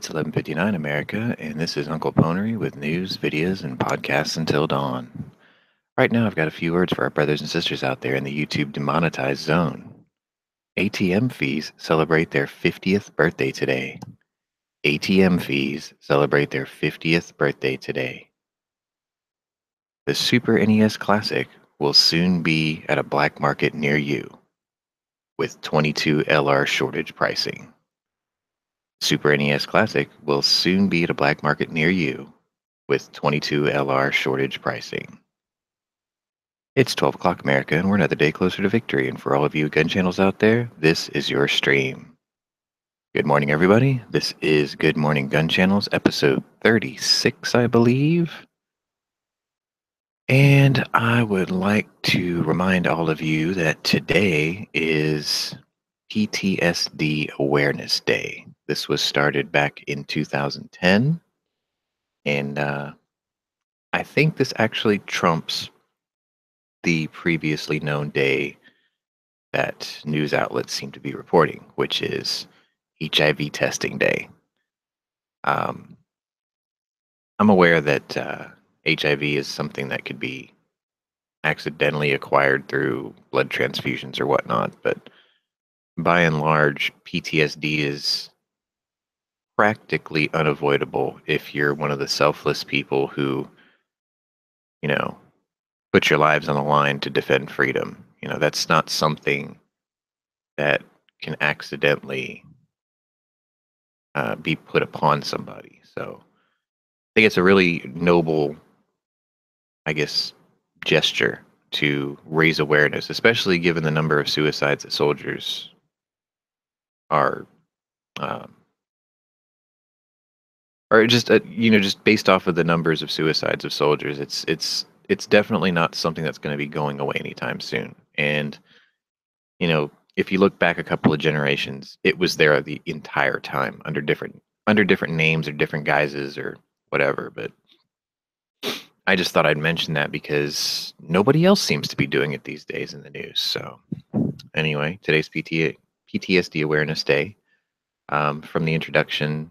It's 11:59 America, and this is Uncle Ponery with news, videos, and podcasts until dawn. Right now, I've got a few words for our brothers and sisters out there in the YouTube demonetized zone. ATM fees celebrate their 50th birthday today. ATM fees celebrate their 50th birthday today. The Super NES Classic will soon be at a black market near you with 22 LR shortage pricing. Super NES Classic will soon be at a black market near you with 22 LR shortage pricing. It's 12 o'clock America, and we're another day closer to victory. And for all of you gun channels out there, this is your stream. Good morning, everybody. This is Good Morning Gun Channels, episode 36, I believe. And I would like to remind all of you that today is PTSD Awareness Day. This was started back in 2010, and I think this actually trumps the previously known day that news outlets seem to be reporting, which is HIV testing day. I'm aware that HIV is something that could be accidentally acquired through blood transfusions or whatnot, but by and large, PTSD is practically unavoidable if you're one of the selfless people who, put your lives on the line to defend freedom. That's not something that can accidentally be put upon somebody. So I think it's a really noble, I guess, gesture to raise awareness, especially given the number of suicides that soldiers are, or just just based off of the numbers of suicides of soldiers. It's definitely not something that's going to be going away anytime soon. And if you look back a couple of generations, it was there the entire time under different names or different guises or whatever. But I just thought I'd mention that because nobody else seems to be doing it these days in the news. So anyway, today's PTSD Awareness Day. From the introduction,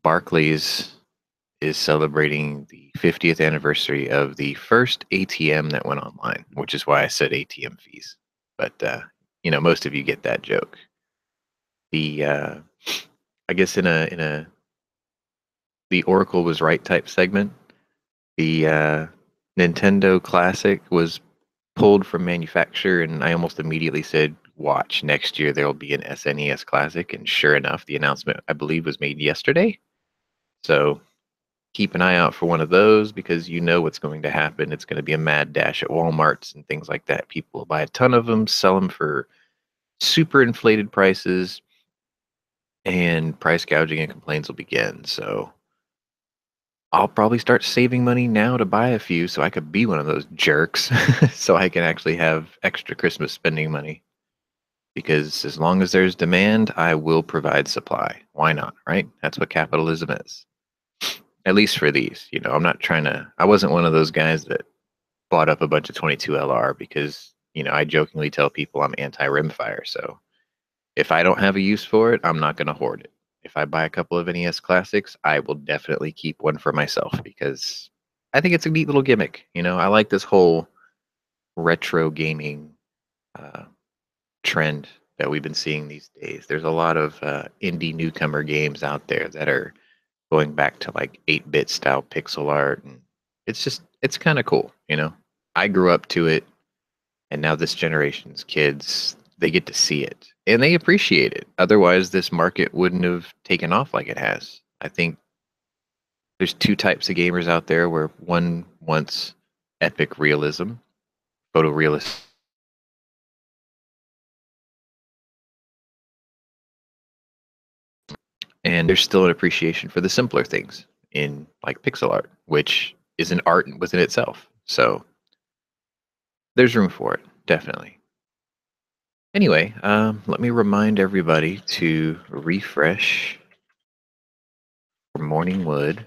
Barclays is celebrating the 50th anniversary of the first ATM that went online, which is why I said ATM fees. But most of you get that joke. The I guess in a the Oracle was right type segment, the Nintendo Classic was pulled from manufacture, and I almost immediately said, watch, next year there will be an SNES Classic. And sure enough, the announcement, I believe, was made yesterday. So keep an eye out for one of those, because you know what's going to happen. It's going to be a mad dash at Walmarts and things like that. People will buy a ton of them, sell them for super inflated prices, and price gouging and complaints will begin. So I'll probably start saving money now to buy a few so I could be one of those jerks so I can actually have extra Christmas spending money. Because as long as there's demand, I will provide supply. Why not, right? That's what capitalism is. At least for these. I'm not trying to... I wasn't one of those guys that bought up a bunch of 22 LR because, I jokingly tell people I'm anti-rimfire. So if I don't have a use for it, I'm not going to hoard it. If I buy a couple of NES Classics, I will definitely keep one for myself because I think it's a neat little gimmick. I like this whole retro gaming trend that we've been seeing these days. There's a lot of indie newcomer games out there that are going back to like 8-bit style pixel art, and it's kind of cool. I grew up to it, and now this generation's kids, they get to see it and they appreciate it. Otherwise, this market wouldn't have taken off like it has. I think there's two types of gamers out there, where one wants epic realism, photorealism, and there's still an appreciation for the simpler things in like pixel art, which is an art within itself. So there's room for it, definitely. Anyway, let me remind everybody to refresh for morning wood.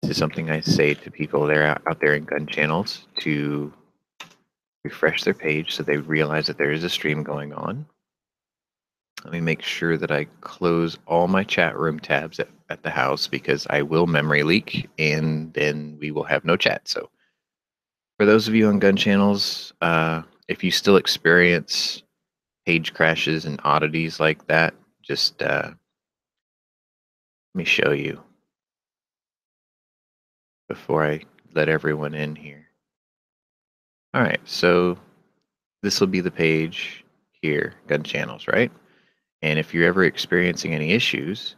This is something I say to people there out there in gun channels, to refresh their page so they realize that there is a stream going on. Let me make sure that I close all my chat room tabs at the house because I will memory leak and then we will have no chat. So for those of you on gun channels, if you still experience page crashes and oddities like that, just let me show you before I let everyone in here. All right, so this will be the page here, gun channels, right? And if you're ever experiencing any issues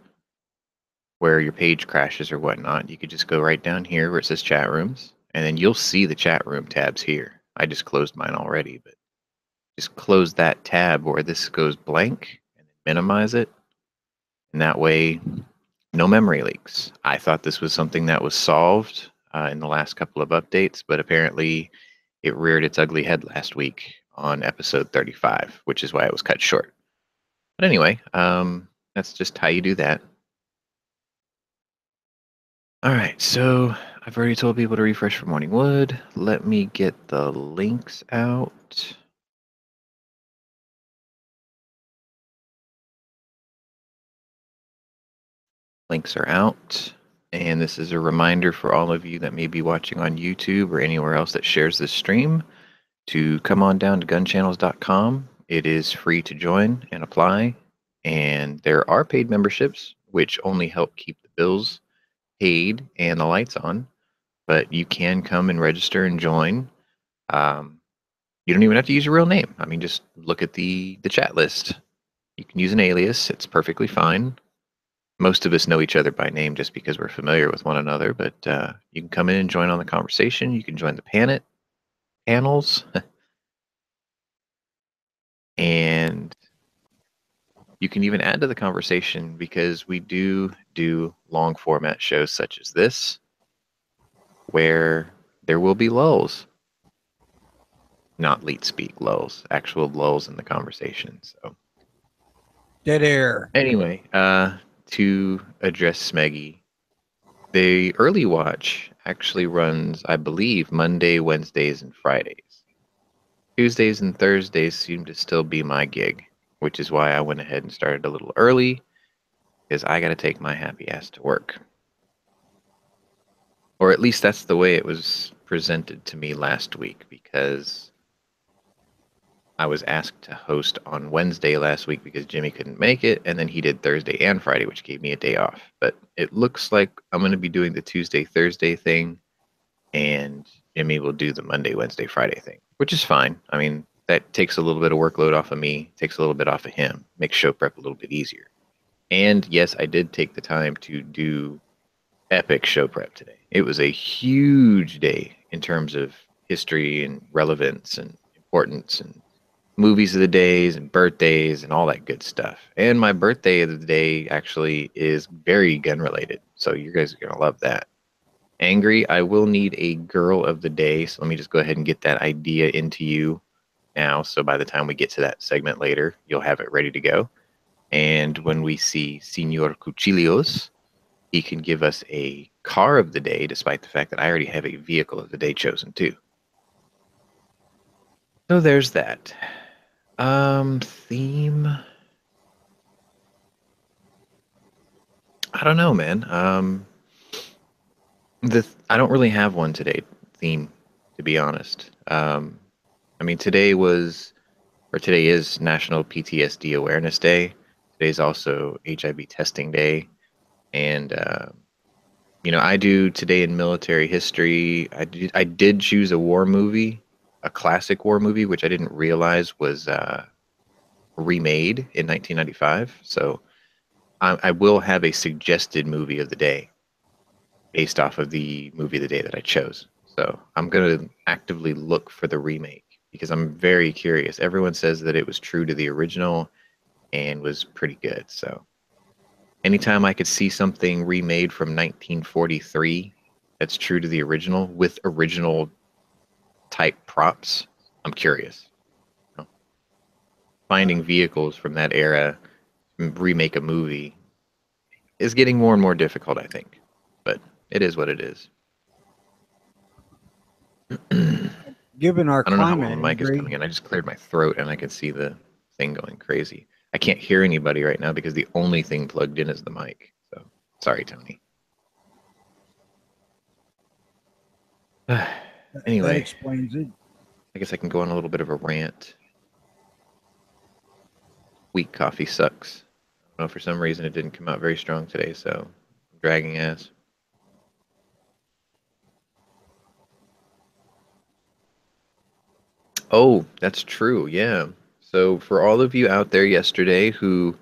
where your page crashes or whatnot, you could just go right down here where it says chat rooms, and then you'll see the chat room tabs here. I just closed mine already, but just close that tab where this goes blank and minimize it. And that way, no memory leaks. I thought this was something that was solved in the last couple of updates, but apparently it reared its ugly head last week on episode 35, which is why it was cut short. But anyway, that's just how you do that. All right, so I've already told people to refresh for Morning Wood. Let me get the links out. Links are out. And this is a reminder for all of you that may be watching on YouTube or anywhere else that shares this stream to come on down to gunchannels.com. It is free to join and apply. And there are paid memberships, which only help keep the bills paid and the lights on. But you can come and register and join. You don't even have to use your real name. I mean, just look at the chat list. You can use an alias. It's perfectly fine. Most of us know each other by name just because we're familiar with one another, but you can come in and join on the conversation. You can join the panels, and you can even add to the conversation because we do long format shows such as this, where there will be lulls, not leet speak lulls, actual lulls in the conversation. So Dead air. anyway, to address Smeggy, the early watch actually runs, I believe, Monday, Wednesdays, and Fridays. Tuesdays and Thursdays seem to still be my gig, which is why I went ahead and started a little early, because I got to take my happy ass to work. Or at least that's the way it was presented to me last week, because I was asked to host on Wednesday last week because Jimmy couldn't make it, and then he did Thursday and Friday, which gave me a day off. But it looks like I'm going to be doing the Tuesday, Thursday thing, and Jimmy will do the Monday, Wednesday, Friday thing, which is fine. I mean, that takes a little bit of workload off of me, takes a little bit off of him, makes show prep a little bit easier. And yes, I did take the time to do epic show prep today. It was a huge day in terms of history and relevance and importance and movies of the days and birthdays and all that good stuff. And my birthday of the day actually is very gun related. So you guys are going to love that. Angry, I will need a girl of the day. So let me just go ahead and get that idea into you now. So by the time we get to that segment later, you'll have it ready to go. And when we see Senor Cuchillos, he can give us a car of the day, despite the fact that I already have a vehicle of the day chosen too. So there's that. Theme. I don't know, man. I don't really have one today theme, to be honest. I mean, today is National PTSD Awareness Day. Today's also HIV testing day, and I do today in military history. I did choose a war movie, a classic war movie, which I didn't realize was remade in 1995. So I will have a suggested movie of the day based off of the movie of the day that I chose. So I'm going to actively look for the remake because I'm very curious. Everyone says that it was true to the original and was pretty good. So anytime I could see something remade from 1943 that's true to the original with original type props, I'm curious. You know, finding vehicles from that era, remake a movie is getting more and more difficult, I think. But it is what it is. Given our I don't know how well climate, my mic is Angry, coming in. I just cleared my throat and I could see the thing going crazy. I can't hear anybody right now because the only thing plugged in is the mic. So sorry, Tony. That Anyway, explains it. I guess I can go on a little bit of a rant. Weak coffee sucks. I don't know, for some reason it didn't come out very strong today, so I'm dragging ass. Oh, that's true. Yeah. So for all of you out there yesterday who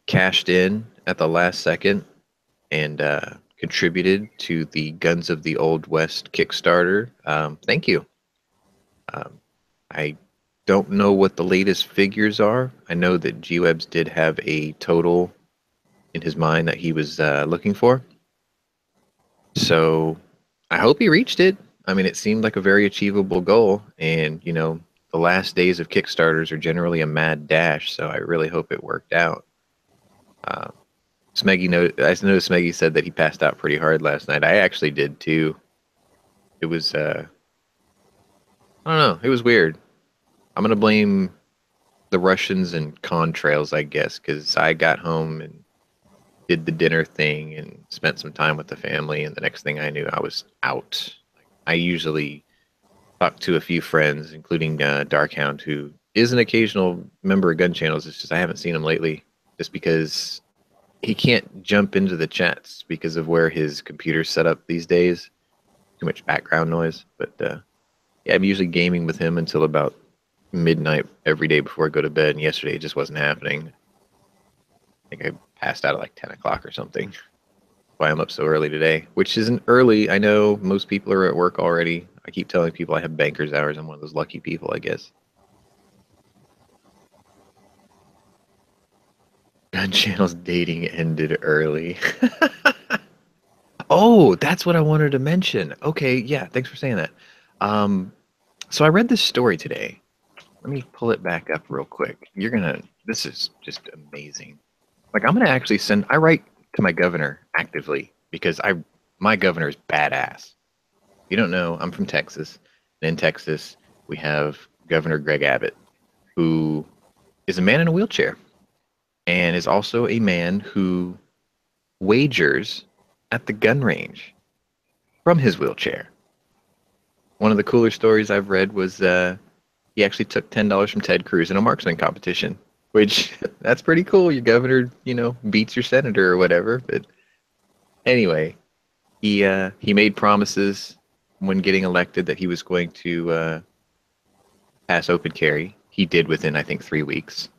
cashed in at the last second and contributed to the Guns of the Old West Kickstarter, thank you. Um, I don't know what the latest figures are. I know that G-Webs did have a total in his mind that he was looking for. So I hope he reached it. I mean, it seemed like a very achievable goal. And, the last days of Kickstarters are generally a mad dash. So I really hope it worked out. Uh, I noticed Smeggy said that he passed out pretty hard last night. I actually did too. It was, I don't know, it was weird. I'm going to blame the Russians and contrails, I guess, because I got home and did the dinner thing and spent some time with the family. And the next thing I knew, I was out. I usually talk to a few friends, including Darkhound, who is an occasional member of Gunchannels. It's just I haven't seen him lately, just because he can't jump into the chats because of where his computer's set up these days. Too much background noise. But yeah, I'm usually gaming with him until about midnight every day before I go to bed. And yesterday it just wasn't happening. I think I passed out at like 10 o'clock or something. Why I'm up so early today, which isn't early. I know most people are at work already. I keep telling people I have banker's hours. I'm one of those lucky people, I guess. Gun Channel's dating ended early. Oh, that's what I wanted to mention. Okay, yeah, thanks for saying that. Um, so I read this story today. Let me pull it back up real quick. This is just amazing. Like, I'm gonna actually I write to my governor actively because my governor is badass. You don't know, I'm from Texas. And in Texas, we have Governor Greg Abbott, who is a man in a wheelchair and is also a man who wagers at the gun range from his wheelchair. One of the cooler stories I've read was he actually took $10 from Ted Cruz in a marksman competition, which that's pretty cool. Your governor, beats your senator or whatever. But anyway, he made promises when getting elected that he was going to pass open carry. He did within, I think, 3 weeks.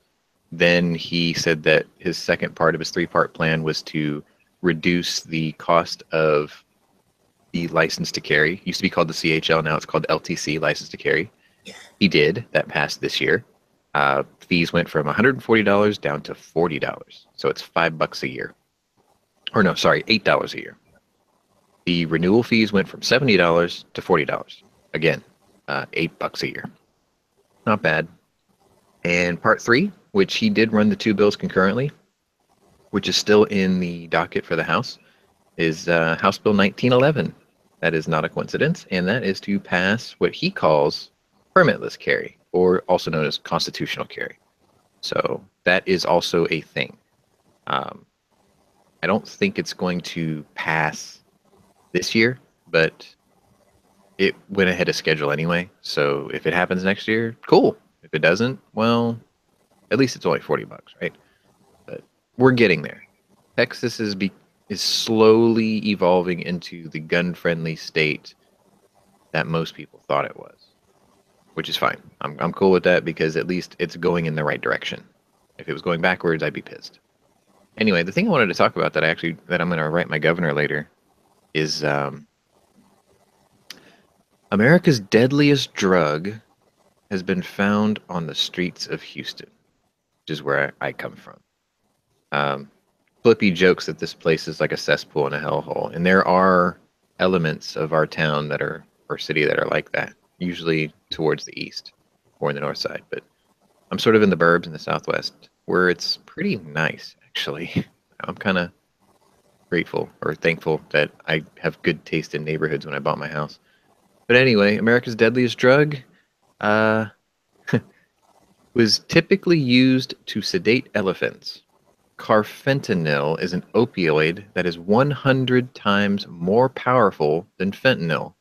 Then he said that his second part of his three-part plan was to reduce the cost of the license to carry. It used to be called the CHL, now it's called LTC, license to carry. He did. That passed this year. Fees went from $140 down to $40. So it's $5 a year. Or no, sorry, $8 a year. The renewal fees went from $70 to $40. Again, $8 a year. Not bad. And part three, which he did run the two bills concurrently, which is still in the docket for the House, is House Bill 1911. That is not a coincidence, and that is to pass what he calls permitless carry, or also known as constitutional carry. So that is also a thing. I don't think it's going to pass this year, but it went ahead of schedule anyway. So if it happens next year, cool. If it doesn't, well, at least it's only $40, right? But we're getting there. Texas is slowly evolving into the gun-friendly state that most people thought it was, which is fine. I'm cool with that because at least it's going in the right direction. If it was going backwards, I'd be pissed. Anyway, the thing I wanted to talk about that I'm going to write my governor later is America's deadliest drug has been found on the streets of Houston, which is where I come from. Flippy jokes that this place is like a cesspool and a hellhole, and there are elements of our town or city that are like that, usually towards the east or in the north side. But I'm sort of in the burbs in the southwest, where it's pretty nice, actually. I'm kind of grateful or thankful that I have good taste in neighborhoods when I bought my house. But anyway, America's deadliest drug. Uh, Was typically used to sedate elephants. Carfentanil is an opioid that is 100 times more powerful than fentanyl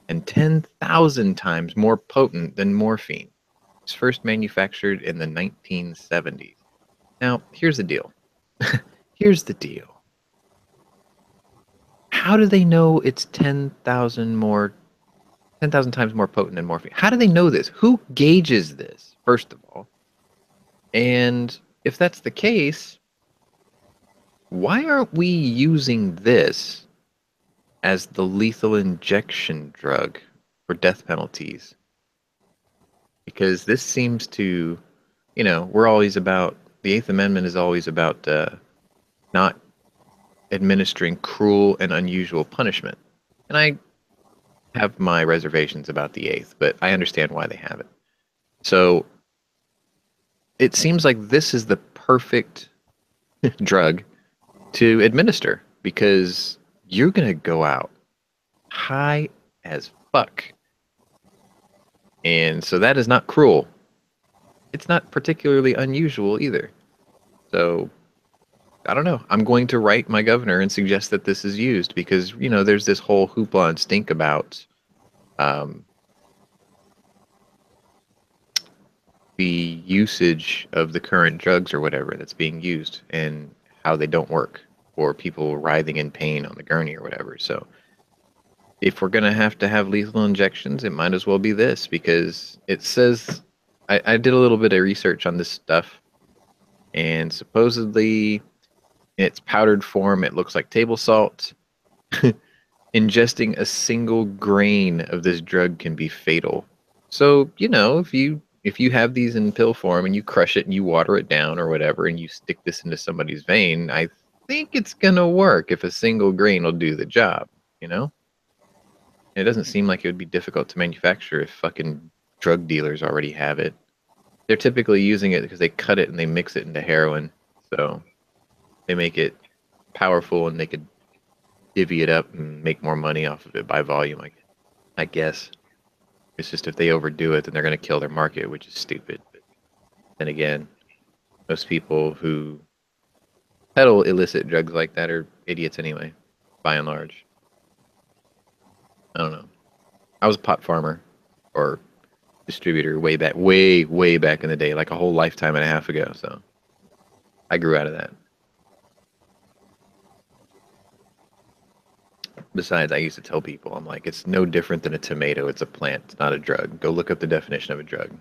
and 10,000 times more potent than morphine. It was first manufactured in the 1970s. Now, here's the deal. Here's the deal. How do they know it's 10,000 times more potent than morphine? How do they know this? Who gauges this, first of all? And if that's the case, why aren't we using this as the lethal injection drug for death penalties? Because this seems to, we're always about, the Eighth Amendment is always about not administering cruel and unusual punishment. And I have my reservations about the Eighth, but I understand why they have it. So it seems like this is the perfect drug to administer because you're going to go out high as fuck. And so that is not cruel. It's not particularly unusual either. So I don't know. I'm going to write my governor and suggest that this is used because, there's this whole hoopla and stink about um, the usage of the current drugs or whatever that's being used and how they don't work for people writhing in pain on the gurney or whatever. So if we're going to have lethal injections, it might as well be this because it says I did a little bit of research on this stuff and supposedly in its powdered form, it looks like table salt. Ingesting a single grain of this drug can be fatal. So, if you have these in pill form and you crush it and you water it down or whatever and you stick this into somebody's vein, I think it's gonna work if a single grain will do the job, you know? It doesn't seem like it would be difficult to manufacture if fucking drug dealers already have it. They're typically using it because they cut it and they mix it into heroin. So they make it powerful and they could divvy it up and make more money off of it by volume, I guess. It's just if they overdo it, then they're going to kill their market, which is stupid. But then again, most people who peddle illicit drugs like that are idiots anyway, by and large. I don't know. I was a pot farmer or distributor way back, way, way back in the day, like a whole lifetime and a half ago. So I grew out of that. Besides, I used to tell people, I'm like, it's no different than a tomato. It's a plant. It's not a drug. Go look up the definition of a drug.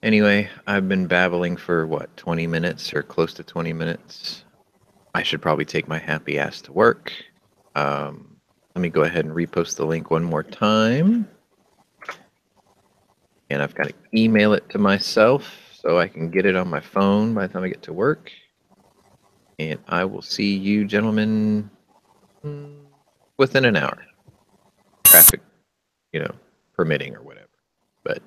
Anyway, I've been babbling for what, 20 minutes or close to 20 minutes. I should probably take my happy ass to work. Let me go ahead and repost the link one more time. And I've got to email it to myself so I can get it on my phone by the time I get to work. And I will see you gentlemen within an hour. Traffic, permitting or whatever. But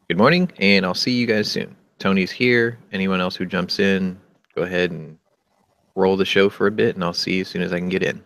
good morning, and I'll see you guys soon. Tony's here. Anyone else who jumps in, go ahead and roll the show for a bit, and I'll see you as soon as I can get in.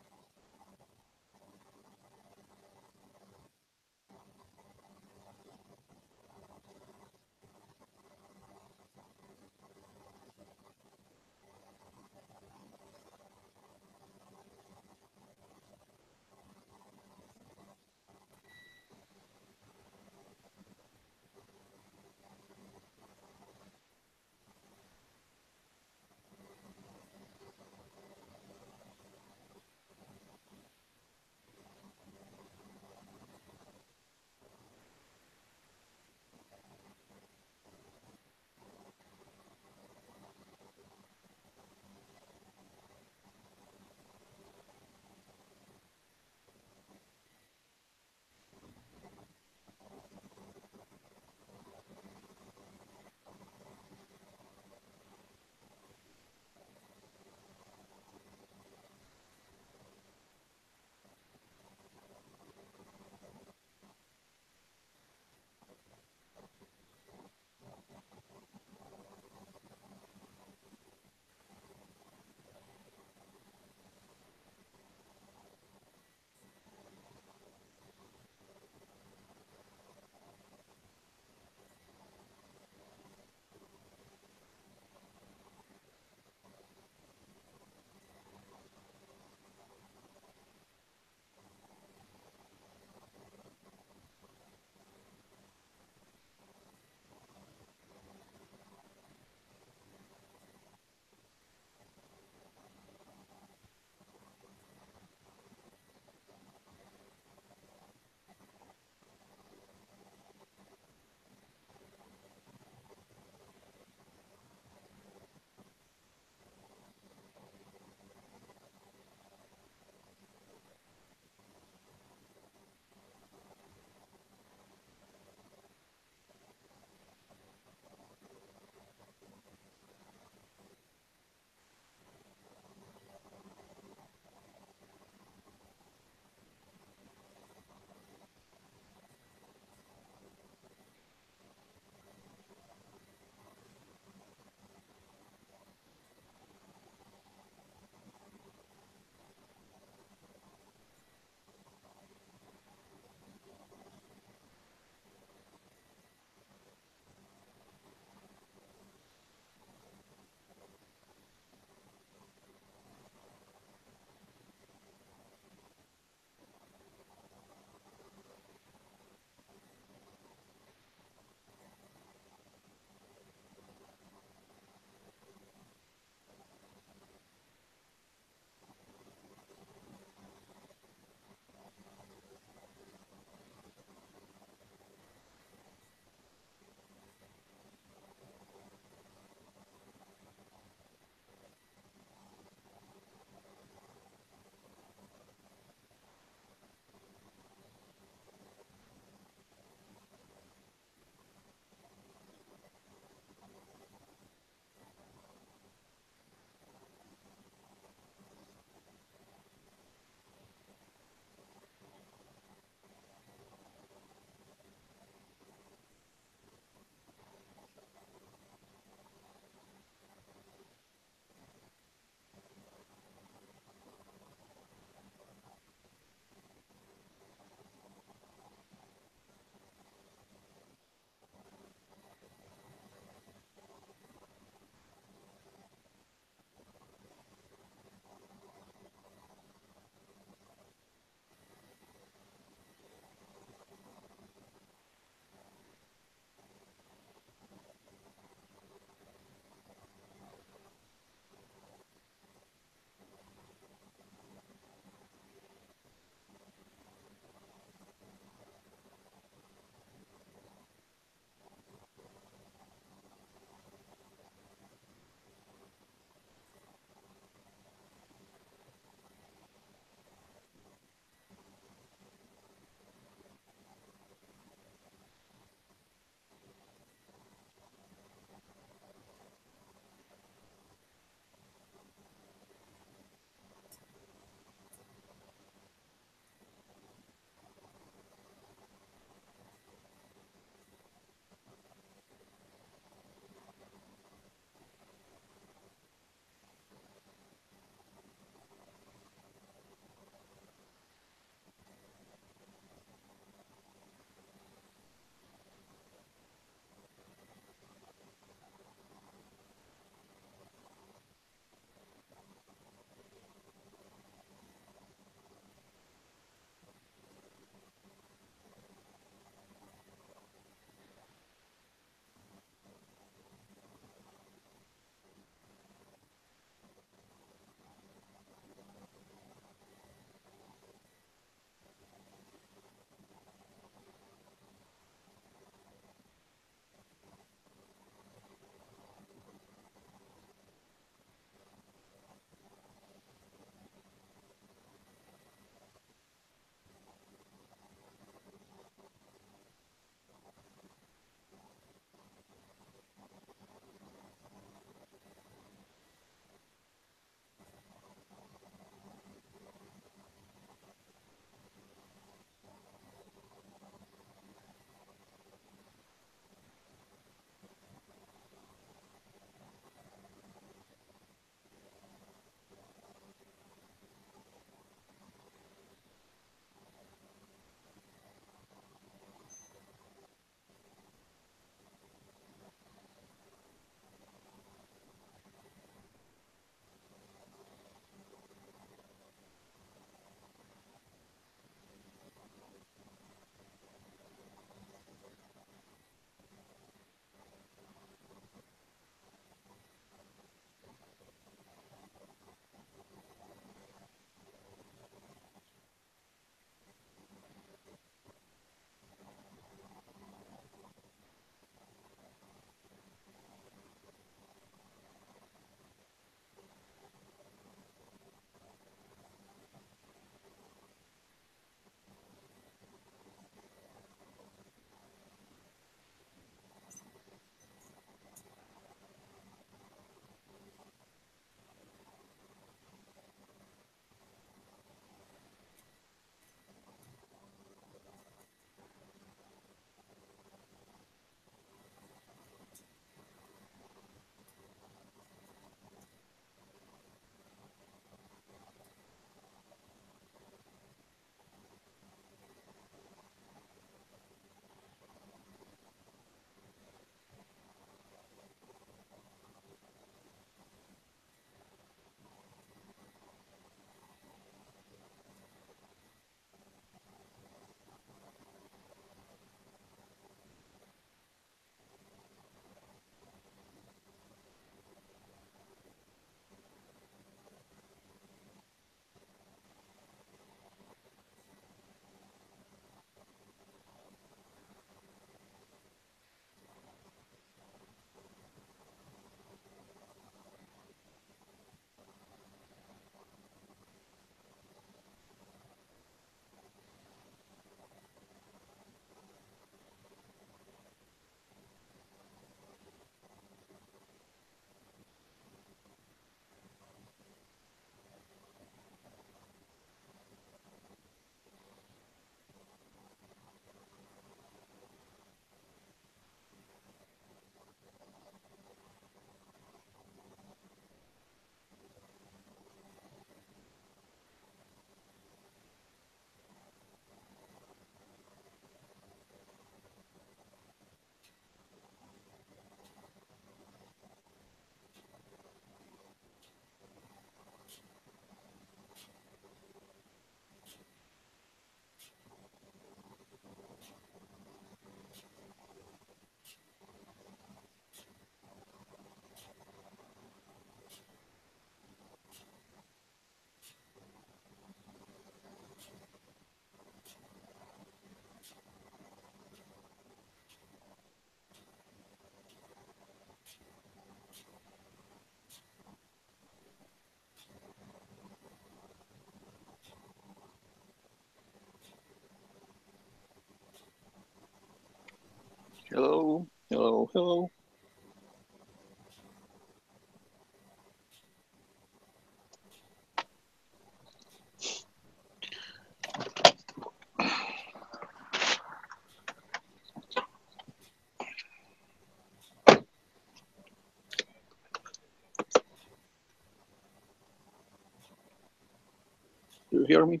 Do you hear me?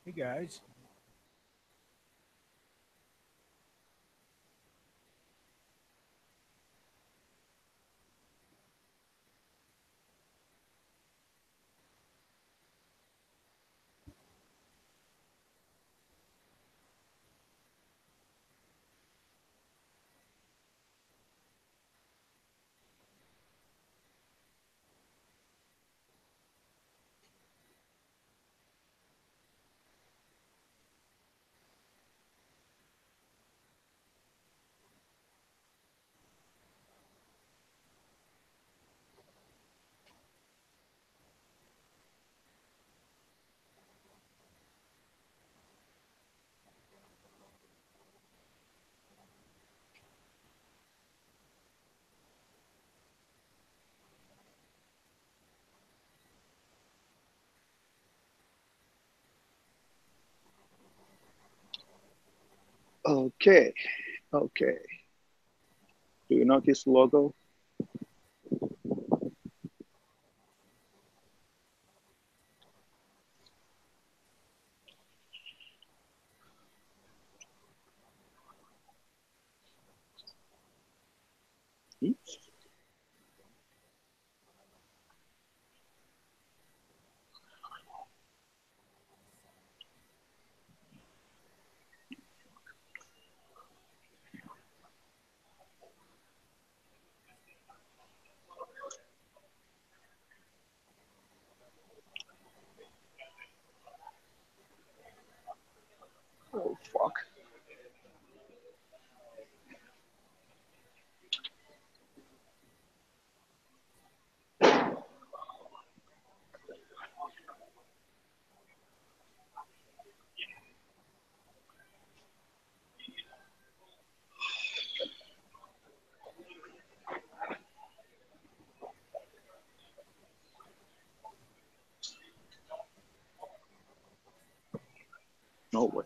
Hey guys. Okay, okay. Do you notice logo? Hmm? Oh fuck. No way.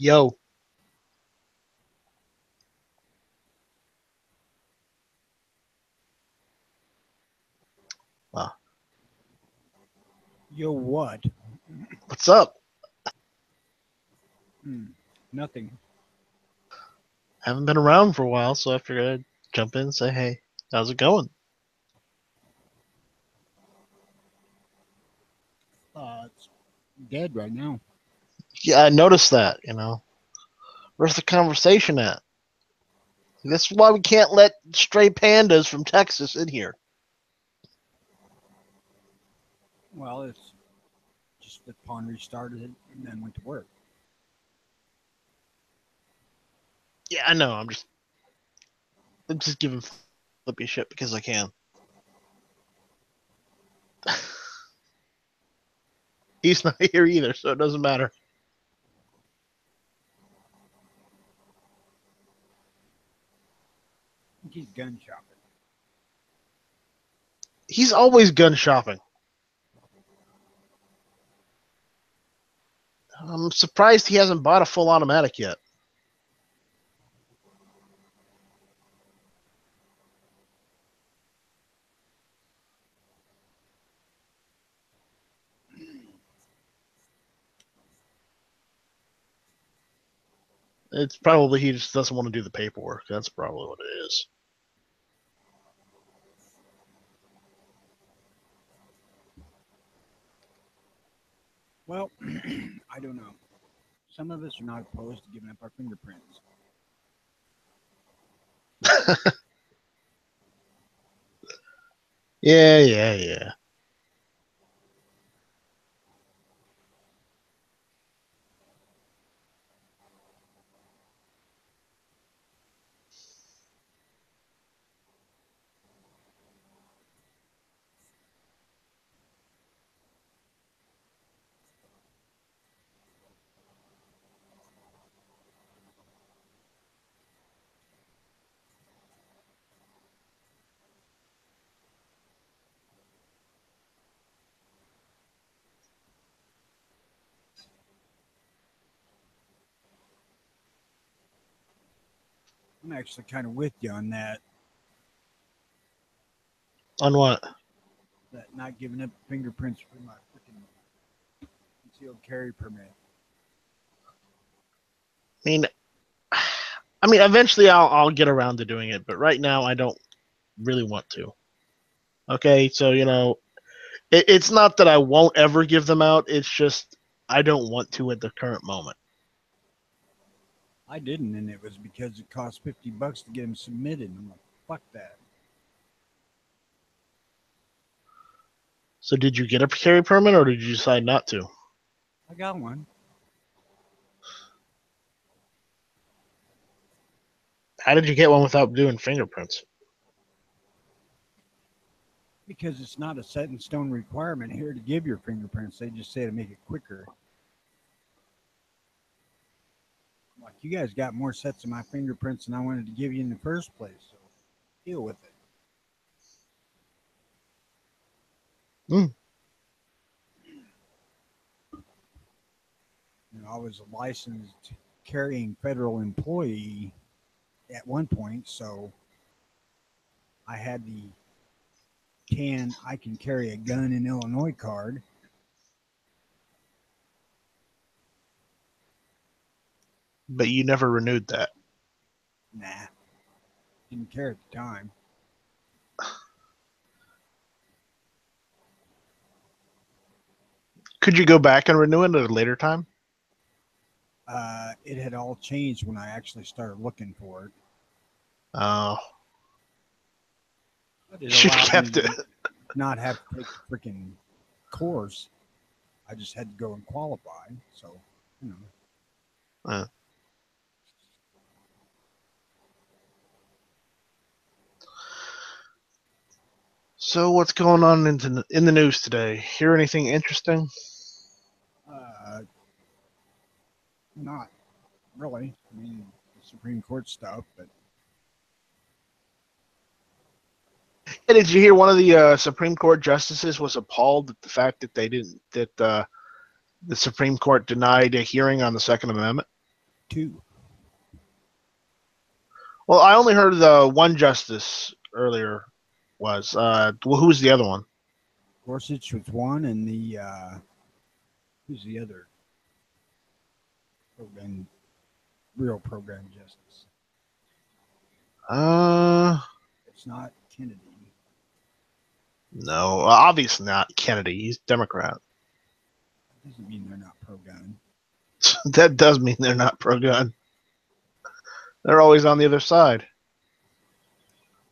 Yo. Wow. Yo, what? What's up? Nothing. Haven't been around for a while, so I figured I'd jump in and say, hey, how's it going? It's dead right now. Yeah, I noticed that, you know. Where's the conversation at? That's why we can't let stray pandas from Texas in here. Well, it's just the pawn restarted it and then went to work. Yeah, I know. I'm just giving Flippy shit because I can. He's not here either, so it doesn't matter. He's gun shopping. He's always gun shopping. I'm surprised he hasn't bought a full automatic yet. It's probably he just doesn't want to do the paperwork. That's probably what it is. Well, I don't know. Some of us are not opposed to giving up our fingerprints. Yeah. I'm actually kind of with you on that. On what? That not giving up fingerprints for my freaking concealed carry permit. I mean, eventually I'll get around to doing it, but right now I don't really want to. Okay, so you know, it's not that I won't ever give them out. It's just I don't want to at the current moment. I didn't, and it was because it cost $50 to get them submitted. I'm like, fuck that. So did you get a carry permit, or did you decide not to? I got one. How did you get one without doing fingerprints? Because it's not a set in stone requirement here to give your fingerprints. They just say to make it quicker. Like, you guys got more sets of my fingerprints than I wanted to give you in the first place, so deal with it. You know, I was a licensed carrying federal employee at one point, so I had the I can carry a gun in Illinois card. But you never renewed that. Nah, didn't care at the time. Could you go back and renew it at a later time? It had all changed when I actually started looking for it. Oh, But it should have allowed kept me it. to not have to take the freaking course. I just had to go and qualify. So, you know. So what's going on in the news today? Hear anything interesting? Not really. I mean, the Supreme Court stuff, but Hey, did you hear one of the Supreme Court justices was appalled at the fact that the Supreme Court denied a hearing on the Second Amendment? 2. Well, I only heard the one justice earlier was. Well, who was the other one? Gorsuch was 1, and who's the other? Program, real program justice. It's not Kennedy. No, obviously not Kennedy. He's Democrat. Doesn't mean they're not pro-gun. That does mean they're not pro-gun. They're always on the other side,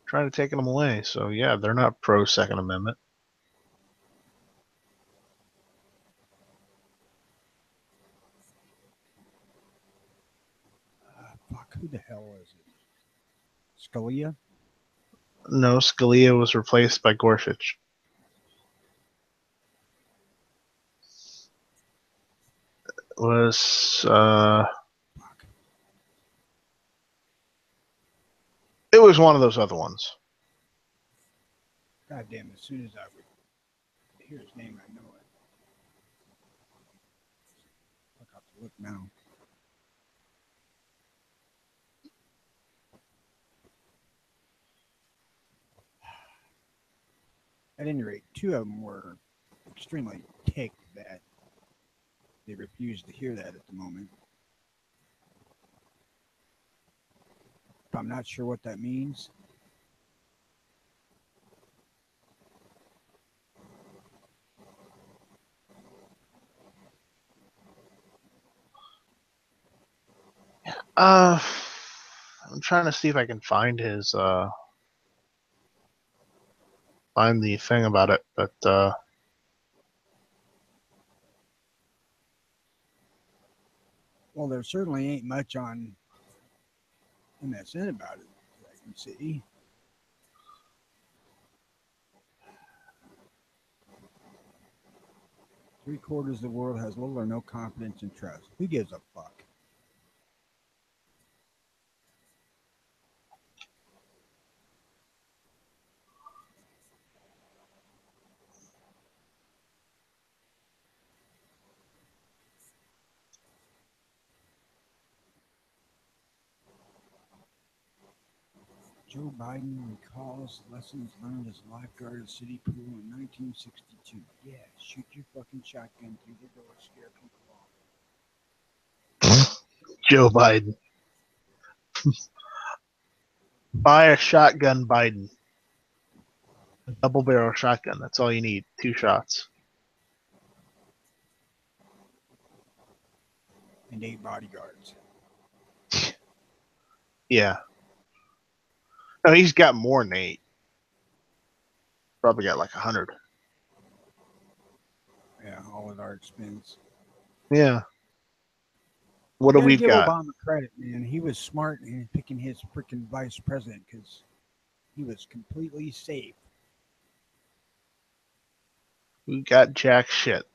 trying to take them away. So yeah, they're not pro Second Amendment. Fuck, who the hell is it? Scalia? No, Scalia was replaced by Gorsuch. Fuck. It was one of those other ones. God damn, as soon as I would hear his name, I know it. I'll have to look now. At any rate, 2 of them were extremely ticked that they refused to hear that at the moment. I'm not sure what that means. I'm trying to see if I can find his find the thing about it, but Well, there certainly ain't much on MSN about it that I can see. Three-quarters of the world has little or no confidence and trust. Who gives a fuck? Joe Biden recalls lessons learned as a lifeguard at a city pool in 1962. Yeah, shoot your fucking shotgun through the door, scare people off. Joe Biden. Buy a shotgun, Biden. A double barrel shotgun. That's all you need. 2 shots. And 8 bodyguards. Yeah. No, he's got more than 8. Probably got like 100. Yeah, all at our expense. Yeah. What do You gotta we give got? Obama credit, man. He was smart in picking his freaking vice president because he was completely safe. We got jack shit.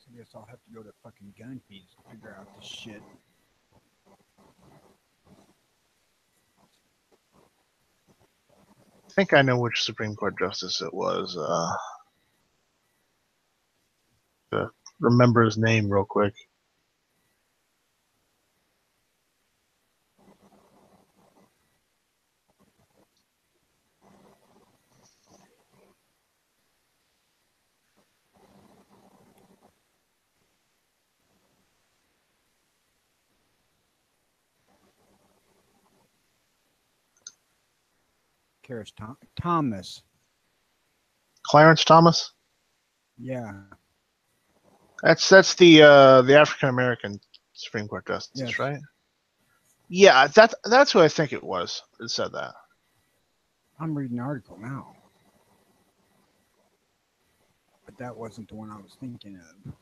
I guess I'll have to go to fucking gun feeds to figure out this shit. I think I know which Supreme Court justice it was. Remember his name real quick. Karis Thomas. Clarence Thomas? Yeah. That's the African American Supreme Court justice, Yes. right? Yeah, that's who I think it was that said that. I'm reading the article now, but that wasn't the one I was thinking of.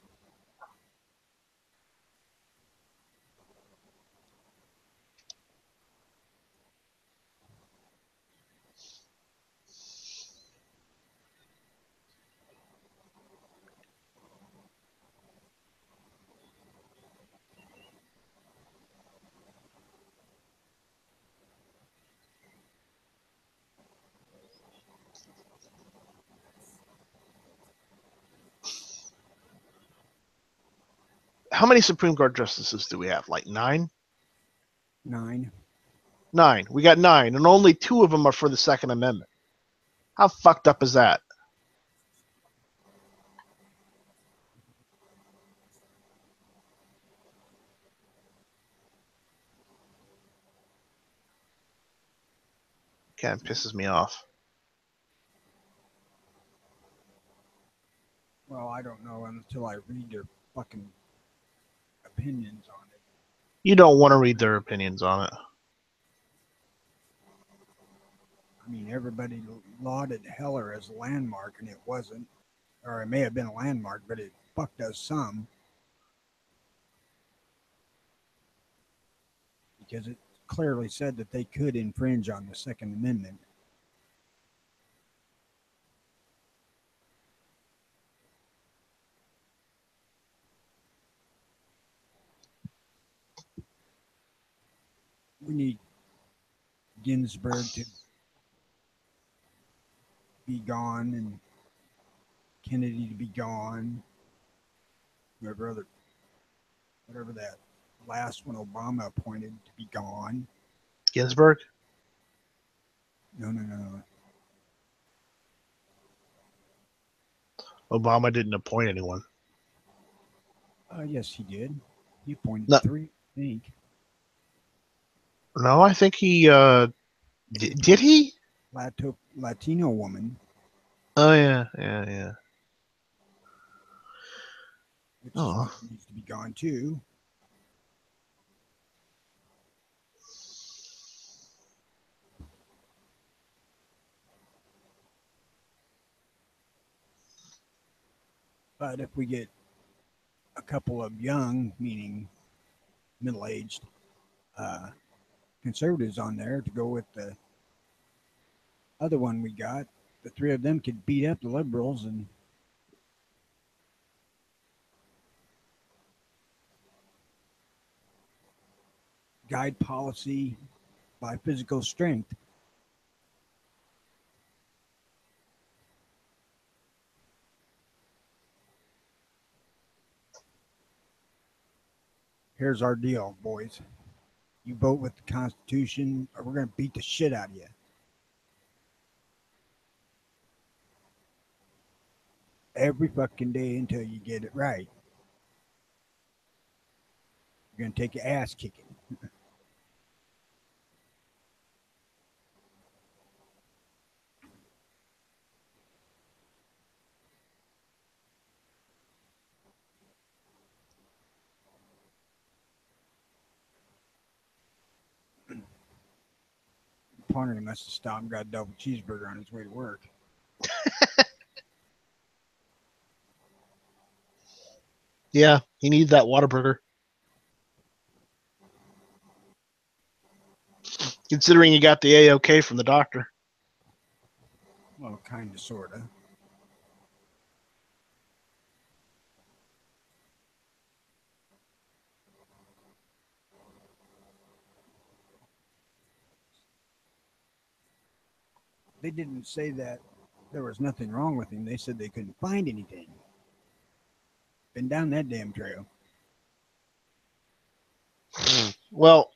How many Supreme Court justices do we have? Like 9? 9. 9. We got 9, and only 2 of them are for the Second Amendment. How fucked up is that? Kind of pisses me off. Well, I don't know until I read their fucking opinions on it. You don't want to read their opinions on it. I mean, everybody lauded Heller as a landmark, and it wasn't. Or it may have been a landmark, but it fucked us some. Because it clearly said that they could infringe on the Second Amendment. We need Ginsburg to be gone and Kennedy to be gone. Whatever that last one Obama appointed to be gone. Ginsburg? No. Obama didn't appoint anyone. Yes, he did. He appointed No. 3, I think. No, I think he did he? Latino woman. Oh yeah. Which is what needs to be gone too. But if we get a couple of young, meaning middle-aged, conservatives on there to go with the other one we got, the 3 of them could beat up the liberals and guide policy by physical strength. Here's our deal, boys. You vote with the Constitution, or we're going to beat the shit out of you. Every fucking day until you get it right. You're going to take your ass kicking. Parner must have stopped and got a double cheeseburger on his way to work. Yeah, he needs that Whataburger. Considering he got the AOK from the doctor. Well, kind of, sort of. They didn't say that there was nothing wrong with him. They said they couldn't find anything. Been down that damn trail. Well,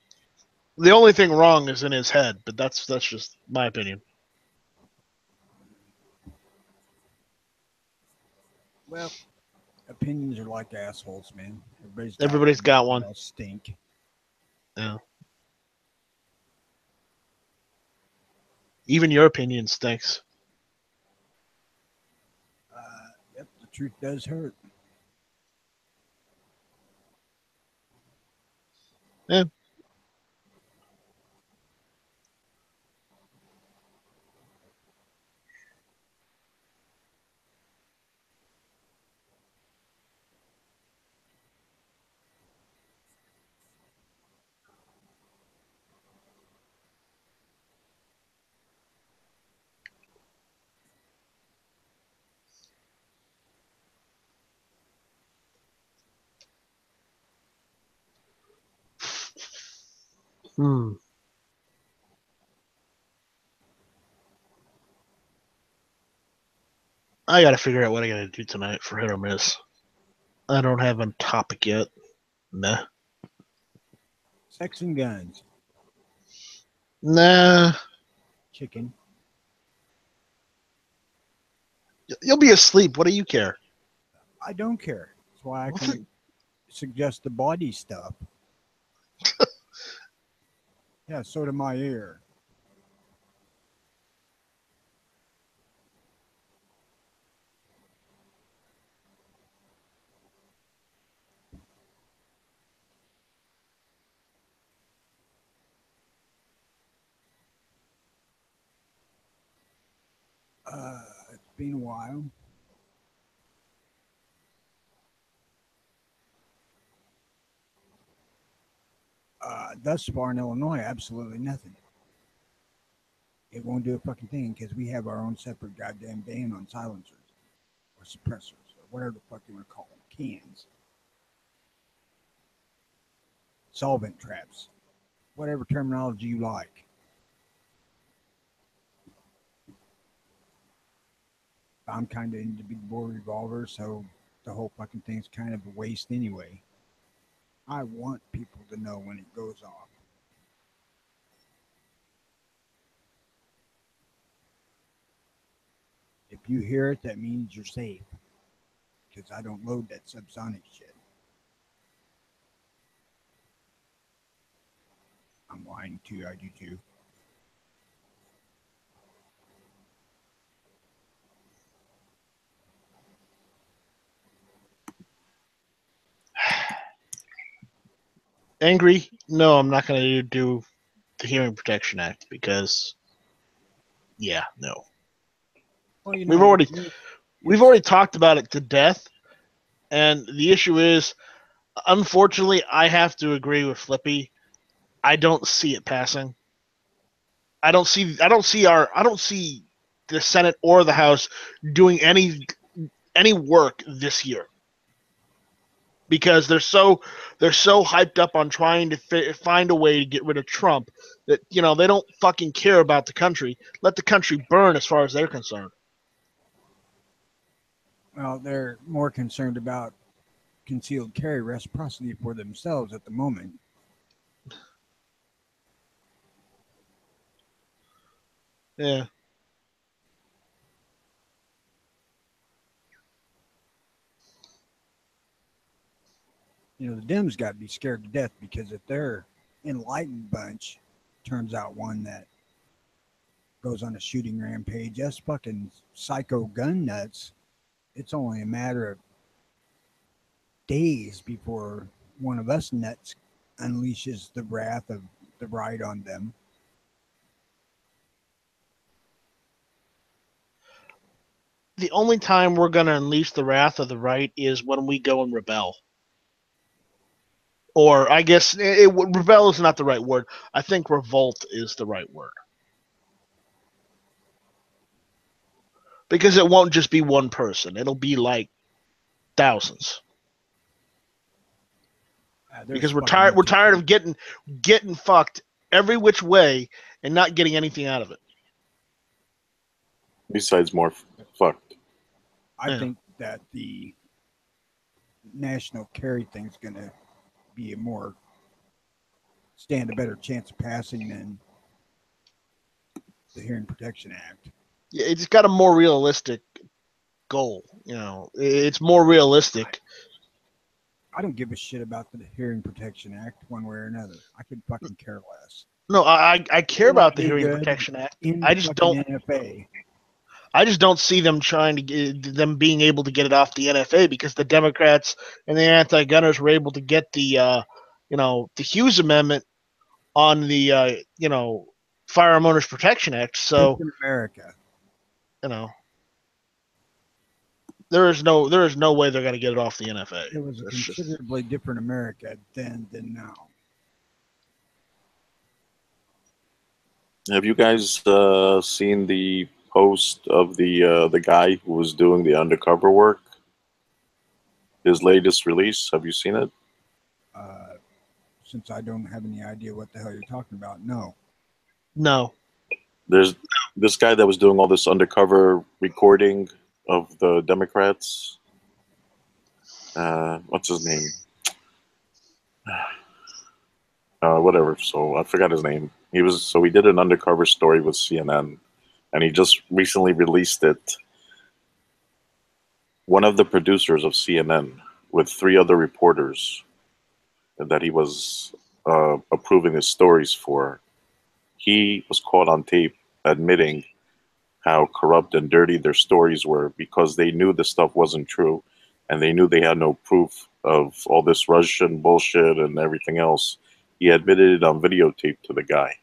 the only thing wrong is in his head, but that's just my opinion. Well, opinions are like assholes, man. Everybody's got one. They'll stink. Yeah. Even your opinion stinks. Yep, the truth does hurt. Yeah. Hmm. I gotta figure out what I gotta do tonight for hit or miss. I don't have a topic yet. Nah. Sex and guns. Nah. Chicken. You'll be asleep. What do you care? I don't care. That's why I can suggest the body stuff. Yeah, so do my ear. It's been a while. Thus far in Illinois, absolutely nothing. It won't do a fucking thing because we have our own separate goddamn ban on silencers or suppressors or whatever the fuck you want to call them. Cans. Solvent traps. Whatever terminology you like. I'm kind of into big bore revolvers, so the whole fucking thing's kind of a waste anyway. I want people to know when it goes off. If you hear it, that means you're safe. Because I don't load that subsonic shit. I'm lying too, I do too. Angry? No, I'm not gonna do the Hearing Protection Act because, yeah, no. Well, you We've know, already talked about it to death, and the issue is, unfortunately, I have to agree with Flippy. I don't see it passing. I don't see the Senate or the House doing any work this year because they're so hyped up on trying to find a way to get rid of Trump that they don't fucking care about the country. Let the country burn as far as they're concerned. well, they're more concerned about concealed carry reciprocity for themselves at the moment. Yeah. You know, the Dems got to be scared to death because if their enlightened bunch turns out one that goes on a shooting rampage, that's fucking psycho gun nuts. It's only a matter of days before one of us nuts unleashes the wrath of the right on them. The only time we're going to unleash the wrath of the right is when we go and rebel. Or I guess rebel is not the right word. I think revolt is the right word. Because it won't just be one person. It'll be like thousands. Because we're tired of getting fucked every which way and not getting anything out of it. Besides more fucked. I think that the national carry thing's going to be stand a better chance of passing than the Hearing Protection Act. Yeah, it's got a more realistic goal. It's more realistic. I don't give a shit about the Hearing Protection Act one way or another. I could fucking care less. No, I care about the Hearing Protection Act. I just don't. NFA. I just don't see them them being able to get it off the NFA because the Democrats and the anti-gunners were able to get the Hughes Amendment on the Firearm Owners Protection Act. So different America. There is no way they're going to get it off the NFA. It was a considerably different America then than now. Have you guys seen the post of the guy who was doing the undercover work? His latest release. Have you seen it? since I don't have any idea what the hell you're talking about. No. No. There's this guy that was doing all this undercover recording of the Democrats. What's his name? Whatever. So I forgot his name. He did an undercover story with CNN, and he just recently released it. One of the producers of CNN, with 3 other reporters that he was approving his stories for, he was caught on tape admitting how corrupt and dirty their stories were because they knew the stuff wasn't true, and they knew they had no proof of all this Russian bullshit and everything else. He admitted it on videotape to the guy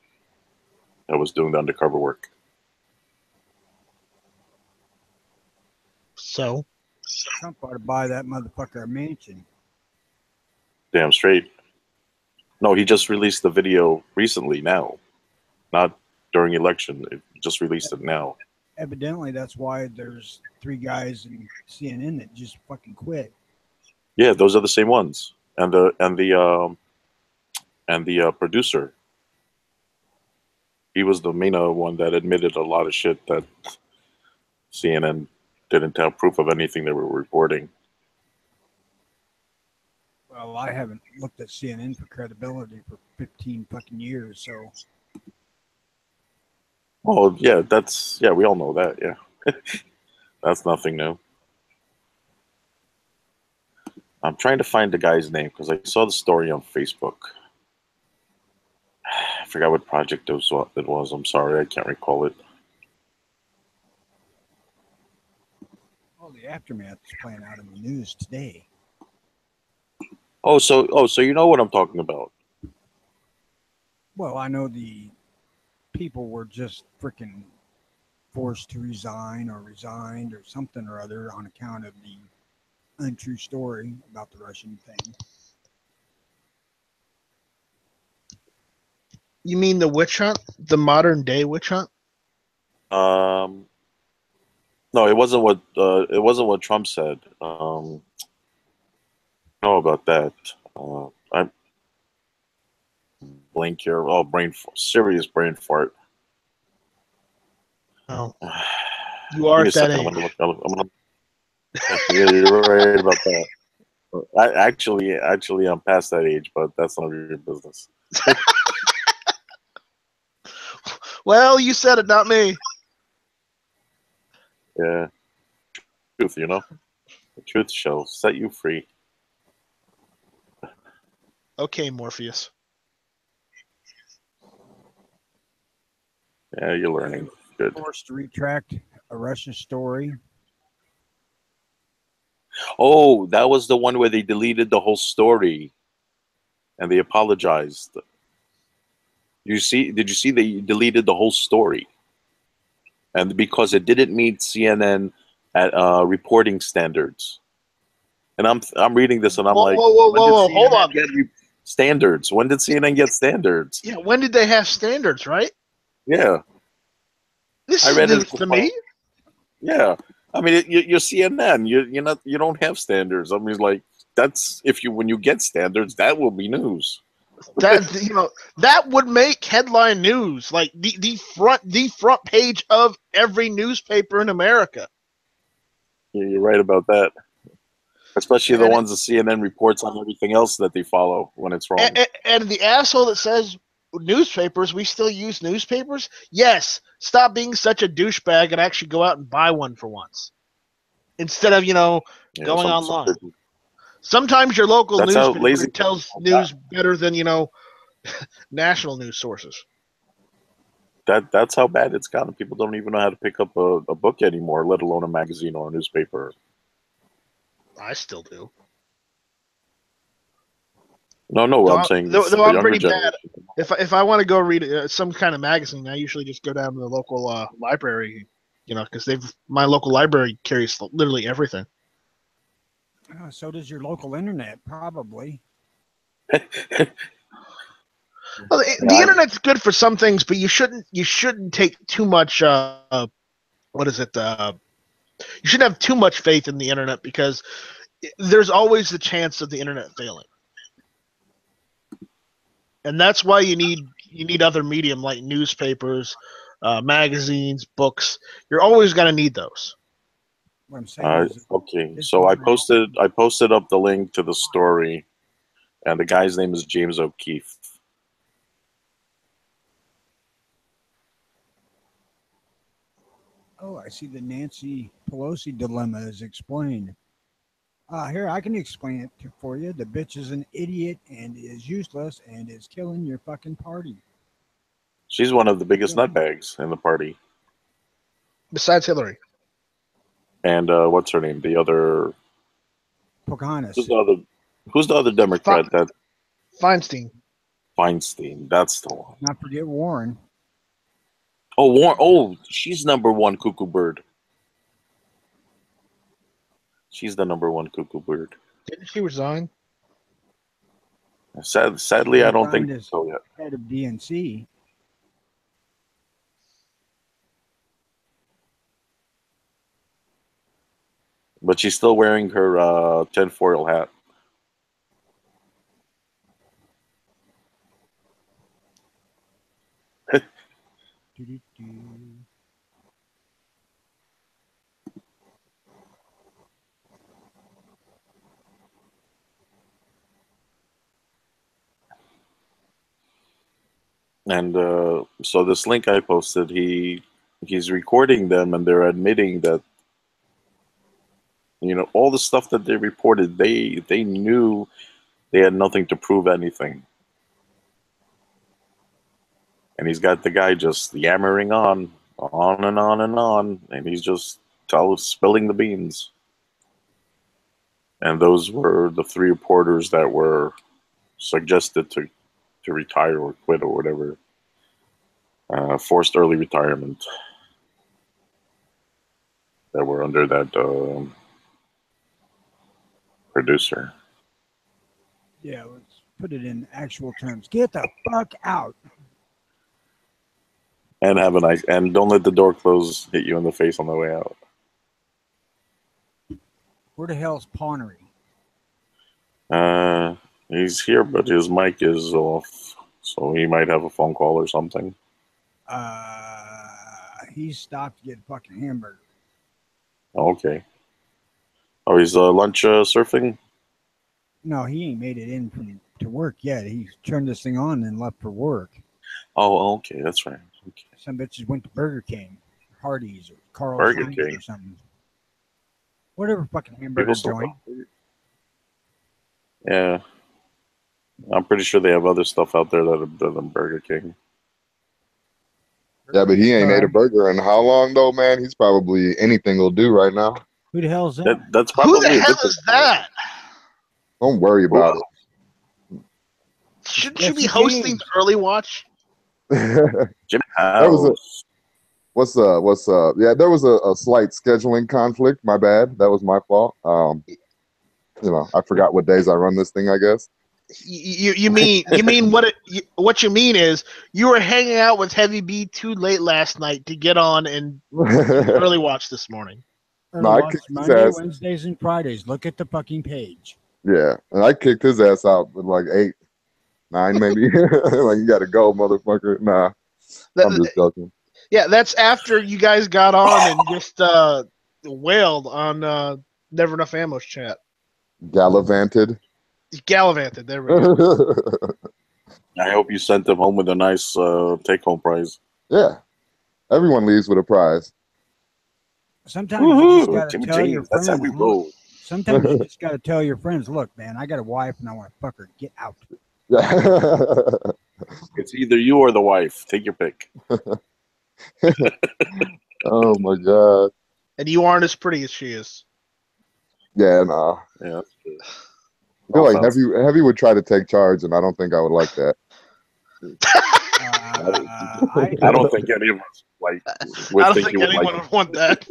that was doing the undercover work. So? Trump ought to buy that motherfucker a mansion. Damn straight. No, he just released the video recently now. Not during election. It just released it now. Evidently, that's why there's 3 guys in CNN that just fucking quit. Yeah, those are the same ones. And the producer. He was the main one that admitted a lot of shit that CNN didn't have proof of anything they were reporting. Well, I haven't looked at CNN for credibility for 15 fucking years, so. Oh, yeah, we all know that, yeah. That's nothing new. I'm trying to find the guy's name because I saw the story on Facebook. I forgot what project it was. I'm sorry, I can't recall it. Oh, the aftermath is playing out in the news today. So you know what I'm talking about. Well, I know the people were just freaking forced to resign or resigned or something or other on account of the untrue story about the Russian thing. You mean the witch hunt? The modern day witch hunt? No, it wasn't what Trump said. Know about that. I blink here. Oh, serious brain fart. Oh, you are at that age. Yeah, you're right about that. Actually, I'm past that age, but that's none of your business. Well, you said it, not me. Yeah, truth. The truth shall set you free. Okay, Morpheus. Yeah, you're learning. Good. Forced to retract a Russia story. Oh, that was the one where they deleted the whole story, and they apologized. Did you see they deleted the whole story? And because it didn't meet CNN at reporting standards. And I'm reading this and I'm like, whoa, hold on. Standards. When did CNN get standards? Yeah, when did they have standards, right? Yeah. This I read is news it to me. Yeah. I mean, you're CNN. You don't have standards. I mean, like that's when you get standards, that will be news. That would make headline news, like the front page of every newspaper in America. Yeah, you're right about that. Especially the ones that CNN reports on everything else that they follow when it's wrong. And the asshole that says newspapers, we still use newspapers? Yes. Stop being such a douchebag and actually go out and buy one for once. Instead of, going online. Sometimes your local newspaper tells news better than, national news sources. That's how bad it's gotten. People don't even know how to pick up a book anymore, let alone a magazine or a newspaper. I still do. No, I'm saying though I'm pretty bad. If I want to go read some kind of magazine, I usually just go down to the local library, because my local library carries literally everything. So does your local internet, probably. Well, the internet's good for some things, but you shouldn't take too much. What is it? You shouldn't have too much faith in the internet because there's always the chance of the internet failing. And that's why you need other medium like newspapers, magazines, books. You're always gonna need those. What I'm saying is, Okay, this so I format- posted up the link to the story, and the guy's name is James O'Keefe. Oh, I see the Nancy Pelosi dilemma is explained. Here, I can explain it for you. The bitch is an idiot and is useless and is killing your fucking party. She's one of the biggest nutbags in the party. Besides Hillary. And what's her name? The other Pocahontas. who's the other Democrat that Feinstein. Feinstein? That's the one. Not forget Warren. Oh, Warren. Oh, she's number one cuckoo bird. She's the number one cuckoo bird. Didn't she resign? Sadly, I don't think Resigned as so yet. head of DNC. But she's still wearing her tinfoil hat. Doo-doo-doo. And so this link I posted, he's recording them, and they're admitting that all the stuff that they reported, they knew they had nothing to prove anything. And he's got the guy just yammering on and on and on, and he's just spilling the beans. And those were the 3 reporters that were suggested to retire or quit or whatever. Forced early retirement. That were under that producer. Yeah, let's put it in actual terms. Get the fuck out. And have a nice, and don't let the door close hit you in the face on the way out. Where the hell's Pawnery? He's here, but his mic is off, so he might have a phone call or something. He stopped to get a fucking hamburger. Okay. Oh, he's lunch surfing? No, he ain't made it in to work yet. He turned this thing on and left for work. Oh, okay, that's right. Okay. Some bitches went to Burger King, Hardee's, or Carl's Burger Heinz King. or something. Whatever fucking hamburger joint. Yeah. I'm pretty sure they have other stuff out there that are better than Burger King. Yeah, but he ain't ate a burger in how long though, man? He's probably anything will do right now. Who the hell's that? That's Who probably the hell is that? Don't worry about Shouldn't Jesse you be hosting James. the early watch? it. Jim That was House. What's yeah, there was a slight scheduling conflict. My bad. That was my fault. I forgot what days I run this thing, I guess. You mean what you mean is you were hanging out with Heavy B too late last night to get on and early watch this morning. No, I Watch kicked his Monday, ass. Wednesdays, and Fridays. Look at the fucking page. Yeah, and I kicked his ass out with like 8, 9 maybe. Like, you got to go, motherfucker. Nah, I'm just joking. Yeah, that's after you guys got on and just wailed on Never Enough Ammo's chat. Gallivanted. Gallivanted. There we go. I hope you sent them home with a nice take-home prize. Yeah, everyone leaves with a prize. Sometimes you just got to Jimmy tell your James, that's how we friends. roll. Sometimes you just got to tell your friends, look, man, I got a wife and I want to fuck her. Get out. It's either you or the wife. Take your pick. Oh my god. And you aren't as pretty as she is. Yeah, nah. Yeah, that's true. I feel like Heavy would try to take charge, and I don't think I would like that. I don't think any of us would I don't think think you would anyone like would want that.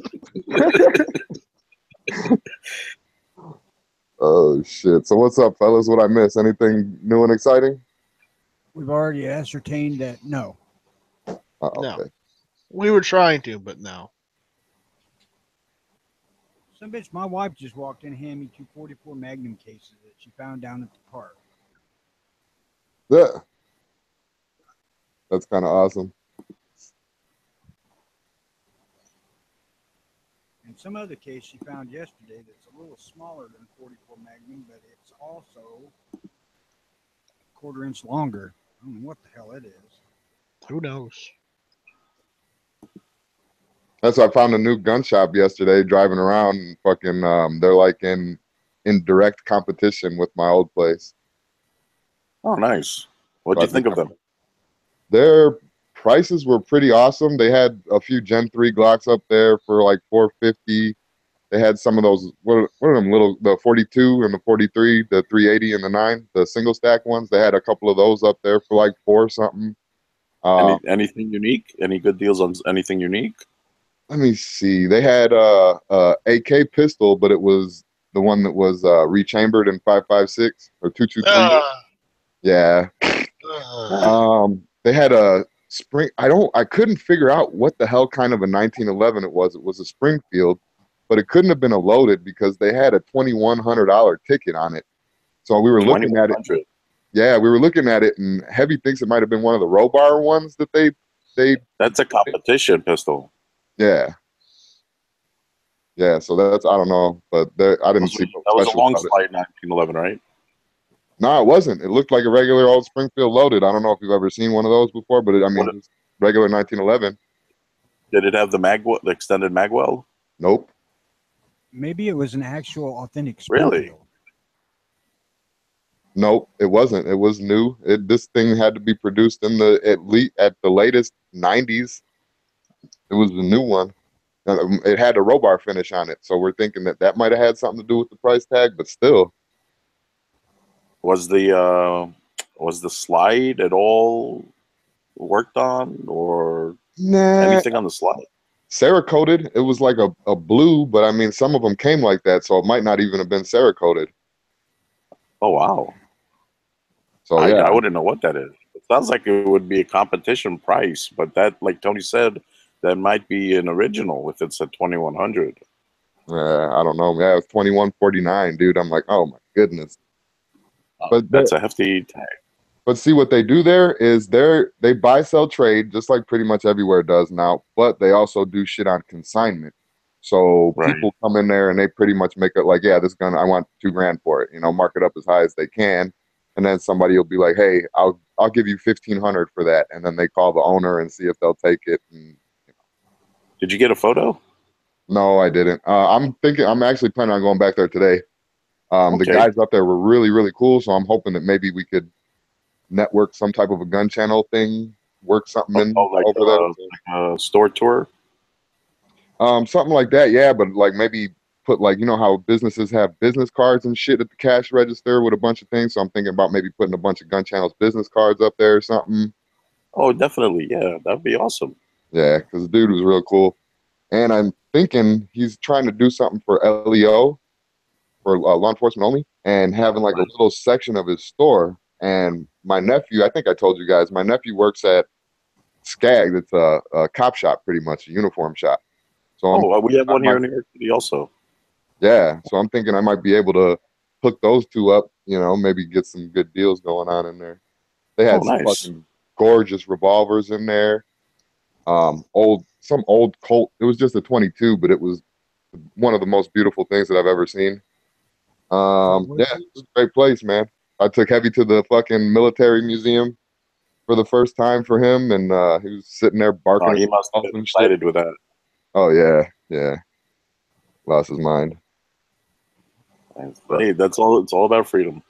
Oh shit! So what's up, fellas? What I miss? Anything new and exciting? We've already ascertained that no. No. We were trying to, but no. Some bitch, my wife just walked in and handed me 244 Magnum cases that she found down at the park. Yeah. That's kind of awesome. And some other case she found yesterday that's a little smaller than 44 Magnum, but it's also a quarter-inch longer. I don't know what the hell it is. Who knows? That's why I found a new gun shop yesterday. Driving around, and fucking, they're like in direct competition with my old place. Oh, nice. What'd So you think of them? Their prices were pretty awesome. They had a few Gen 3 Glocks up there for like 450. They had some of those, what are them little, the 42 and the 43, the 380 and the 9, the single stack ones. They had a couple of those up there for like 4 something. Anything unique? Any good deals on anything unique? Let me see. They had AK pistol, but it was the one that was rechambered in 5.56 or 223. Yeah. They had a spring. I couldn't figure out what the hell kind of a 1911 it was. It was a Springfield, but it couldn't have been a loaded because they had a $2,100 ticket on it. So we were looking at it. Yeah, we were looking at it, and Heavy thinks it might have been one of the Robar ones that they. That's a competition pistol. Yeah. Yeah, so that's, I don't know, but I didn't see. That was a long slide 1911, right? No, it wasn't. It looked like a regular old Springfield loaded. I don't know if you've ever seen one of those before, but it's regular 1911. Did it have the extended magwell? Nope. Maybe it was an actual authentic Really? Springfield. Nope, it wasn't. It was new. This thing had to be produced in at the latest 90s. It was the new one. It had a Robar finish on it, so we're thinking that might have had something to do with the price tag, but still. Was the slide at all worked on, or anything on the slide? Cerakoted. It was like a blue, but I mean, some of them came like that, so it might not even have been Cerakoted. Oh wow! So yeah, I wouldn't know what that is. It sounds like it would be a competition price, but that, like Tony said, that might be an original if it's at 2,100. I don't know. Yeah, it was 2149, dude. I'm like, oh my goodness. But that's a hefty tag. But see, what they do there is they buy, sell, trade, just like pretty much everywhere does now. But they also do shit on consignment. So people come in there and they pretty much make it like, yeah, this gun, I want $2,000 for it. Mark it up as high as they can, and then somebody will be like, hey, I'll give you $1,500 for that, and then they call the owner and see if they'll take it. And, Did you get a photo? No, I didn't. I'm actually planning on going back there today. The guys up there were really, really cool, so I'm hoping that maybe we could network some type of a gun channel thing, work something in over there. Like a store tour? Something like that, yeah, but like maybe put like, how businesses have business cards and shit at the cash register with a bunch of things. So I'm thinking about maybe putting a bunch of Gun Channels business cards up there or something. Oh, definitely. Yeah, that'd be awesome. Yeah, because the dude was real cool. And I'm thinking he's trying to do something for LEO, for law enforcement only, and having like a little section of his store. And my nephew, I think I told you guys, my nephew works at SCAG. It's a cop shop, pretty much, a uniform shop. So we have one here in New York City also. Yeah, so I'm thinking I might be able to hook those two up, maybe get some good deals going on in there. They had some fucking gorgeous revolvers in there. Some old Colt. It was just a 22, but it was one of the most beautiful things that I've ever seen. Yeah, it's a great place, man. I took Heavy to the fucking military museum for the first time for him, and he was sitting there barking. Oh, he must have been excited with that. Oh yeah. Lost his mind. Hey, that's all. It's all about freedom.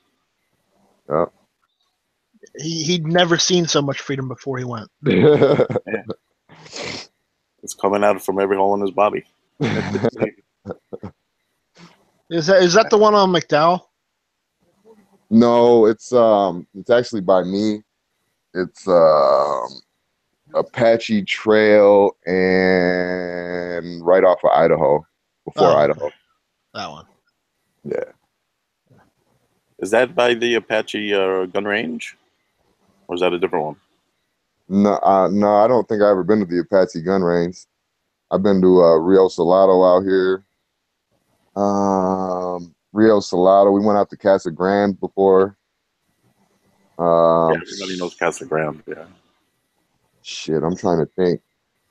Yeah. He'd never seen so much freedom before he went. It's coming out from every hole in his body. Is that the one on McDowell? No, it's actually by me. It's Apache Trail and right off of Idaho, before Idaho. That one. Yeah. Is that by the Apache gun range, or is that a different one? No, I don't think I've ever been to the Apache gun range. I've been to Rio Salado out here. Rio Salado. We went out to Casa Grande before. Yeah, everybody knows Casa Grande. Yeah. Shit, I'm trying to think.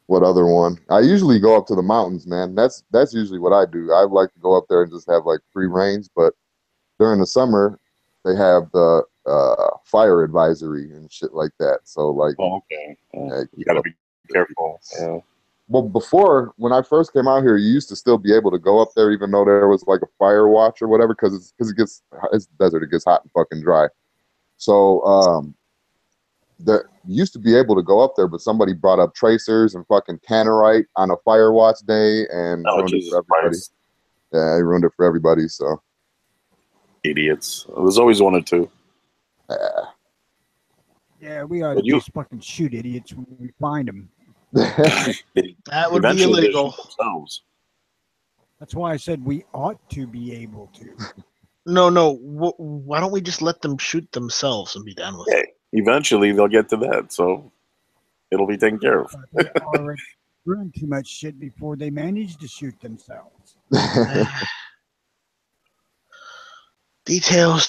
What other one? I usually go up to the mountains, man. That's usually what I do. I like to go up there and just have like free range. But during the summer, they have the fire advisory and shit like that. So like, Oh, okay. yeah, You got to be careful. Yeah. well, before when I first came out here, you used to still be able to go up there, even though there was like a fire watch or whatever, because it's desert, it gets hot and fucking dry. So there used to be able to go up there, but somebody brought up tracers and fucking tannerite on a fire watch day and Oh, ruined it Jesus for everybody. Christ. Yeah, he ruined it for everybody. So Idiots. There's always one or two. Yeah, we ought to But you- just fucking shoot idiots when we find them. That would be Eventually, they illegal. shoot themselves. That's why I said we ought to be able to. No. Why don't we just let them shoot themselves and be done with it? Yeah, eventually, they'll get to that. So it'll be taken care of. But they already ruined too much shit before they managed to shoot themselves. Details.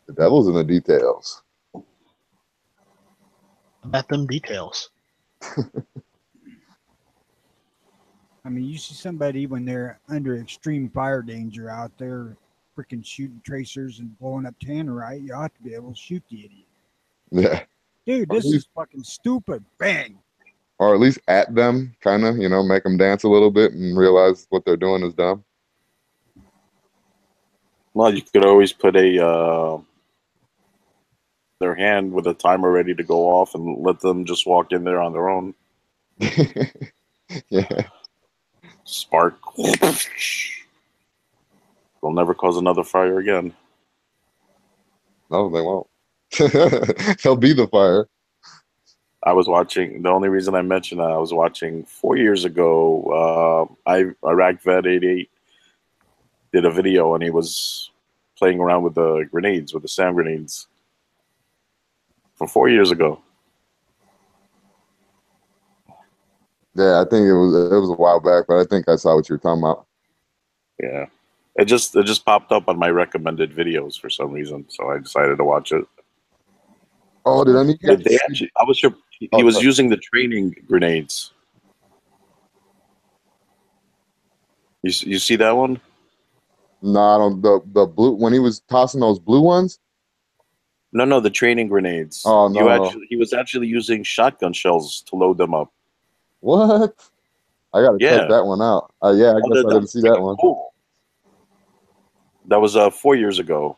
The devil's in the details. About them details. I mean, you see somebody when they're under extreme fire danger out there freaking shooting tracers and blowing up tannerite, you ought to be able to shoot the idiot. Yeah. Dude, this is fucking stupid. Bang. Or at least at them, kind of, make them dance a little bit and realize what they're doing is dumb. Well, you could always put their hand with a timer ready to go off and let them just walk in there on their own. Yeah. Spark. They'll never cause another fire again. No, they won't. They'll be the fire. I was watching, the only reason I mentioned that, I was watching 4 years ago, Iraq Vet 88 did a video and he was playing around with the grenades, with the SAM grenades. From 4 years ago. Yeah, I think it was a while back, but I think I saw what you were talking about. Yeah. It just popped up on my recommended videos for some reason, so I decided to watch it. Oh, did any guys They actually, I was sure he was using the training grenades. You see that one? No, I don't. The blue, when he was tossing those blue ones. No, the training grenades. Oh no! He was actually using shotgun shells to load them up. What? I gotta check that one out. Yeah, I guess I didn't see that one. Cool. That was 4 years ago.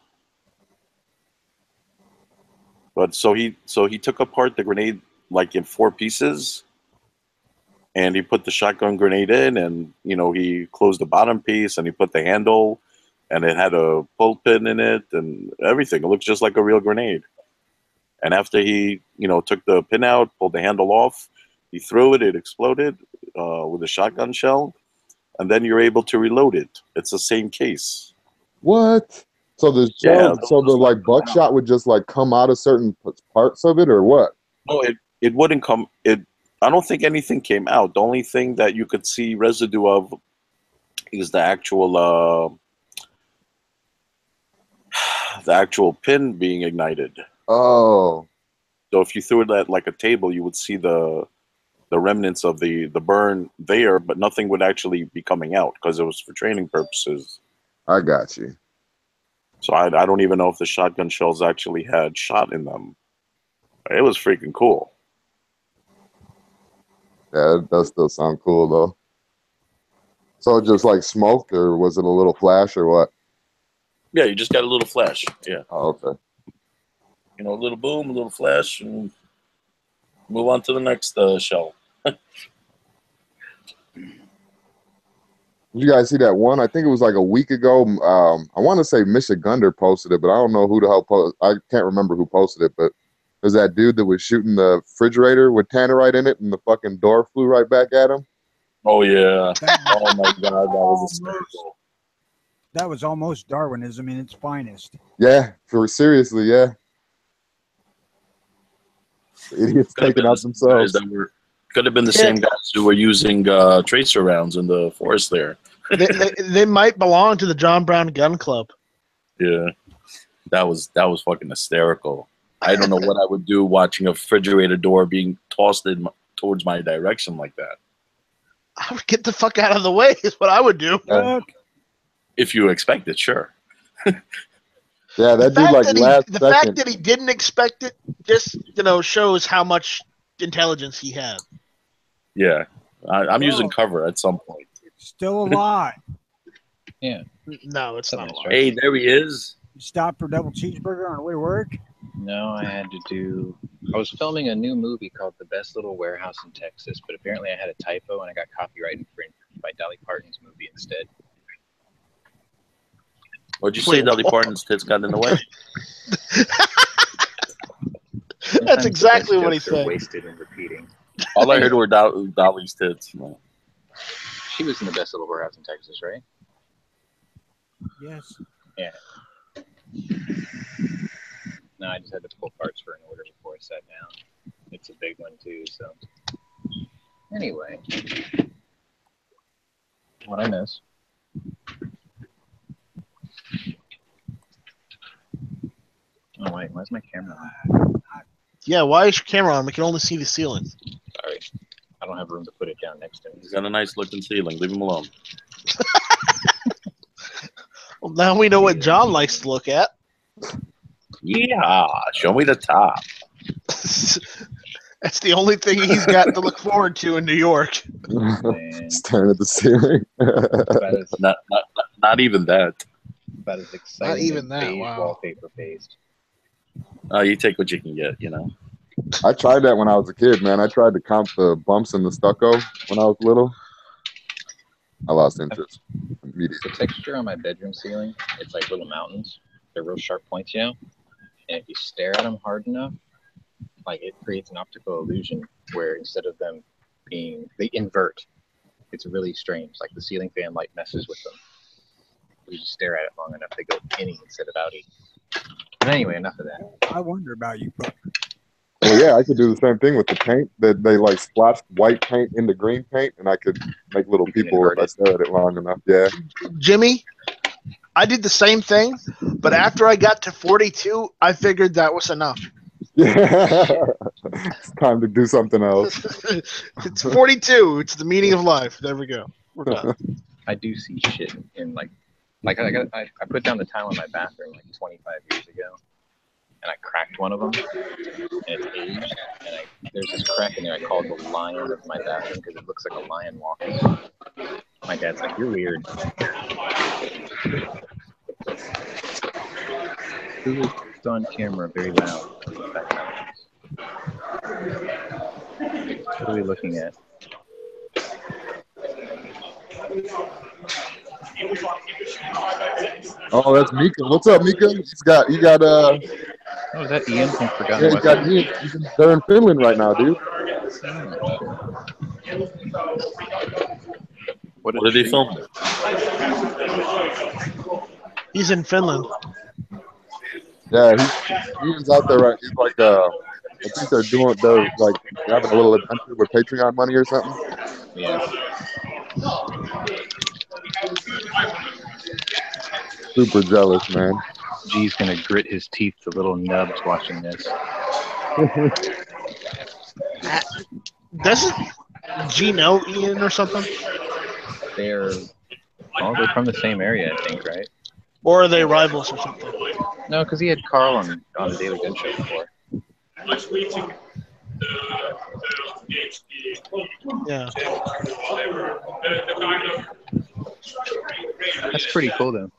But so he took apart the grenade like in 4 pieces, and he put the shotgun grenade in, and he closed the bottom piece, and he put the handle, and it had a pull pin in it, and everything. It looks just like a real grenade. And after he took the pin out, pulled the handle off, he threw it. It exploded with a shotgun shell, and then you're able to reload it. It's the same case. What? So the shell, so the like buckshot would just like come out of certain parts of it, or what? No, it wouldn't come. I don't think anything came out. The only thing that you could see residue of is the actual pin being ignited. Oh. So if you threw it at like a table, you would see the remnants of the burn there, but nothing would actually be coming out because it was for training purposes. I got you. So I don't even know if the shotgun shells actually had shot in them. It was freaking cool. Yeah, it does still sound cool though. So it just like smoked, or was it a little flash, or what? Yeah, you just got a little flash. Yeah. Oh, okay. A little boom, a little flash, and move on to the next shell. Did you guys see that one? I think it was like a week ago. I want to say Michigander posted it, but I don't know who the hell posted. I can't remember who posted it, but there's that dude that was shooting the refrigerator with tannerite in it, and the fucking door flew right back at him. Oh yeah! Oh my god, that was hysterical. That was almost Darwinism in its finest. Yeah, seriously, yeah. Idiots taking out themselves. Could have been the same guys who were using tracer rounds in the forest there. they might belong to the John Brown Gun Club. Yeah, that was fucking hysterical. I don't know what I would do watching a refrigerator door being tossed towards my direction like that. I would get the fuck out of the way. Is what I would do. If you expect it, sure. Yeah, that dude like last The second. fact that he didn't expect it just shows how much intelligence he had. Yeah, I'm using cover at some point. Still alive. Yeah. No, it's not. That's Alive. right. Hey, there he is. You stopped for double cheeseburger on the way to work? No, I was filming a new movie called The Best Little Warehouse in Texas, but apparently I had a typo and I got copyright infringed by Dolly Parton's movie instead. What'd you say, Dolly Parton's tits got in the way? That's exactly what he said. Wasted and repeating. All I heard were Dolly's tits. Man. She was in The Best Little Warehouse in Texas, right? Yes. Yeah. No, I just had to pull parts for an order before I sat down. It's a big one too, so. Anyway. What'd I miss? Oh wait, why's my camera on? Yeah, why is your camera on? We can only see the ceiling. Sorry. I don't have room to put it down next to me. He's got a nice looking ceiling. Leave him alone. Well, now we know what John likes to look at. Yeah, show me the top. That's the only thing he's got to look forward to in New York. Staring at the ceiling. Not even that. About as exciting Not even as that, beige wow. wallpaper paste. You take what you can get, you know. I tried that when I was a kid, man. I tried to count the bumps in the stucco when I was little. I lost interest immediately. The texture on my bedroom ceiling, it's like little mountains. They're real sharp points, And if you stare at them hard enough, like it creates an optical illusion where instead of them they invert. It's really strange. Like the ceiling fan light messes with them. You just stare at it long enough, they go innie instead of outie. But anyway, enough of that. I wonder about you, Puck. Well, yeah, I could do the same thing with the paint. That they like splashed white paint into green paint, and I could make little people if I stare at it long enough. Yeah. Jimmy, I did the same thing, but after I got to 42, I figured that was enough. Yeah. It's time to do something else. It's 42. It's the meaning of life. There we go. We're done. I do see shit in like I put down the tile in my bathroom like 25 years ago, and I cracked one of them, and it's aged, and there's this crack in there I call it the lion of my bathroom because it looks like a lion walking. My dad's like, "You're weird." Who is on camera very loud? What are we looking at? Oh, that's Mika. What's up, Mika? You got Oh, is that Ian from Forgotten yeah, you got Weapons? Ian. They're in Finland right now, dude. What did he film? He's in Finland. Yeah, Ian's out there, right? He's like, I think they're like having a little adventure with Patreon money or something. Yeah. Super jealous, man. G's gonna grit his teeth to little nubs watching this. Doesn't G know Ian or something? They're from the same area, I think, right? Or are they rivals or something? No, because he had Carl on the Daily Gun Show before. Yeah. That's pretty cool, though.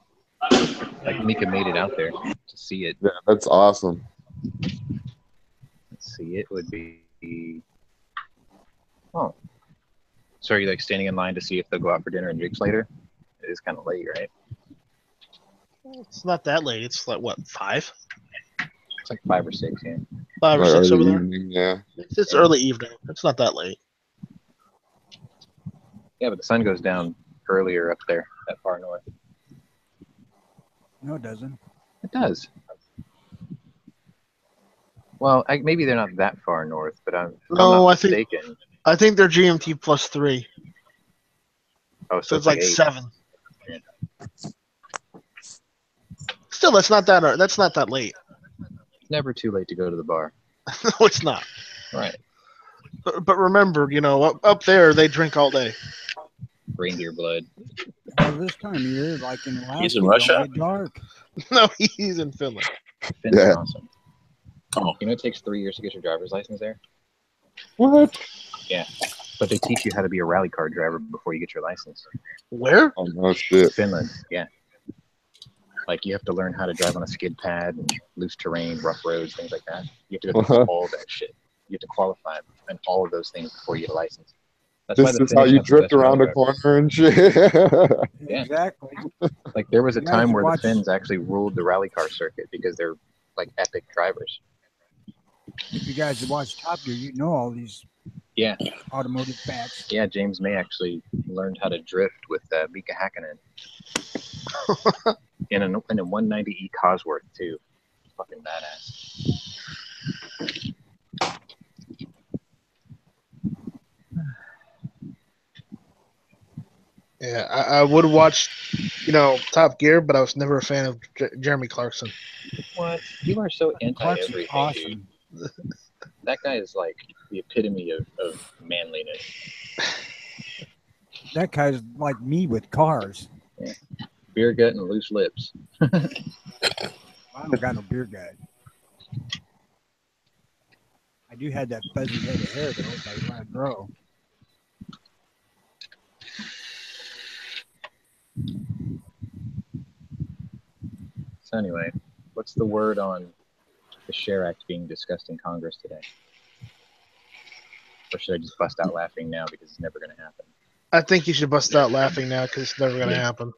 Like Mika made it out there to see it. Yeah, that's awesome. Let's see, it would be. Oh. So are you like standing in line to see if they'll go out for dinner and drinks later? It is kind of late, right? It's not that late. It's like, what, 5? It's like 5 or 6, yeah. 5 or 6 over there? Evening, yeah. It's early evening. It's not that late. Yeah, but the sun goes down earlier up there, that far north. No, it doesn't. It does. Well, maybe they're not that far north, but I'm not mistaken. I think they're GMT +3. Oh, So it's like 8. 7. Still, that's not that late. It's never too late to go to the bar. No, it's not. Right. But remember, up there they drink all day. Reindeer blood. Well, this time of year, like in Alaska, He's in it Russia? don't get dark. No, he's in Finland. Finns Yeah. are awesome. Oh. You know it takes 3 years to get your driver's license there? What? Yeah. But they teach you how to be a rally car driver before you get your license. Where? Oh no shit. Finland, yeah. Like you have to learn how to drive on a skid pad and loose terrain, rough roads, things like that. You have to go through all that shit. You have to qualify and all of those things before you get a license. That's why This the is how Finnish you have the drift best rally around a drivers. corner and shit. Yeah. Exactly. Like there was a You guys time where watch- the Finns actually ruled the rally car circuit because they're like epic drivers. If you guys watch Top Gear, you know all these Yeah. automotive facts. Yeah, James May actually learned how to drift with Mika Hakkinen in a 190E Cosworth too. Fucking badass. Yeah, I would watch, Top Gear, but I was never a fan of Jeremy Clarkson. What? You are so anti Clarkson's everything, awesome. dude. That guy is like the epitome of manliness. That guy's like me with cars. Beer gut and loose lips. I don't got no beer gut. I do have that fuzzy head of hair though, if I want to grow. So anyway, what's the word on the Share Act being discussed in Congress today? Or should I just bust out laughing now because it's never going to happen? I think you should bust out laughing now because it's never going to happen.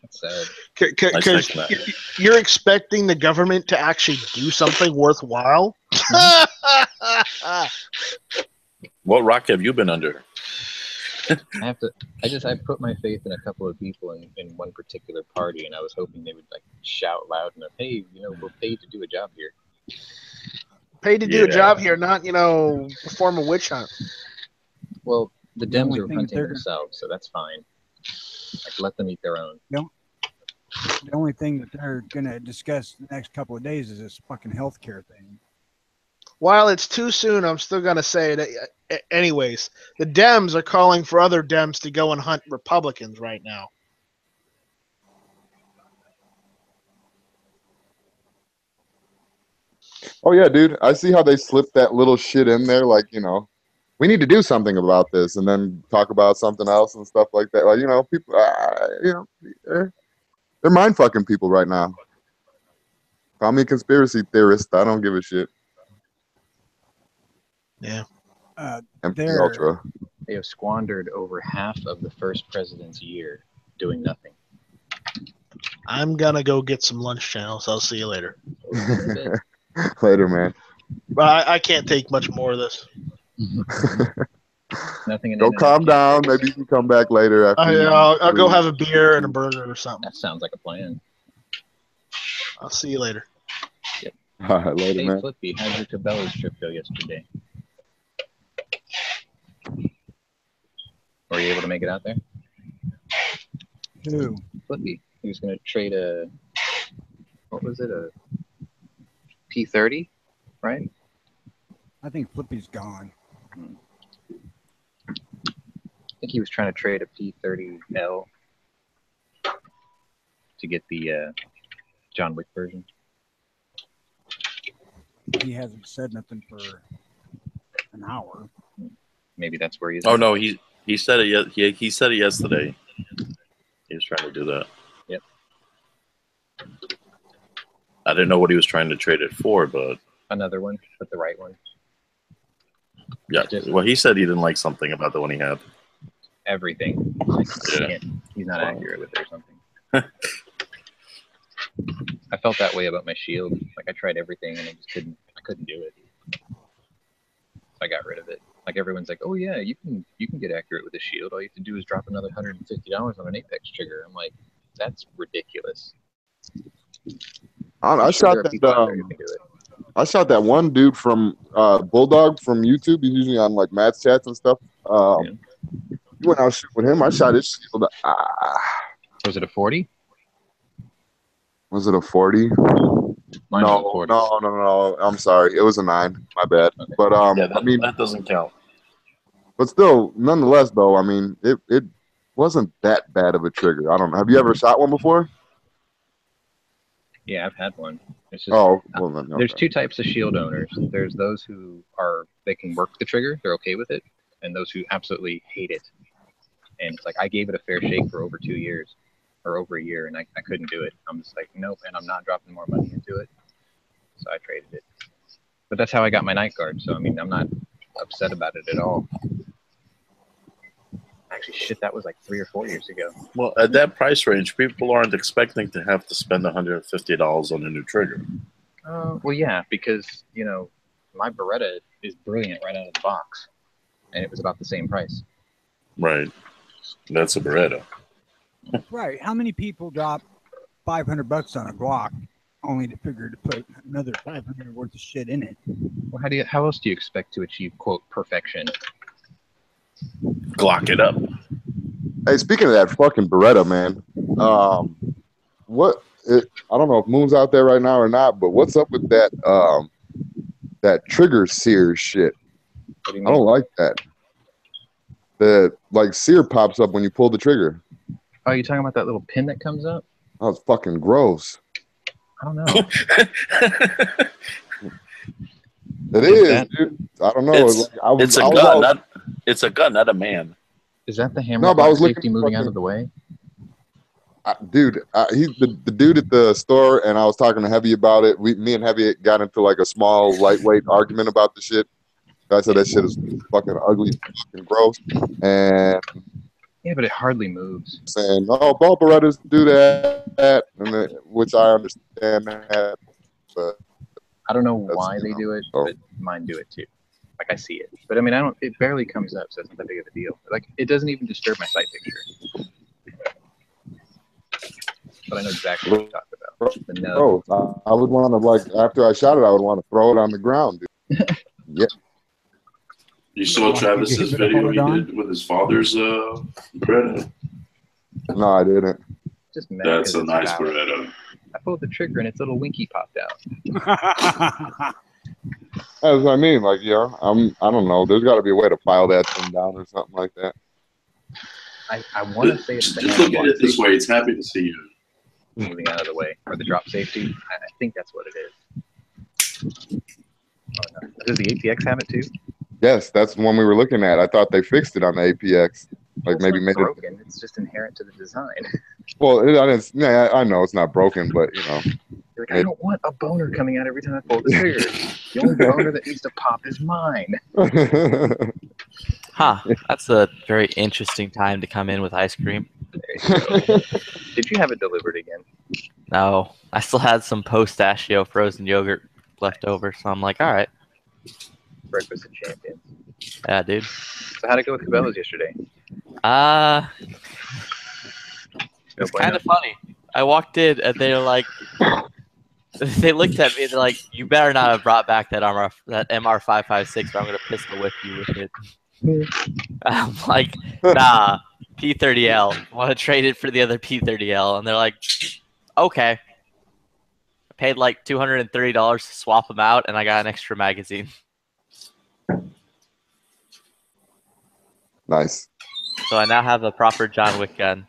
That's sad. Because second that. you're expecting the government to actually do something worthwhile. What rock have you been under? I put my faith in a couple of people in one particular party, and I was hoping they would like shout loud enough, "Hey, we're paid to do a job here." Paid to do a job here, not perform a witch hunt. Well, the The Dems only are thing hunting they're- themselves, so that's fine. Like, let them eat their own. The only thing that they're gonna discuss the next couple of days is this fucking healthcare thing. While it's too soon, I'm still going to say that. Anyways, the Dems are calling for other Dems to go and hunt Republicans right now. Oh yeah, dude. I see how they slip that little shit in there, like, we need to do something about this, and then talk about something else and stuff like that. Like, people, they're mind fucking people right now. Call me a conspiracy theorist. I don't give a shit. Yeah. MK They're- Ultra. They have squandered over half of the first president's year doing nothing. I'm going to go get some lunch channels. I'll see you later. Later, man. But I can't take much more of this. Nothing. In Go internet calm can't down. fix. Maybe you can come back later after. I'll go have a beer and a burger or something. That sounds like a plan. I'll see you later. All right, later, Hey, man. Flippy, how'd your Cabela's trip go yesterday? Were you able to make it out there? Who? Flippy, he was going to trade a P30, right? I think Flippy's gone. I think he was trying to trade a P30L to get the John Wick version. He hasn't said nothing for an hour. Maybe that's where he's. Oh no, he said it. He said it yesterday. He was trying to do that. Yep. I didn't know what he was trying to trade it for, but Another one, but the right one. yeah. Well, he said he didn't like something about the one he had. Everything. Like, Yeah. he's not accurate with it or something. I felt that way about my shield. Like I tried everything and I couldn't do it. So I got rid of it. Like everyone's like, "Oh yeah, you can get accurate with a shield. All you have to do is drop another $150 on an Apex trigger." I'm like, that's ridiculous. I don't know, I'm I sure there shot are people out there who that. can do it. I shot that one dude from Bulldog from YouTube. He's usually on like Matt's chats and stuff. When I was shooting with him, I shot his shield. Was it a 40? Was it a 40? Mine was a No, 40. no. I'm sorry. It was a 9. My bad. Okay. But Yeah, I mean, that doesn't count. but still, nonetheless, though, I mean, it wasn't that bad of a trigger. I don't know. Have you ever shot one before? Yeah, I've had one. It's just Oh, well, then, there's okay. two types of shield owners. There's those who they can work the trigger, they're okay with it, and those who absolutely hate it. And it's like I gave it a fair shake for over 2 years or over a year, and I couldn't do it. I'm just like, nope, and I'm not dropping more money into it. So I traded it. But that's how I got my night guard. So I mean, I'm not upset about it at all. Actually, shit, that was like 3 or 4 years ago. Well, at that price range, people aren't expecting to have to spend $150 on a new trigger. Well, yeah, because my Beretta is brilliant right out of the box, and it was about the same price. Right. That's a Beretta. Right. How many people drop $500 on a Glock only to figure to put another 500 worth of shit in it? Well, how else do you expect to achieve quote perfection? Glock it up. Hey, speaking of that fucking Beretta, man, I don't know if Moon's out there right now or not, but what's up with that trigger sear shit? What do you I mean? don't like that. The like sear pops up when you pull the trigger. Oh, you talking about that little pin that comes up? That was fucking gross. I don't know. It is, dude. I don't know. It's a gun, it's a gun, not a man. Is that the hammer? No, but I was safety looking moving out fucking- of the way. Dude, he's the dude at the store, and I was talking to Heavy about it. Me and Heavy got into like a small, lightweight argument about the shit. I said that shit is fucking ugly, fucking gross, and Yeah, but it hardly moves. saying, "Oh, ball Berettas do that," which I understand that, but I don't know That's, why you they know, do it, oh. but mine do it too. Like I see it, but I mean, it barely comes up, so it's not that big of a deal. Like it doesn't even disturb my sight picture. But I know exactly what you're talking about. The nub. I would want to, like, after I shot it, I would want to throw it on the ground, dude. Yeah. You saw Like, Travis's you give it a video he hold on? did with his father's Beretta. No, I didn't. Just mad That's 'cause a it's nice valid. Beretta. I pulled the trigger and its little winky popped out. That's what I mean. Like, yeah, I don't know. There's got to be a way to file that thing down or something like that. I want to say it's the Just look at handle it this way. It's happy to see you. moving out of the way, or the drop safety. I think that's what it is. Oh, no. Does the APX have it too? Yes, that's the one we were looking at. I thought they fixed it on the APX. Like, Well, maybe it's made not it. broken. It's just inherent to the design. Well, I didn't. Yeah, I know it's not broken, but you know. You're like, I don't want a boner coming out every time I pull the trigger. The only boner that needs to pop is mine. Huh. That's a very interesting time to come in with ice cream. There you go. Did you have it delivered again? No, I still had some pistachio frozen yogurt left over, so I'm like, all right. Breakfast of champions. Yeah, dude. So how'd it go with Cabela's yesterday? It's kind of funny. I walked in and they were like, they looked at me and they're like, "You better not have brought back that MR556, or I'm gonna pistol whip you with it." I'm like, "Nah, P30L. Want to trade it for the other P30L?" And they're like, "Okay." I paid like $230 to swap them out, and I got an extra magazine. Nice. So I now have a proper John Wick gun.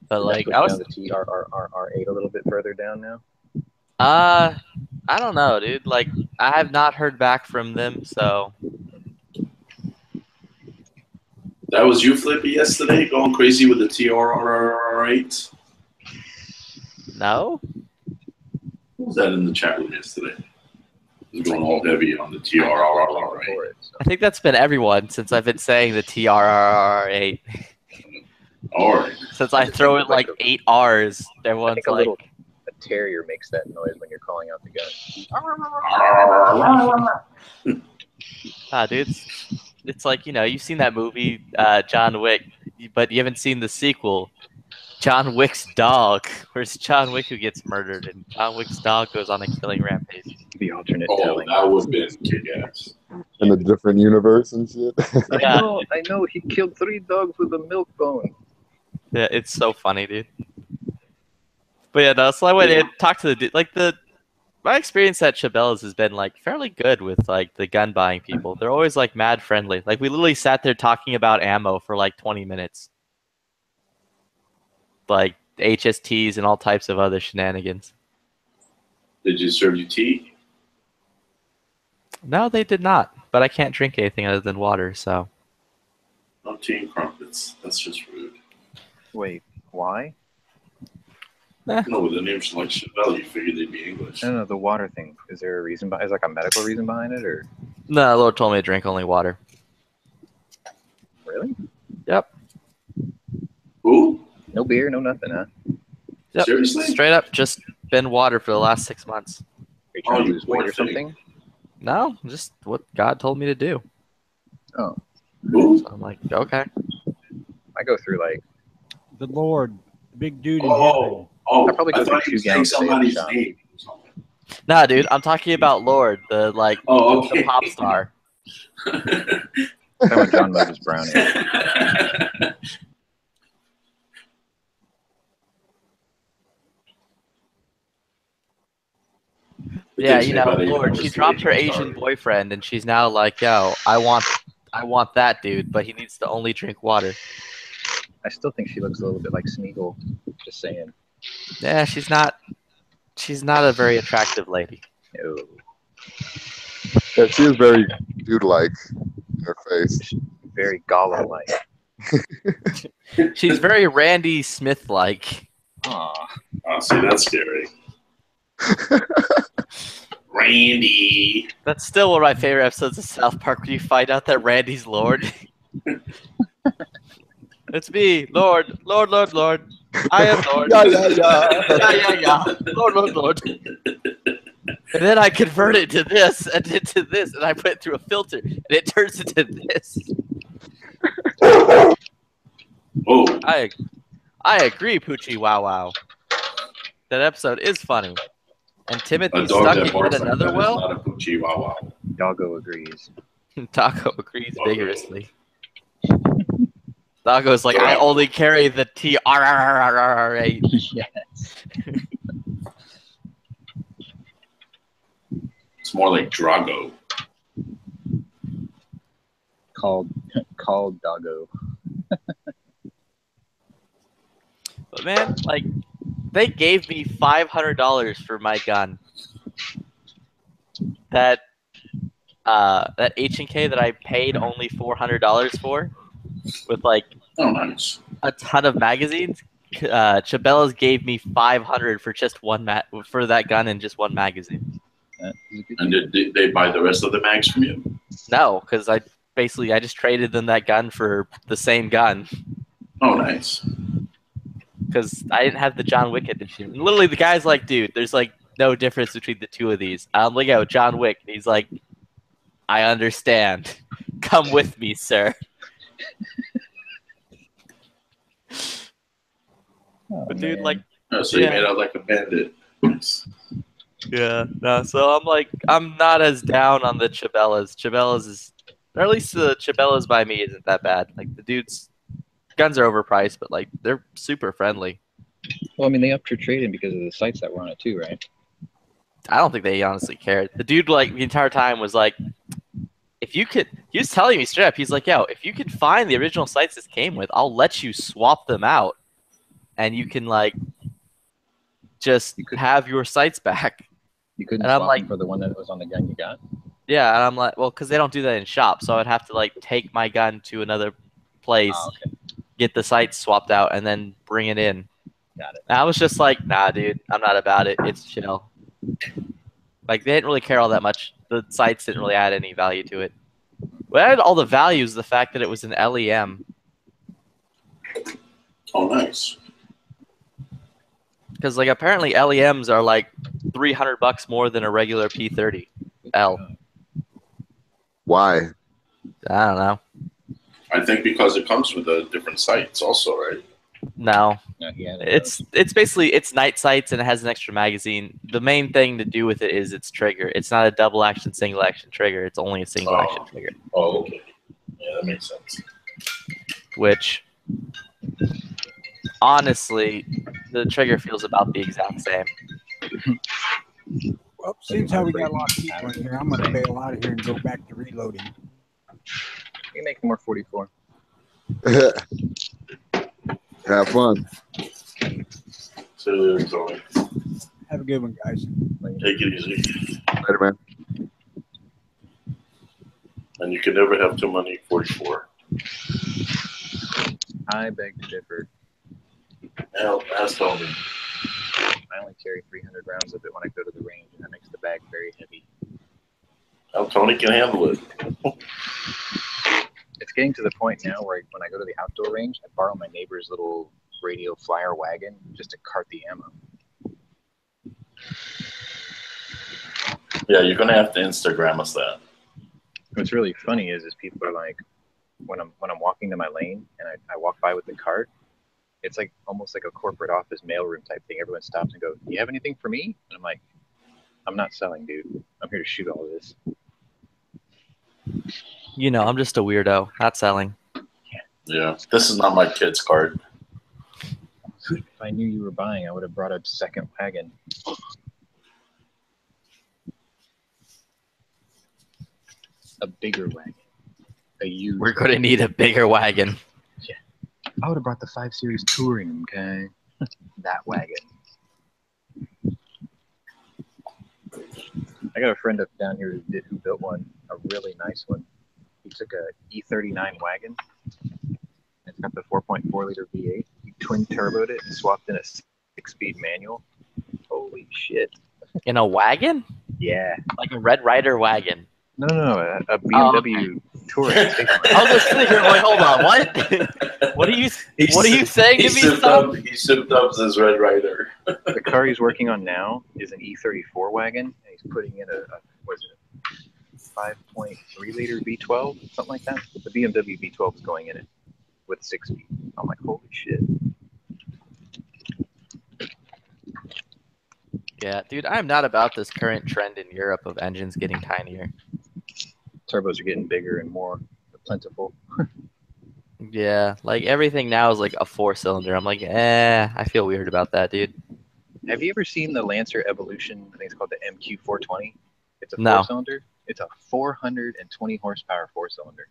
But like, I was the TRRR8 a little bit further down now. I don't know, dude. Like, I have not heard back from them, so That was you, Flippy, yesterday, going crazy with the TRR8. no. What was that in the chat room yesterday? He was going all heavy on the TRR8. I think that's been everyone since I've been saying the TRRR8. All right. Since I throw in like 8 R's, I everyone's think a like, terrier makes that noise when you're calling out the gun. ah, dude. It's like, you know, you've seen that movie, John Wick, but you haven't seen the sequel, John Wick's dog. Where's John Wick who gets murdered, and John Wick's dog goes on a killing rampage? The alternate Oh, telling. that would have been kick-ass. In a different universe and shit. Yeah. I know. He killed 3 dogs with a milk bone. Yeah, it's so funny, dude. But yeah, no, so I went in, talked to the dude. Like my experience at Chabella's has been like fairly good with like the gun buying people. They're always like mad friendly. Like we literally sat there talking about ammo for like 20 minutes. Like HSTs and all types of other shenanigans. Did you serve you tea? No, they did not. But I can't drink anything other than water, so. No tea and crumpets. That's just rude. Wait, why? No, with the names like Chevelle, you figured they'd be English. No, the water thing. Is there a reason? Is like a medical reason behind it, or? No, the Lord told me to drink only water. Really? Yep. Who? No beer, no nothing, huh? Yep. Seriously? Straight up, just been water for the last 6 months. Are you trying to you lose weight poor or thing. something? No, just what God told me to do. Oh, Who? So I'm like, okay. I go through like. The Lord, the big dude in heaven. Oh, I probably I go thought through you 2 were saying gallons a day at the somebody's shop. name. or something. Nah, dude, I'm talking about Lord, the like Oh, okay. the pop star. Talking about John Moses Browning. Yeah, you know, Anybody Lord, that she was dropped her late, Asian sorry. boyfriend, and she's now like, yo, I want that dude, but he needs to only drink water. I still think she looks a little bit like Smeagol. Just saying. Yeah, she's not a very attractive lady. No. Yeah, she is very dude-like in her face. Very Gollum-like. She's very Randy Smith-like. Aw. Oh, see, that's scary. Randy. That's still one of my favorite episodes of South Park when you find out that Randy's Lord. It's me, Lord, Lord, Lord, Lord. I am Lord. Yeah, yeah, yeah. Yeah, yeah, yeah. Lord, Lord, Lord. And then I convert it to this, and into this, and I put it through a filter, and it turns into this. Oh, I agree, Poochie Wow Wow. That episode is funny. And a Timothy's dog stuck that in barks yet like another that is well. not a Poochie Wow Wow. Doggo agrees. Taco agrees vigorously. Taco's like, I only carry the TRRRRRA. Yes. It's more like Drago. Called Doggo. But man, like, they gave me $500 for my gun. That H&K that I paid only $400 for, with like Oh, nice. a ton of magazines. Chabella's gave me $500 for just for that gun and just one magazine. And did they buy the rest of the mags from you? No, because I just traded them that gun for the same gun. Oh, nice. Because I didn't have the John Wick edition. And literally, the guy's like, dude, there's like no difference between the two of these. I'm like, oh, John Wick. And he's like, I understand. Come with me, sir. But dude, like, Oh, so you Yeah. made out like a bandit. Nice. yeah, no. So I'm like, I'm not as down on the Chabella's. Chabella's is, or at least the Chabella's by me isn't that bad. Like the dudes, guns are overpriced, but like they're super friendly. Well, I mean, they upped your trade-in because of the sites that were on it too, right? I don't think they honestly cared. The dude, like, the entire time was like, if you could, he was telling me straight up, he's like, yo, if you could find the original sites this came with, I'll let you swap them out. And you can, like, just have your sites back. You couldn't And I'm swap like- them for the one that was on the gun you got? Yeah, and I'm like, well, because they don't do that in shop. So I'd have to, like, take my gun to another place, Oh, okay. get the sites swapped out, and then bring it in. Got it. And I was just like, nah, dude, I'm not about it. It's chill. Like, they didn't really care all that much. The sites didn't really add any value to it. What added all the value is the fact that it was an LEM. Oh, nice. Because, like, apparently LEMs are, like, $300 more than a regular P30L. Why? I don't know. I think because it comes with the different sites also, right? No. Yeah, It's basically it's night sights and it has an extra magazine. The main thing to do with it is its trigger. It's not a double action, single action trigger. It's only a single action trigger. Oh, okay. Yeah, that makes sense. Which, honestly, the trigger feels about the exact same. Well, seems how we got a lot of people in here. I'm going to bail out of here and go back to reloading. You make more 44. Have fun. So, Tony, Have a good one, guys. take it easy. Later, man. And you can never have too many 44. I beg to differ. Hell, ask Tony. I only carry 300 rounds of it when I go to the range, and that makes the bag very heavy. Hell, Tony can handle it. It's getting to the point now where when I go to the outdoor range, I borrow my neighbor's little radio flyer wagon just to cart the ammo. Yeah, you're gonna have to Instagram us that. What's really funny is people are like, when I'm walking to my lane and I walk by with the cart, it's like almost like a corporate office mailroom type thing. Everyone stops and goes, "Do you have anything for me?" And I'm like, "I'm not selling, dude. I'm here to shoot all of this." You know, I'm just a weirdo, not selling. Yeah, this is not my kid's card. If I knew you were buying, I would have brought a second wagon. A bigger wagon. A used We're going to need a bigger wagon. Yeah. I would have brought the 5 Series Touring, okay? That wagon. I got a friend up down here who built one, a really nice one. He took a E39 wagon. It's got the 4.4 liter V8. He twin turboed it and swapped in a 6-speed manual. Holy shit. In a wagon? Yeah. Like a Red Ryder wagon. No, a BMW Touring. I was just sitting here going, hold on, what? What are you saying to me, son? He souped up his Red Ryder. The car he's working on now is an E34 wagon, and he's putting in a what is it, 5.3 liter V12, something like that. The BMW V12 is going in it with 6 speed. I'm like, holy shit. Yeah, dude, I'm not about this current trend in Europe of engines getting tinier. Turbos are getting bigger and more plentiful. Yeah, like everything now is like a 4-cylinder. I'm like, I feel weird about that, dude. Have you ever seen the Lancer Evolution? I think it's called the MQ420. It's a No. 4-cylinder. It's a 420 horsepower 4-cylinder.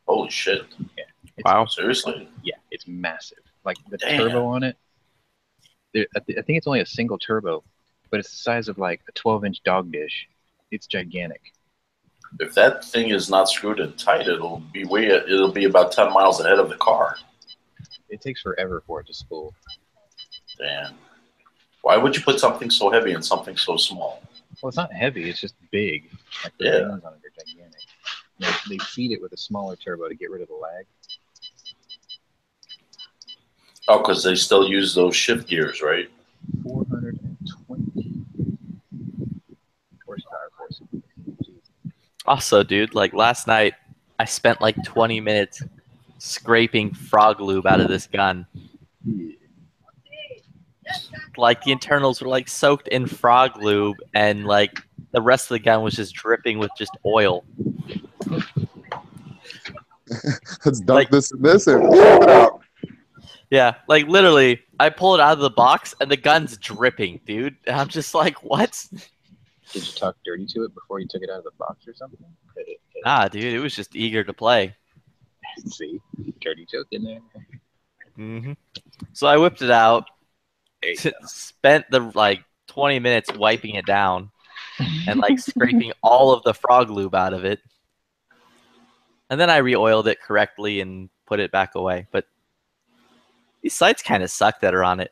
Holy shit. Yeah. Wow. Seriously? Yeah, it's massive. Like the Damn. turbo on it. I think it's only a single turbo, but it's the size of like a 12-inch dog dish. It's gigantic. If that thing is not screwed in tight, it'll be about 10 miles ahead of the car. It takes forever for it to spool. Damn. Why would you put something so heavy in something so small? Well, it's not heavy. It's just big. Like the Yeah. vanes on it are gigantic. They feed it with a smaller turbo to get rid of the lag. Oh, because they still use those shift gears, right? 420 horsepower force. Also, dude, like last night, I spent like 20 minutes scraping frog lube out of this gun. Like the internals were like soaked in frog lube, and like the rest of the gun was just dripping with just oil. Let's dump Like- this and pull it out. Yeah, like literally, I pull it out of the box and the gun's dripping, dude. And I'm just like, what? Did you talk dirty to it before you took it out of the box or something? Nah, dude, it was just eager to play. See, dirty joke in there. hmm So I whipped it out, There you go. spent the like 20 minutes wiping it down and like scraping all of the frog lube out of it. And then I re-oiled it correctly and put it back away. But these sights kind of suck that are on it.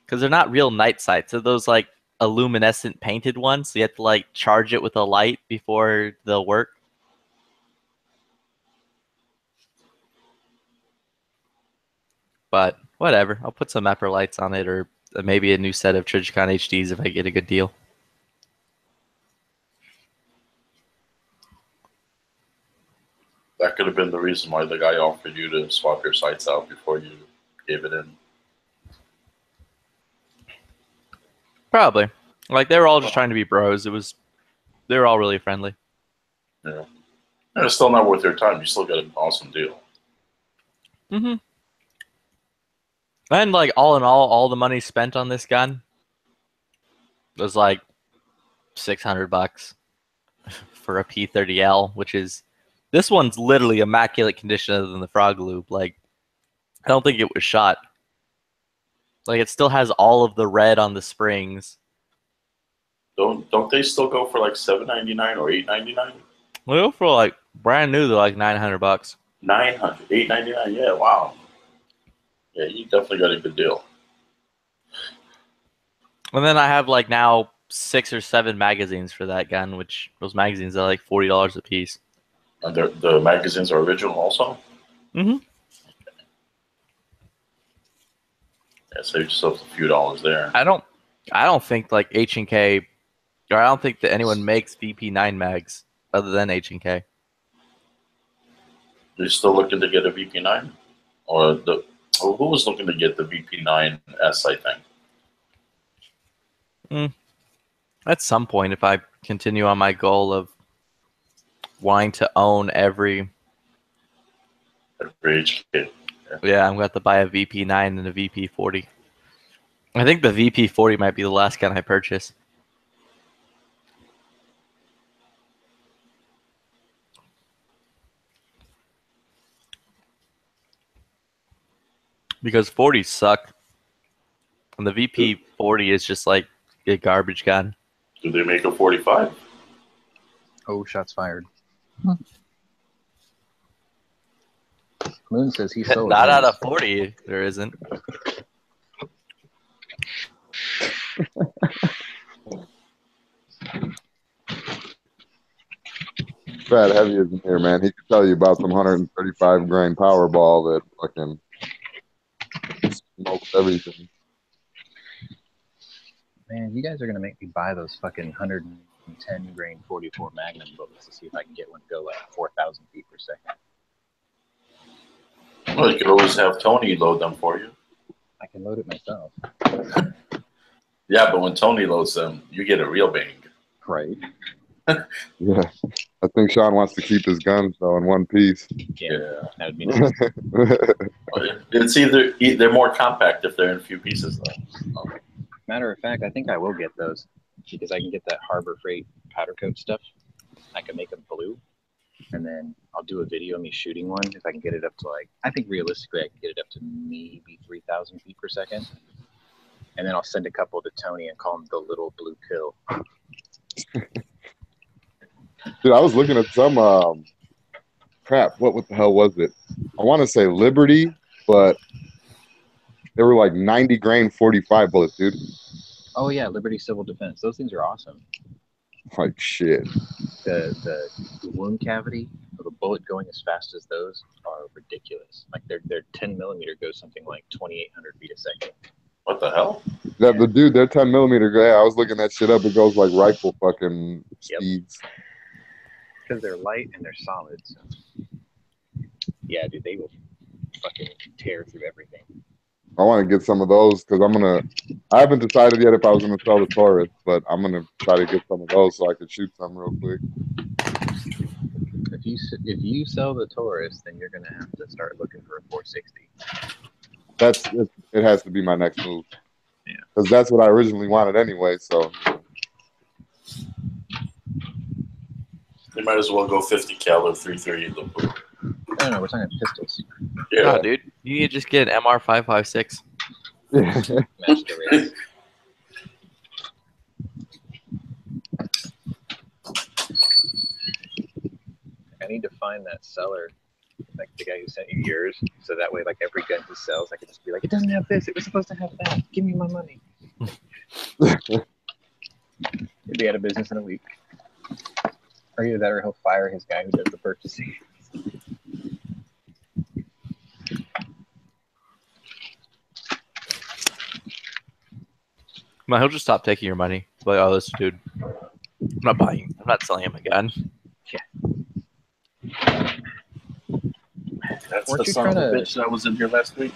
Because they're not real night sights. They're those like a luminescent painted one, so you have to like charge it with a light before they'll work. But whatever, I'll put some Epper lights on it, or maybe a new set of Trijicon HDs if I get a good deal. That could have been the reason why the guy offered you to swap your sights out before you gave it in. Probably. Like they were all just trying to be bros. They were all really friendly. Yeah. And it's still not worth their time. You still got an awesome deal. Mm-hmm. And like all in all the money spent on this gun was like $600 for a P30L, which is this one's literally immaculate condition other than the frog loop. Like I don't think it was shot. Like it still has all of the red on the springs. Don't they still go for like $7.99 or $8.99? Well, for like brand new, they're like $900. $900, $8.99. Yeah, wow. Yeah, you definitely got a good deal. And then I have like now 6 or 7 magazines for that gun, which those magazines are like $40 a piece. And the magazines are original also? Mm-hmm. Yeah, save yourself a few dollars there. I don't think like H&K, or I don't think that anyone makes VP9 mags other than H&K. You're still looking to get a VP9? Or who was looking to get the VP9S, I think? At some point, if I continue on my goal of wanting to own every HK. Yeah, I'm going to have to buy a VP9 and a VP40. I think the VP40 might be the last gun I purchase. Because 40s suck. And the VP40 is just like a garbage gun. Do they make a 45? Oh, shots fired. Moon says he sold. Not out of 40, there isn't. Fat Heavy is in here, man. He could tell you about some 135 grain Powerball that fucking smokes everything. Man, you guys are gonna make me buy those fucking 110 grain 44 Magnum bullets to see if I can get one to go like 4,000 feet per second. Well, you could always have Tony load them for you. I can load it myself. Yeah, but when Tony loads them, you get a real bang. Right. Yeah. I think Sean wants to keep his guns, though, in one piece. Yeah. That would be nice. It's either they're more compact if they're in a few pieces, though. Matter of fact, I think I will get those because I can get that Harbor Freight powder coat stuff. I can make them blue, and then I'll do a video of me shooting one if I can get it up to like, I think realistically I can get it up to maybe 3,000 feet per second. And then I'll send a couple to Tony and call him the little blue pill. Dude, I was looking at some crap. What the hell was it? I want to say Liberty, but they were like 90 grain 45 bullets, dude. Oh yeah, Liberty Civil Defense. Those things are awesome. Like shit. The wound cavity of a bullet going as fast as those are ridiculous. Like their 10 millimeter goes something like 2,800 feet a second. What the hell? Yeah, the dude, their 10 millimeter. Yeah, I was looking that shit up. It goes like rifle fucking speeds. Because they're light and they're solid. So. Yeah, dude, they will fucking tear through everything. I want to get some of those because I haven't decided yet if I was going to sell the Taurus, but I'm going to try to get some of those so I can shoot some real quick. If you sell the Taurus, then you're going to have to start looking for a 460. It has to be my next move. Yeah. Because that's what I originally wanted anyway, so. You might as well go 50 cal or 330. No, we're talking pistols. Yeah, No, dude, you need to just get an MR556. Match the race. I need to find that seller, like the guy who sent you yours, so that way, like every gun he sells, I can just be like, it doesn't have this. It was supposed to have that. Give me my money. He'll be out of business in a week. Or either that, or he'll fire his guy who does the purchasing. Well, he'll just stop taking your money. Like, oh, this dude, I'm not selling him a gun. That's Weren't the you son of a trying to- bitch that was in here last week.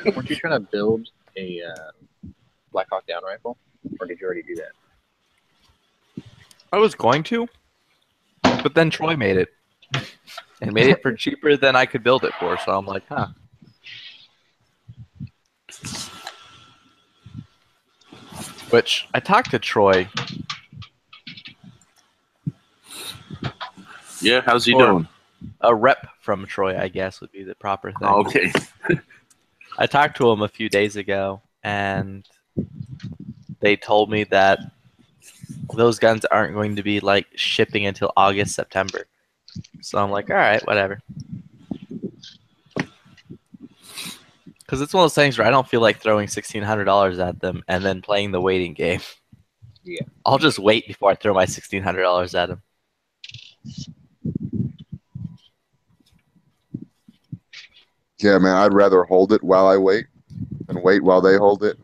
Weren't you trying to build a Black Hawk Down rifle, or did you already do that? I was going to, but then Troy made it. And made it for cheaper than I could build it for, so I'm like, huh. Which, I talked to Troy. Yeah, how's he Or- doing? A rep from Troy, I guess, would be the proper thing. Oh, okay. I talked to him a few days ago, and they told me that those guns aren't going to be like shipping until August, September. So I'm like, all right, whatever. Because it's one of those things where I don't feel like throwing $1,600 at them and then playing the waiting game. Yeah. I'll just wait before I throw my $1,600 at them. Yeah, man, I'd rather hold it while I wait than wait while they hold it.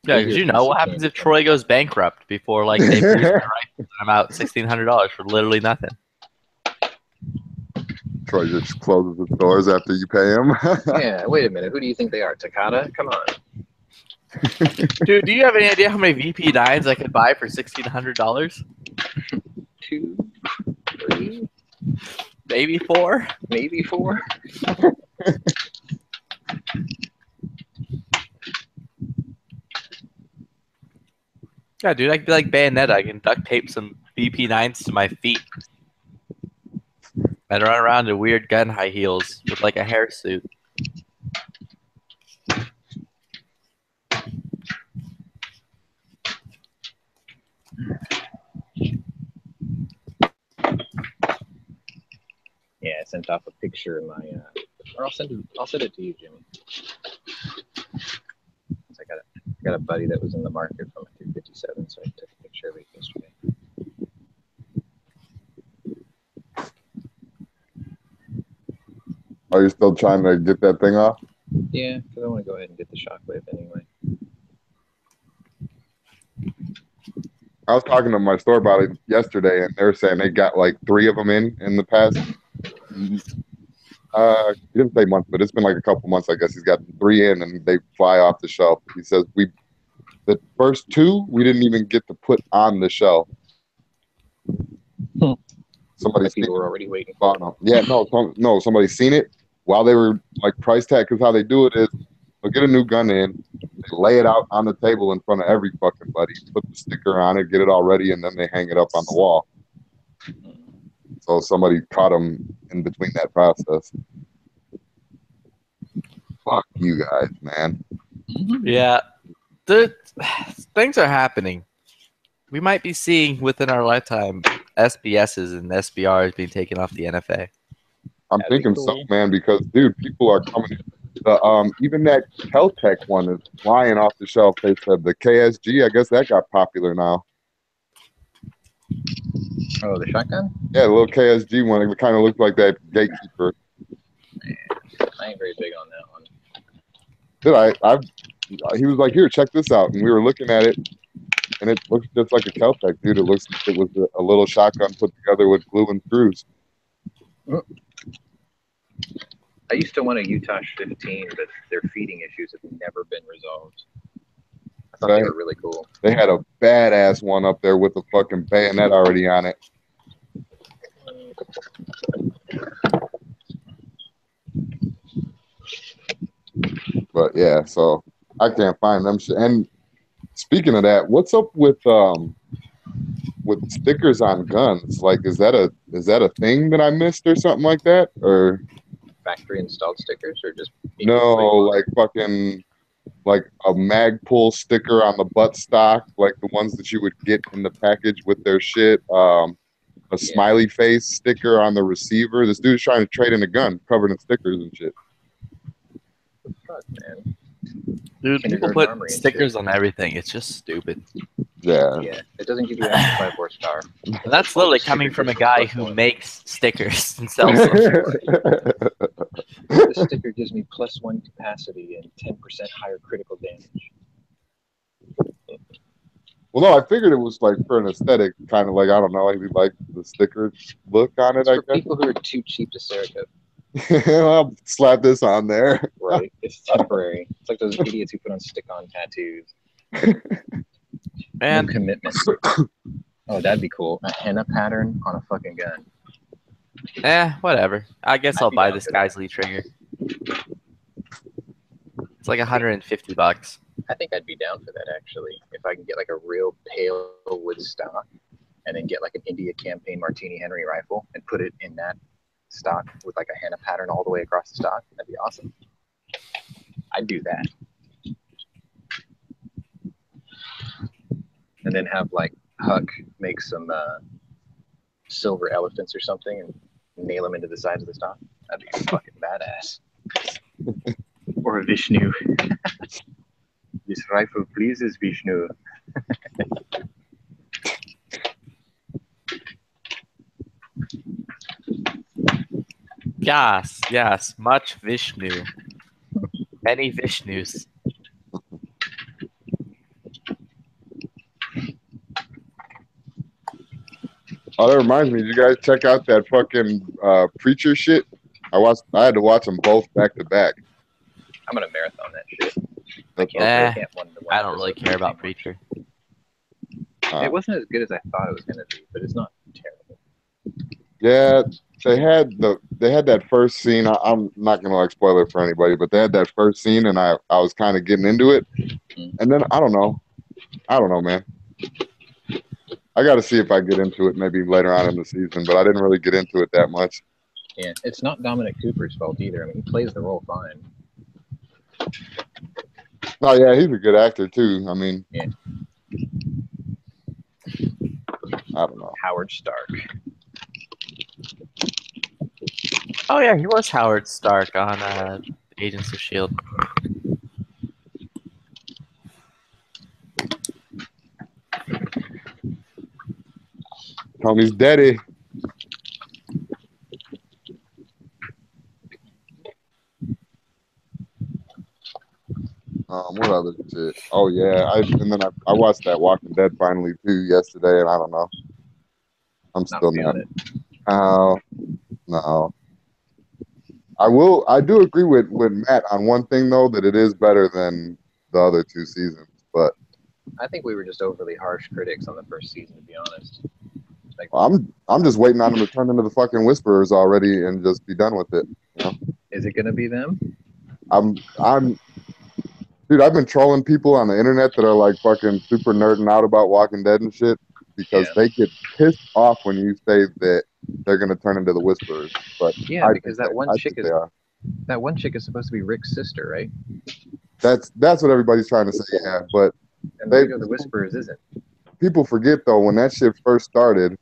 Yeah, because you know what happens if Troy goes bankrupt before like they produce the rifle and I'm out $1,600 for literally nothing. Troy just closes his doors after you pay him. Yeah, wait a minute. Who do you think they are? Takata? Come on. Dude, do you have any idea how many VP9s I could buy for $1,600? 2, 3, Maybe 4? maybe 4. Yeah, dude, I could be like Bayonetta. I can duct tape some VP9s to my feet. And run around in weird gun high heels with like a hair suit. Yeah, I sent off a picture in my, or I'll send it to you, Jimmy. I got a buddy that was in the market from a 257, so I took a picture of it yesterday. Are you still trying to get that thing off? Yeah, because I want to go ahead and get the shockwave anyway. I was talking to my store about it yesterday, and they were saying they got like 3 of them in the past. He didn't say months, but it's been like a couple months. I guess he's got 3 in, and they fly off the shelf. He says the first 2 we didn't even get to put on the shelf. Somebody People were already waiting for it. Yeah, no, somebody seen it while they were like price tag. Because how they do it is they'll get a new gun in, they lay it out on the table in front of every fucking buddy, put the sticker on it, get it all ready, and then they hang it up on the wall. So somebody caught them in between that process. Fuck you guys, man. Yeah. Things are happening. We might be seeing within our lifetime SBSs and SBRs being taken off the NFA. I'm thinking so, man, because dude, people are coming. Even that Keltec one is flying off the shelf. They said the KSG, I guess that got popular now. Oh, the shotgun? Yeah, the little KSG one. It kind of looked like that Gatekeeper. I ain't very big on that one. Dude, he was like, here, check this out. And we were looking at it, and it looks just like a Keltec, dude. It looks like it was a little shotgun put together with glue and screws. I used to want a Utah 15, but their feeding issues have never been resolved. I thought they were really cool. They had a badass one up there with a fucking bayonet already on it. But yeah, so I can't find them. And speaking of that, what's up with stickers on guns? Like, is that a thing that I missed or something like that? Or factory installed stickers, or just no, like fucking like a Magpul sticker on the buttstock, like the ones that you would get in the package with their shit. A smiley face sticker on the receiver. This dude's trying to trade in a gun covered in stickers and shit. Fuck, man. Dude, people put stickers on everything. It's just stupid. Yeah. Yeah, it doesn't give you an extra 5 horsepower. That's literally coming from a guy who makes stickers and sells them. This sticker gives me +1 capacity and 10% higher critical damage. Well, no, I figured it was like for an aesthetic, kind of like, I don't know, maybe like the sticker look on it. It's for people who are too cheap to Cerakote. I'll slap this on there. Right. It's temporary. It's like those idiots who put on stick-on tattoos. Man, No commitment. Oh, that'd be cool. A henna pattern on a fucking gun. whatever. I guess I'd I'll be buy down this for that. Geisley trigger. It's like $150. I think I'd be down for that, actually. If I can get like a real pale wood stock and then get like an India Campaign Martini Henry rifle and put it in that stock with like a henna pattern all the way across the stock, that'd be awesome. I'd do that. And then have like Huck make some silver elephants or something and nail them into the sides of the stock. That'd be fucking badass. Or a Vishnu. This rifle pleases Vishnu. Yes, much Vishnu. Many Vishnus. Oh, that reminds me. Did you guys check out that fucking Preacher shit? I had to watch them both back to back. I'm gonna marathon that shit. I don't really care about Preacher. It wasn't as good as I thought it was gonna be, but it's not terrible. Yeah, they had that first scene. I'm not gonna like spoil it for anybody, but they had that first scene, and I was kind of getting into it, and then I don't know, man. I got to see if I get into it maybe later on in the season, but I didn't really get into it that much. Yeah, it's not Dominic Cooper's fault either. I mean, he plays the role fine. Oh yeah, he's a good actor too. I mean, yeah. I don't know. Howard Stark. Oh yeah, he was Howard Stark on Agents of S.H.I.E.L.D. Tony's daddy. What other shit? Oh yeah, I watched that Walking Dead finally too yesterday, and I don't know. I'm still not. No. I do agree with Matt on one thing though, that it is better than the other two seasons. But I think we were just overly harsh critics on the first season, to be honest. Like, I'm just waiting on them to turn into the fucking Whisperers already and just be done with it. You know? Is it gonna be them? Dude, I've been trolling people on the internet that are like fucking super nerding out about Walking Dead and shit because they get pissed off when you say that they're gonna turn into the Whisperers. But yeah, because that one chick is supposed to be Rick's sister, right? That's what everybody's trying to say, yeah. But and the Whisperers isn't. People forget though, when that shit first started,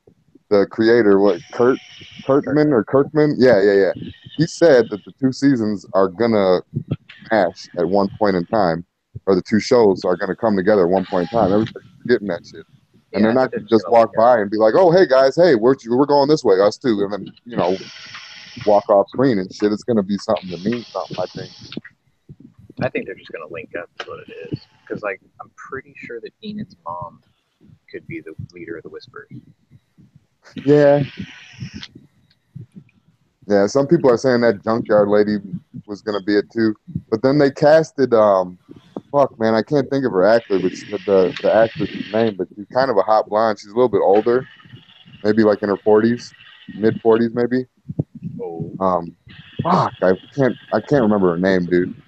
the creator, Kirkman? Yeah. He said that the two seasons are gonna match at one point in time, or the two shows are gonna come together at one point in time. Everybody's forgetting that shit. And they're not gonna just walk by and be like, "Oh, hey guys, hey, we're going this way, us too," and then walk off screen and shit. It's gonna be something to mean something, I think. I think they're just gonna link up. Is what it is. Because I'm pretty sure that Enid's mom could be the leader of the Whisperers. Yeah. Yeah, some people are saying that junkyard lady was gonna be it too, but then they casted fuck man, I can't think of her actor, but the actress's name, but she's kind of a hot blonde. She's a little bit older, maybe like in her 40s, mid 40s maybe. Oh. Fuck, I can't remember her name, dude.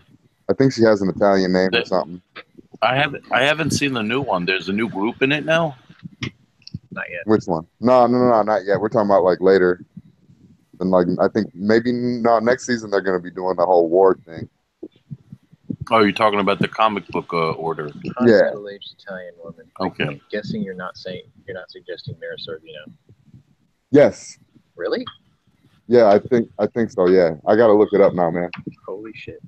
I think she has an Italian name or something. I haven't seen the new one. There's a new group in it now. Not yet. Which one? No, not yet. We're talking about like later. And like I think maybe next season they're going to be doing the whole war thing. Oh, you're talking about the comic book order? Yeah. Middle-aged Italian woman. Okay. I'm guessing you're not suggesting Mira Sorvino. Yes. Really? Yeah, I think so. Yeah, I got to look it up now, man. Holy shit.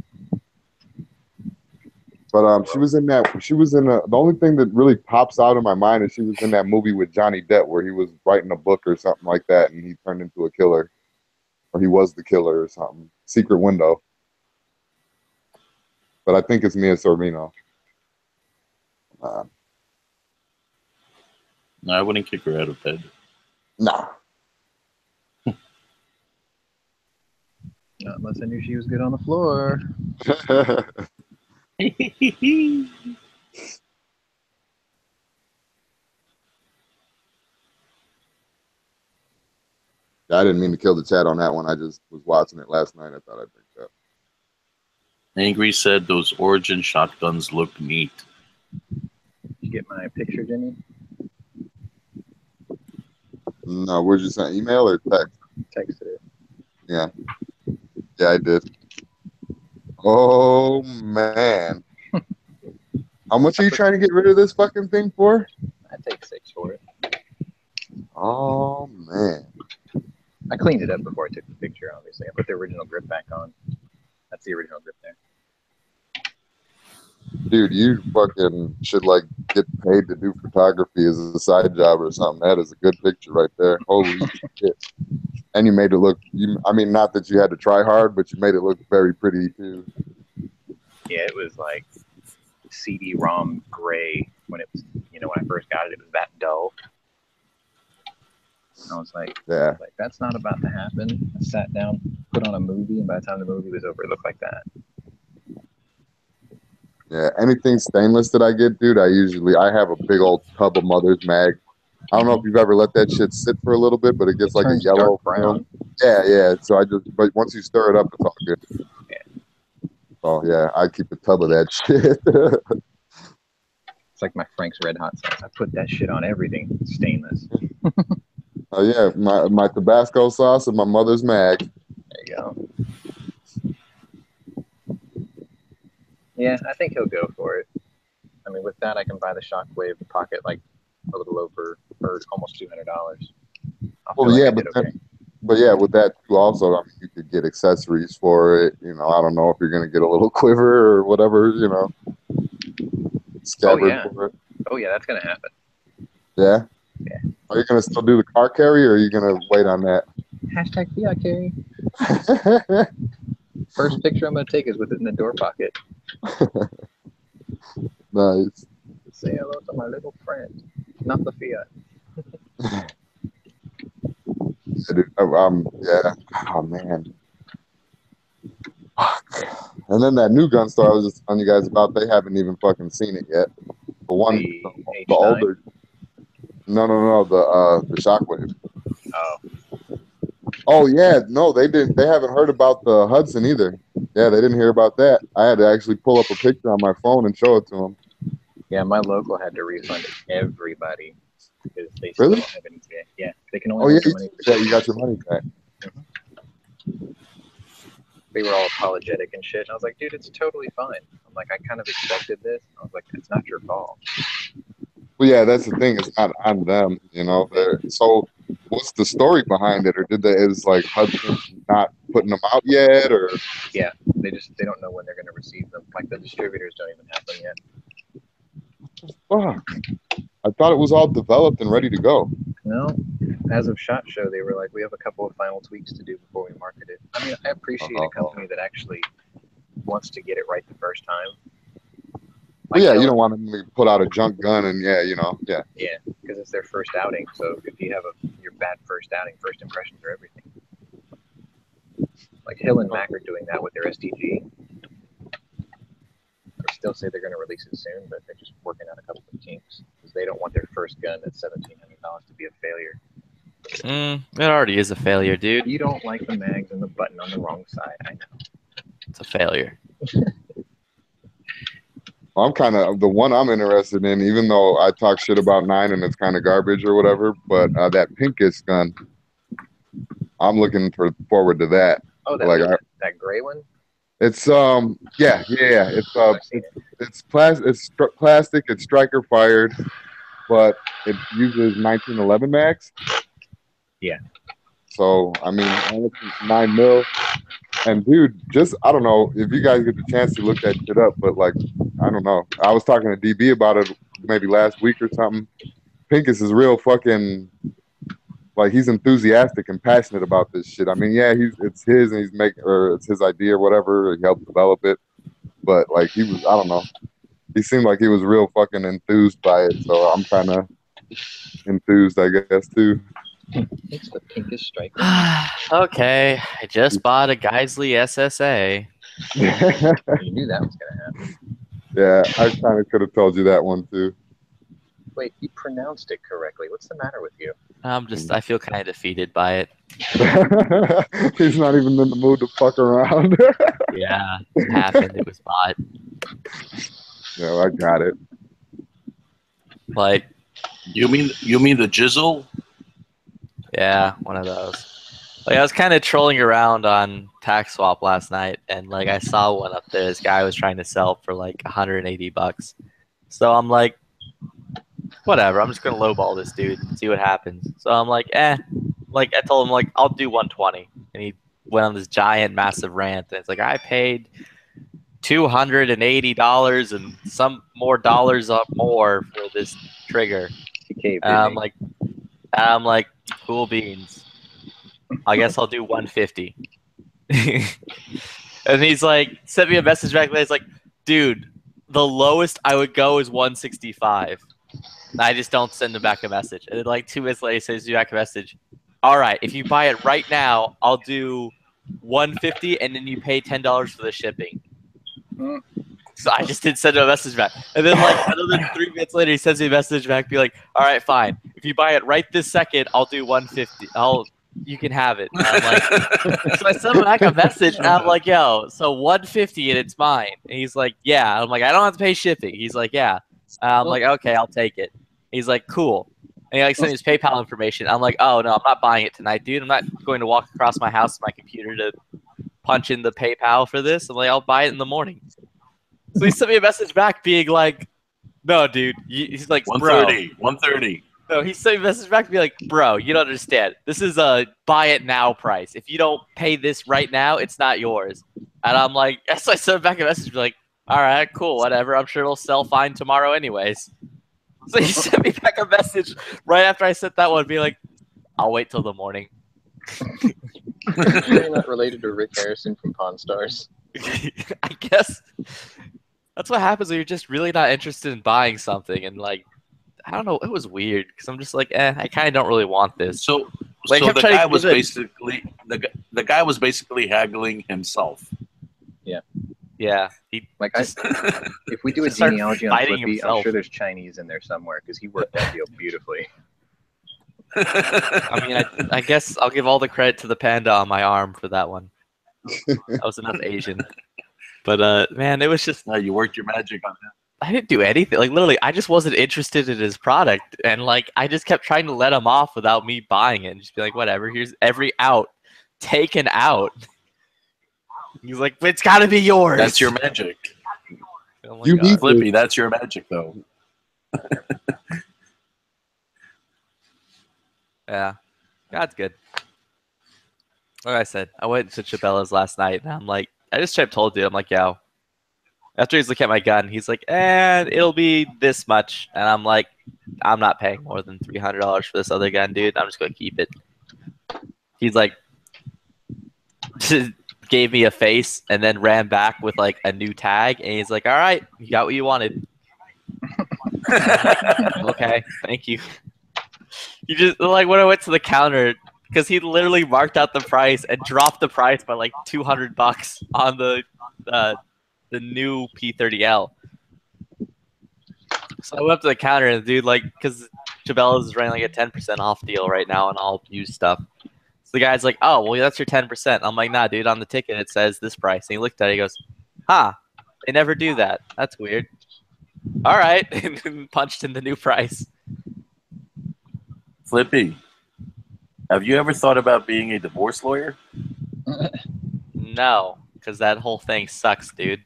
But she was in the only thing that really pops out in my mind is she was in that movie with Johnny Depp where he was writing a book or something like that and he turned into a killer. Or he was the killer or something. Secret Window. But I think it's Mia Sorvino. No, I wouldn't kick her out of bed. Nah. Not unless I knew she was good on the floor. I didn't mean to kill the chat on that one. I just was watching it last night. I thought I'd bring it up. Angry said those Origin shotguns look neat. Did you get my picture, Jimmy? No, where'd you send? Email or text? Texted it. Yeah. Yeah, I did. Oh, man. How much are you trying to get rid of this fucking thing for? I take 6 for it. Oh, man. I cleaned it up before I took the picture, obviously. I put the original grip back on. That's the original grip there. Dude, you fucking should, like, get paid to do photography as a side job or something. That is a good picture right there. Holy shit. And you made it look, I mean, not that you had to try hard, but you made it look very pretty, too. Yeah, it was like CD-ROM gray when it was, you know, when I first got it, it was that dull. I was like, Yeah. That's not about to happen. I sat down, put on a movie, and by the time the movie was over, it looked like that. Yeah, anything stainless that I get, dude, I have a big old tub of Mother's Mag. I don't know if you've ever let that shit sit for a little bit, but it gets like a yellow brown. Yeah. So but once you stir it up, it's all good. Yeah. Oh yeah, I keep a tub of that shit. It's like my Frank's Red Hot sauce. I put that shit on everything. It's stainless. Oh yeah, my Tabasco sauce and my Mother's Mag. There you go. Yeah, I think he'll go for it. I mean, with that, I can buy the Shockwave Pocket like a little over, or almost $200. Well, yeah, but yeah, with that too, also, I mean, you could get accessories for it. You know, I don't know if you're gonna get a little quiver or whatever. You know, scabbard for it. Oh yeah, that's gonna happen. Yeah. Yeah. Are you gonna still do the car carry, or are you gonna wait on that? Hashtag Fiat carry. First picture I'm gonna take is with it in the door pocket. Nice. Say hello to my little friend, not the Fiat. Yeah. Oh man. And then that new gun store I was just telling you guys about, they haven't even fucking seen it yet. The one, the older. No, the Shockwave. Oh. Oh yeah, no, they didn't. They haven't heard about the Hudson either. Yeah, they didn't hear about that. I had to actually pull up a picture on my phone and show it to them. Yeah, my local had to refund everybody because they still don't have any. Yeah, they can only. You got your money back. Mm-hmm. They were all apologetic and shit. And I was like, dude, it's totally fine. I'm like, I kind of expected this. I was like, it's not your fault. Well, yeah, that's the thing. It's not on them, you know. So, what's the story behind it, or is like Hudson not putting them out yet, or? Yeah, they don't know when they're going to receive them. Like the distributors don't even have them yet. Fuck! I thought it was all developed and ready to go. No, as of SHOT Show, they were like, we have a couple of final tweaks to do before we market it. I mean, I appreciate a company that actually wants to get it right the first time. Like, well, yeah, you don't want them to put out a junk gun and yeah, because it's their first outing. So if you have your bad first outing, first impressions are everything. Like Hill and Mac are doing that with their STG. They still say they're going to release it soon, but they're just working out a couple of kinks because they don't want their first gun at $1,700 to be a failure. It already is a failure, dude. You don't like the mags and the button on the wrong side. I know. It's a failure. I'm kind of the one I'm interested in, even though I talk shit about 9 and it's kind of garbage or whatever. But that pinkish gun, I'm looking forward to that. Oh, that gray one. It's it's plastic. It's striker fired, but it uses 1911 max. Yeah. So I mean, 9 mil. And dude, I don't know if you guys get the chance to look that shit up, but like, I don't know. I was talking to DB about it maybe last week or something. Pincus is real fucking, like, he's enthusiastic and passionate about this shit. I mean, yeah, it's his and it's his idea or whatever. He helped develop it, but like I don't know. He seemed like he was real fucking enthused by it. So I'm kind of enthused, I guess, too. It's the pinkest stripe. Okay, I just bought a Geisley SSA. You knew that was gonna happen. Yeah, I kind of could have told you that one too. Wait, you pronounced it correctly. What's the matter with you? I feel kind of defeated by it. He's not even in the mood to fuck around. Yeah, it happened. It was bought. No, I got it. Like, You mean the jizzle? yeah, one of those. Like, I was kind of trolling around on TaxSwap last night, and like I saw one up there. This guy was trying to sell for like 180 bucks. So I'm like, whatever. I'm just gonna lowball this dude and see what happens. So I'm like, Like I told him, like, I'll do 120, and he went on this giant, massive rant. And it's like, I paid $280 and some more dollars up more for this trigger. TK, I'm like, cool beans. I guess I'll do 150. And he's like, sent me a message back there. He's like, dude, the lowest I would go is 165. And I just don't send him back a message. And then like 2 minutes later, he sends me back a message. All right, if you buy it right now, I'll do 150, and then you pay $10 for the shipping. So I just didn't send him a message back. And then like another 3 minutes later, he sends me a message back, be like, all right, fine. If you buy it right this second, I'll do 150. You can have it. And I'm like, so I sent him back a message, and I'm like, yo, so 150 and it's mine. And he's like, yeah. I'm like, I don't have to pay shipping. He's like, yeah. I'm like, okay, I'll take it. He's like, cool. And he like sent me his PayPal information. I'm like, oh no, I'm not buying it tonight, dude. I'm not going to walk across my house to my computer to punch in the PayPal for this. I'm like, I'll buy it in the morning. So he sent me a message back being like, no, dude. He's like, 130, 130. No, he sent me a message back to be like, bro, you don't understand. This is a buy it now price. If you don't pay this right now, it's not yours. And I'm like, so I sent him back a message like, all right, cool, whatever. I'm sure it'll sell fine tomorrow anyways. So he sent me back a message right after I sent that one, being like, I'll wait till the morning. You're not related to Rick Harrison from Pawn Stars. I guess that's what happens when you're just really not interested in buying something. And like, I don't know, it was weird because I'm just like, I kind of don't really want this. So like, the guy was basically the guy was basically haggling himself. Yeah, if we do a Start genealogy on fighting Flippy, himself. I'm sure there's Chinese in there somewhere because he worked that deal beautifully. I mean, I guess I'll give all the credit to the panda on my arm for that one. That was enough Asian. But man, it was just. No, you worked your magic on that. I didn't do anything. Like literally, I just wasn't interested in his product, and like I just kept trying to let him off without me buying it, and just be like, whatever. Here's every out taken out. He's like, it's got to be yours. That's your magic. Oh my You God. need Flippy, that's your magic, though. Yeah, that's good. Like I said, I went to Chabella's last night, and I'm like, I just straight up told you, I'm like, yo. After he's looking at my gun, he's like, it'll be this much. And I'm like, I'm not paying more than $300 for this other gun, dude. I'm just going to keep it. He's like, gave me a face and then ran back with like a new tag. And he's like, all right, you got what you wanted. Okay, thank you. You just, like, when I went to the counter, because he literally marked out the price and dropped the price by like $200 on the new P30L. So I went up to the counter and the dude, like, because Chabella's is running like a 10% off deal right now on all used stuff. So the guy's like, oh, well, that's your 10%. I'm like, nah, dude, on the ticket it says this price. And he looked at it, he goes, they never do that. That's weird. All right, and punched in the new price. Flippy, have you ever thought about being a divorce lawyer? No, because that whole thing sucks, dude.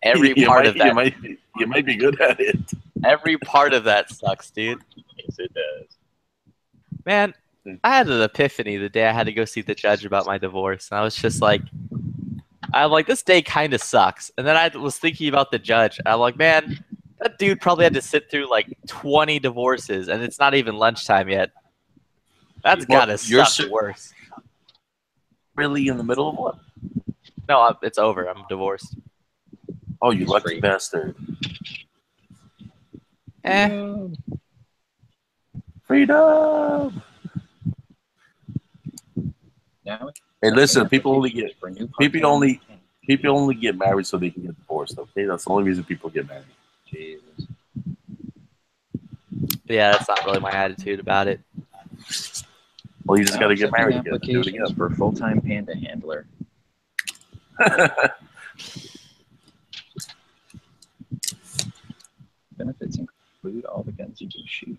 Every part of that. You might be good at it. Every part of that sucks, dude. Yes, it does. Man, I had an epiphany the day I had to go see the judge about my divorce. And I was just like, this day kind of sucks. And then I was thinking about the judge. And I'm like, man, that dude probably had to sit through like 20 divorces. And it's not even lunchtime yet. That's gotta suck worse. Really in the middle of one? No, it's over. I'm divorced. Oh, you lucky bastard. Freedom. Now, Hey, listen, people only get married so they can get divorced. Okay, that's the only reason people get married. Jesus. Yeah, that's not really my attitude about it. Well, you just got to get married again. Do it Applications again. for full-time panda handler. Benefits include all the guns you can shoot.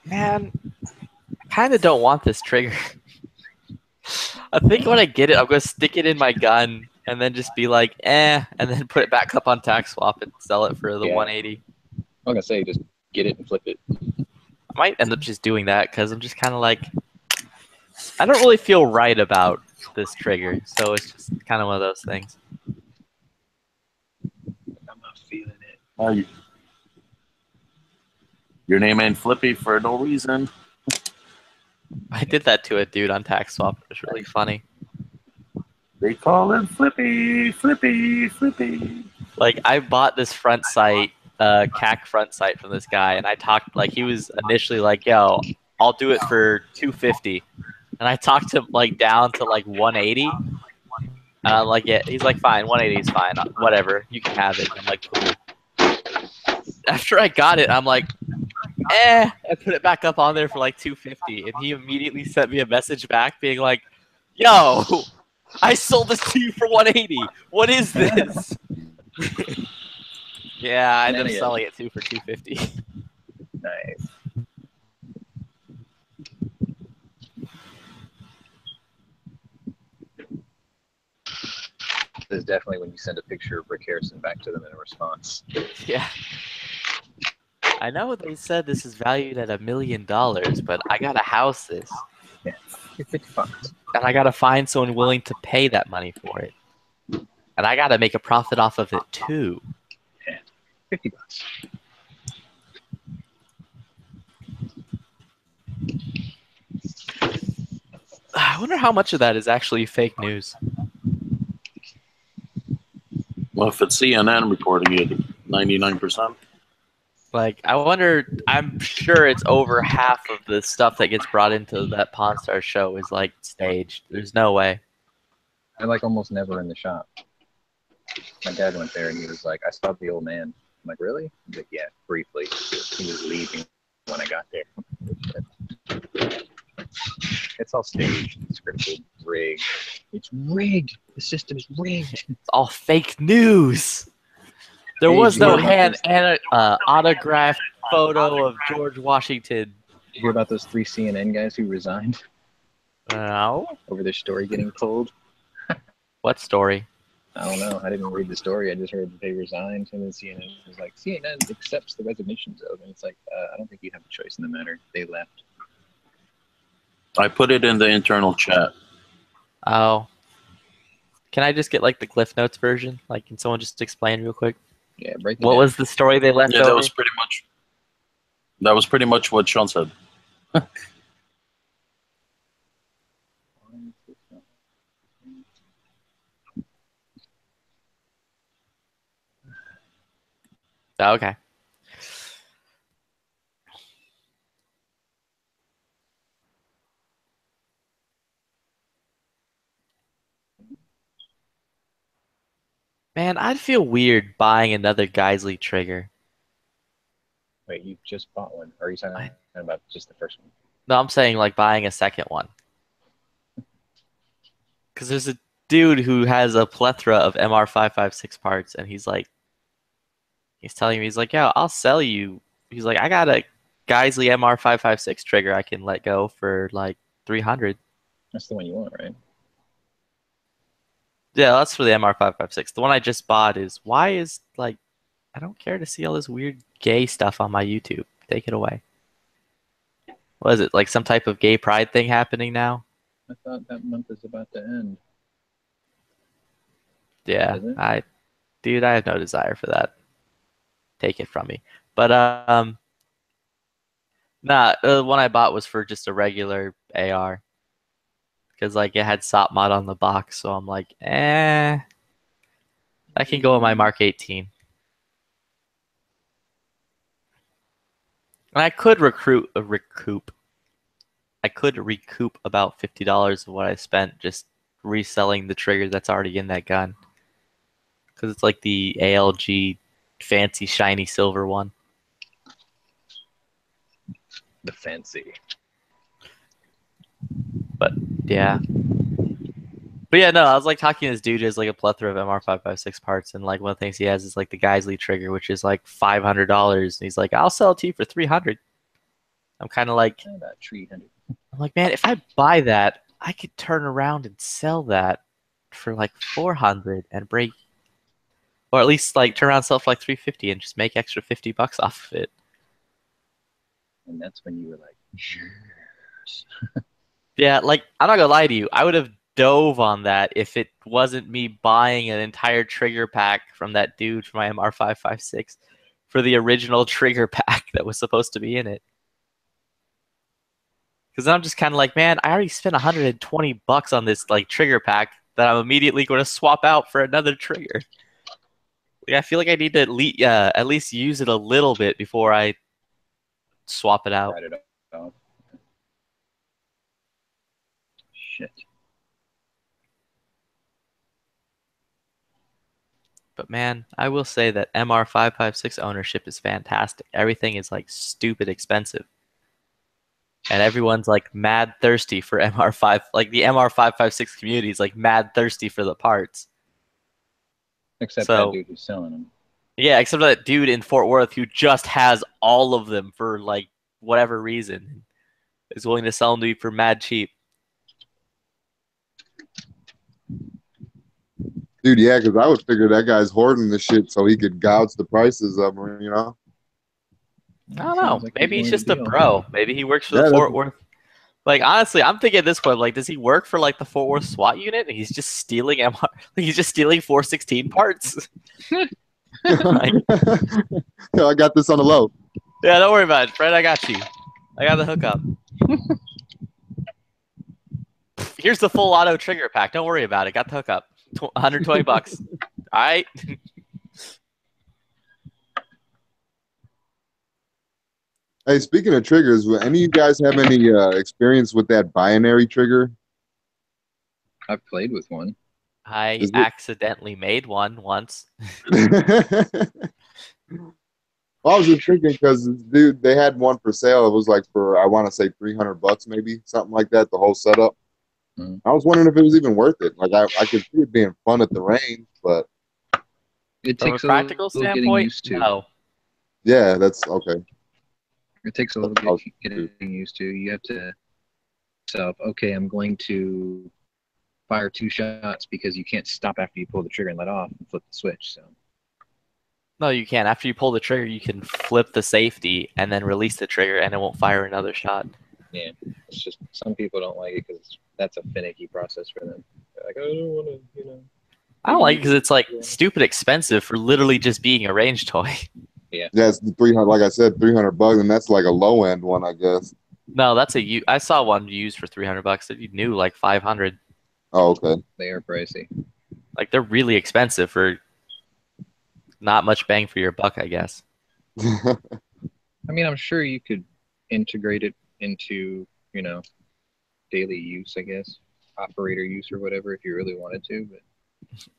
Man, I kind of don't want this trigger. I think when I get it, I'm going to stick it in my gun and then just be like, and then put it back up on tax swap and sell it for the 180. I'm going to say just get it and flip it. I might end up just doing that because I'm just kind of like, I don't really feel right about this trigger. So it's just kind of one of those things. I'm not feeling it. Your name ain't Flippy for no reason. I did that to a dude on tax swap. It was really funny. They call him Flippy, Flippy, Flippy. Like, I bought this front sight, CAC front sight from this guy, and I talked, like, he was initially like, yo, I'll do it for 250. And I talked him, like, down to, like, 180. And I'm like, yeah, he's like, fine, 180 is fine, whatever, you can have it. And I'm like, cool. After I got it, I'm like, I put it back up on there for like 250, and he immediately sent me a message back being like, yo, I sold this to you for 180. What is this? Yeah, I ended up selling it too for 250. Nice. This is definitely when you send a picture of Rick Harrison back to them in a response. Yeah. I know they said this is valued at $1 million, but I gotta house this. Yeah, $50. And I gotta find someone willing to pay that money for it. And I gotta make a profit off of it too. Yeah, $50. I wonder how much of that is actually fake news. Well, if it's CNN reporting it, 99%. Like, I wonder, I'm sure it's over half of the stuff that gets brought into that Pawn Stars show is, like, staged. There's no way. I'm, like, almost never in the shop. My dad went there, and he was like, I saw the old man. I'm like, really? He's like, yeah, briefly. He was leaving when I got there. It's all staged, scripted, rigged. It's rigged. The system is rigged. It's all fake news. There was no autographed photo of George Washington. Did you hear about those 3 CNN guys who resigned? No. Over their story getting pulled? What story? I don't know. I didn't read the story. I just heard that they resigned, and then CNN was like, CNN accepts the resignations of. And it's like, I don't think you have a choice in the matter. They left. I put it in the internal chat. Oh. Can I just get, like, the Cliff Notes version? Like, can someone just explain real quick? Yeah, break it What down. was the story they left over? That was pretty much what Sean said. Oh, okay. Man, I'd feel weird buying another Geisley trigger. Wait, you just bought one? Or are you talking about just the first one? No, I'm saying like buying a second one. Because there's a dude who has a plethora of MR556 parts, and he's telling me, he's like, yeah, I'll sell you. He's like, I got a Geisley MR556 trigger I can let go for like 300. That's the one you want, right? Yeah, that's for the MR556. The one I just bought is, I don't care to see all this weird gay stuff on my YouTube. Take it away. What is it, like some type of gay pride thing happening now? I thought that month is about to end. Yeah, I have no desire for that. Take it from me. But the one I bought was for just a regular AR. Because like it had SOP mod on the box, so I'm like, I can go with my Mark 18. And I could recoup. I could recoup about $50 of what I spent just reselling the trigger that's already in that gun. Because it's like the ALG fancy shiny silver one. The fancy. But yeah. But yeah, no, I was like talking to this dude who has like a plethora of MR556 parts, and like one of the things he has is like the Geisley trigger, which is like $500. And he's like, I'll sell it to you for $300. I'm kind of like, About 300. I'm like, man, if I buy that, I could turn around and sell that for like $400 and break, or at least like turn around and sell it for like $350 and just make extra $50 off of it. And that's when you were like, yes. Yeah, like I'm not gonna lie to you, I would have dove on that if it wasn't me buying an entire trigger pack from that dude for my MR556 for the original trigger pack that was supposed to be in it. Because I'm just kind of like, man, I already spent $120 on this like trigger pack that I'm immediately going to swap out for another trigger. Like, I feel like I need to at least use it a little bit before I swap it out. Write it off. Shit. But man, I will say that MR556 ownership is fantastic. Everything is like stupid expensive. And everyone's like mad thirsty for MR5. Like the MR556 community is like mad thirsty for the parts. Except that dude who's selling them. Yeah, except for that dude in Fort Worth who just has all of them for like whatever reason. Is willing to sell them to you for mad cheap. Dude, yeah, because I would figure that guy's hoarding the shit so he could gouge the prices of them, you know? I don't know. Like Maybe he's just a bro. Maybe he works for the Fort Worth. Like honestly, I'm thinking at this point, like, does he work for like the Fort Worth SWAT unit? And he's just stealing MR. He's just stealing 416 parts. Like, Yo, I got this on the low. yeah, don't worry about it, Fred. I got you. I got the hookup. Here's the full auto trigger pack. Don't worry about it. Got the hookup. $120. All right. Hey, speaking of triggers, will any of you guys have any experience with that binary trigger? I've played with one. I accidentally made one once. Well, I was just thinking because, dude, they had one for sale. It was like for, I want to say $300, maybe something like that. The whole setup. I was wondering if it was even worth it. Like I could see it being fun at the range, but it from takes a practical standpoint, used to. no. Yeah, that's okay. It takes a little bit getting used to. You have to yourself, okay, I'm going to fire 2 shots because you can't stop after you pull the trigger and let off and flip the switch. So No, you can't. After you pull the trigger, you can flip the safety and then release the trigger, and it won't fire another shot. yeah, it's just some people don't like it because that's a finicky process for them. They're like, I don't want to, you know. I don't like it because it's like stupid expensive for literally just being a range toy. Yeah. Yeah, it's the 300. Like I said, $300, and that's like a low end one, I guess. No, that's I saw one used for $300 that you knew like $500. Oh, okay. They are pricey. Like they're really expensive for not much bang for your buck, I guess. I mean, I'm sure you could integrate it into, you know, daily use, I guess, operator use or whatever if you really wanted to. But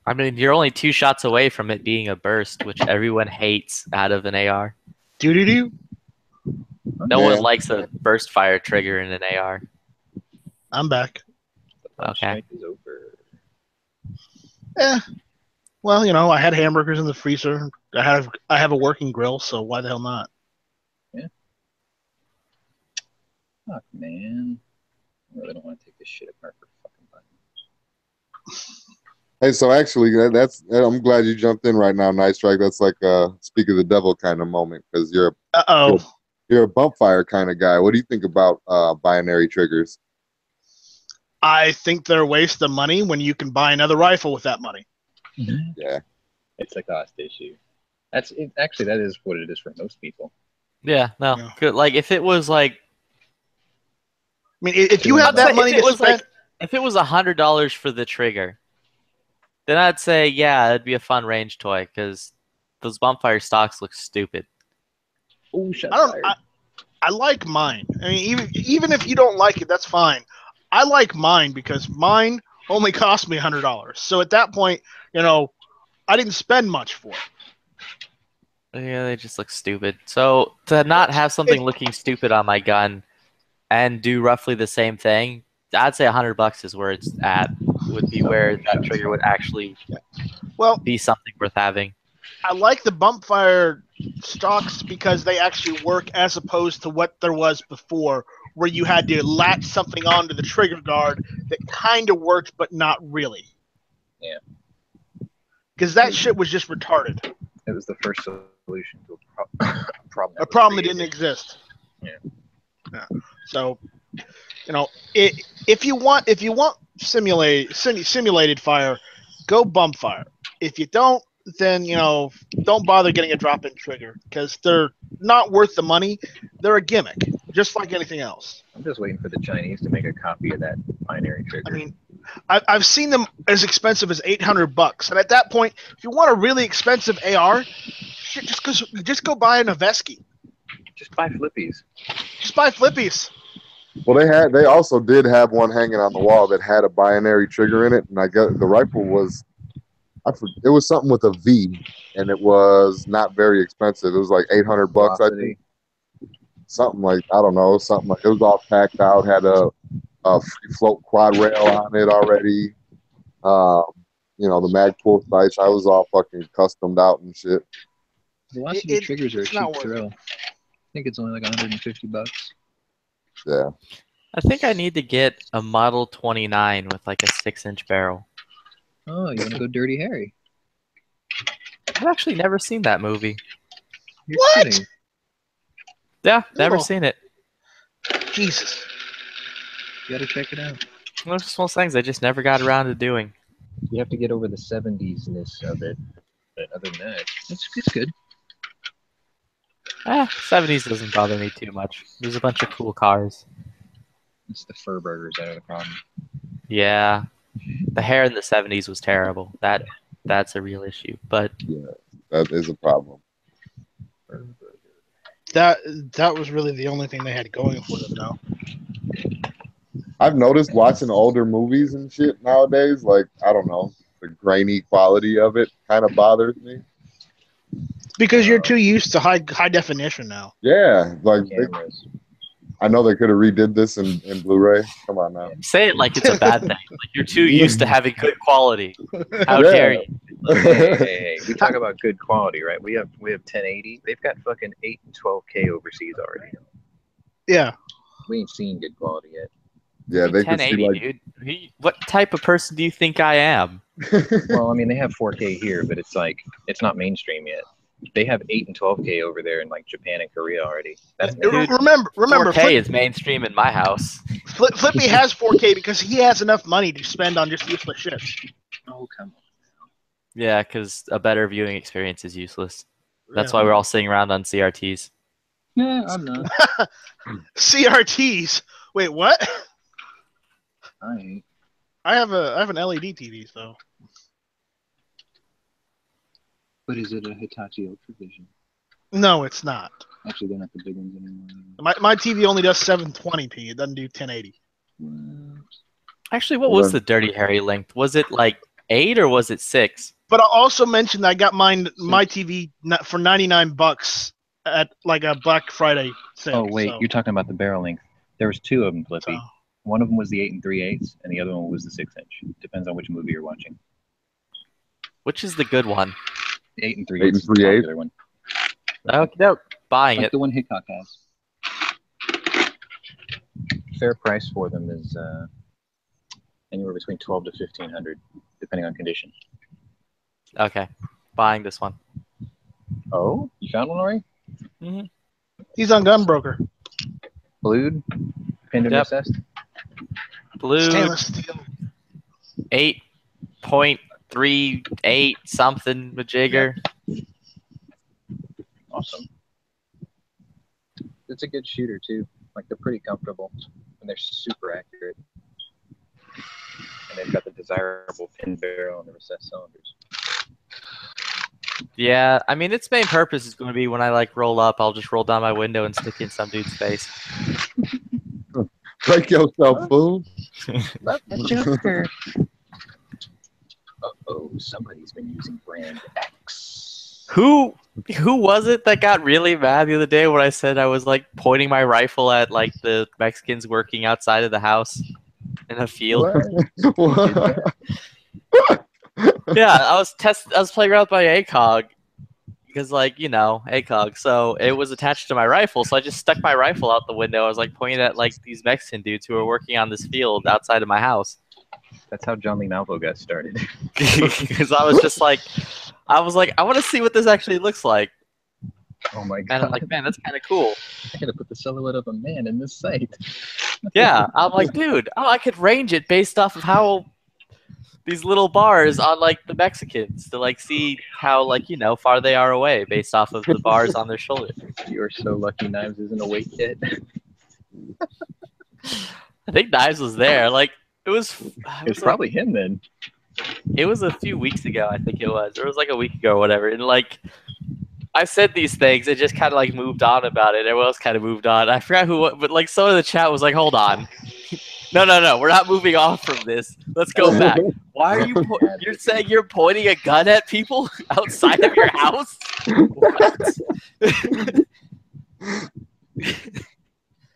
I mean, you're only 2 shots away from it being a burst, which everyone hates out of an AR. Do. No one likes a burst fire trigger in an AR. I'm back. Okay. Is over. Yeah. Well, you know, I had hamburgers in the freezer. I have a working grill, so why the hell not? Yeah. Fuck, man. I really don't want to take this shit apart for fucking fun. Hey, so actually, I'm glad you jumped in right now, Nice Strike. That's like speak of the devil kind of moment because you're a bump fire kind of guy. What do you think about binary triggers? I think they're a waste of money when you can buy another rifle with that money. Yeah, it's a cost issue. Actually, that is what it is for most people. Yeah, no, Yeah. good. Like if it was like, I mean, if you have that money to spend, if it was $100 for the trigger, then I'd say yeah, it'd be a fun range toy because those bumpfire stocks look stupid. Oh, shut I like mine. I mean, even if you don't like it, that's fine. I like mine because mine only cost me $100. So at that point, I didn't spend much for it. Yeah, they just look stupid. So to not have something looking stupid on my gun and do roughly the same thing, I'd say $100 is where it's at. Would be where that trigger would actually be something worth having. I like the bump fire stocks because they actually work as opposed to what there was before, where you had to latch something onto the trigger guard that kind of worked but not really. Yeah. Because that shit was just retarded. It was the first solution to a problem. A problem that didn't exist. Yeah. So, if you want simulated fire, go bump fire. If you don't, then don't bother getting a drop-in trigger because they're not worth the money. They're a gimmick, just like anything else. I'm just waiting for the Chinese to make a copy of that binary trigger. I mean, I've seen them as expensive as $800, and at that point, if you want a really expensive AR, shit, just go buy an Noveski. Just buy flippies. Just buy flippies. Well, they also did have one hanging on the wall that had a binary trigger in it, and I got the rifle was. It was something with a V, and it was not very expensive. It was like $800, I think. Something like I don't know, something like it was all packed out. Had a free float quad rail on it already. The mag pull sights. I was all fucking customed out and shit. Velocity triggers are a cheap thrill. I think it's only like $150. Yeah. I think I need to get a Model 29 with like a 6-inch barrel. Oh, you want to go Dirty Harry? I've actually never seen that movie. You're What? kidding. Yeah, never seen it. Jesus. You gotta check it out. Those are small things I just never got around to doing. You have to get over the 70s-ness of it. But other than that, it's good. 70s doesn't bother me too much. There's a bunch of cool cars. It's the fur burgers that are the problem. Yeah. The hair in the 70s was terrible. That's a real issue. But yeah, that is a problem. That was really the only thing they had going for them now. I've noticed watching older movies and shit nowadays, like, I don't know, the grainy quality of it kind of bothers me. Because you're too used to high definition now. Yeah, like I know they could have redid this in Blu-ray. Come on now. Say it like it's a bad thing. Like you're too used to having good quality. How dare you? Hey, we talk about good quality, right? We have 1080. They've got fucking 8 and 12K overseas already. Yeah. We ain't seen good quality yet. Yeah, they can see like. Dude. What type of person do you think I am? Well, I mean, they have 4K here, but it's not mainstream yet. They have 8 and 12K over there in like Japan and Korea already. That's remember, 4K is mainstream in my house. Flippy has 4K because he has enough money to spend on just useless shit. Oh, come on. Yeah, because a better viewing experience is useless. That's why we're all sitting around on CRTs. Yeah, I'm not. CRTs. Wait, what? I ain't. I have an LED TV, so. But is it a Hitachi Ultravision? No, it's not. Actually, they're not the big ones anymore. My TV only does 720p. It doesn't do 1080. Actually, what was the Dirty Harry length? Was it like 8 or was it 6? But I also mentioned that I got my TV for $99 at like a Black Friday sale. Oh wait, you're talking about the barrel length. There was 2 of them, Flippy. One of them was the 8 3/8, and the other one was the 6-inch. Depends on which movie you're watching. Which is the good one? The 8 3/8. 8 3/8. One. No, buying like it. The one Hickok has. Fair price for them is anywhere between $1,200 to $1,500, depending on condition. Okay, buying this one. Oh, you found one already? Mm-hmm. He's on Gunbroker. Blued, pinned and recessed. Blue. Stainless steel. 8.38 something majigger. Awesome. It's a good shooter too. Like they're pretty comfortable and they're super accurate. And they've got the desirable pin barrel and the recessed cylinders. Yeah, I mean, its main purpose is going to be when I like roll up, I'll just roll down my window and stick it in some dude's face. Break yourself, fool. Love the Joker. Uh-oh, somebody's been using brand X. Who was it that got really mad the other day when I said I was like pointing my rifle at like the Mexicans working outside of the house in a field? What? Yeah, I was playing around with my ACOG because like, you know, ACOG. So it was attached to my rifle, so I just stuck my rifle out the window. I was like pointing at like these Mexican dudes who were working on this field outside of my house. That's how John Lee Malvo got started. Because I was like, I want to see what this actually looks like. Oh my And god. I'm like, man, that's kind of cool. I gotta put the silhouette of a man in this site. Yeah, I'm like, dude, I could range it based off of how these little bars on like the Mexicans to like see how like, you know, far they are away based off of the bars on their shoulder. You're so lucky Knives isn't awake yet. I think Knives was there. Like it was It's probably him then. It was a few weeks ago, I think it was. Or it was like a week ago or whatever. And like I said these things and just kind of like moved on about it. Everyone else kind of moved on. I forgot but like some of the chat was like, hold on. No, we're not moving off from this. Let's go back. Why are you you're saying you're pointing a gun at people outside of your house? What?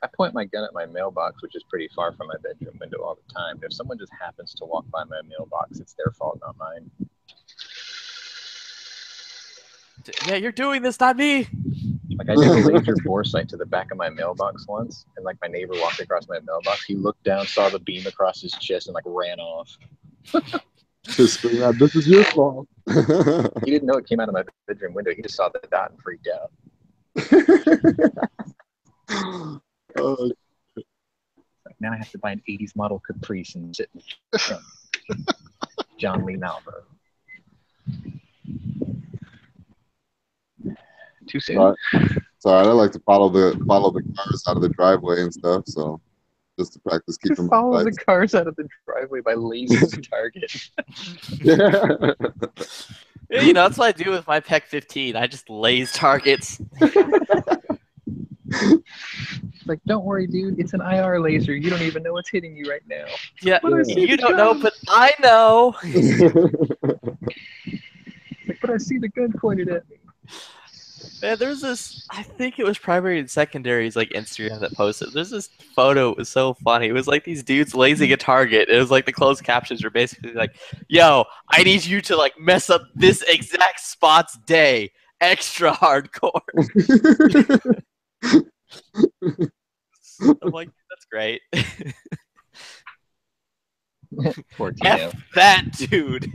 I point my gun at my mailbox, which is pretty far from my bedroom window all the time. If someone just happens to walk by my mailbox, it's their fault, not mine. Yeah, you're doing this, not me. Like I did a laser bore sight to the back of my mailbox once, and like my neighbor walked across my mailbox. He looked down, saw the beam across his chest, and like ran off. Just scream out, "This is your fault." He didn't know it came out of my bedroom window. He just saw the dot and freaked out. Like, now I have to buy an 80s model Caprice and sit in the trunk. John Lee Malvo. Too soon. Sorry, I like to follow the cars out of the driveway and stuff. So just to practice keeping my Follow the lights. cars out of the driveway by lasers the target. Yeah, you know, that's what I do with my PEC 15. I just laze targets. Like, don't worry, dude. It's an IR laser. You don't even know what's hitting you right now. Yeah, But I see you the don't gun. know, but I know. Like, but I see the gun pointed at me. Man, there's this, I think it was primary and secondary's like Instagram that posted. There's this photo, it was so funny. It was like these dudes lasing a target. It was like the closed captions were basically like, yo, I need you to like mess up this exact spot's day. Extra hardcore. I'm like, that's great. Poor Tino. F that dude.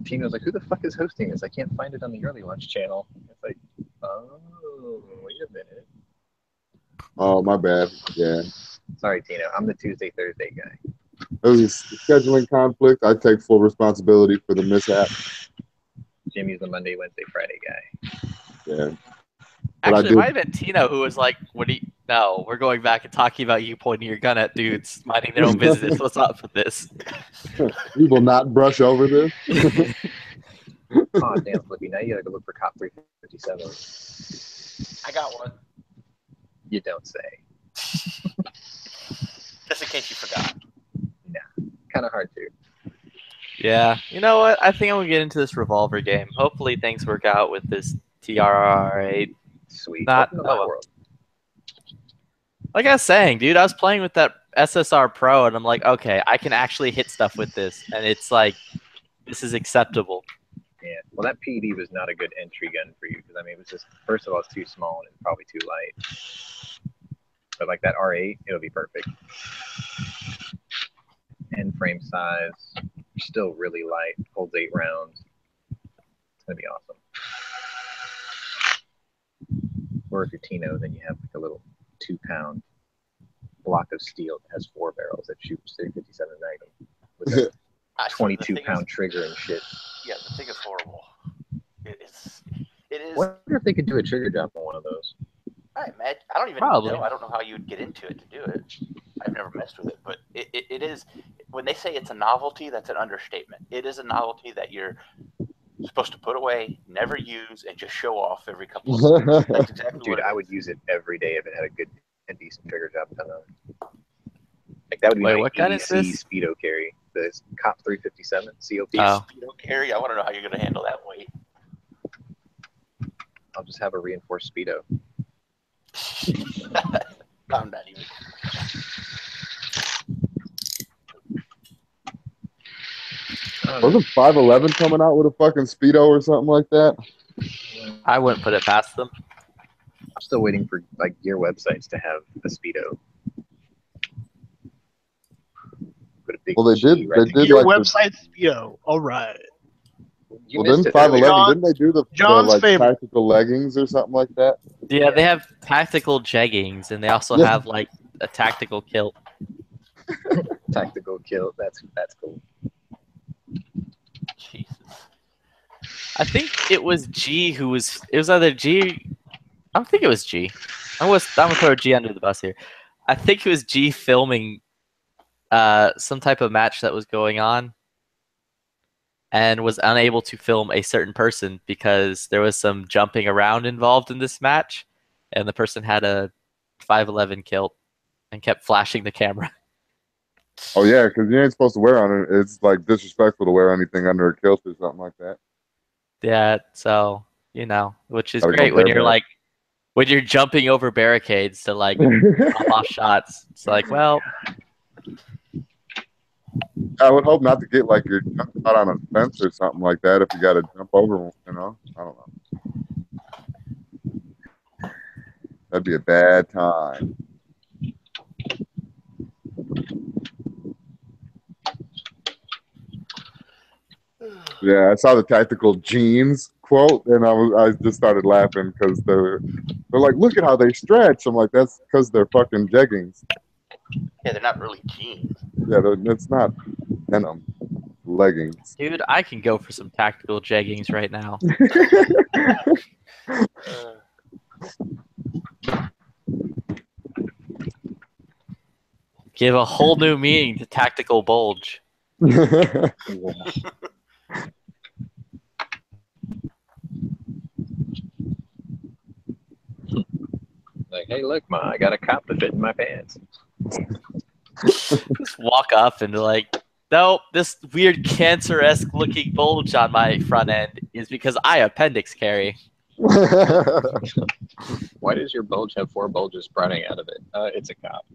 Tino's like, who the fuck is hosting this? I can't find it on the Early Launch channel. It's like, oh, wait a minute. Oh, my bad. Yeah. Sorry, Tino. I'm the Tuesday, Thursday guy. It was a scheduling conflict. I take full responsibility for the mishap. Jimmy's the Monday, Wednesday, Friday guy. Yeah. Actually, it might have been Tino who was like, no, we're going back and talking about you pointing your gun at dudes minding their own business. What's up with this? We will not brush over this. Oh, damn, Flippy. Now you gotta go look for Cop 357. I got one. You don't say. Just in case you forgot. Nah, kind of hard to. Yeah. You know what? I think I'm going to get into this revolver game. Hopefully things work out with this TRR8. Sweet. Not, Welcome to my world. Like I was saying, dude, I was playing with that SSR Pro, and I'm like, okay, I can actually hit stuff with this, and it's like, this is acceptable. Yeah. Well, that PD was not a good entry gun for you because I mean, it was just first of all, it's too small and it's probably too light. But like that R8, it'll be perfect. End frame size, still really light, holds 8 rounds. It's gonna be awesome. Or if you're Tino, then you have like a little 2-pound block of steel that has 4 barrels that shoots 357 Magnum with a 22-pound trigger and shit. Yeah, the thing is horrible. It is. Wonder if they could do a trigger drop on one of those. I don't even know. I don't know how you would get into it to do it. I've never messed with it, but it is. When they say it's a novelty, that's an understatement. It is a novelty that you're You're supposed to put away, never use, and just show off every couple of months. That's exactly Dude, what I would use it every day if it had a good and decent trigger job done on it. Like that would be Wait, my what gun is EDC this? Speedo carry. The Cop 357 COP. Oh. Speedo carry. I want to know how you're going to handle that weight. I'll just have a reinforced Speedo. I'm not even. Wasn't 511 coming out with a fucking Speedo or something like that? I wouldn't put it past them. I'm still waiting for like gear websites to have a Speedo. Put a big Well, they G did. right They there. did Your like the, website, Speedo. All right. You well, missed didn't it earlier. 511? Didn't they do the John's like favorite. tactical leggings or something like that? Yeah, they have tactical jeggings, and they also Yeah. have like a tactical kilt. Tactical kill. That's cool. Jesus. I think it was G who was. It was either G. I don't think it was G. I'm gonna throw G under the bus here. I think it was G filming some type of match that was going on, and was unable to film a certain person because there was some jumping around involved in this match, and the person had a 511 kilt and kept flashing the camera. Oh yeah, because you ain't supposed to wear on it. It's like disrespectful to wear anything under a kilt or something like that. Yeah, so which is Gotta go great when you're bareback. like when you're jumping over barricades to like pop off shots. It's like, well, I would hope not to get like you're jumping out on a fence or something like that if you got to jump over. I don't know. That'd be a bad time. Yeah, I saw the tactical jeans quote, and I just started laughing because they're like, look at how they stretch. I'm like, that's because they're fucking jeggings. Yeah, they're not really jeans. Yeah, it's not denim leggings. dude, I can go for some tactical jeggings right now. Give a whole new meaning to tactical bulge. Like, hey, look, Ma, I got a cop to fit in my pants. Just walk up and be like, no, this weird cancer-esque looking bulge on my front end is because I appendix carry. Why does your bulge have 4 bulges sprouting out of it? It's a cop.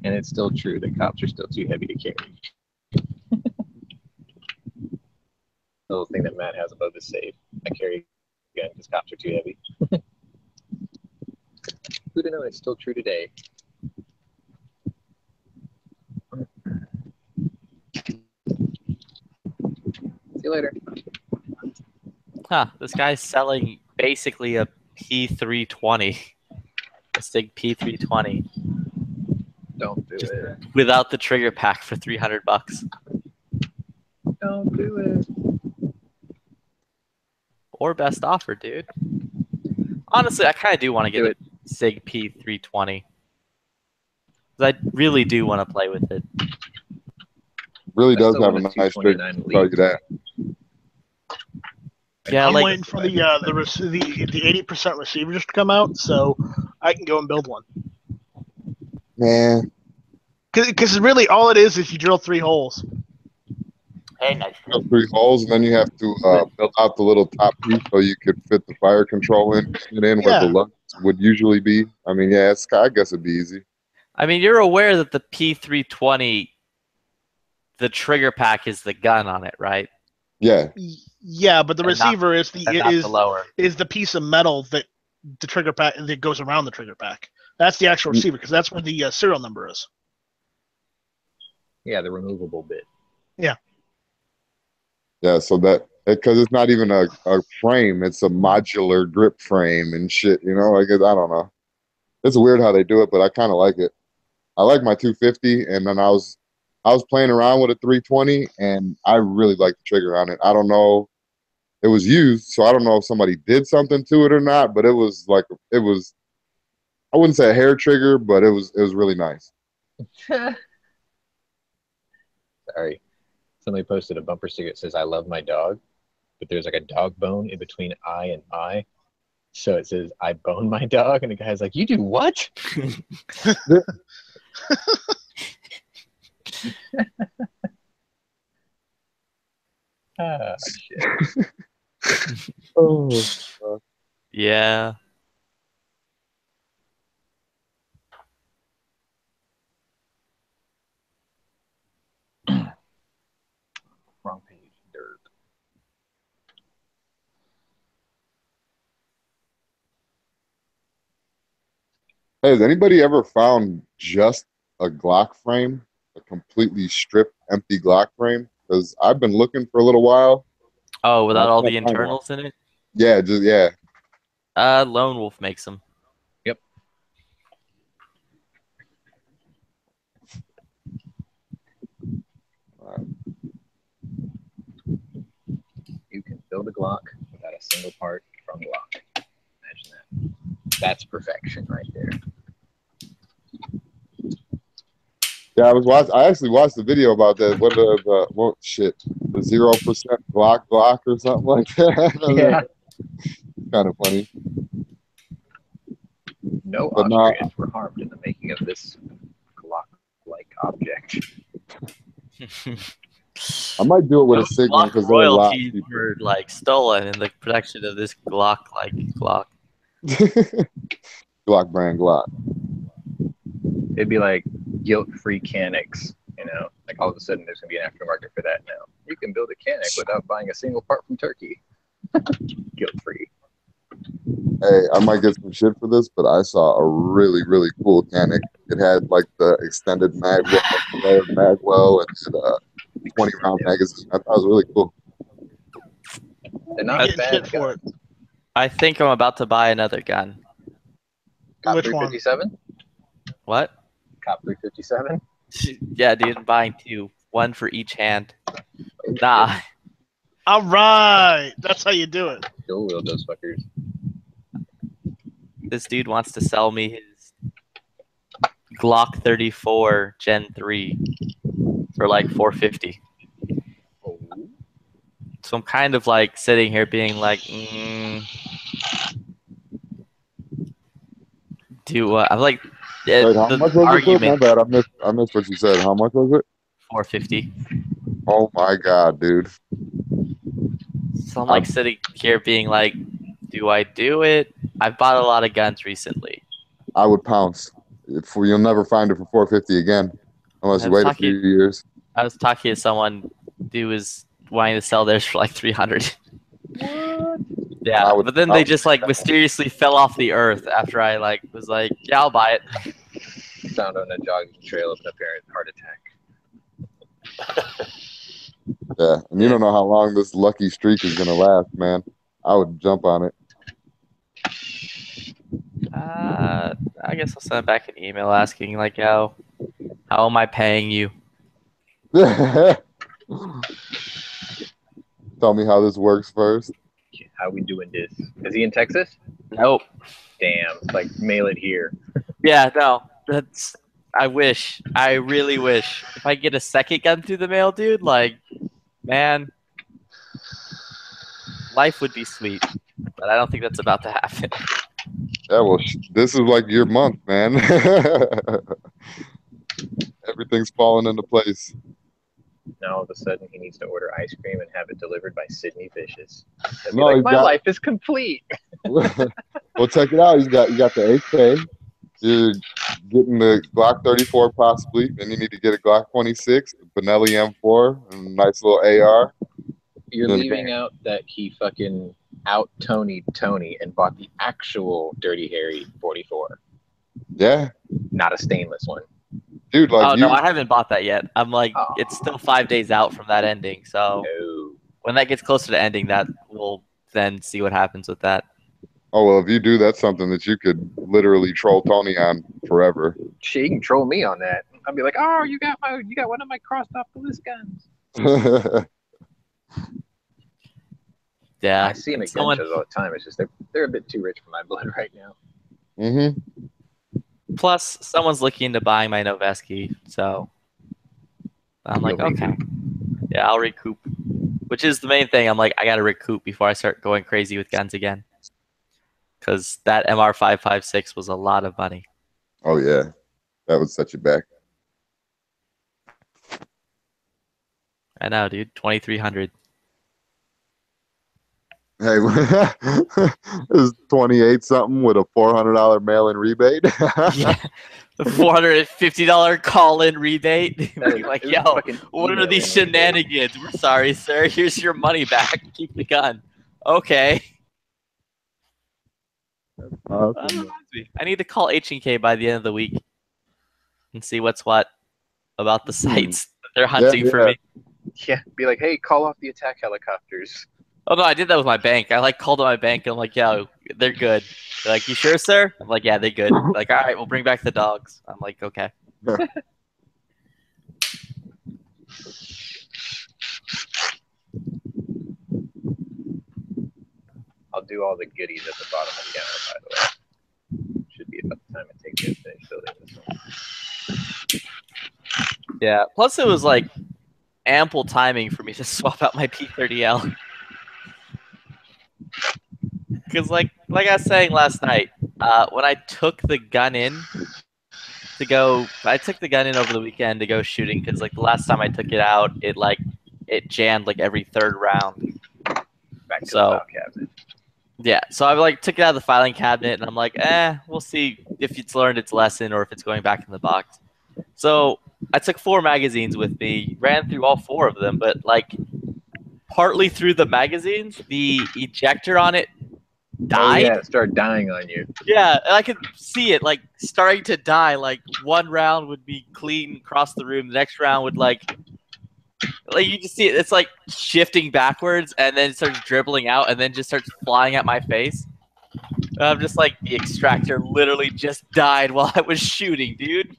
And it's still true that cops are still too heavy to carry. The little thing that Matt has above his safe. I carry a gun because cops are too heavy. Who'd have known it's still true today? See you later. Huh, this guy's selling basically a P320. A Sig P320. Don't do it. Without the trigger pack for $300. Don't do it. Or best offer, dude. Honestly, I kind of do want to get Do a Sig P320. Because I really do want to play with it. Really I does still have a want a nice trick. 229 I'll tell you that. Yeah, I'm like waiting for the 80% receiver just to come out, so I can go and build one. Man, Because really, all it is you drill 3 holes. Hey, nice. 3 holes, and then you have to build out the little top piece so you could fit the fire control in where Yeah. the lugs would usually be. I mean, yeah, I guess it'd be easy. I mean, you're aware that the P320, the trigger pack is the gun on it, right? Yeah. Yeah, but the And not- receiver is And not the lower. the piece of metal that the trigger pack that goes around the trigger pack. That's the actual receiver because that's where the serial number is. Yeah, the removable bit. Yeah, so because it's not even a frame, it's a modular grip frame and shit, like I don't know. It's weird how they do it, but I kind of like it. I like my 250, and then I was playing around with a 320, and I really like the trigger on it. I don't know. It was used, so I don't know if somebody did something to it or not, but it was I wouldn't say a hair trigger, but it was really nice. Sorry. Somebody posted a bumper sticker that says, I love my dog, but there's like a dog bone in between I and I. So it says, I bone my dog. And the guy's like, you do what? Ah, shit. Oh, Yeah. Wrong page. Dirt. hey, has anybody ever found just a Glock frame, a completely stripped, empty Glock frame? Because I've been looking for a little while. Oh, And I without all the can't find one. internals in it? Yeah, just yeah. Lone Wolf makes them. Yep. You can build a Glock without a single part from Glock. Imagine that. That's perfection right there. Yeah, I actually watched the video about that. What shit? The 0% Glock or something like that. Yeah. Kind of funny. No But Austrians were harmed in the making of this Glock-like object. I might do it with a No Sigma Glock because they're a lot royalties cheaper. were like stolen in the production of this Glock-like Glock. Glock brand Glock. It'd be like guilt-free Canics, you know? Like all of a sudden there's gonna be an aftermarket for that now. You can build a Canic without buying a single part from Turkey. Guilt-free. Hey, I might get some shit for this, but I saw a really, really cool Canic. It had like the extended magwell and 20-round magazine. I thought it was really cool. They're not Getting bad shit for it. I think I'm about to buy another gun. Cop Which one? 357? What? Cop 357? Yeah, dude, I'm buying two. One for each hand. Nah. All right, that's how you do it. Dual wield those fuckers. This dude wants to sell me his Glock 34 Gen 3 for like $450. Oh. So I'm kind of like sitting here being like, I'm like, Wait, how the much was it? My argument bad. I missed what you said. How much was it? $450. Oh my god, dude. So I'm like sitting here being like, do I do it? I've bought a lot of guns recently. I would pounce. You'll never find it for $450 again, unless you wait a few years. I was talking to someone who was wanting to sell theirs for like $300. What? Yeah, but then they just like mysteriously fell off the earth after I like was like, yeah, I'll buy it. Found on a jogging trail of an apparent heart attack. Yeah, and you don't know how long this lucky streak is gonna last, man. I would jump on it. I guess I'll send back an email asking like, how am I paying you? Tell me how this works first. How we doing this? Is he in Texas? Nope. Damn, like mail it here. Yeah, no. I wish. I really wish. If I get a second gun through the mail, dude, like, man, life would be sweet. But I don't think that's about to happen. Yeah, well, this is like your month, man. Everything's falling into place. Now all of a sudden he needs to order ice cream and have it delivered by Sydney Vicious. No, like, my life is complete. Well, check it out. You got the AK. You're getting the Glock 34 possibly. Then you need to get a Glock 26, the Benelli M4, and a nice little AR. You're leaving out that he fucking out-Tony'd Tony and bought the actual Dirty Harry 44. Yeah. Not a stainless one. Dude, like no, I haven't bought that yet. I'm like, it's still 5 days out from that ending. So when that gets closer to ending, that we'll then see what happens with that. Oh, well, if you do, that's something that you could literally troll Tony on forever. She can troll me on that. I'll be like, oh, you got one of my crossed off the list guns. Yeah, I see them at gun shows all the time. It's just they're a bit too rich for my blood right now. Plus, someone's looking into buying my Noveski, so I'm like, okay. Yeah, I'll recoup. Which is the main thing. I'm like, I gotta recoup before I start going crazy with guns again. Because that MR556 was a lot of money. Oh yeah, that would set you back. I know, dude. 2,300. Hey, is 28 something with a $400 mail-in rebate? Yeah, the $450 call-in rebate. Like, yo, what are these shenanigans? We're sorry, sir. Here's your money back. Keep the gun. Okay. Awesome. I need to call H&K by the end of the week and see what's what about the sites that they're hunting for me. Yeah, be like, hey, call off the attack helicopters. Oh no, I did that with my bank. I called up my bank and I'm like, yeah, they're good. They're like, you sure, sir? I'm like, yeah, they're good. They're like, all right, we'll bring back the dogs. I'm like, okay. I'll do all the goodies at the bottom of the counter, by the way. Should be about the time it takes me to finish building this one. Yeah. Plus, it was like ample timing for me to swap out my P30L. Because, like I was saying last night, when I took the gun in to go, I took the gun in over the weekend to go shooting. Because, like, the last time I took it out, it jammed like every third round. Back to the file cabinet. Yeah, so I took it out of the filing cabinet, and I'm like, we'll see if it's learned its lesson or if it's going back in the box. So I took 4 magazines with me, ran through all 4 of them, but partly through the magazines, the ejector on it died. Oh, yeah, it started dying on you. Yeah, and I could see it starting to die. Like one round would be clean across the room, the next round would you just see it. It's like shifting backwards, and then it starts dribbling out, and then just starts flying at my face. And I'm just like, the extractor literally just died while I was shooting, dude.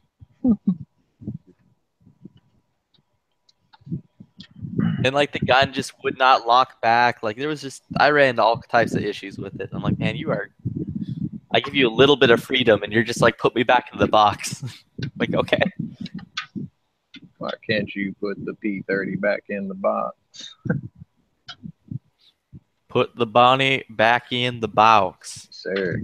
And the gun just would not lock back. There was I ran into all types of issues with it. I'm like, man, I give you a little bit of freedom, and you're just put me back in the box. Like, okay. Why can't you put the P30 back in the box? Put the Bonnie back in the box. Sir.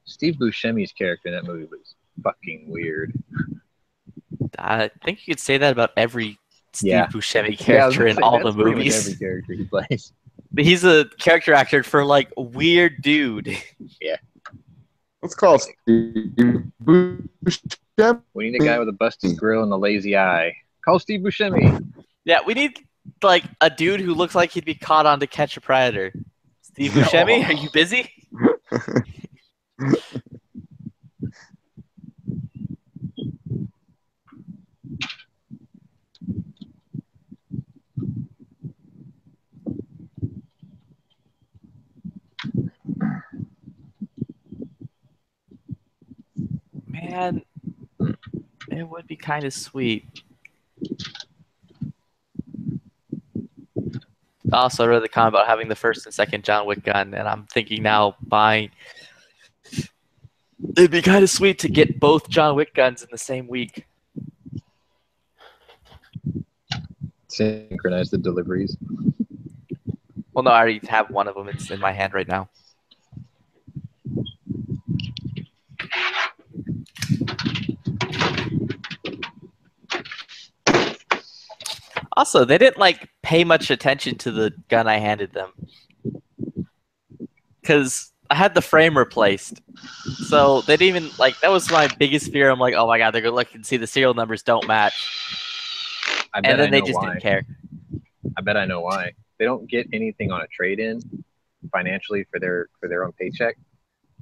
Steve Buscemi's character in that movie was fucking weird. I think you could say that about every Steve Buscemi character in all the movies. Every character he plays. He's a character actor for weird dude. Yeah. Let's call Steve Buscemi. We need a guy with a busted grill and a lazy eye. Call Steve Buscemi. Yeah, we need a dude who looks like he'd be caught on To Catch a Predator. Steve Buscemi, are you busy? Man, it would be kind of sweet. Also, I read the comment about having the first and second John Wick gun, and I'm thinking now buying. It'd be kind of sweet to get both John Wick guns in the same week. Synchronize the deliveries. Well, no, I already have one of them. It's in my hand right now. Also, they didn't pay much attention to the gun I handed them. Because I had the frame replaced. So they didn't even that was my biggest fear. I'm like, oh my god, they're gonna look and see the serial numbers don't match. And then they just didn't care. I bet I know why. They don't get anything on a trade-in financially for their own paycheck,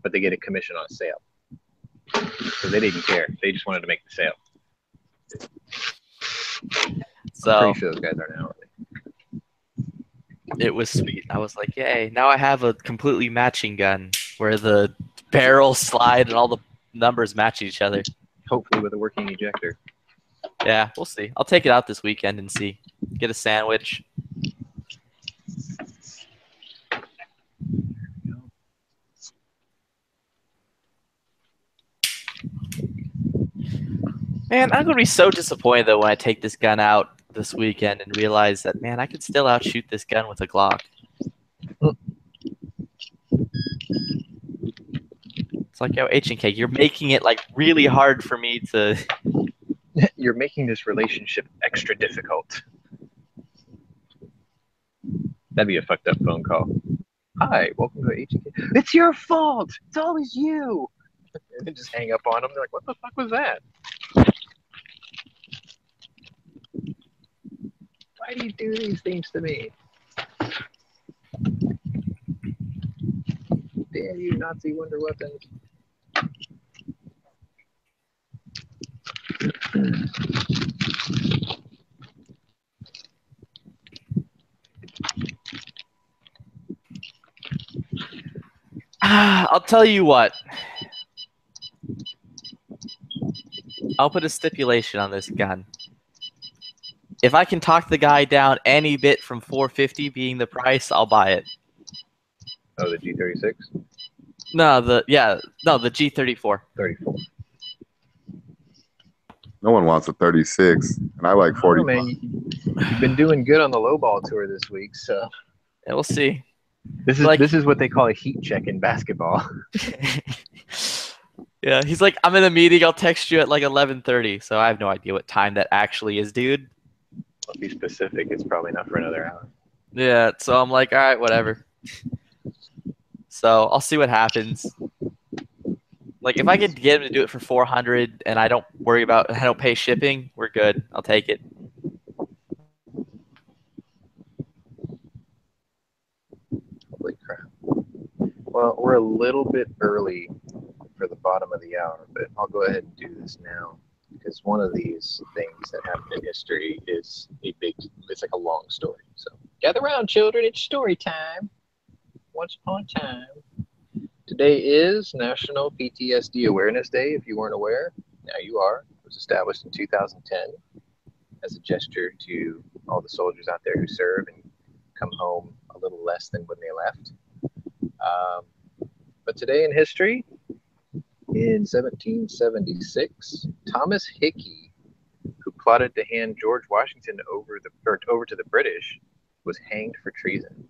but they get a commission on a sale. So they didn't care. They just wanted to make the sale. So I'm pretty sure those guys are now. It was sweet. I was like, yay, now I have a completely matching gun where the barrel slide and all the numbers match each other. Hopefully with a working ejector. Yeah, we'll see. I'll take it out this weekend and see. Get a sandwich. Man, I'm gonna be so disappointed though when I take this gun out this weekend and realize that, man, I could still outshoot this gun with a Glock. It's like, yo, H&K, you're making it like really hard for me to. You're making this relationship extra difficult. That'd be a fucked up phone call. Hi, welcome to H&K. It's your fault. It's always you. And then just hang up on them. They're like, what the fuck was that? Why do you do these things to me? Damn you, Nazi wonder weapons. I'll tell you what. I'll put a stipulation on this gun. If I can talk the guy down any bit from 450 being the price, I'll buy it. Oh, the G36? No, the G34. 34. No one wants a 36, and I like 40. Man, you've been doing good on the lowball tour this week, so yeah, we'll see. This is what they call a heat check in basketball. Yeah, he's like, I'm in a meeting. I'll text you at like 11:30. So I have no idea what time that actually is, dude. I'll be specific. It's probably not for another hour. Yeah, so I'm like, all right, whatever. So I'll see what happens. Like, if I could get him to do it for 400 and I don't pay shipping, we're good. I'll take it. Holy crap. Well, we're a little bit early for the bottom of the hour, but I'll go ahead and do this now because one of these things that happened in history is it's like a long story. So gather around, children. It's story time. Once upon a time. Today is National PTSD Awareness Day, if you weren't aware. Now you are. It was established in 2010 as a gesture to all the soldiers out there who serve and come home a little less than when they left. But today in history, in 1776, Thomas Hickey, who plotted to hand George Washington over to the British, was hanged for treason.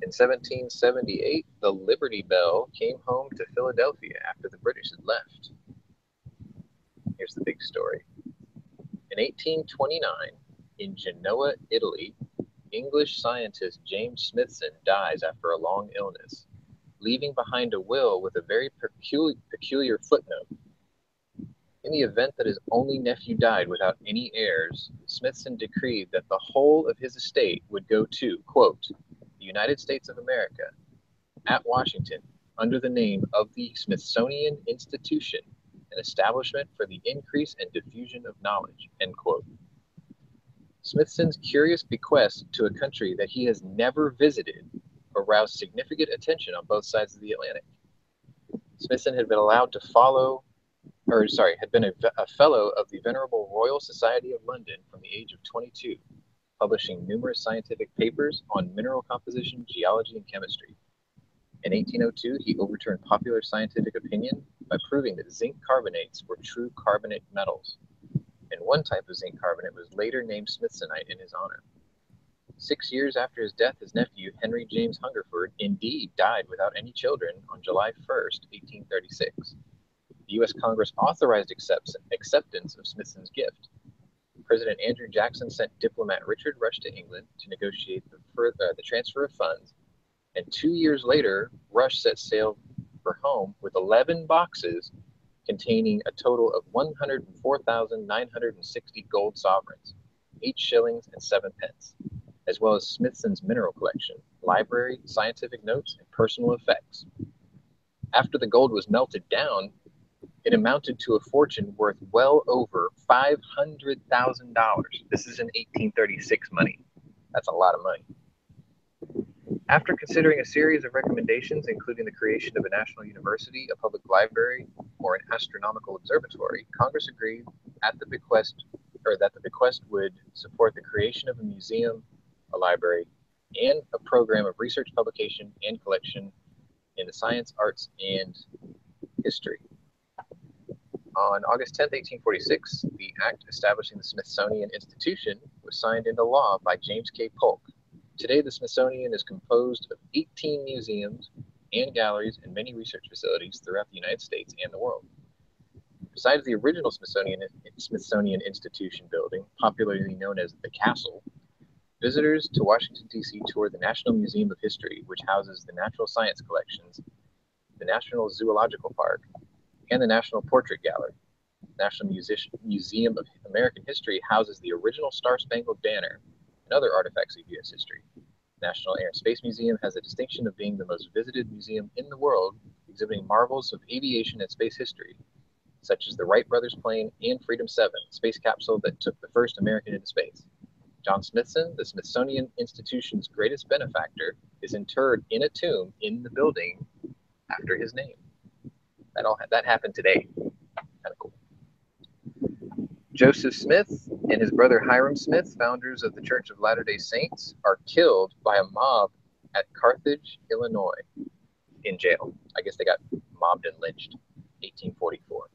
In 1778, the Liberty Bell came home to Philadelphia after the British had left. Here's the big story. In 1829, in Genoa, Italy, English scientist James Smithson dies after a long illness, leaving behind a will with a very peculiar footnote. In the event that his only nephew died without any heirs, Smithson decreed that the whole of his estate would go to, quote, the United States of America, at Washington, under the name of the Smithsonian Institution, an establishment for the increase and diffusion of knowledge, end quote. Smithson's curious bequest to a country that he has never visited aroused significant attention on both sides of the Atlantic. Smithson had been a fellow of the Venerable Royal Society of London from the age of 22, publishing numerous scientific papers on mineral composition, geology, and chemistry. In 1802, he overturned popular scientific opinion by proving that zinc carbonates were true carbonate metals, and one type of zinc carbonate was later named Smithsonite in his honor. 6 years after his death, his nephew, Henry James Hungerford, indeed died without any children on July 1st, 1836. The U.S. Congress authorized acceptance of Smithson's gift. President Andrew Jackson sent diplomat Richard Rush to England to negotiate the transfer of funds, and 2 years later, Rush set sail for home with 11 boxes containing a total of 104,960 gold sovereigns, 8 shillings and 7 pence, as well as Smithson's mineral collection, library, scientific notes, and personal effects. After the gold was melted down, it amounted to a fortune worth well over $500,000. This is in 1836 money. That's a lot of money. After considering a series of recommendations, including the creation of a national university, a public library, or an astronomical observatory, Congress agreed that the bequest would support the creation of a museum, a library, and a program of research, publication, and collection in the science, arts, and history. On August 10th, 1846, the act establishing the Smithsonian Institution was signed into law by James K. Polk. Today, the Smithsonian is composed of 18 museums and galleries and many research facilities throughout the United States and the world. Besides the original Smithsonian Institution building, popularly known as the Castle, visitors to Washington, D.C. tour the National Museum of History, which houses the Natural Science Collections, the National Zoological Park, and the National Portrait Gallery. The National Museum of American History houses the original Star-Spangled Banner and other artifacts of U.S. history. The National Air and Space Museum has the distinction of being the most visited museum in the world, exhibiting marvels of aviation and space history, such as the Wright brothers plane and Freedom 7, space capsule that took the first American into space. John Smithson, the Smithsonian Institution's greatest benefactor, is interred in a tomb in the building after his name. That happened today. Kind of cool. Joseph Smith and his brother Hiram Smith, founders of the Church of Latter-day Saints, are killed by a mob at Carthage, Illinois, in jail. I guess they got mobbed and lynched. 1844.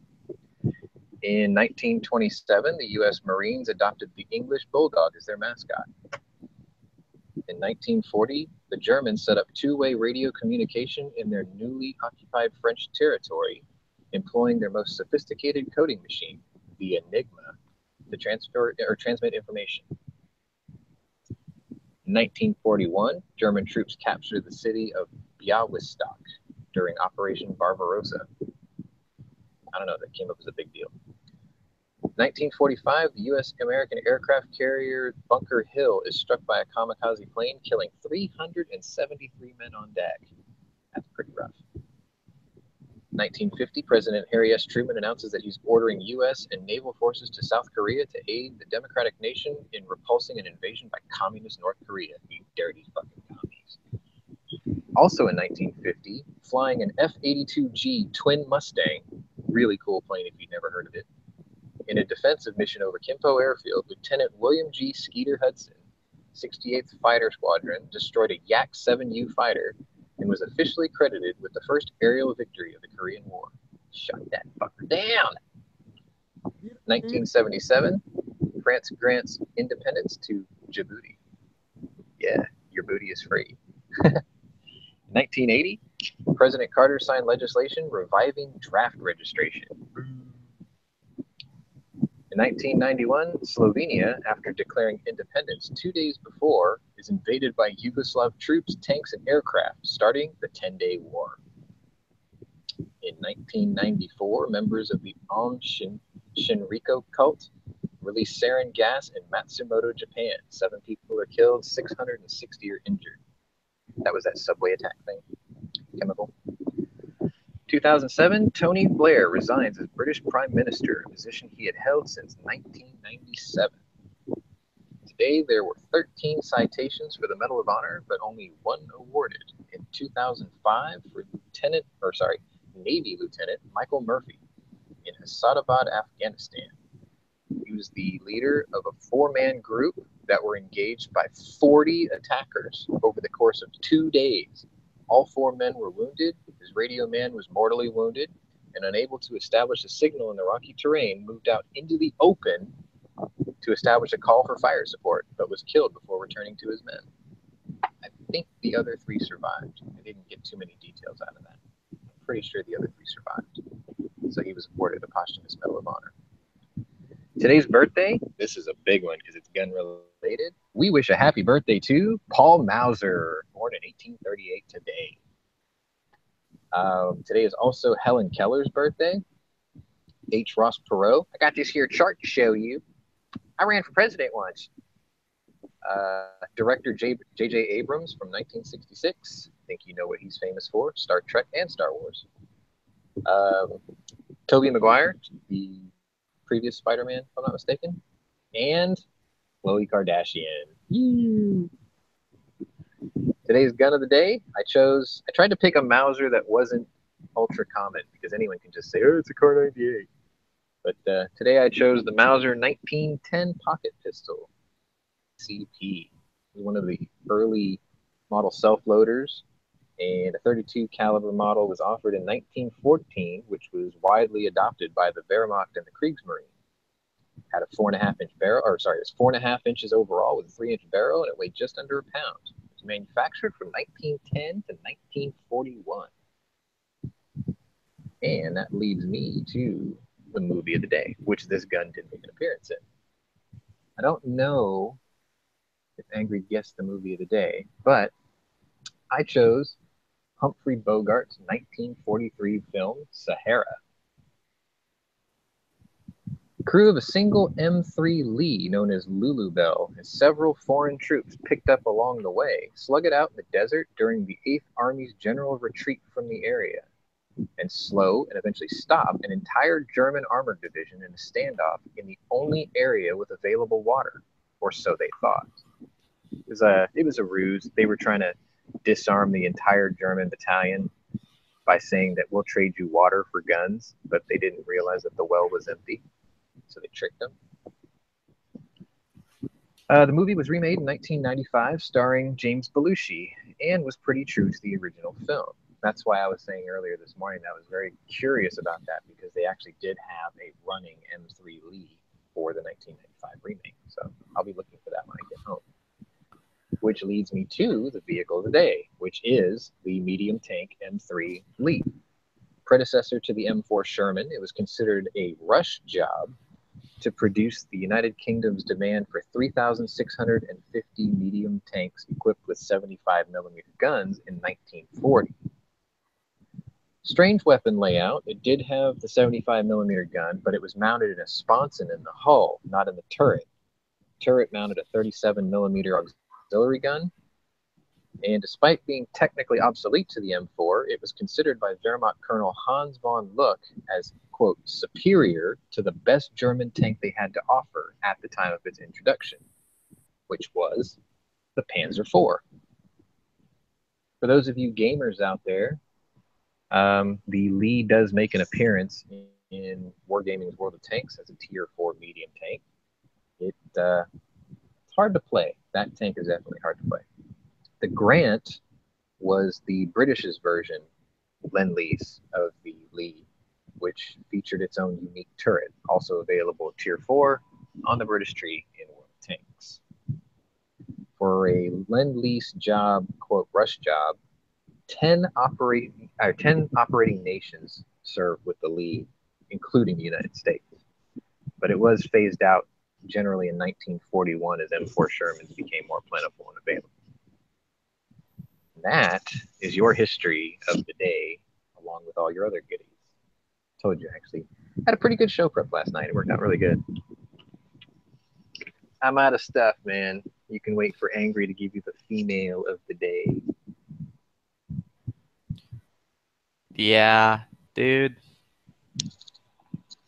In 1927, the U.S. Marines adopted the English Bulldog as their mascot. In 1940, the Germans set up two-way radio communication in their newly occupied French territory, employing their most sophisticated coding machine, the Enigma, to transmit information. In 1941, German troops captured the city of Białystok during Operation Barbarossa. I don't know, that came up as a big deal. 1945, the U.S.-American aircraft carrier Bunker Hill is struck by a kamikaze plane, killing 373 men on deck. That's pretty rough. 1950, President Harry S. Truman announces that he's ordering U.S. and naval forces to South Korea to aid the democratic nation in repulsing an invasion by communist North Korea. You dirty fucking commies. Also in 1950, flying an F-82G twin Mustang, really cool plane if you'd never heard of it, in a defensive mission over Kimpo Airfield, Lieutenant William G. Skeeter Hudson, 68th Fighter Squadron, destroyed a Yak-7U fighter and was officially credited with the first aerial victory of the Korean War. Shut that fucker down! 1977, France grants independence to Djibouti. Yeah, your booty is free. 1980, President Carter signed legislation reviving draft registration. In 1991, Slovenia, after declaring independence 2 days before, is invaded by Yugoslav troops, tanks, and aircraft, starting the 10-Day War. In 1994, members of the Aum Shinriko cult released sarin gas in Matsumoto, Japan. 7 people are killed, 660 are injured. That was that subway attack thing, chemical. 2007, Tony Blair resigns as British Prime Minister, a position he had held since 1997. Today, there were 13 citations for the Medal of Honor, but only 1 awarded. In 2005, for Navy Lieutenant Michael Murphy in Asadabad, Afghanistan. He was the leader of a 4-man group that were engaged by 40 attackers over the course of 2 days. All 4 men were wounded. His radio man was mortally wounded and unable to establish a signal in the rocky terrain, moved out into the open to establish a call for fire support, but was killed before returning to his men. I think the other 3 survived. I didn't get too many details out of that. I'm pretty sure the other 3 survived. So he was awarded a posthumous Medal of Honor. Today's birthday, this is a big one because it's gun related. We wish a happy birthday to Paul Mauser, born in 1838 today. Today is also Helen Keller's birthday. H. Ross Perot. I got this here chart to show you. I ran for president once. Director J.J. Abrams from 1966. I think you know what he's famous for. Star Trek and Star Wars. Tobey Maguire, the previous Spider-Man, if I'm not mistaken, and Khloe Kardashian. Yee. Today's gun of the day, I tried to pick a Mauser that wasn't ultra common because anyone can just say, oh, it's a Car 98. But today I chose the Mauser 1910 pocket pistol, CP. It was one of the early model self-loaders And a 32 caliber model was offered in 1914, which was widely adopted by the Wehrmacht and the Kriegsmarine. Had a 4.5-inch barrel, or sorry, it was 4.5 inches overall with a 3-inch barrel, and it weighed just under a pound. It was manufactured from 1910 to 1941. And that leads me to the movie of the day, which this gun did make an appearance in. I don't know if Angry guessed the movie of the day, but I chose Humphrey Bogart's 1943 film, Sahara. The crew of a single M3 Lee, known as Lulu Bell, and several foreign troops picked up along the way, slug it out in the desert during the 8th Army's general retreat from the area, and slow and eventually stop an entire German armored division in a standoff in the only area with available water, or so they thought. It was a ruse. They were trying to disarm the entire German battalion by saying that we'll trade you water for guns, but they didn't realize that the well was empty, so they tricked them. The movie was remade in 1995, starring James Belushi, and was pretty true to the original film. That's why I was saying earlier this morning that I was very curious about that, because they actually did have a running M3 Lee for the 1995 remake. So I'll be looking for that when I get home. Which leads me to the vehicle of the day, which is the medium tank M3 Lee. Predecessor to the M4 Sherman, it was considered a rush job to produce the United Kingdom's demand for 3,650 medium tanks equipped with 75mm guns in 1940. Strange weapon layout. It did have the 75mm gun, but it was mounted in a sponson in the hull, not in the turret. Turret mounted a 37mm auxiliary gun, and despite being technically obsolete to the M4, it was considered by Wehrmacht Colonel Hans von Luck as, quote, superior to the best German tank they had to offer at the time of its introduction, which was the Panzer IV. For those of you gamers out there, the Lee does make an appearance in Wargaming's World of Tanks as a Tier 4 medium tank. It's hard to play. That tank is definitely hard to play. The Grant was the British's version, Lend-Lease, of the Lee, which featured its own unique turret, also available at Tier 4 on the British tree in World of Tanks. For a Lend-Lease job, quote, rush job, 10 operating nations served with the Lee, including the United States. But it was phased out generally in 1941 as M4 Shermans became more plentiful and available. And that is your history of the day, along with all your other goodies. Told you, actually. Had a pretty good show prep last night. It worked out really good. I'm out of stuff, man. You can wait for Angry to give you the female of the day. Yeah, dude.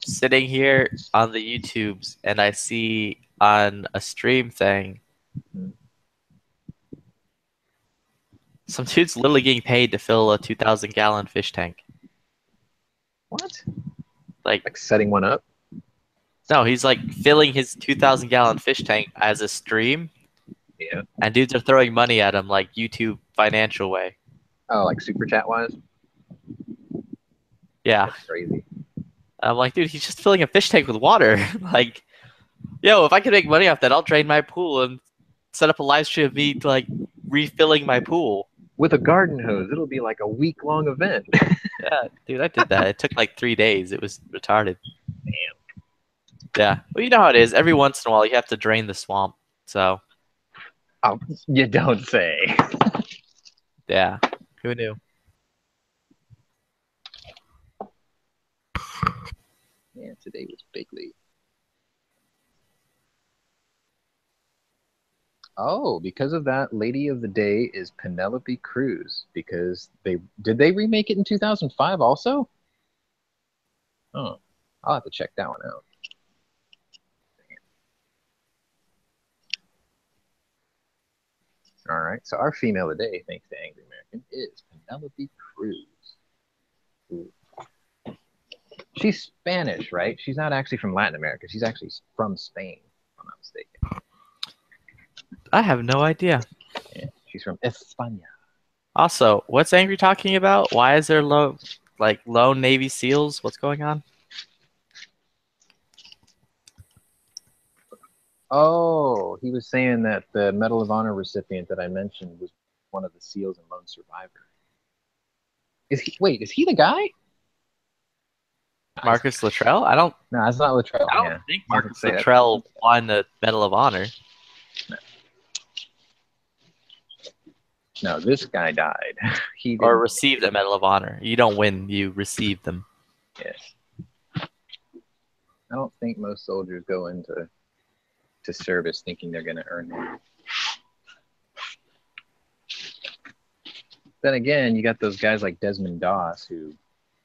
Sitting here on the YouTubes, and I see on a stream thing, some dude's literally getting paid to fill a 2,000-gallon fish tank. What? Like setting one up? No, he's like filling his 2,000-gallon fish tank as a stream. Yeah. And dudes are throwing money at him like YouTube financial way. Oh, like super chat wise? Yeah. That's crazy. I'm like, dude, he's just filling a fish tank with water. Like, yo, if I could make money off that, I'll drain my pool and set up a live stream of me like refilling my pool. With a garden hose, it'll be like a week-long event. Yeah, dude, I did that. It took like 3 days. It was retarded. Damn. Yeah. Well, you know how it is. Every once in a while, you have to drain the swamp. So. Oh, you don't say. Yeah. Who knew? Yeah, today was bigly. Oh, because of that, Lady of the Day is Penelope Cruz. Because did they remake it in 2005 also? Oh, I'll have to check that one out. All right, so our female of the day, thanks to Angry American, is Penelope Cruz. Ooh. She's Spanish, right? She's not actually from Latin America. She's actually from Spain, if I'm not mistaken. I have no idea. Yeah, she's from España. Also, what's Angry talking about? Why is there lone Navy SEALs? What's going on? Oh, he was saying that the Medal of Honor recipient that I mentioned was one of the SEALs and lone survivor. Is he the guy? Marcus Luttrell? I don't. No, that's not Luttrell. I don't think Marcus Luttrell won the Medal of Honor. No, this guy died. He or received a Medal of Honor. You don't win; you receive them. Yes. I don't think most soldiers go into service thinking they're going to earn one. Then again, you got those guys like Desmond Doss who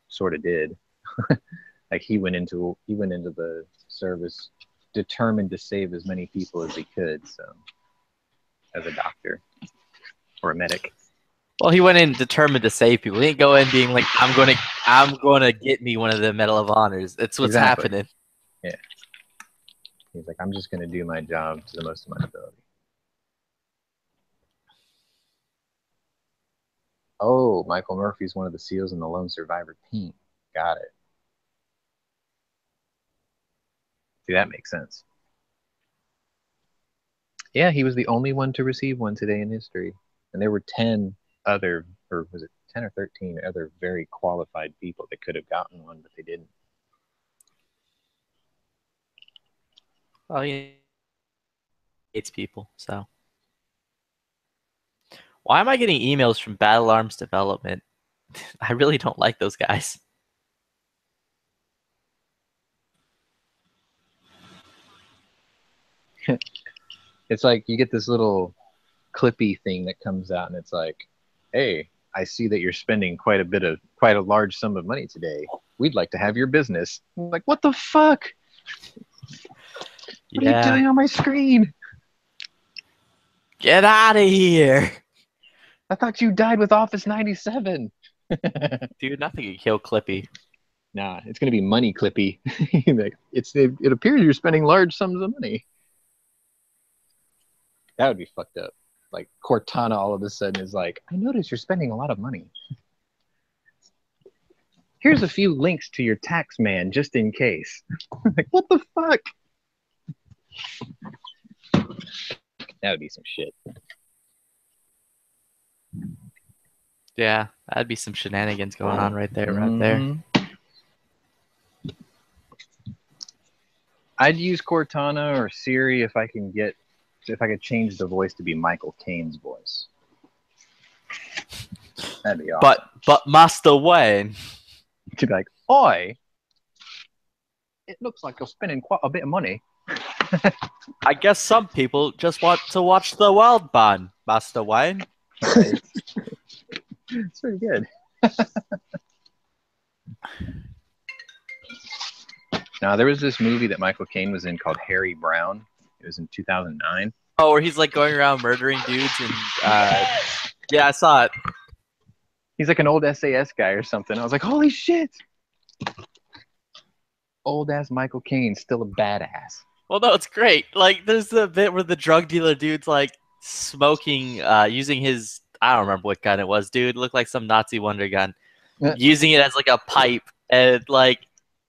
sort of did. Like he went into the service determined to save as many people as he could. So, as a doctor or a medic. Well, he went in determined to save people. He didn't go in being like, I'm going to get me one of the Medal of Honors. That's what's happening. Yeah. He's like, I'm just going to do my job to the most of my ability. Oh, Michael Murphy's one of the SEALs in the lone survivor team. Got it. See, that makes sense. Yeah, he was the only one to receive one today in history. And there were 10 other, or was it 10 or 13 other very qualified people that could have gotten one, but they didn't. Well, he hates people, so. Why am I getting emails from Battle Arms Development? I really don't like those guys. It's like you get this little clippy thing that comes out and it's like, hey, I see that you're spending quite a large sum of money today. We'd like to have your business. I'm like, what the fuck? What are you doing on my screen? Get out of here. I thought you died with Office 97. Dude, nothing can kill Clippy. Nah, it's going to be money Clippy. Like, it appears you're spending large sums of money. That would be fucked up. Like Cortana all of a sudden is like, I notice you're spending a lot of money. Here's a few links to your tax man just in case. Like, what the fuck? That would be some shit. Yeah, that'd be some shenanigans going on right there, right there. I'd use Cortana or Siri if I could change the voice to be Michael Caine's voice. That'd be awesome. But Master Wayne. To be like, oi, it looks like you're spending quite a bit of money. I guess some people just want to watch the world burn, Master Wayne. Right. It's pretty good. Now, there was this movie that Michael Caine was in called Harry Brown. It was in 2009. Oh, where he's like going around murdering dudes and yeah, I saw it. He's like an old SAS guy or something. I was like, holy shit! Old ass Michael Caine, still a badass. Well, no, it's great. Like, there's the bit where the drug dealer dude's like smoking, using his, I don't remember what gun it was, dude. It looked like some Nazi wonder gun. Using it as like a pipe, and like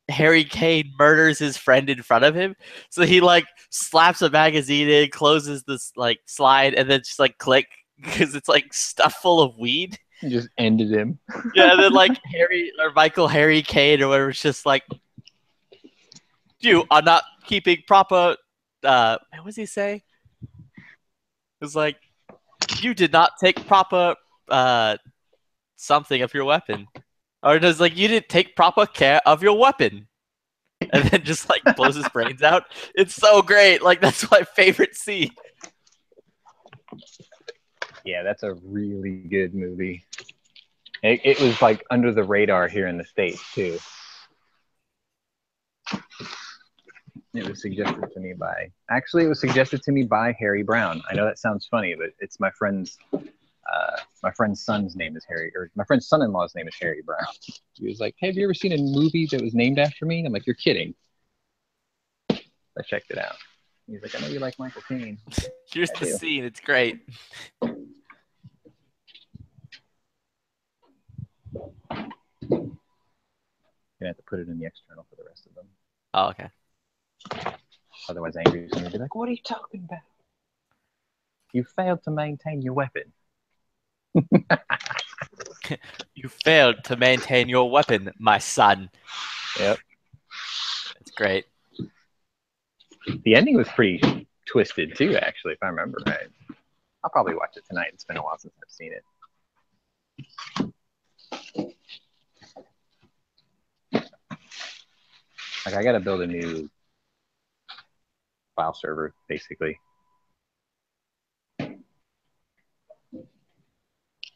Harry Caine murders his friend in front of him. So he like slaps a magazine in, closes this like slide, and then just like click because it's like stuff full of weed. You just ended him. Yeah, and then like Harry Caine or whatever, it's just like, you are not keeping proper. What does he say? It's like, you did not take proper something of your weapon, or it was like, you didn't take proper care of your weapon, and then just like blows his brains out. It's so great. Like, that's my favorite scene. Yeah, that's a really good movie. It was like under the radar here in the States too. It was suggested to me by, actually, it was suggested to me by Harry Brown. I know that sounds funny, but it's my friend's son's name is Harry, or my friend's son-in-law's name is Harry Brown. He was like, hey, have you ever seen a movie that was named after me? I'm like, you're kidding. I checked it out. He's like, I know you like Michael Caine. Here's the scene. It's great. gonna have to put it in the external for the rest of them. Oh, okay. Otherwise, Angry's gonna be like, "What are you talking about? You failed to maintain your weapon." You failed to maintain your weapon, my son. Yep. It's great. The ending was pretty twisted too, actually, if I remember right. I'll probably watch it tonight. It's been a while since I've seen it. Like, I gotta build a new file server, basically. I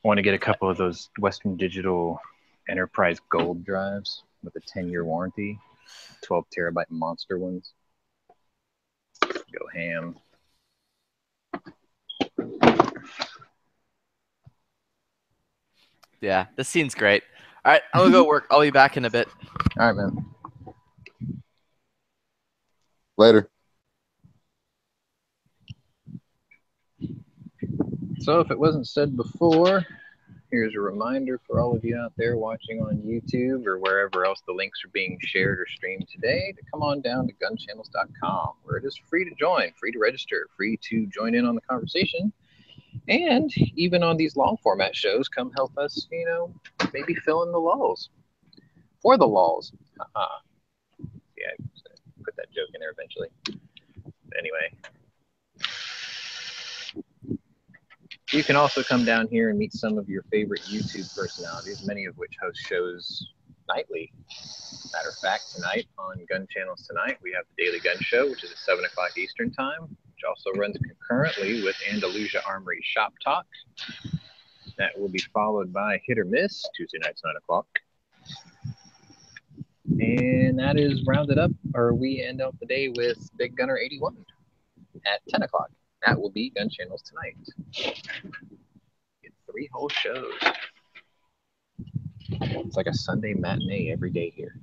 want to get a couple of those Western Digital Enterprise Gold drives with a 10-year warranty, 12 terabyte monster ones. Go ham. Yeah, this scene's great. All right, I'm gonna go work. I'll be back in a bit. All right, man. Later. So if it wasn't said before, here's a reminder for all of you out there watching on YouTube or wherever else the links are being shared or streamed today to come on down to gunchannels.com, where it is free to join, free to register, free to join in on the conversation. And even on these long format shows, come help us, you know, maybe fill in the lulls. For the lulls. Yeah, put that joke in there eventually. Anyway. You can also come down here and meet some of your favorite YouTube personalities, many of which host shows nightly. Matter of fact, tonight on Gun Channels Tonight, we have the Daily Gun Show, which is at 7 o'clock Eastern Time, which also runs concurrently with Andalusia Armory Shop Talk. That will be followed by Hit or Miss, Tuesday nights, 9 o'clock. And that is rounded up, or we end out the day with Big Gunner 81 at 10 o'clock. That will be Gun Channels Tonight. Get 3 whole shows. It's like a Sunday matinee every day here.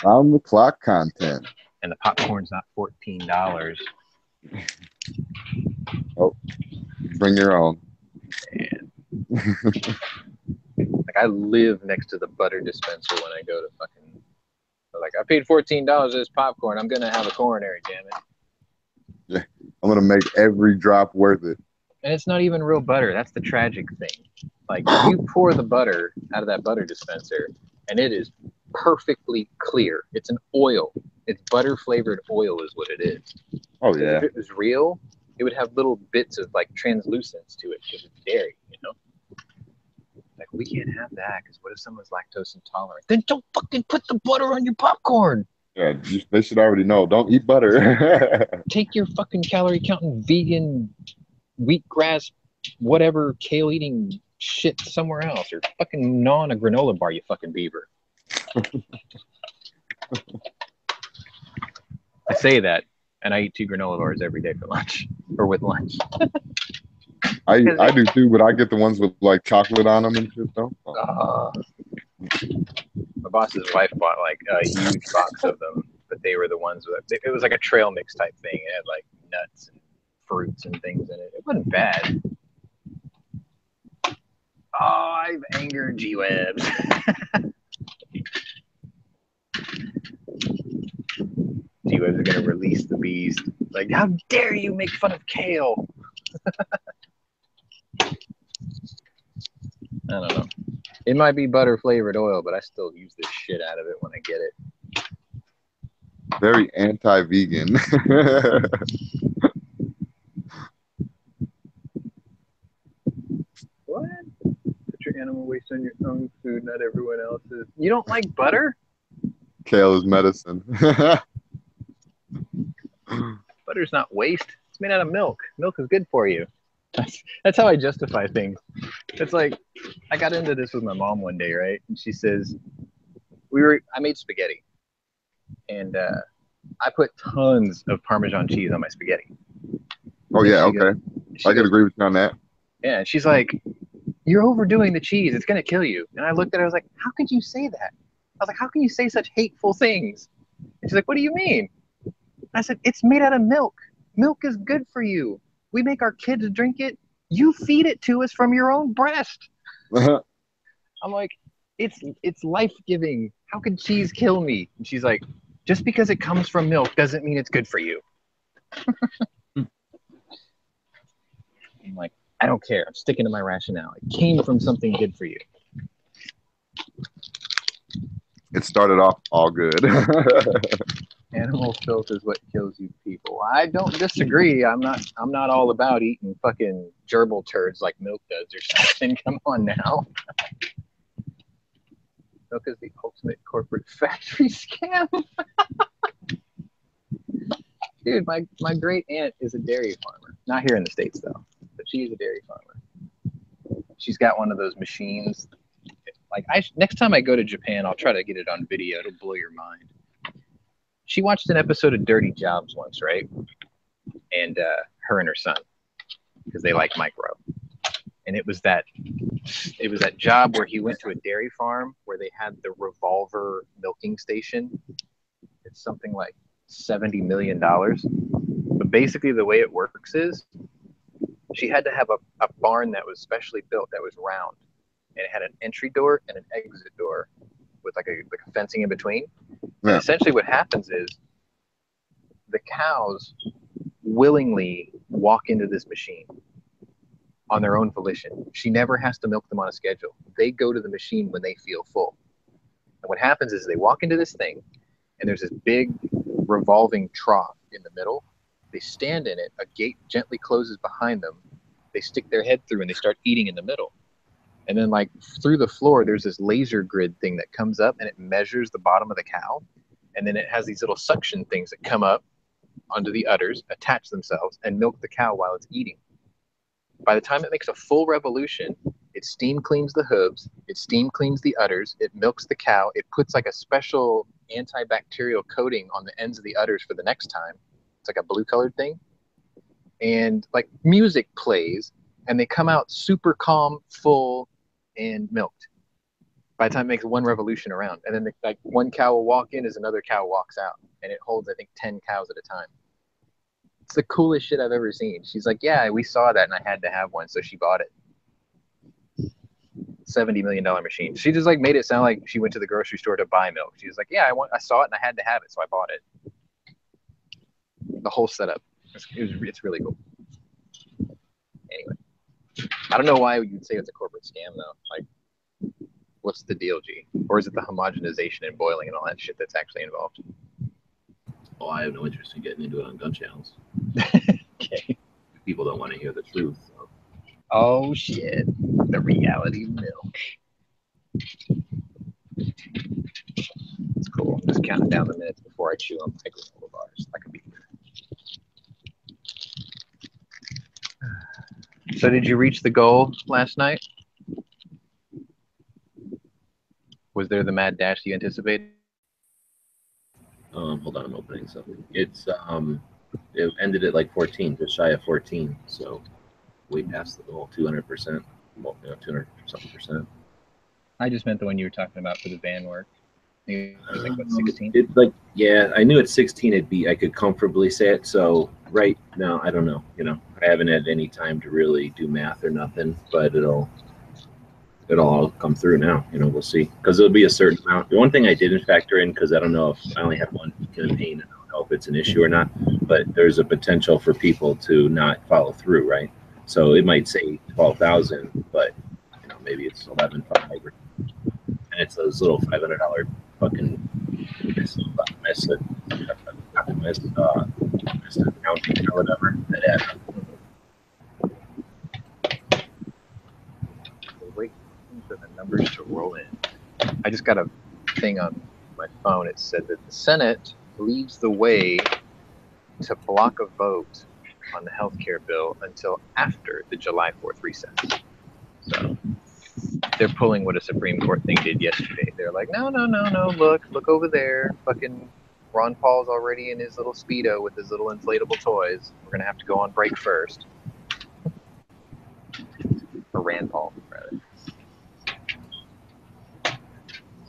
On the clock content. And the popcorn's not $14. Oh, bring your own. And like, I live next to the butter dispenser when I go to fucking. Like, I paid $14 for this popcorn. I'm gonna have a coronary, damn it. Yeah, I'm gonna make every drop worth it. And it's not even real butter. That's the tragic thing. Like, you pour the butter out of that butter dispenser, and it is perfectly clear. It's an oil. It's butter flavored oil, is what it is. Oh yeah. If it was real, it would have little bits of like translucence to it because it's dairy, you know. Like, we can't have that because what if someone's lactose intolerant? Then don't fucking put the butter on your popcorn. Yeah, they should already know. Don't eat butter. Take your fucking calorie counting vegan wheatgrass, whatever kale eating shit somewhere else, or fucking gnaw on a granola bar, you fucking beaver. I say that, and I eat 2 granola bars every day for lunch, or with lunch. I do too, but I get the ones with like chocolate on them and shit though. My boss's wife bought like a huge box of them, but they were the ones with, it was like a trail mix type thing. It had like nuts and fruits and things in it. It wasn't bad. Oh, I've angered G-Webs. G-Webs are gonna release the beast. Like, how dare you make fun of kale? I don't know. It might be butter flavored oil, but I still use the shit out of it when I get it. Very anti-vegan. What? Put your animal waste on your own food, not everyone else's. You don't like butter? Kale is medicine. Butter's not waste. It's made out of milk. Milk is good for you. That's how I justify things. It's like, I got into this with my mom one day, right? And she says, I made spaghetti. And I put tons of Parmesan cheese on my spaghetti. Oh, yeah, okay. I can agree with you on that. Yeah, and she's like, you're overdoing the cheese. It's going to kill you. And I looked at her, I was like, how could you say that? I was like, how can you say such hateful things? And she's like, what do you mean? I said, it's made out of milk. Milk is good for you. We make our kids drink it. You feed it to us from your own breast. I'm like, it's life-giving. How could cheese kill me? And she's like, just because it comes from milk doesn't mean it's good for you. I'm like, I don't care. I'm sticking to my rationale. It came from something good for you. It started off all good. Animal filth is what kills you people. I don't disagree. I'm not all about eating fucking gerbil turds like milk does or something. Come on now. Milk is the ultimate corporate factory scam. Dude, my great aunt is a dairy farmer. Not here in the States though, but she is a dairy farmer. She's got one of those machines. Like next time I go to Japan, I'll try to get it on video. It'll blow your mind. She watched an episode of Dirty Jobs once, right? And her and her son, because they like micro. And it was that job where he went to a dairy farm where they had the revolver milking station. It's something like $70 million. But basically the way it works is she had to have a barn that was specially built that was round. And it had an entry door and an exit door with like a fencing in between. Yeah. And essentially what happens is the cows willingly walk into this machine on their own volition. She never has to milk them on a schedule. They go to the machine when they feel full. And what happens is they walk into this thing and there's this big revolving trough in the middle. They stand in it, a gate gently closes behind them. They stick their head through and they start eating in the middle. And then like through the floor, there's this laser grid thing that comes up and it measures the bottom of the cow. And then it has these little suction things that come up onto the udders, attach themselves, and milk the cow while it's eating. By the time it makes a full revolution, it steam cleans the hooves, it steam cleans the udders, it milks the cow, it puts like a special antibacterial coating on the ends of the udders for the next time. It's like a blue colored thing. And like music plays and they come out super calm, full, and milked by the time it makes one revolution around. And then like one cow will walk in as another cow walks out, and it holds I think 10 cows at a time. It's the coolest shit I've ever seen. She's like, yeah, we saw that and I had to have one, so she bought it. $70 million machine. She just like made it sound like she went to the grocery store to buy milk. She was like, yeah, I saw it and I had to have it, so I bought it. The whole setup. It's really cool. Anyway, I don't know why you'd say it's a corporate scam though. Like, what's the deal, G? Or is it the homogenization and boiling and all that shit that's actually involved? Oh, I have no interest in getting into it on Gunchannels. Okay. People don't want to hear the truth. So. Oh shit! The reality of milk. It's cool. I'm just counting down the minutes before I chew on my granola bars like a beaver. So did you reach the goal last night? Was there the mad dash you anticipated? Hold on, I'm opening something. It's it ended at like 14, just shy of 14. So way past the goal, 200%, well, 200 something percent. I just meant the one you were talking about for the van work. It was like what, 16? It's like, yeah, I knew at 16 I could comfortably say it. So right now, I don't know. You know, I haven't had any time to really do math or nothing, but it'll all come through now. You know, we'll see, because there'll be a certain amount. The one thing I didn't factor in, because I don't know if I only have one campaign, I don't know if it's an issue or not, but there's a potential for people to not follow through, right? So it might say 12,000, but you know, maybe it's 11,500, and it's those little $500 fucking miss accounting or whatever that add up. Wait for the numbers to roll in. I just got a thing on my phone. It said that the Senate leads the way to block a vote on the healthcare bill until after the July 4th recess. So they're pulling what a Supreme Court thing did yesterday. They're like, no, look over there. Fucking Ron Paul's already in his little Speedo with his little inflatable toys. We're going to have to go on break first. Or Rand Paul, rather.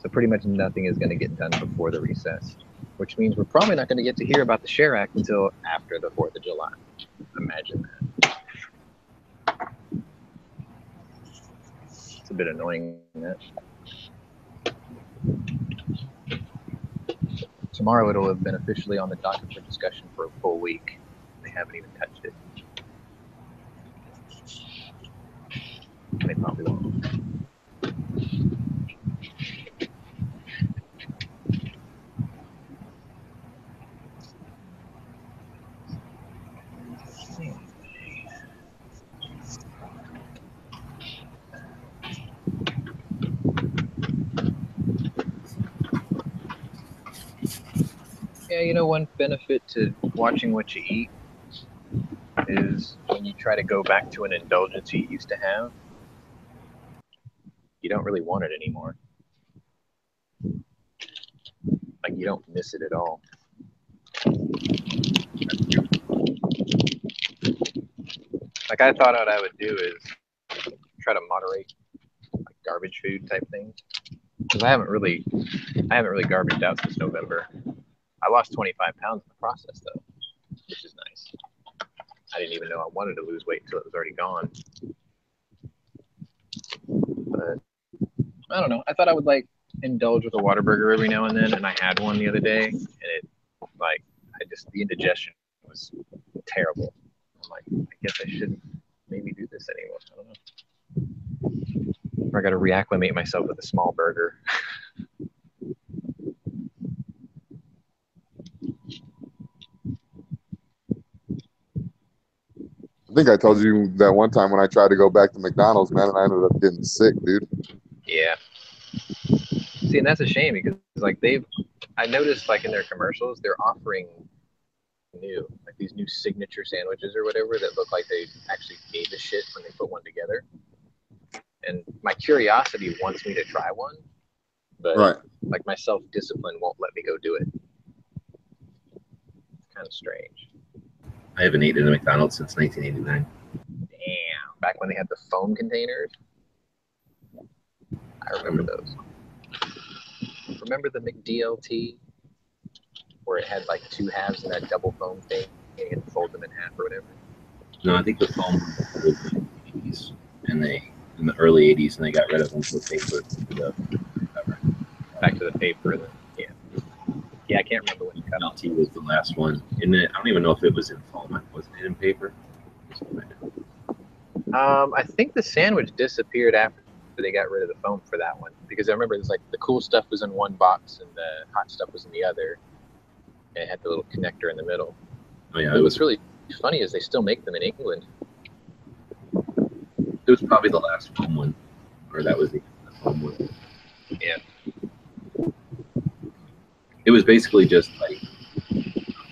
So pretty much nothing is going to get done before the recess, which means we're probably not going to get to hear about the Share Act until after the 4th of July. Imagine that. It's a bit annoying, that. tomorrow it'll have been officially on the docket for discussion for a full week. They haven't even touched it. They probably won't. Yeah, you know, one benefit to watching what you eat is when you try to go back to an indulgence you used to have, you don't really want it anymore. Like, you don't miss it at all. Like, I thought what I would do is try to moderate like garbage food type things. Because I haven't really garbaged out since November. I lost 25 pounds in the process though, which is nice. I didn't even know I wanted to lose weight until it was already gone. But I don't know. I thought I would like indulge with a Whataburger every now and then, and I had one the other day, and it like the indigestion was terrible. I'm like, I guess I shouldn't maybe do this anymore. I don't know. Or I got to reacclimate myself with a small burger. I think I told you that one time when I tried to go back to McDonald's, man, and I ended up getting sick, dude. Yeah. See, and that's a shame because like I noticed like in their commercials, they're offering like these new signature sandwiches or whatever that look like they actually gave a shit when they put one together. And my curiosity wants me to try one, but right. Like my self-discipline won't let me go do it. It's kind of strange. I haven't eaten at McDonald's since 1989. Damn, back when they had the foam containers. I remember those. Remember the McDLT? Where it had like two halves of that double foam thing and you could fold them in half or whatever? No, I think the foam was in the 80s, and in the early 80s, and they got rid of them for paper. Back to the paper. Yeah, I can't remember when you cut McDLT was the last one. And I don't even know if it was in foam. Wasn't it in paper? I think the sandwich disappeared after they got rid of the foam for that one, because I remember it was like the cool stuff was in one box and the hot stuff was in the other. And it had the little connector in the middle. Oh yeah, it was really funny is they still make them in England. It was probably the last foam one, or that was the foam one. Yeah. It was basically just like a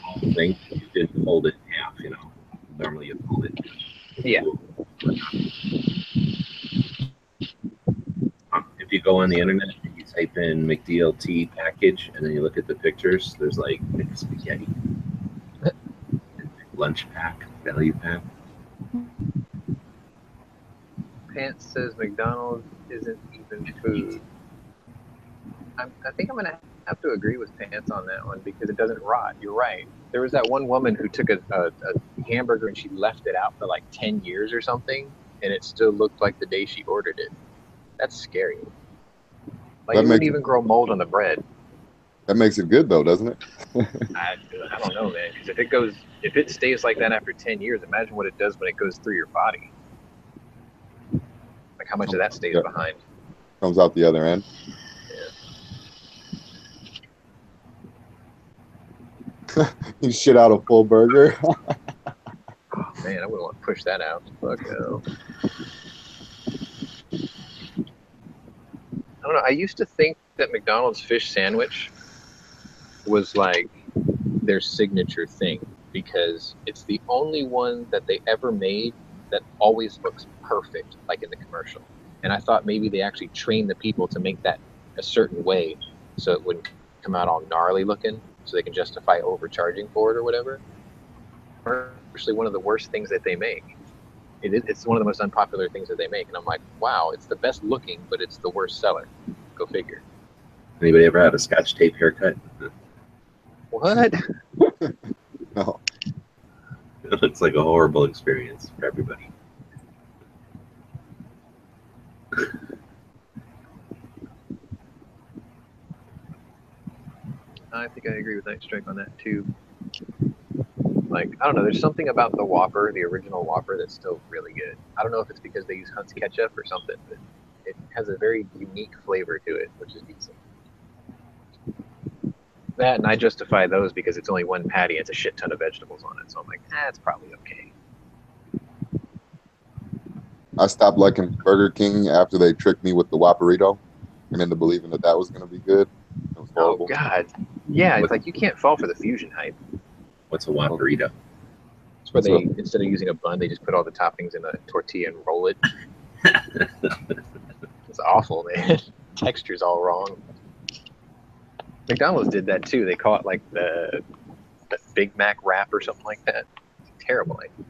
foam thing. You didn't fold it in half, you know. Normally you fold it. Yeah. If you go on the internet and you type in McDLT package and then you look at the pictures, there's like spaghetti, lunch pack, value pack. Pants says McDonald's isn't even food. I think I'm going to have to agree with Pants on that one because it doesn't rot. You're right. There was that one woman who took a hamburger and she left it out for like 10 years or something, and it still looked like the day she ordered it. That's scary. Like, it wouldn't even grow mold on the bread. That makes it good, though, doesn't it? I don't know, man. Because if it stays like that after 10 years, imagine what it does when it goes through your body. Like how much of that stays behind. Comes out the other end. Yeah. You shit out a full burger. Oh, man, I wouldn't want to push that out. Fuck no. I don't know. I used to think that McDonald's fish sandwich was like their signature thing because it's the only one that they ever made that always looks perfect, like in the commercial. And I thought maybe they actually trained the people to make that a certain way so it wouldn't come out all gnarly looking so they can justify overcharging for it or whatever. Actually, one of the worst things that they make. It's one of the most unpopular things that they make. And I'm like, wow, it's the best looking, but it's the worst seller. Go figure. Anybody ever had a Scotch tape haircut? What? No. It looks like a horrible experience for everybody. I think I agree with Night Strike on that too. Like, I don't know, there's something about the Whopper, the original Whopper, that's still really good. I don't know if it's because they use Hunt's ketchup or something, but it has a very unique flavor to it, which is decent. That, and I justify those because it's only one patty, it's a shit ton of vegetables on it, so I'm like, it's probably okay. I stopped liking Burger King after they tricked me with the Whopperito and into believing that was going to be good. It was horrible. Oh, God. Yeah, it's like you can't fall for the fusion hype. What's a Whopperito? It's where they, instead of using a bun, they just put all the toppings in a tortilla and roll it. It's awful, man. Texture's all wrong. McDonald's did that too. They call it like the Big Mac wrap or something like that. It's a terrible idea.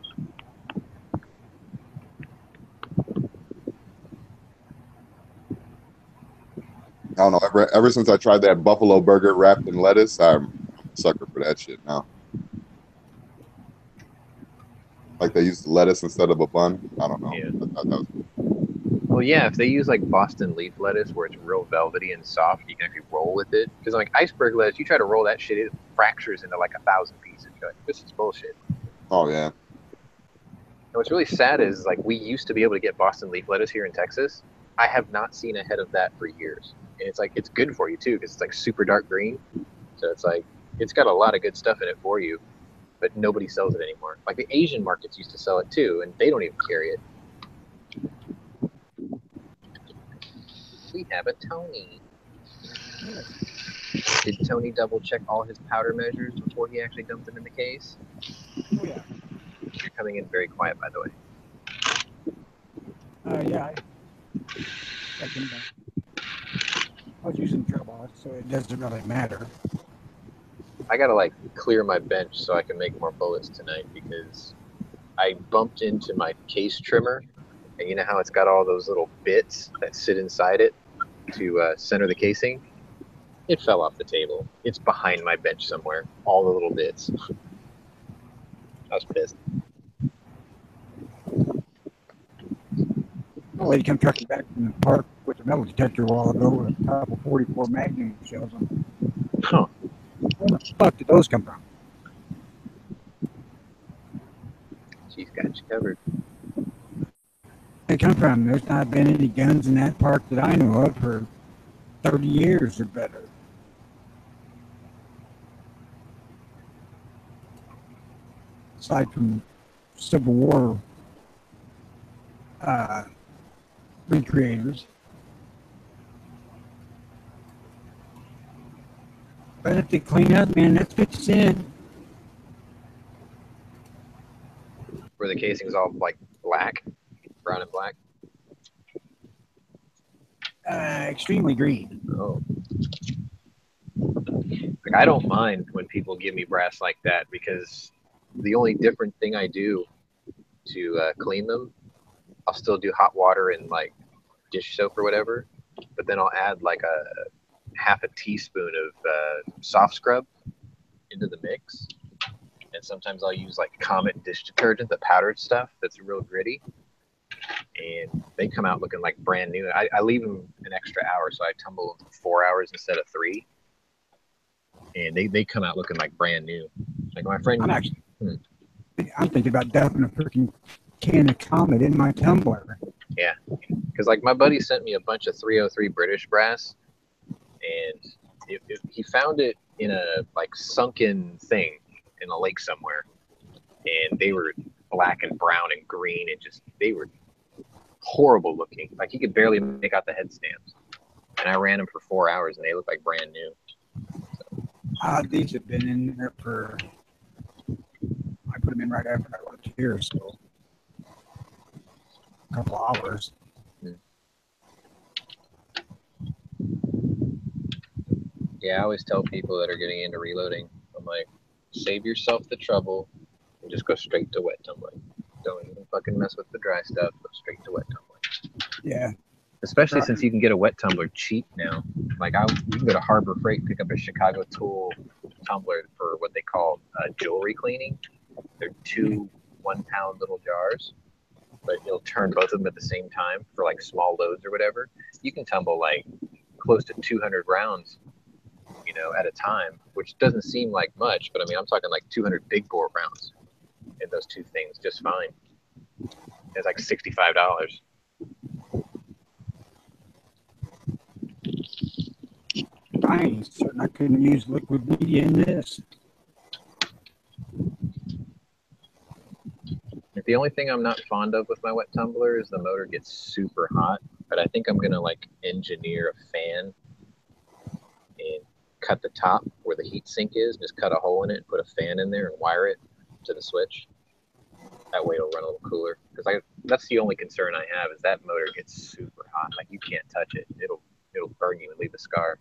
I don't know. Ever since I tried that buffalo burger wrapped in lettuce, I'm a sucker for that shit now. Like they used lettuce instead of a bun. I don't know. Yeah. I thought that was cool. Well, yeah, if they use like Boston leaf lettuce where it's real velvety and soft, you can actually roll with it. Because like iceberg lettuce, you try to roll that shit, it fractures into like 1,000 pieces. You're like, this is bullshit. Oh, yeah. And what's really sad is like we used to be able to get Boston leaf lettuce here in Texas. I have not seen a head of that for years. And it's like, it's good for you too, because it's like super dark green. So it's like, it's got a lot of good stuff in it for you, but nobody sells it anymore. Like the Asian markets used to sell it too, and they don't even carry it. We have a Tony. Did Tony double check all his powder measures before he actually dumped them in the case? Oh, yeah. You're coming in very quiet, by the way. Yeah. I was using Dropbox, so it doesn't really matter. I gotta like clear my bench so I can make more bullets tonight because I bumped into my case trimmer, and you know how it's got all those little bits that sit inside it to center the casing? It fell off the table. It's behind my bench somewhere. All the little bits. I was pissed. A lady came trucking back from the park with a metal detector a while ago with a couple 44 Magnum shells on them. Huh. Where the fuck did those come from? She's got you covered. They come from. There's not been any guns in that park that I know of for 30 years or better. Aside from Civil War recreators. But if they clean up, man, that's 50 cents. Where the casing's all like black, brown and black. Extremely green. Oh. Like, I don't mind when people give me brass like that because the only different thing I do to clean them, I'll still do hot water and like dish soap or whatever, but then I'll add like a half a teaspoon of soft scrub into the mix. And sometimes I'll use like Comet dish detergent, the powdered stuff that's real gritty. And they come out looking like brand new. I leave them an extra hour, so I tumble them for 4 hours instead of 3. And they come out looking like brand new. Like my friend. I'm thinking about dumping a freaking can of Comet in my tumbler. Yeah, because like my buddy sent me a bunch of 303 British brass, and he found it in a like sunken thing in a lake somewhere, and they were black and brown and green, and just they were horrible looking. Like he could barely make out the head stamps, and I ran them for 4 hours, and they look like brand new. So. These have been in there for. I put them in right after I left here, so a couple hours. Yeah, I always tell people that are getting into reloading, I'm like, save yourself the trouble and just go straight to wet tumbling. Don't even fucking mess with the dry stuff. Go straight to wet tumbling. Yeah. Especially since you can get a wet tumbler cheap now. Like you can go to Harbor Freight, pick up a Chicago Tool tumbler for what they call jewelry cleaning. They're 2 1-pound little jars, but you'll turn both of them at the same time for like small loads or whatever. You can tumble like close to 200 rounds you know, at a time, which doesn't seem like much, but I mean, I'm talking like 200 big bore rounds in those two things, just fine. It's like $65. I ain't certain I couldn't use liquid media in this. The only thing I'm not fond of with my wet tumbler is the motor gets super hot, but I think I'm gonna like engineer a fan and cut the top where the heat sink is, just cut a hole in it and put a fan in there and wire it to the switch. That way it'll run a little cooler. Because that's the only concern I have is that motor gets super hot. Like you can't touch it. It'll burn you and leave a scar.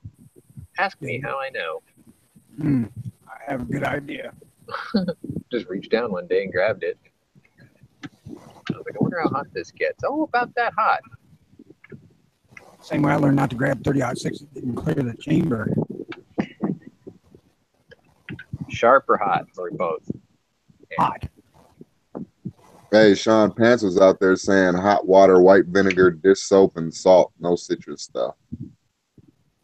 Ask me how I know. I have a good idea. Just reached down one day and grabbed it. I was like, I wonder how hot this gets. Oh, about that hot. Same way I learned not to grab 30-06. It didn't clear the chamber. Sharp or hot, or both? Yeah. Hot. Hey, Sean Pants was out there saying hot water, white vinegar, dish soap, and salt. No citrus stuff.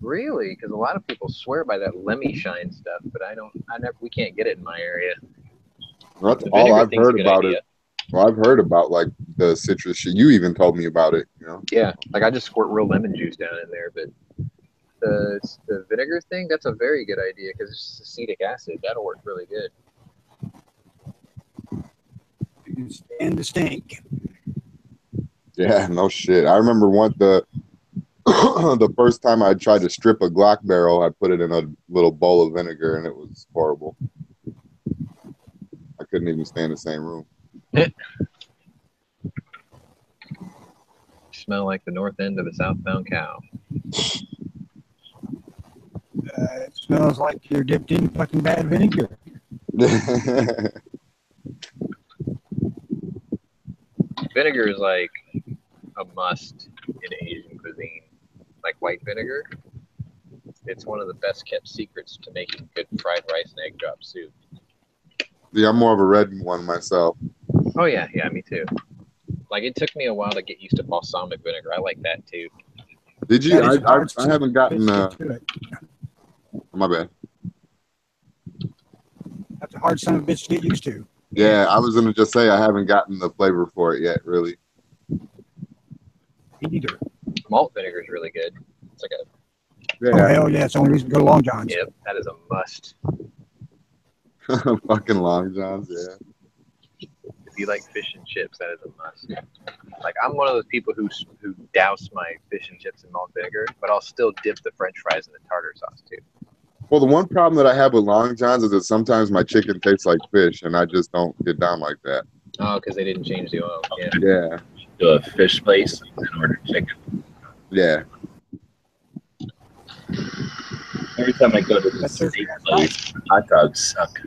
Really? Because a lot of people swear by that Lemmy Shine stuff, but we can't get it in my area. That's all I've heard about it. Well, I've heard about like the citrus shit. You even told me about it, you know? Yeah, like I just squirt real lemon juice down in there, but the vinegar thing, that's a very good idea because it's just acetic acid. That'll work really good. You can stand the stink. Yeah, no shit. I remember the first time I tried to strip a Glock barrel, I put it in a little bowl of vinegar and it was horrible. I couldn't even stay in the same room. Smell like the north end of a southbound cow. It smells like you're dipped in fucking bad vinegar. Vinegar is like a must in Asian cuisine. Like white vinegar. It's one of the best kept secrets to making good fried rice and egg drop soup. Yeah, I'm more of a red one myself. Oh yeah, me too. Like it took me a while to get used to balsamic vinegar. I like that too. Did you? I haven't gotten. My bad. That's a hard son of a bitch to get used to. Yeah, I was gonna just say I haven't gotten the flavor for it yet, really. Me neither. Malt vinegar is really good. It's like a. Yeah. Oh hell yeah! It's the only reason to go to Long John's. Yep, that is a must. Fucking Long John's, yeah. If you like fish and chips, that is a must. Like I'm one of those people who douse my fish and chips in malt vinegar, but I'll still dip the French fries in the tartar sauce too. Well, the one problem that I have with Long John's is that sometimes my chicken tastes like fish, and I just don't get down like that. Oh, because they didn't change the oil. Yeah. Yeah. To a fish place and order chicken. Yeah. Every time I go to the steak place, hot dogs suck.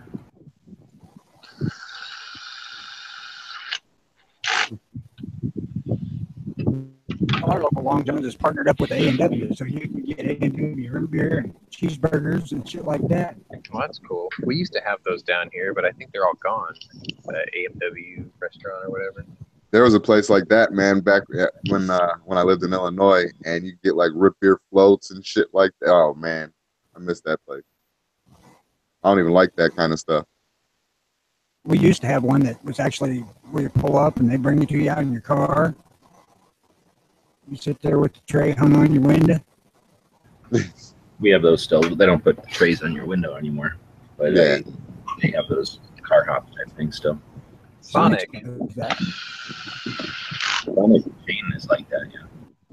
Our local Long John's is partnered up with A&W, so you can get A&W root beer and cheeseburgers and shit like that. Well, that's cool. We used to have those down here, but I think they're all gone. The A&W restaurant or whatever. There was a place like that, man, back when I lived in Illinois, and you get like root beer floats and shit like that. Oh man, I miss that place. I don't even like that kind of stuff. We used to have one that was actually where you pull up and they bring it to you out in your car. You sit there with the tray hung on your window. We have those still. They don't put the trays on your window anymore, but yeah, they have those car hop type things still. Sonic. Sonic chain is like that, yeah.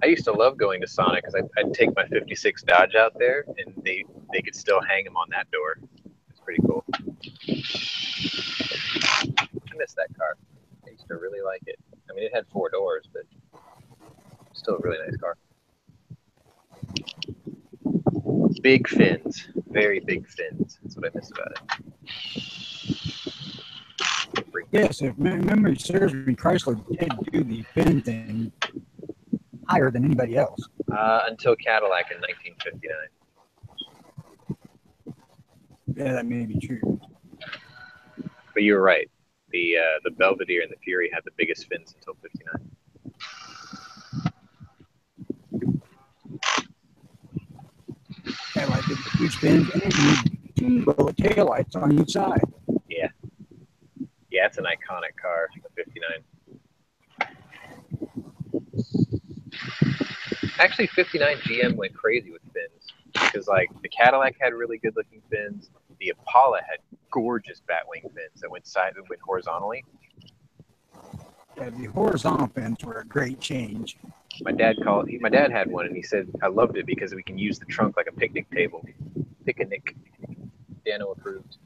I used to love going to Sonic because I'd take my 56 Dodge out there and they could still hang them on that door. It's pretty cool. I miss that car. I used to really like it. I mean, it had 4 doors, but still a really nice car. Big fins. Very big fins. That's what I miss about it. Yes, if memory serves me, Chrysler did do the fin thing higher than anybody else. Until Cadillac in 1959. Yeah, that may be true. But you were right. The Belvedere and the Fury had the biggest fins until 59. Had like the huge fins and two bullet taillights on each side. Yeah. Yeah, it's an iconic car, the 59. Actually, 59 GM went crazy with fins because, like, the Cadillac had really good-looking fins. The Impala had gorgeous batwing fins that went horizontally. Yeah, the horizontal fins were a great change. My dad had one, and he said I loved it because we can use the trunk like a picnic table. Picnic. Dano approved.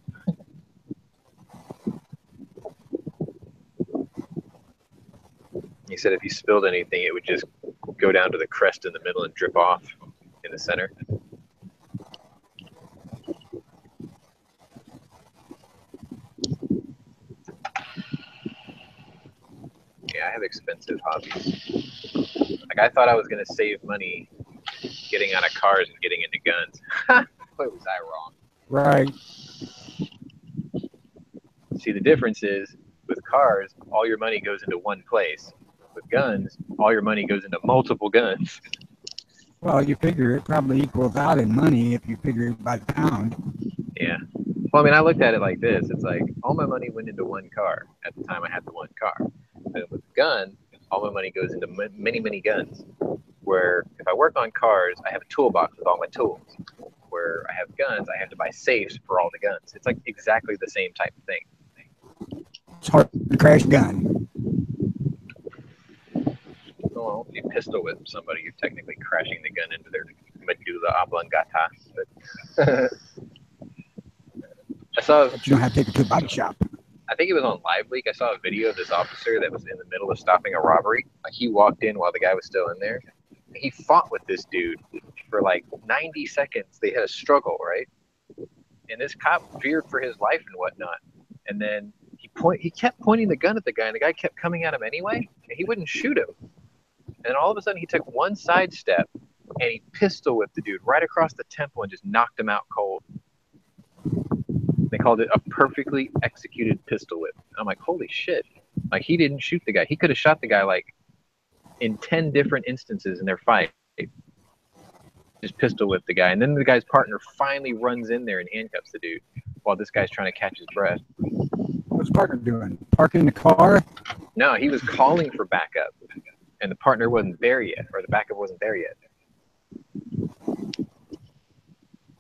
He said if you spilled anything, it would just go down to the crest in the middle and drip off in the center. Yeah, I have expensive hobbies. Like, I thought I was going to save money getting out of cars and getting into guns. Boy, was I wrong. Right. See, the difference is with cars, all your money goes into one place. With guns, all your money goes into multiple guns. Well, you figure it probably equals out in money if you figure it by the pound. Yeah. Well, I mean, I looked at it like this. It's like all my money went into one car at the time I had the one car. And with the gun, all my money goes into many, many guns. Where if I work on cars, I have a toolbox with all my tools. Where I have guns, I have to buy safes for all the guns. It's like exactly the same type of thing. It's hard to crash a gun. Well, if you pistol whip somebody, you're technically crashing the gun into their medulla oblongata. But I saw. But you don't have to take it to a body shop. I think it was on Live Leak. I saw a video of this officer that was in the middle of stopping a robbery. Like, he walked in while the guy was still in there. He fought with this dude for like 90 seconds. They had a struggle, right? And this cop feared for his life and whatnot. And then he kept pointing the gun at the guy, and the guy kept coming at him anyway, and he wouldn't shoot him. And all of a sudden, he took one sidestep, and he pistol whipped the dude right across the temple and just knocked him out cold. They called it a perfectly executed pistol whip. And I'm like, holy shit. Like, he didn't shoot the guy. He could have shot the guy, like, in 10 different instances in their fight. Just pistol whipped the guy. And then the guy's partner finally runs in there and handcuffs the dude while this guy's trying to catch his breath. What was the partner doing? Parking the car? No, he was calling for backup. And the partner wasn't there yet, or the backup wasn't there yet.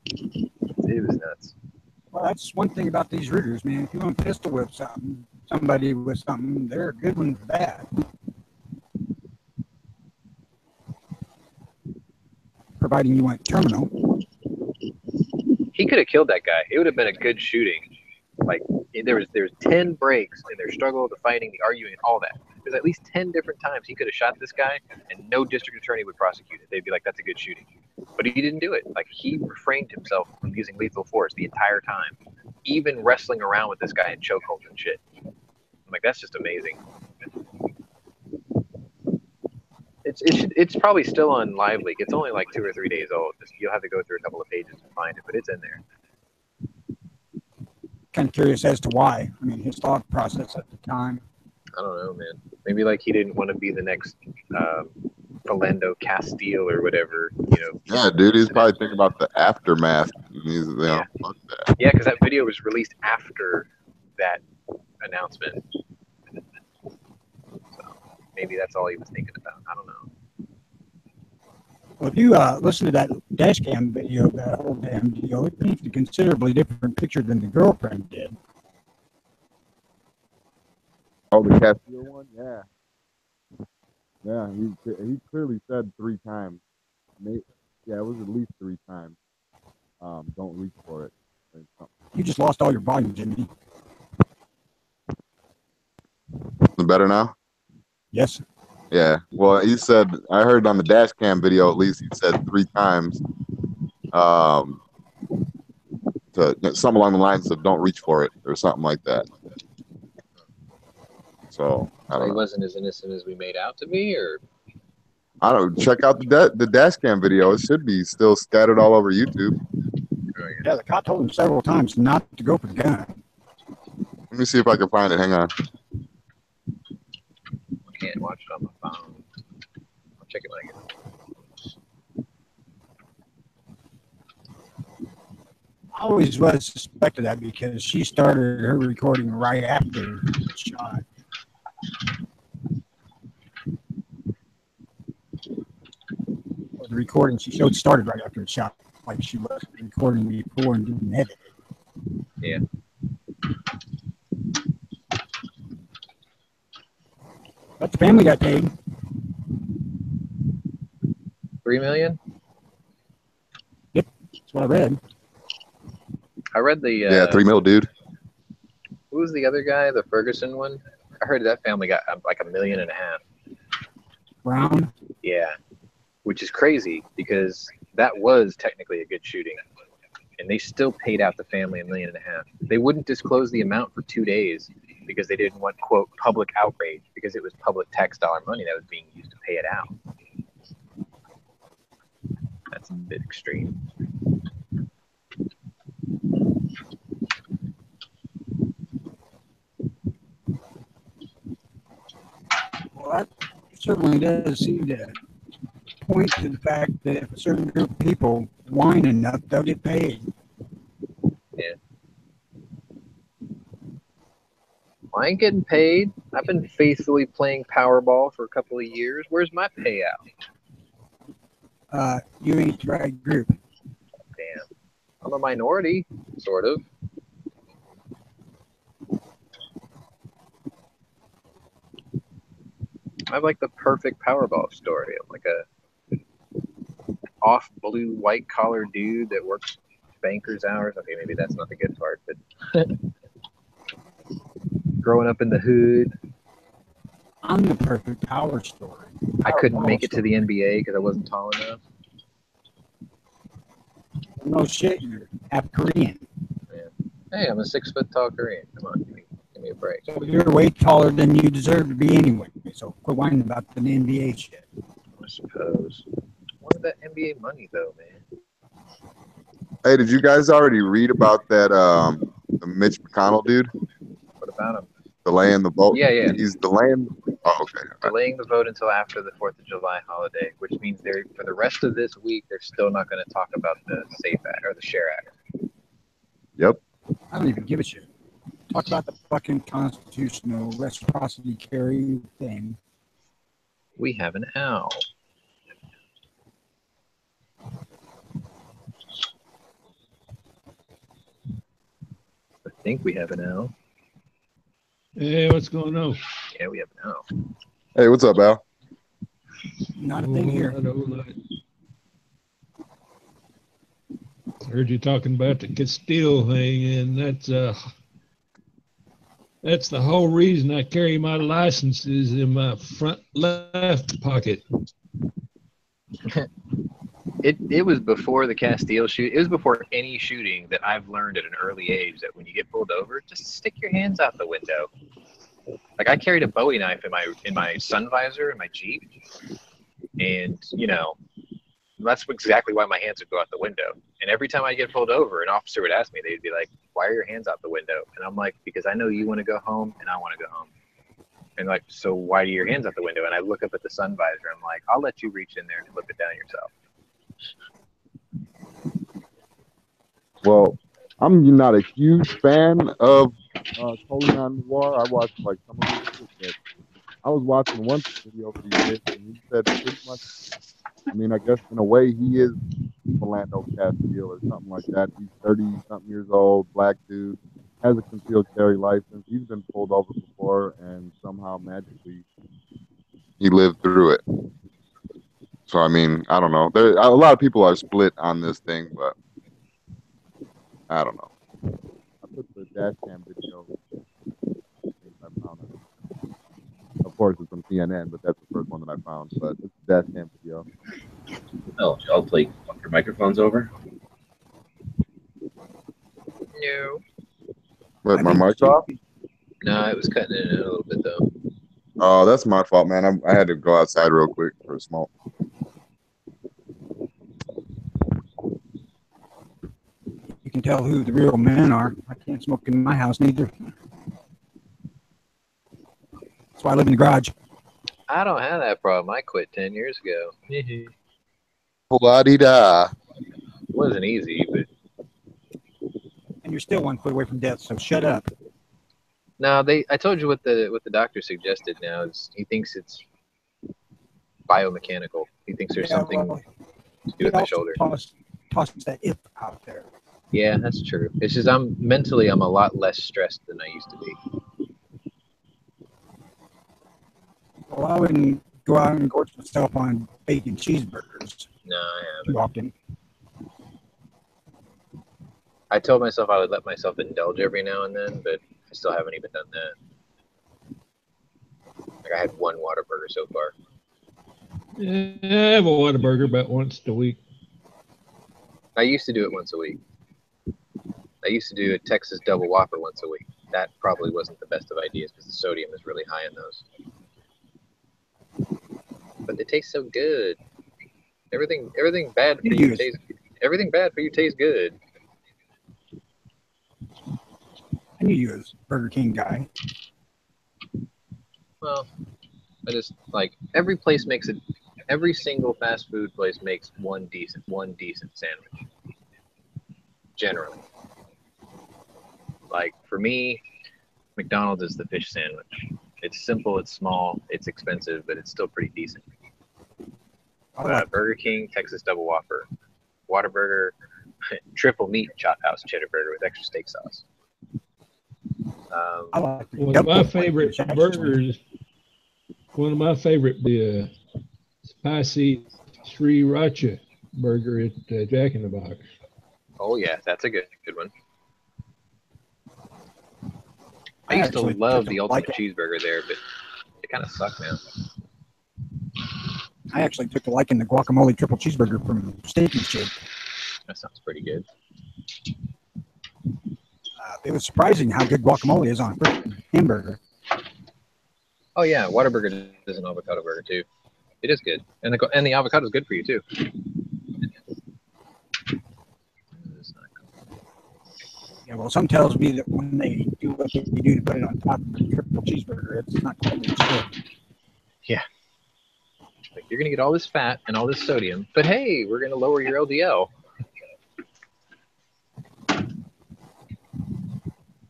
It was nuts. Well, that's one thing about these riggers, man. If you want to pistol whip somebody with something, they're a good one for that. Providing you went terminal. He could have killed that guy. It would have been a good shooting. Like, there was 10 breaks in their struggle, the fighting, the arguing, and all that. There's at least 10 different times he could have shot this guy, and no district attorney would prosecute it. They'd be like, that's a good shooting. But he didn't do it. Like, he refrained himself from using lethal force the entire time, even wrestling around with this guy in chokeholds and shit. I'm like, that's just amazing. It's probably still on Live Leak. It's only like 2 or 3 days old. You'll have to go through a couple of pages to find it, but it's in there. Kind of curious as to why. I mean, his thought process at the time. I don't know, man. Maybe like he didn't want to be the next Philando Castile or whatever, you know. Yeah, dude, he's probably thinking about the aftermath. Yeah, fuck that. Yeah, because that video was released after that announcement. So maybe that's all he was thinking about. I don't know. Well, if you listen to that dash cam video, that whole damn deal, it paints a considerably different picture than the girlfriend did. Oh, the Castillo one? Yeah. Yeah, he clearly said 3 times. Yeah, it was at least 3 times. Don't reach for it. You just lost all your volume, Jimmy. Better now? Yes. Yeah. Well, he said, I heard on the dash cam video, at least he said 3 times. To something along the lines of "Don't reach for it" or something like that. So I don't know. He wasn't as innocent as we made out to be, or I don't check out the dash cam video. It should be still scattered all over YouTube. Yeah, the cop told him several times not to go for the gun. Let me see if I can find it. Hang on. I can't watch it on my phone. I'll check it when I get home. I always was suspected that because she started her recording right after the shot. Or the recording she showed started right after the shot, like she was recording before and didn't edit it. Yeah. But the family got paid. $3 million? Yep, that's what I read. I read the Yeah, $3 million, dude. who was the other guy, the Ferguson one? I heard that family got like $1.5 million. Brown. Yeah, which is crazy because that was technically a good shooting, and they still paid out the family $1.5 million. They wouldn't disclose the amount for 2 days because they didn't want, quote, public outrage, because it was public tax dollar money that was being used to pay it out. That's a bit extreme. Well, that certainly does seem to point to the fact that if a certain group of people whine enough, they'll get paid. Yeah. Well, I ain't getting paid. I've been faithfully playing Powerball for a couple of years. Where's my payout? You ain't the right group. Damn. I'm a minority, sort of. I have like the perfect Powerball story. I'm like a off blue white collar dude that works banker's hours. Okay, maybe that's not the good part, but growing up in the hood. I'm the perfect power story. I couldn't make it to the NBA because I wasn't tall enough. No shit, you're half Korean. Yeah. Hey, I'm a 6 foot tall Korean. Come on, give me a break. So you're way taller than you deserve to be anyway. So quit whining about the NBA shit. I suppose. What that NBA money though, man? Hey, did you guys already read about that the Mitch McConnell dude? What about him? Delaying the vote? Yeah. He's delaying. Oh, okay. Delaying the vote until after the 4th of July holiday, which means they're for the rest of this week they're still not going to talk about the SAFE Act or the SHARE Act. Yep. I don't even give a shit. Talk about the fucking constitutional reciprocity carry thing. We have an owl. I think we have an owl. Hey, what's going on? Yeah, we have an owl. Hey, what's up, Al? Not a thing here. Heard you talking about the Castile thing, and that's the whole reason I carry my licenses in my front left pocket. It was before the Castile shoot. It was before any shooting that I've learned at an early age that when you get pulled over, just stick your hands out the window. Like I carried a Bowie knife in my sun visor in my Jeep, and that's exactly why my hands would go out the window. And every time I get pulled over, an officer would ask me, they'd be like, "Why are your hands out the window?" And I'm like, "Because I know you want to go home, and I want to go home." And like, "So why are your hands out the window?" And I look up at the sun visor. I'm like, "I'll let you reach in there and flip it down yourself." Well, I'm not a huge fan of Colion Noir. I watched like some of his shit, but I was watching one video that he did, and he said pretty much, I mean, I guess in a way he is Philando Castile or something like that. He's 30-something years old, black dude, has a concealed carry license. He's been pulled over before, and somehow magically he lived through it. So, I mean, I don't know. A lot of people are split on this thing, but I don't know. I put the dash cam video. I found it. Of course, it's from CNN, but that's the first one that I found. But it's a dash cam video. Oh, y'all play your microphones over? No. What, my mic's off? No, it was cutting in a little bit though. Oh, that's my fault, man. I had to go outside real quick for a smoke. You can tell who the real men are. I can't smoke in my house neither. That's why I live in the garage. I don't have that problem. I quit 10 years ago. La-di-da. It wasn't easy, but And you're still 1 foot away from death, so shut up. No, I told you what the doctor suggested. Now is he thinks it's biomechanical. He thinks there's something to do with my shoulder. Toss that if out there. Yeah, that's true. It's just I'm a lot less stressed than I used to be. Well, I wouldn't go out and gorge myself on bacon cheeseburgers. No, I haven't. Too often. I told myself I would let myself indulge every now and then, but I still haven't even done that. Like I had one Whataburger so far. Yeah, I have a Whataburger about once a week. I used to do it once a week. I used to do a Texas double Whopper once a week. That probably wasn't the best of ideas because the sodium is really high in those. But they taste so good. Everything bad for you tastes. Everything bad for you tastes good. I knew you was Burger King guy. Well, I just like every place makes it. Every single fast food place makes one decent sandwich. Generally, like for me, McDonald's is the fish sandwich. It's simple, it's small, it's expensive, but it's still pretty decent. Burger King, Texas double Whopper, Whataburger, triple meat chop house cheddar burger with extra steak sauce. One of my favorite burgers. One of my favorite the spicy sriracha burger at Jack in the Box. Oh yeah, that's a good one. I used to love the ultimate cheeseburger there, but it kind of sucked now. I actually took to liking the guacamole triple cheeseburger from Steak and Shake. That sounds pretty good. It was surprising how good guacamole is on a hamburger. Oh yeah, Whataburger is an avocado burger too. It is good, and the avocado is good for you too. Yeah, well, some tells me that when they do what they do to put it on top of the triple cheeseburger, it's not quite as good. Yeah. Like you're gonna get all this fat and all this sodium, but hey, we're gonna lower your LDL.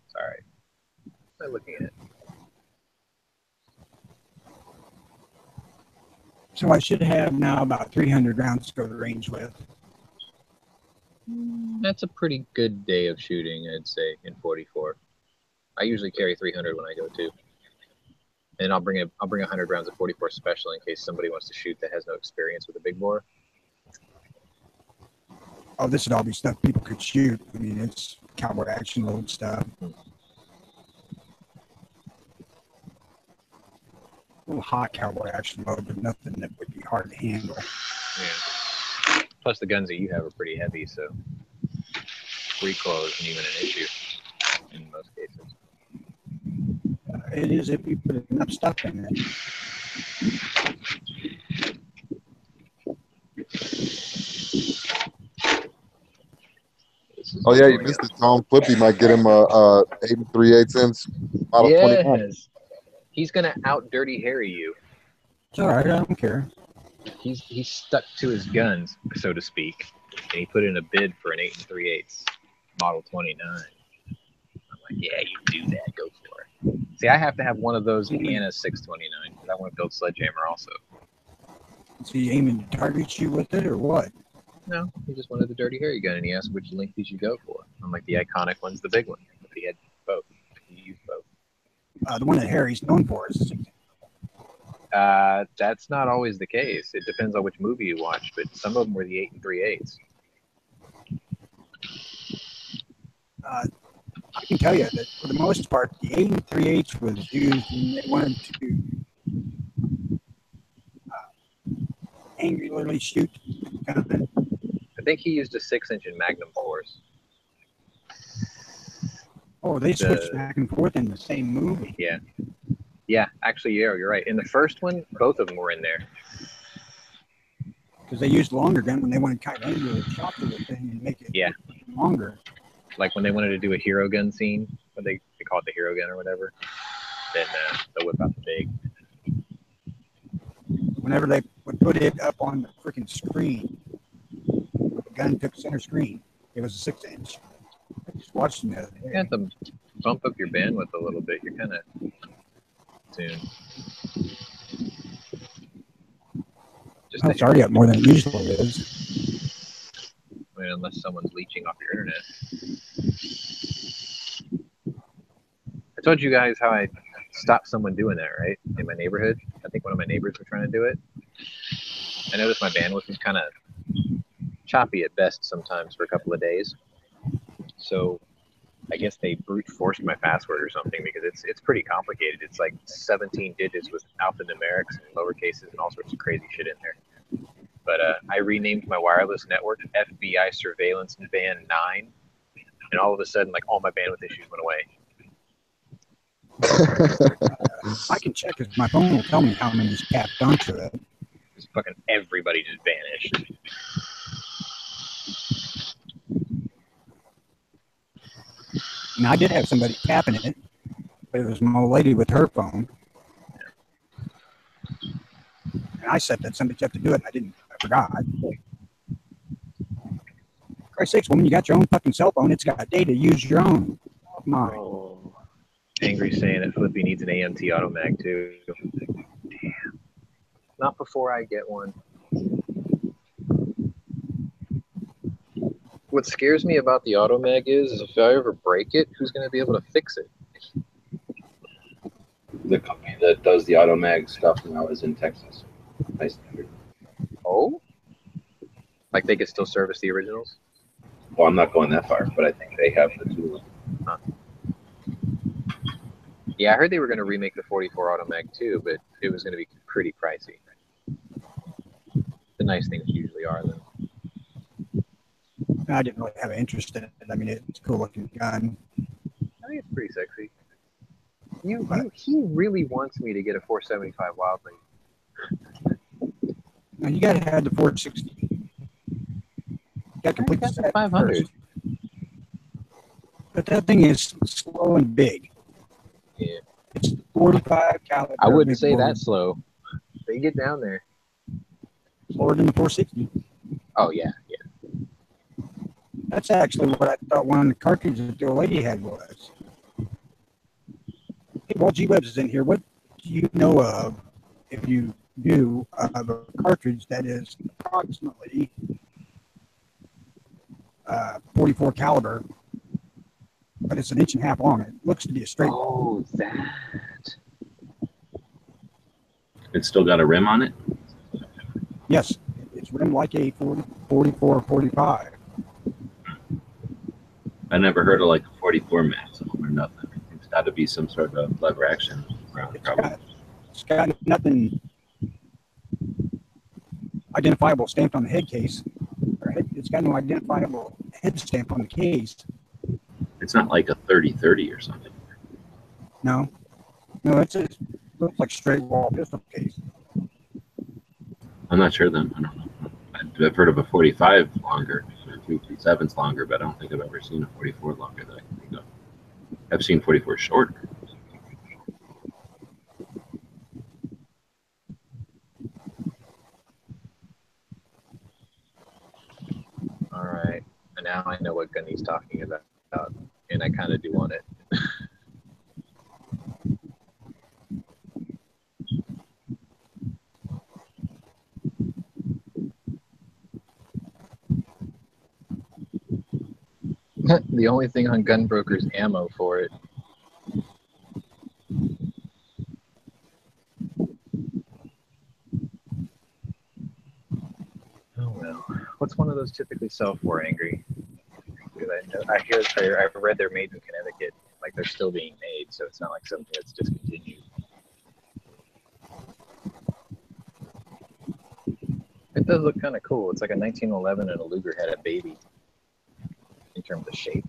Sorry. What am I looking at? So I should have now about 300 rounds to go to range with. That's a pretty good day of shooting, I'd say, in 44. I usually carry 300 when I go too. And I'll bring 100 rounds of 44 special in case somebody wants to shoot that has no experience with a big bore. Oh, this would all be stuff people could shoot. I mean, it's cowboy action load stuff. A little hot cowboy action load, but nothing that would be hard to handle. Yeah. Plus, the guns that you have are pretty heavy, so recoil isn't even an issue in most cases. It is if you put enough stuff in it. Oh yeah, you missed it, Tom. Flippy might get him a 8 3/8 cents model 29. He's gonna out Dirty Harry you. It's all right. I don't care. He's stuck to his guns, so to speak, and he put in a bid for an 8 3/8 model 29. I'm like, yeah, you do that. Go for it. See, I have to have one of those and a 629 because I want to build Sledgehammer also. Is he aiming to target you with it or what? No, he just wanted the Dirty Harry gun, and he asked which length he should go for. I'm like, the iconic one's the big one. But he had both. He used both. The one that Harry's known for is. That's not always the case. It depends on which movie you watch, but some of them were the 8 3/8. I can tell you that for the most part, the 8 3/8 was used when they wanted to angularly shoot the gun. I think he used a 6-inch in Magnum Force. Oh, they switched back and forth in the same movie. Yeah. Yeah, actually, yeah, you're right. In the first one, both of them were in there. Because they used longer gun when they wanted kind of angular shot to the thing and make it longer. Like when they wanted to do a hero gun scene, what they call it the hero gun or whatever, then they'll whip out the big. Whenever they would put it up on the freaking screen, the gun took center screen. It was a 6-inch. watching that. You have to bump up your bandwidth a little bit. You're kind of tuned. Just Oh, it's already up more than it usually is. I mean, unless someone's leeching off your internet. I told you guys how I stopped someone doing that, right? In my neighborhood. I think one of my neighbors were trying to do it. I noticed my bandwidth was kind of choppy at best sometimes for a couple of days. So I guess they brute forced my password or something because it's pretty complicated. It's like 17 digits with alphanumerics and lower cases and all sorts of crazy shit in there. But I renamed my wireless network FBI Surveillance Band 9, and all of a sudden, like, all my bandwidth issues went away. I can check because my phone will tell me how many's tapped onto it. Just fucking everybody just vanished. Now, I did have somebody tapping it, but it was my old lady with her phone. And I said that somebody had to do it, and I didn't. I forgot. Christ's sakes, woman, you got your own fucking cell phone. It's got data. Use your own. Mine. Oh. Angry saying that Flippy needs an AMT auto mag too. Damn. Not before I get one. What scares me about the auto mag is if I ever break it, who's going to be able to fix it? The company that does the automag stuff now is in Texas. Nice. Oh? Like they could still service the originals? Well, I'm not going that far, but I think they have the tool. Huh. Yeah, I heard they were going to remake the 44 automag too, but it was going to be pretty pricey. The nice things usually are, though. I didn't really have an interest in it. I mean, it's a cool looking gun. I think it's pretty sexy. He really wants me to get a 475 Wildling. Now, you gotta have the 460. You gotta complete the set 500. first. But that thing is slow and big. Yeah. It's 45 caliber. I wouldn't say that slow. They get down there. Slower than the 460. Oh, yeah, yeah. That's actually what I thought one of the cartridges that the old lady had was. Hey, while G-Webs is in here, what do you know of, if you do, of a cartridge that is approximately 44 caliber, but it's an inch and a half long? It looks to be a straight. Oh, that. It's still got a rim on it? Yes, it's rimmed like a 44 45. I never heard of like a 44 maximum or nothing. It's got to be some sort of lever action around it, probably. It's got nothing identifiable stamped on the head case. It's got no identifiable head stamp on the case. It's not like a 30-30 or something. No, it looks like straight wall pistol case. I'm not sure then. I don't know. I've heard of a 45 longer, 237s longer, but I don't think I've ever seen a 44 longer that I can think of. I've seen 44 shorter. All right. And now I know what gun he's talking about, and I kind of do want it. The only thing on Gunbroker is ammo for it. Oh well. What's one of those typically sell for, Angry? Because I've read they're made in Connecticut, like they're still being made, so it's not like something that's discontinued. It does look kind of cool. It's like a 1911 and a Luger had a baby in terms of shape.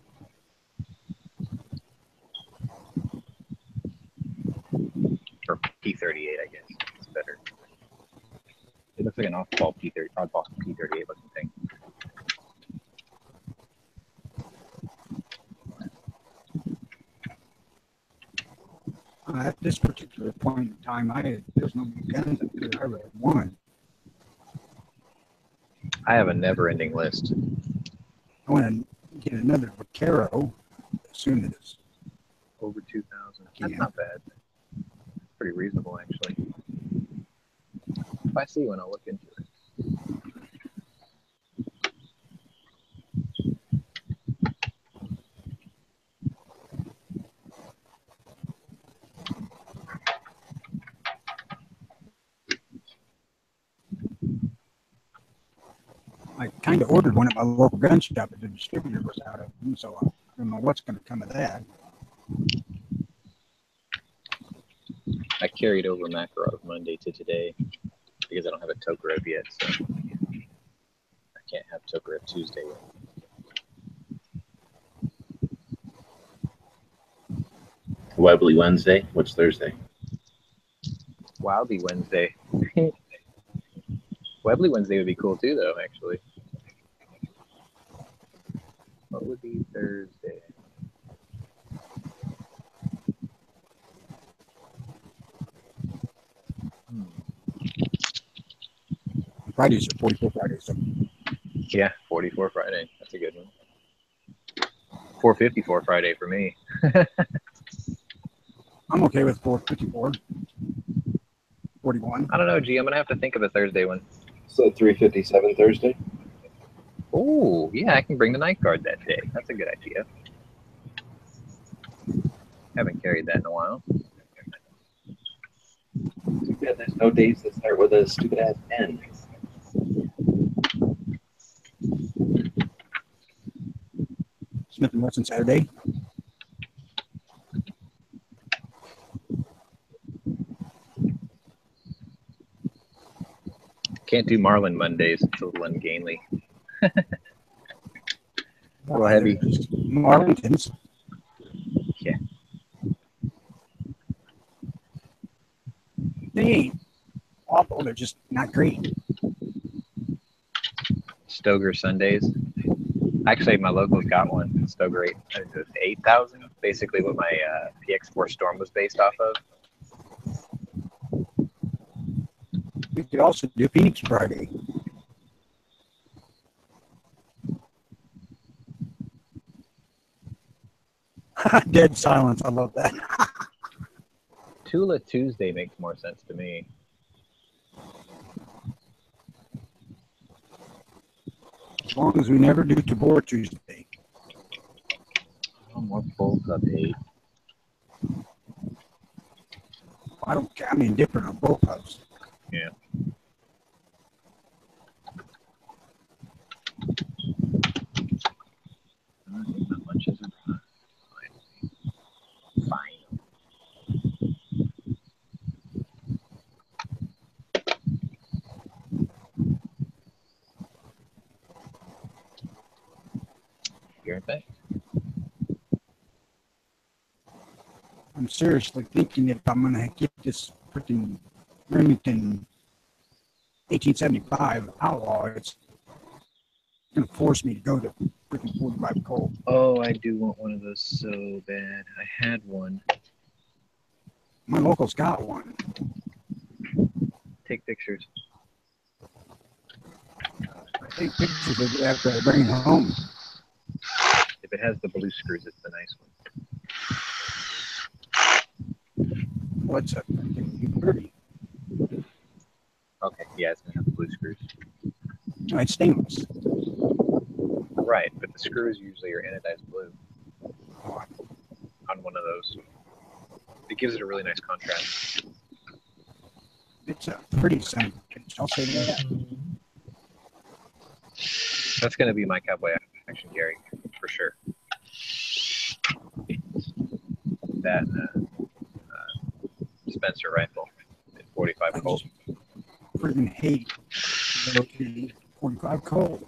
Or P38, I guess. It's better. It looks like an oddball P38 looking thing. At this particular point in time, there's no guns that could ever have won. I have a never-ending list. I want to get another Vaquero. soon it is. Over 2,000. That's not bad. Pretty reasonable, actually. If I see one, I'll look into it. I kind of ordered one at my local gun shop, but the distributor was out of them, so I don't know what's going to come of that. I carried over Makarov Monday to today because I don't have a Tokarev yet, so I can't have Tokarev Tuesday yet. Webley Wednesday. What's Thursday? Wildly Wednesday. Webley Wednesday would be cool too, though, actually. What would be Thursday? Fridays are 44 Fridays. So. Yeah, 44 Friday. That's a good one. 454 Friday for me. I'm okay with 454. 41. I don't know, G. I'm going to have to think of a Thursday one. So 357 Thursday? Oh, yeah, I can bring the night guard that day. That's a good idea. Haven't carried that in a while. Too bad there's no days that start with a stupid ass N. Smith & Wesson Saturday. Can't do Marlin Mondays. It's a little ungainly. A little heavy. Marlingtons. Yeah. They ain't awful. They're just not great. Stoger Sundays. Actually, my local's got one. Stoger 8,000. Basically what my PX4 Storm was based off of. We could also do Phoenix Friday. Dead silence. I love that. Tula Tuesday makes more sense to me. As long as we never do Tabor Tuesday. Oh, more bullpup hate. I don't care. I mean, different on bullpups. Yeah. Not much is fine. Hearing that? I'm seriously thinking if I'm going to get this freaking Remington 1875 Outlaw, it's going to force me to go to freaking 45 Colt. Oh, I do want one of those so bad. I had one. My local's got one. Take pictures. I take pictures of it after I bring it home. If it has the blue screws, it's the nice one. What's a freaking 30? Okay, yeah, it's gonna have the blue screws. No, it's stainless. Right, but the screws usually are anodized blue on one of those. It gives it a really nice contrast. It's a pretty son. I'll say that. That's gonna be my cowboy action carry for sure. That Spencer rifle at 45 Colt. Freaking hate 45 Colt.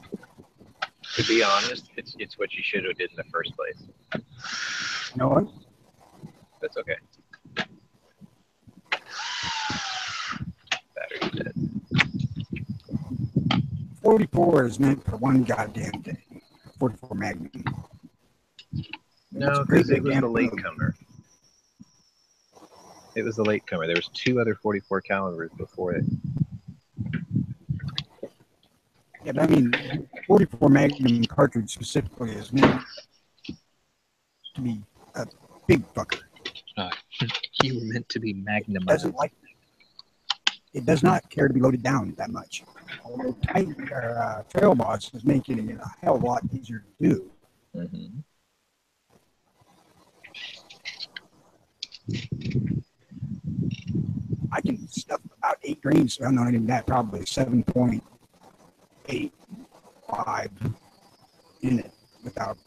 To be honest, it's what you should have did in the first place. You know what? That's okay. Battery's dead. 44 is meant for one goddamn thing. 44 Magnum. No, because it was the latecomer. It was the latecomer. There was two other 44 calibers before it. Yeah, but I mean, 44 Magnum cartridge specifically is meant to be a big fucker. You were meant to be Doesn't magnumized. like. It does not care to be loaded down that much. Although Trail Boss is making it a hell of a lot easier to do. Mm-hmm. I can stuff about 8 grains. Well, not even that. Probably 7.85 in it without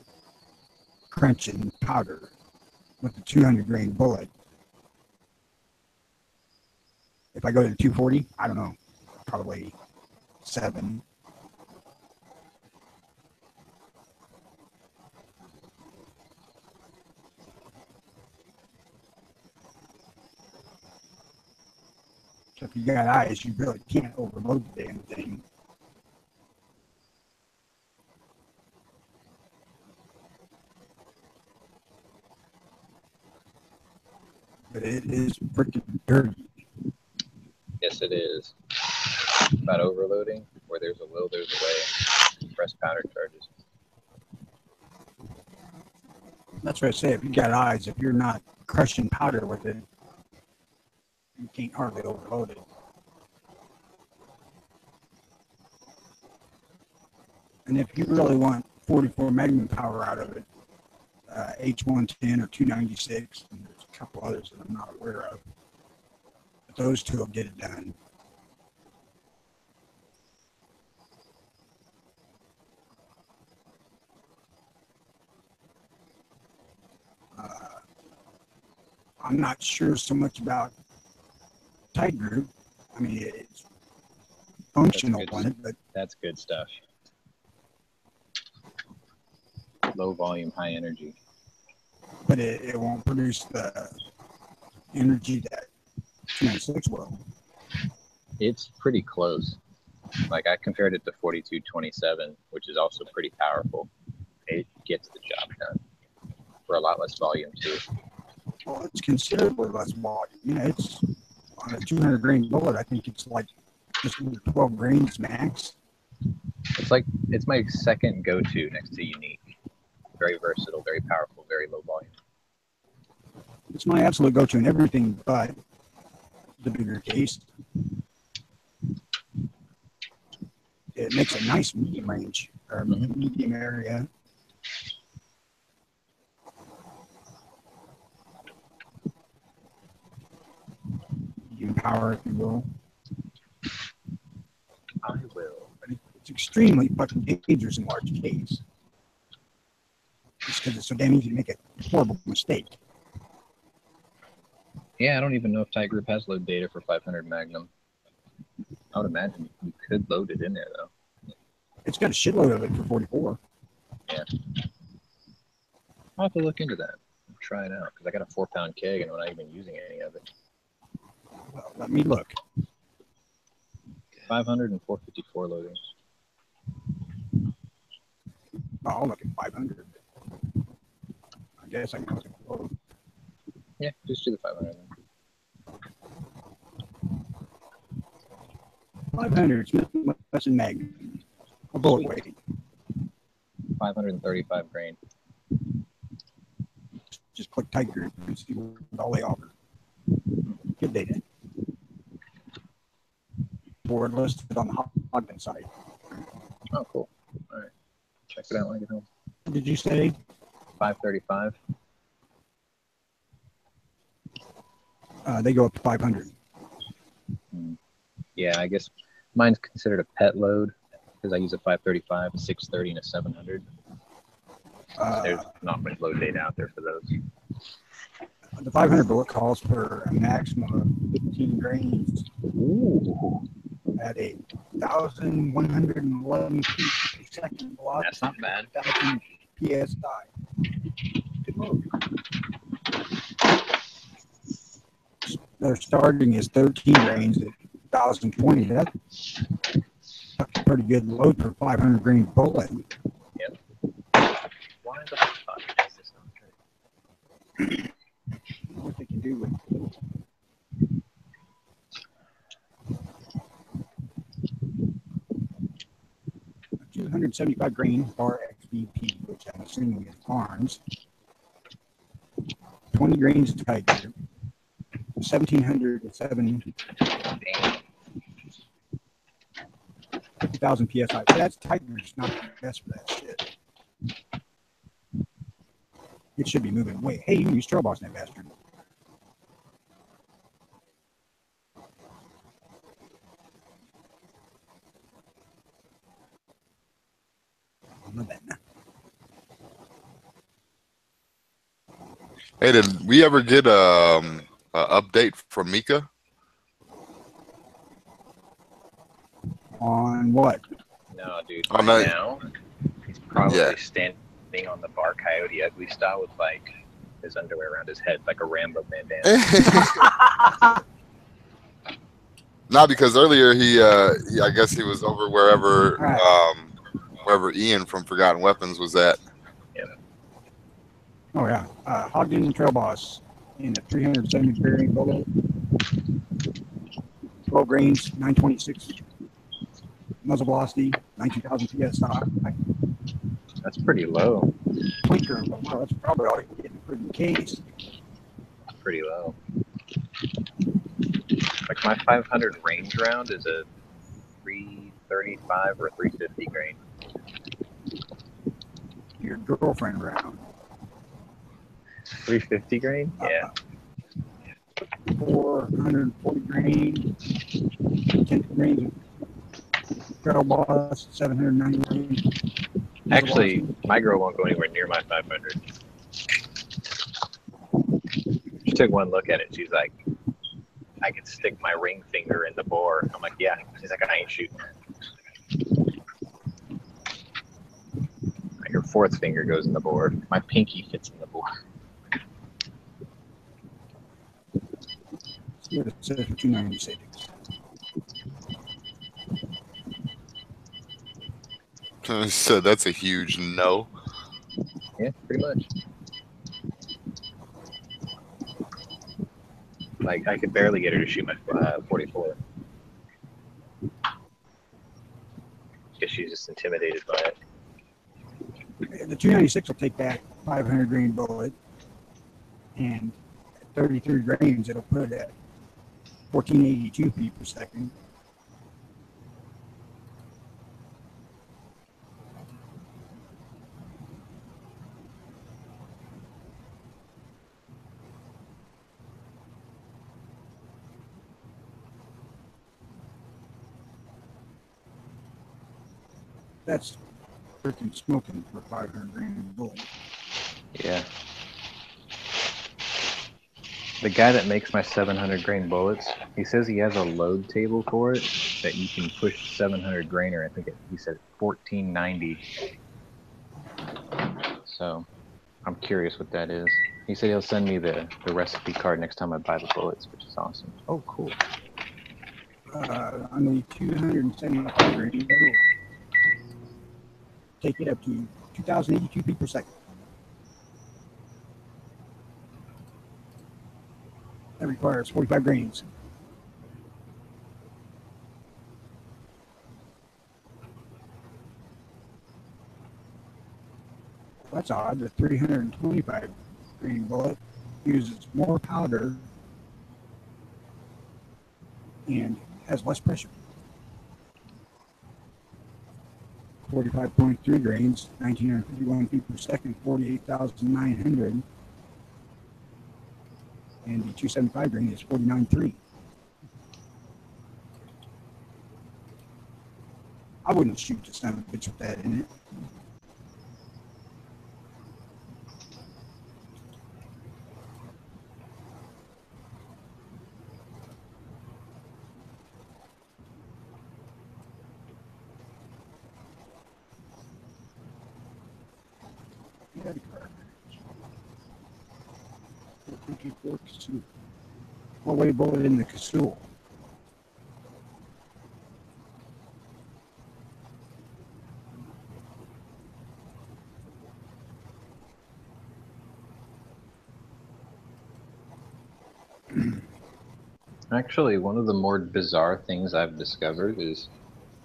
crunching powder with a 200 grain bullet. If I go to 240, I don't know, probably 7. So if you got eyes, you really can't overload the damn thing. But it is freaking dirty. Yes, it is. About overloading, where there's a will, there's a way. Press powder charges. That's what I say. If you got eyes, if you're not crushing powder with it, you can't hardly overload it. And if you really want 44 magnum power out of it, H110 or 296, and there's a couple others that I'm not aware of, but those two will get it done. I'm not sure so much about tight group. I mean, it's functional on it, but that's good stuff. Low volume, high energy. But it won't produce the energy that 296 will. It's pretty close. Like I compared it to 4227, which is also pretty powerful. It gets the job done for a lot less volume too. Well, it's considerably less volume. You know, it's on a 200 grain bullet. I think it's like just under 12 grains max. It's my second go-to next to unique. Very versatile, very powerful, very low volume. It's my absolute go-to in everything but the bigger case. It makes a nice medium range or medium area. Medium power, if you will. I will. But it's extremely fucking dangerous in large case. Just because it's so damn easy to make a horrible mistake. Yeah, I don't even know if Tight Group has load data for 500 Magnum. I would imagine you could load it in there, though. It's got a shitload of it for 44. Yeah. I'll have to look into that. Try it out, because I got a 4-pound keg and I'm not even using any of it. Well, let me look. 500 and 454 loadings. I'll look at 500. I guess I can look at both. Yeah, just do the 500 then. 500 Smith & Wesson Magnum. A bullet weight. 535 grain. Just click Tight Group and see what all they offer. Good data. Board listed on the Ogden site. Oh, cool. All right. Check it out when I get home. What did you say? 535. They go up to 500. Yeah, I guess mine's considered a pet load because I use a 535, a 630, and a 700. There's not much load data out there for those. The 500 bullet calls for a maximum of 15 grains. Ooh. At a 1,111 feet per second velocity. That's not bad. 1,000 psi. Good move. Their starting is 13 grains at 1,020. That's a pretty good load for 500 grain bullet. Yep. Why the fuck is this not good? What they can do with 275 grain bar XVP, which I'm assuming is Barnes. 20 grains of Tiger, 1,700 to 50,000 psi. That's Tiger's not the best for that shit. It should be moving. Wait, hey, you use trail boss in that bastard. Hey, did we ever get a update from Mika? On what? No, dude. On Right that- now, he's probably standing on the bar Coyote Ugly style with like his underwear around his head, like a Rambo bandana. Not because earlier he I guess he was over wherever wherever Ian from Forgotten Weapons was at. Yeah. Oh yeah, Ogden Trail Boss in a 370 bearing bullet, 12 grains, 926 muzzle velocity, 19,000 psi. That's pretty low. Clinker, well, that's probably all you can get in the case. Pretty low. Like my 500 range round is a 335 or 350 grain. Your girlfriend round. 350 grain? Yeah. 440 grain, 10 grains of Trail Boss, 790 grains. Actually, my girl won't go anywhere near my 500. She took one look at it. She's like, I could stick my ring finger in the bore. I'm like, yeah. She's like, I ain't shooting. Her fourth finger goes in the bore. My pinky fits in the bore. See what it says for 296. So that's a huge no. Yeah, pretty much. Like, I could barely get her to shoot my 44. Because she's just intimidated by it. The 296 will take that 500 grain bullet, and at 33 grains, it'll put it at 1482 feet per second. That's freaking smoking for 500 grain bullet. Yeah. The guy that makes my 700 grain bullets, he says he has a load table for it that you can push 700 grainer. I think he said 1490. So I'm curious what that is. He said he'll send me the recipe card next time I buy the bullets, which is awesome. Oh, cool. On the 275 grain, take it up to 2,082 feet per second. That requires 45 grains. That's odd. The 325 grain bullet uses more powder and has less pressure. 45.3 grains, 1,951 feet per second, 48,900. And the 275 grain is 49.3. I wouldn't shoot the son of a bitch with that in it. All way bullet in the Casul. Actually, one of the more bizarre things I've discovered is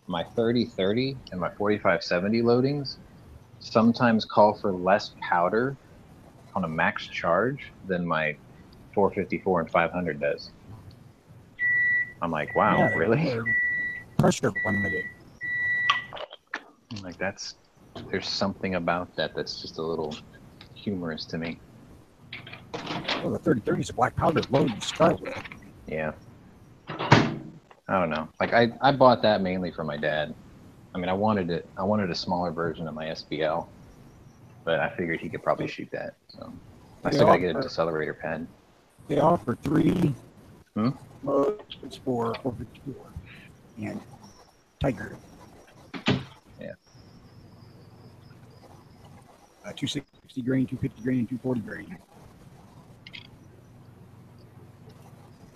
my 30-30 and my 45-70 loadings sometimes call for less powder on a max charge than my 454 and 500 does. I'm like, wow, Yeah, really? they're pressure limited. I'm like, there's something about that that's just a little humorous to me. Well, the 3030 is a black powder load to start with. Yeah. I don't know. Like I bought that mainly for my dad. I mean, I wanted a smaller version of my SBL, but I figured he could probably shoot that. So I still gotta get a decelerator pad. They offer 3 modes for 454 and Tiger. Yeah. 260 grain, 250 grain, 240 grain.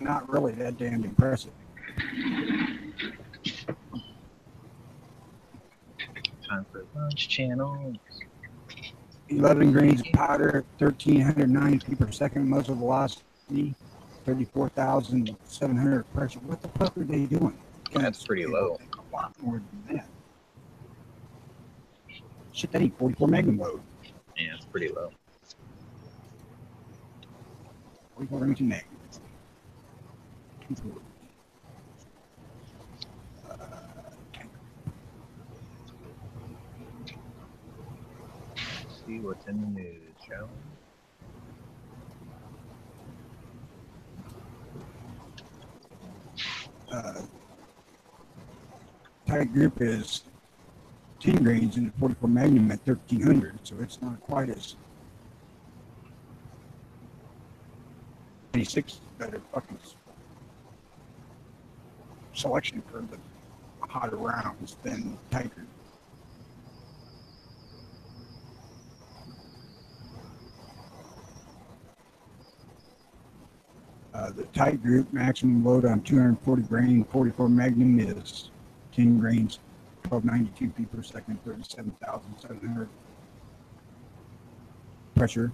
Not really that damn impressive. Time for lunch channels. 11 grains of powder, 1,309 feet per second muzzle velocity, 34,700 pressure. What the fuck are they doing? That's pretty low. A lot more than that. Shit, that ain't 44 magnum load. Yeah, it's pretty low. 44 Remington magnum. See what's in the news, shall we? Tight grip is 10 grains in the 44 Magnum at 1,300, so it's not quite as 26 better fucking selection for the hotter rounds than Tiger. The tight group maximum load on 240 grain 44 Magnum is 10 grains, 1292 feet per second, 37,700 pressure.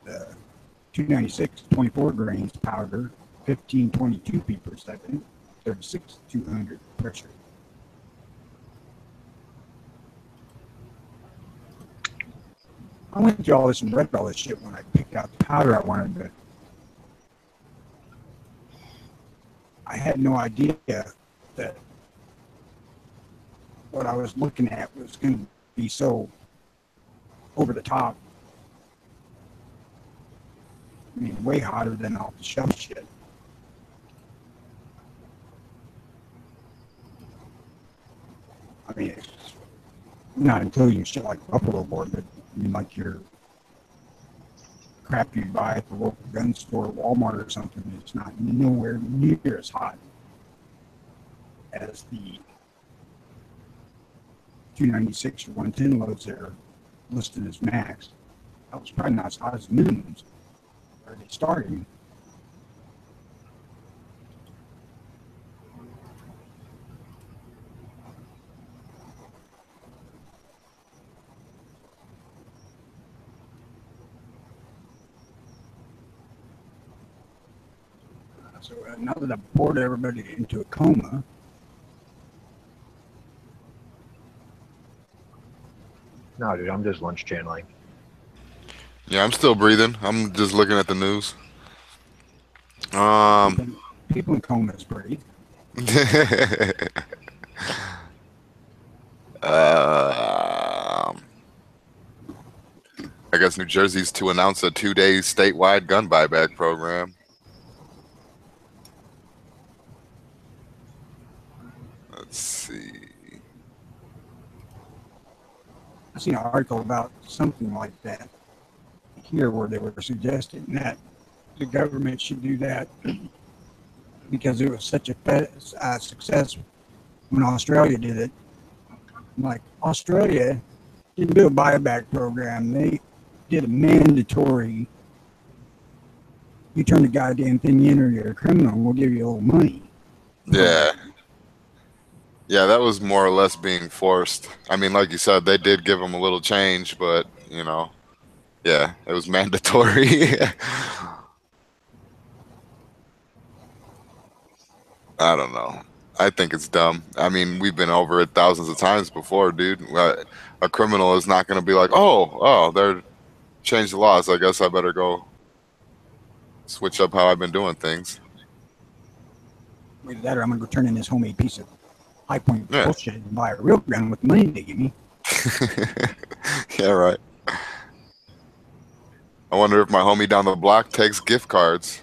296 24 grains powder, 1522 feet per second, 36,200 pressure. I went through all this and read all this shit when I picked out the powder I wanted, but I had no idea that what I was looking at was going to be so over the top. I mean, way hotter than off the shelf shit. I mean, it's not including shit like Buffalo board, but I mean, like your crap you buy at the local gun store, Walmart or something. It's not nowhere near as hot as the 296 or 110 loads that are listed as max. That was probably not as hot as minimums. Are they starting? So now that I've bored everybody into a coma, no, dude, I'm just lunch channeling. Yeah, I'm still breathing. I'm just looking at the news. People in comas breathe. I guess New Jersey's to announce a 2-day statewide gun buyback program. Let's see. I seen an article about something like that here where they were suggesting that the government should do that because it was such a success when Australia did it. Like, Australia didn't do a buyback program. They did a mandatory, you turn the goddamn thing in or you're a criminal, we'll give you a little money. Yeah. Yeah, that was more or less being forced. I mean, like you said, they did give them a little change, but, you know, yeah, it was mandatory. I don't know. I think it's dumb. I mean, we've been over it thousands of times before, dude. A criminal is not going to be like, oh, they're change the laws. I guess I better go switch up how I've been doing things. Either that or I'm going to go turn in this homemade piece of high point Yeah. bullshit and buy a real gun with the money they give me. Yeah, right. I wonder if my homie down the block takes gift cards.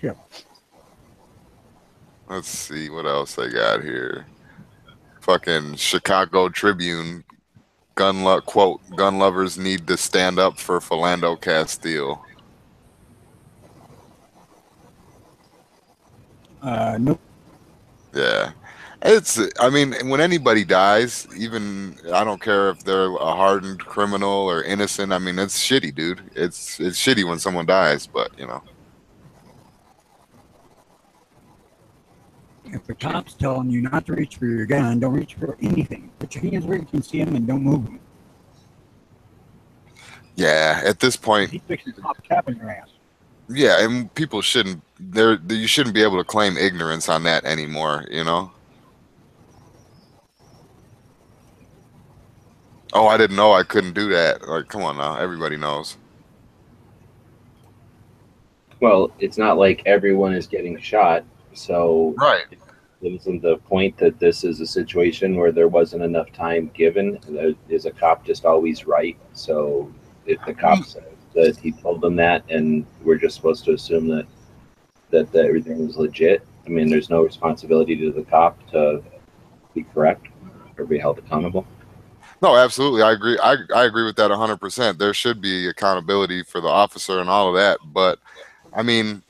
Yeah. Let's see what else I got here. Fucking Chicago Tribune quote, gun lovers need to stand up for Philando Castile. Nope. Yeah. I mean, when anybody dies, even, I don't care if they're a hardened criminal or innocent. I mean, it's shitty, dude. It's shitty when someone dies, but, you know. If the cop's telling you not to reach for your gun, don't reach for anything. Put your hands where you can see them and don't move them. Yeah, at this point, He's fixing to pop a cap in your ass. yeah, and people shouldn't, you shouldn't be able to claim ignorance on that anymore, you know? Oh, I didn't know I couldn't do that. Like, come on now, everybody knows. Well, it's not like everyone is getting shot, so right. Isn't the point that this is a situation where there wasn't enough time given? Is a cop just always right? So if the cop says that he told them that, and we're just supposed to assume that everything was legit, I mean, there's no responsibility to the cop to be correct or be held accountable. No, absolutely. I agree. I agree with that 100%. There should be accountability for the officer and all of that. But I mean,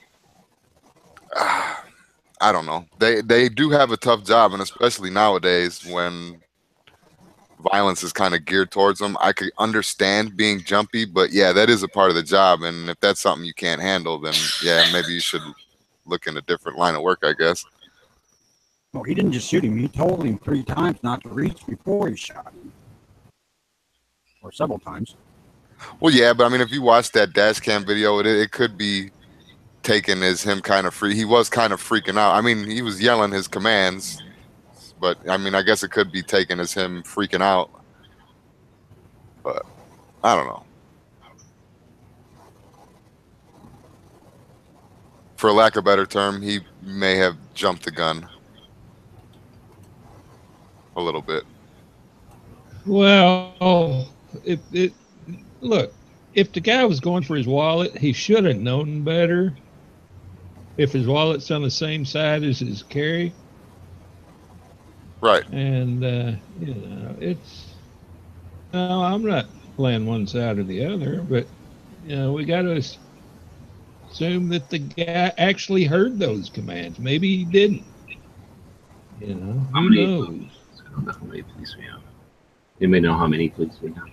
I don't know. They do have a tough job, and especially nowadays when violence is kind of geared towards them. I could understand being jumpy, but yeah, that is a part of the job. And if that's something you can't handle, then yeah, maybe you should look in a different line of work, I guess. Well, he didn't just shoot him. He told him 3 times not to reach before he shot him. Or several times. Well, yeah, but I mean, if you watch that dash cam video, it could be taken as him kind of free. He was kind of freaking out. I mean, he was yelling his commands, but I mean, I guess it could be taken as him freaking out. But I don't know. For lack of a better term, he may have jumped the gun a little bit. Well, look, if the guy was going for his wallet, he should have known better. If his wallet's on the same side as his carry, right? And you know, no, I'm not playing one side or the other, but you know, we got to assume that the guy actually heard those commands. Maybe he didn't. You know, who knows? I don't know how many police we have. Anybody know how many police we have?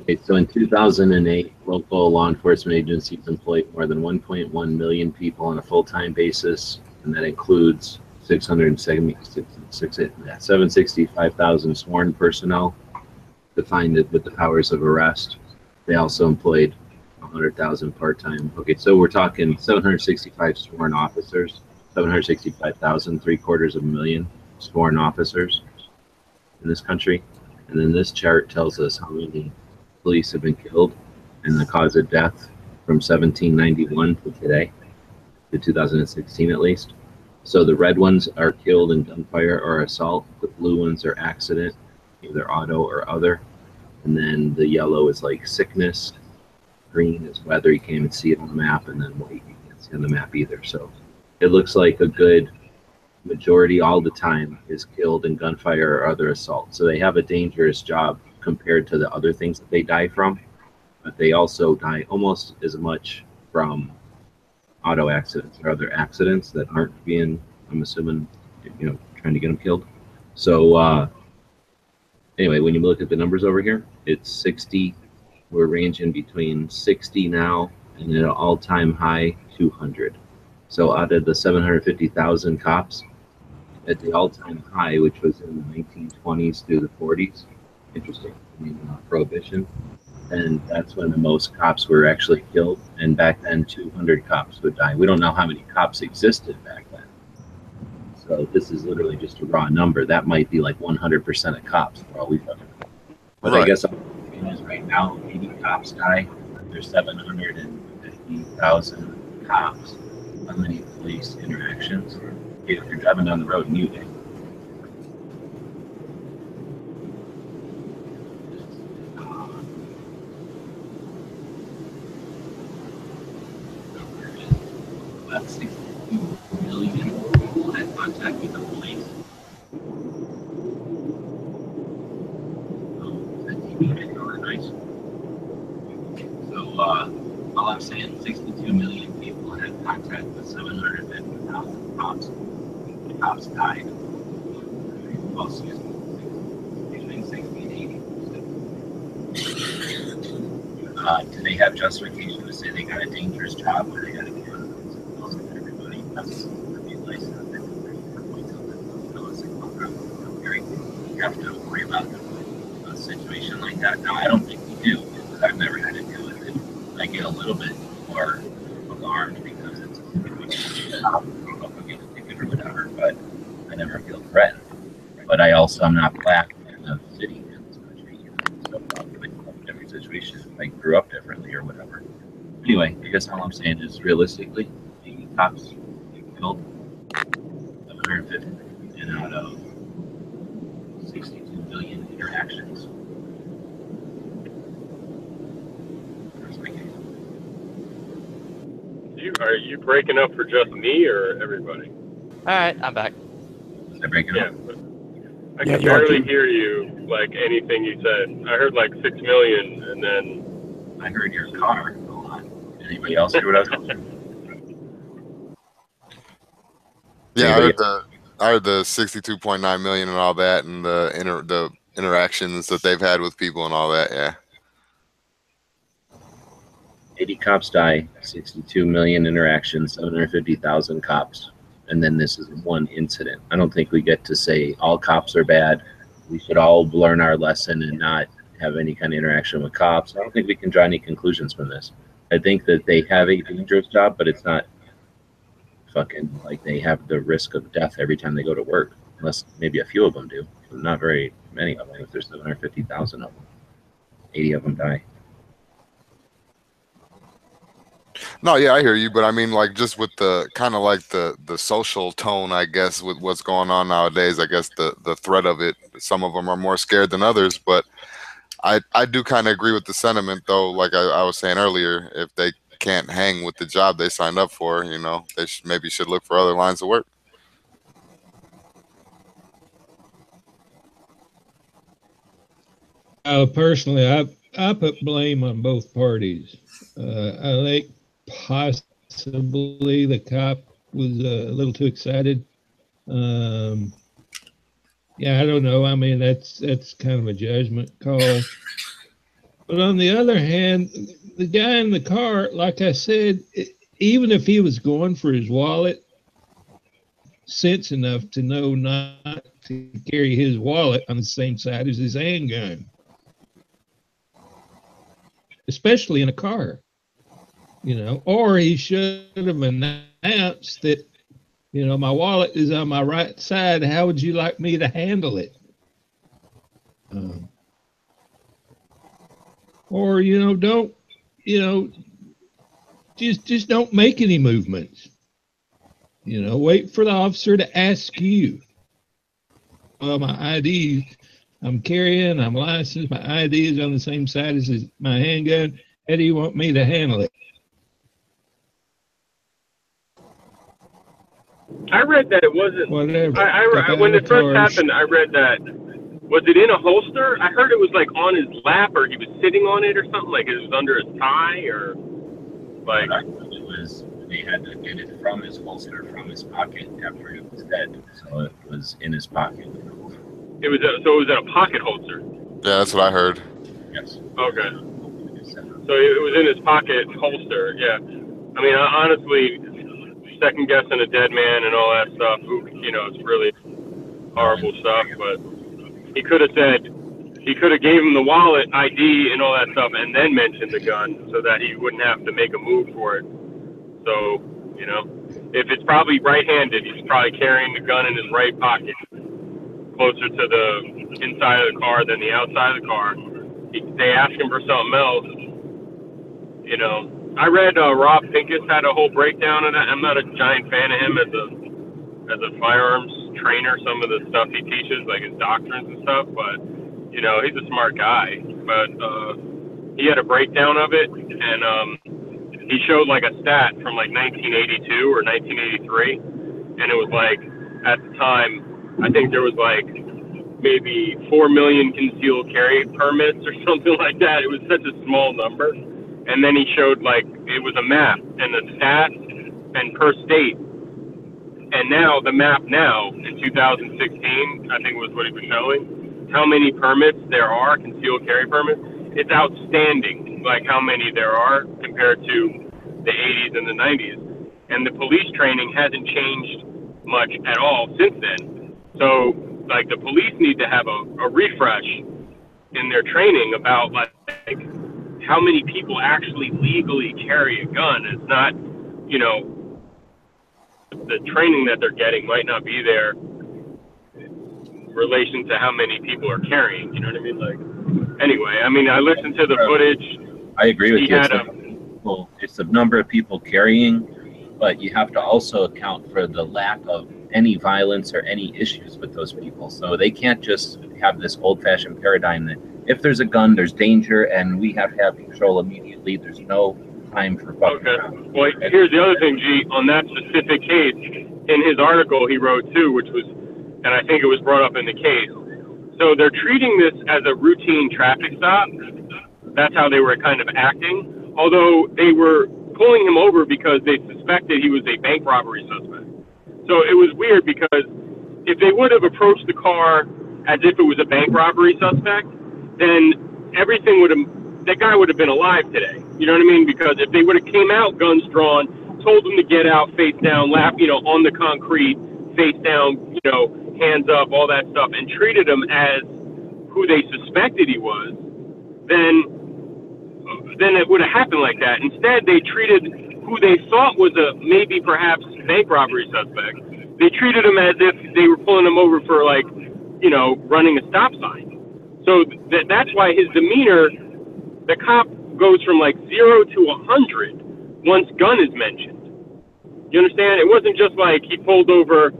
Okay, so in 2008, local law enforcement agencies employed more than 1.1 million people on a full-time basis, and that includes 765,000 sworn personnel, defined with the powers of arrest. They also employed 100,000 part-time. Okay, so we're talking 765 sworn officers, 765,000, 750,000 sworn officers in this country. And then this chart tells us how many police have been killed and the cause of death from 1791 to today, to 2016 at least. So the red ones are killed in gunfire or assault. The blue ones are accident, either auto or other. And then the yellow is like sickness. Green is weather, you can't even see it on the map. And then white, you can't see on the map either. So it looks like a good majority all the time is killed in gunfire or other assault. So they have a dangerous job compared to the other things that they die from, but they also die almost as much from auto accidents or other accidents that aren't being, I'm assuming, you know, trying to get them killed. So anyway, when you look at the numbers over here, it's 60. We're ranging between 60 now and at an all-time high 200. So out of the 750,000 cops, at the all-time high, which was in the 1920s through the 40s, interesting, I mean, prohibition, and that's when the most cops were actually killed. And back then, 200 cops would die. We don't know how many cops existed back then. So this is literally just a raw number. That might be like 100% of cops for all we know. But I guess right now 80 cops die. There's 750,000 cops. How many police interactions? If you're driving down the road and you do. About 62 million people had contact with the police. Nice. So all I'm saying, 62 million people had contact with 750,000 cops. The cops died. Well, excuse me, between 60 and 80%. Do they have justification to say they got a dangerous job where they got to get everybody? That's be licensed. You have to worry about a situation like that. Now, I don't think we do because I've never had to deal with it. I get a little bit more alarmed because it's a situation. I'll get a ticket or whatever, but I never feel threatened. But I also am not black in the city in this country, so every situation. I grew up differently or whatever. Anyway, I guess all I'm saying is realistically, the cops killed 750 and out of 62 million interactions. Are you breaking up for just me or everybody? All right, I'm back. Is I breaking up? I can barely hear you, like anything you said. I heard like 6 million, and then I heard your car a lot. Anybody else hear what I was saying? Yeah, I heard the 62.9 million and all that, and the interactions that they've had with people and all that. Yeah. 80 cops die, 62 million interactions, 750,000 cops, and then this is one incident. I don't think we get to say all cops are bad. We should all learn our lesson and not have any kind of interaction with cops. I don't think we can draw any conclusions from this. I think that they have a dangerous job, but it's not fucking like they have the risk of death every time they go to work, unless maybe a few of them do. Not very many of them. If there's 750,000 of them, 80 of them die. No, yeah, I hear you, but I mean, like, just with the kind of like the social tone, I guess, with what's going on nowadays, I guess the threat of it, some of them are more scared than others, but I do kind of agree with the sentiment, though. Like I was saying earlier, if they can't hang with the job they signed up for, you know, they maybe should look for other lines of work. Personally, I put blame on both parties. I think possibly the cop was a little too excited. Yeah, I don't know. I mean, that's kind of a judgment call. But on the other hand, the guy in the car, like I said, even if he was going for his wallet, sense enough to know not to carry his wallet on the same side as his handgun, especially in a car, you know, or he should have announced that, you know, my wallet is on my right side. How would you like me to handle it? Or, you know, don't, you know, just don't make any movements. You know, wait for the officer to ask you. Well, my ID, I'm carrying, I'm licensed, my ID is on the same side as my handgun. How do you want me to handle it? I read that it wasn't. Whatever. When it first happened, I read that. Was it in a holster? I heard it was like on his lap, or he was sitting on it, or something. Like it was under his tie, or like. It was. They had to get it from his holster, from his pocket after he was dead. So it was in his pocket. It was in a pocket holster. Yeah, that's what I heard. Yes. Okay. So it was in his pocket holster. Yeah. I mean, honestly, second guessing a dead man and all that stuff. You know, it's really horrible stuff. But he could have said, he could have gave him the wallet, ID, and all that stuff, and then mentioned the gun, so that he wouldn't have to make a move for it. So You know, if it's probably right-handed, he's probably carrying the gun in his right pocket, closer to the inside of the car than the outside of the car. They ask him for something else. You know, I read Rob Pincus had a whole breakdown of that. I'm not a giant fan of him as a firearms trainer. Some of the stuff he teaches, like his doctrines and stuff, but you know, he's a smart guy. But he had a breakdown of it, and he showed like a stat from like 1982 or 1983, and it was like at the time, I think there was like maybe 4 million concealed carry permits or something like that. It was such a small number. And then he showed like it was a map and the stats and per state. And now the map now in 2016, I think was what he was showing, how many permits there are, concealed carry permits. It's outstanding, like how many there are compared to the 80s and the 90s. And the police training hasn't changed much at all since then. So like the police need to have a refresh in their training about like how many people actually legally carry a gun. It's not, you know, the training that they're getting might not be there in relation to how many people are carrying. You know what I mean? Like, anyway, I mean, I listened to the footage. I agree with you. It's the number of people carrying, but you have to also account for the lack of any violence or any issues with those people. So they can't just have this old-fashioned paradigm that if there's a gun, there's danger, and we have to have control immediately. There's no time for fucking around. Well, here's the other thing, G. On that specific case, in his article he wrote too, which was, and I think it was brought up in the case. So they're treating this as a routine traffic stop. That's how they were kind of acting. Although they were pulling him over because they suspected he was a bank robbery suspect. So it was weird because if they would have approached the car as if it was a bank robbery suspect, then everything would have, that guy would have been alive today. You know what I mean? Because if they would have came out guns drawn, told him to get out face down, lap, you know, on the concrete, face down, you know, hands up, all that stuff, and treated him as who they suspected he was, then it would have happened like that. Instead, they treated who they thought was a maybe perhaps bank robbery suspect. They treated him as if they were pulling him over for, like, you know, running a stop sign. So that's why his demeanor, the cop goes from like 0 to 100 once gun is mentioned. You understand? It wasn't just like he pulled over,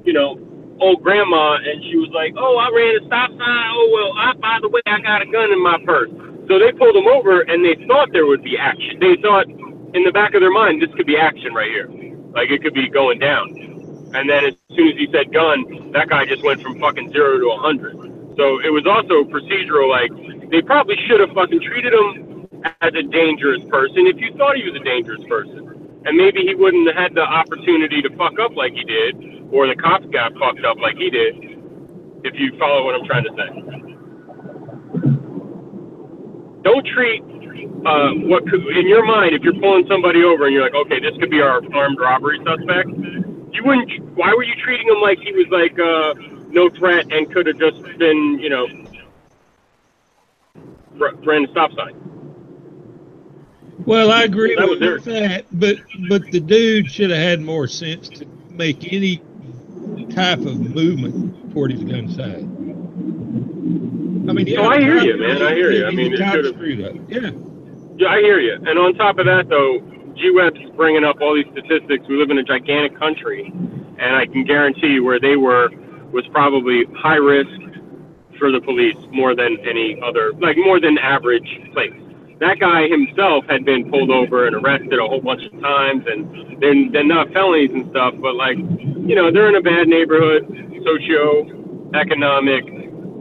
you know, old grandma and she was like, oh, I ran a stop sign. Oh, well, by the way, I got a gun in my purse. So they pulled him over and they thought there would be action. They thought in the back of their mind, this could be action right here. Like it could be going down. And then as soon as he said gun, that guy just went from fucking 0 to 100. So it was also procedural. Like they probably should have fucking treated him as a dangerous person if you thought he was a dangerous person. And maybe he wouldn't have had the opportunity to fuck up like he did, or the cops got fucked up like he did, if you follow what I'm trying to say. Don't treat what could, in your mind, if you're pulling somebody over and you're like, okay, this could be our armed robbery suspect, you wouldn't, why were you treating him like he was like no threat and could have just been, you know, ran a stop sign? Well, I agree with that, but the dude should have had more sense to make any type of movement toward his gun side. I mean, I hear you, man. I hear you. I mean, it should have. Yeah. Yeah, I hear you. And on top of that, though, G-Web's bringing up all these statistics. We live in a gigantic country, and I can guarantee you where they were was probably high risk for the police more than any other, like more than average place. That guy himself had been pulled over and arrested a whole bunch of times, and they're not felonies and stuff, but like, you know, they're in a bad neighborhood, socio-economic,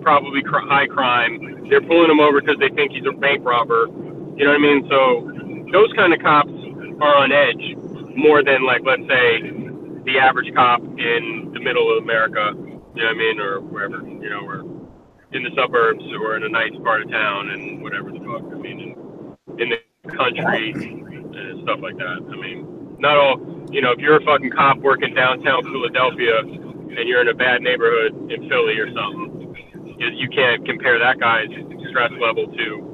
probably high crime. They're pulling him over because they think he's a bank robber. You know what I mean? So those kind of cops are on edge more than, like, let's say, the average cop in the middle of America, you know what I mean, or wherever, you know, or in the suburbs or in a nice part of town and whatever the fuck. I mean, in the country and stuff like that. I mean, not all, you know, if you're a fucking cop working downtown Philadelphia and you're in a bad neighborhood in Philly or something, you can't compare that guy's stress level to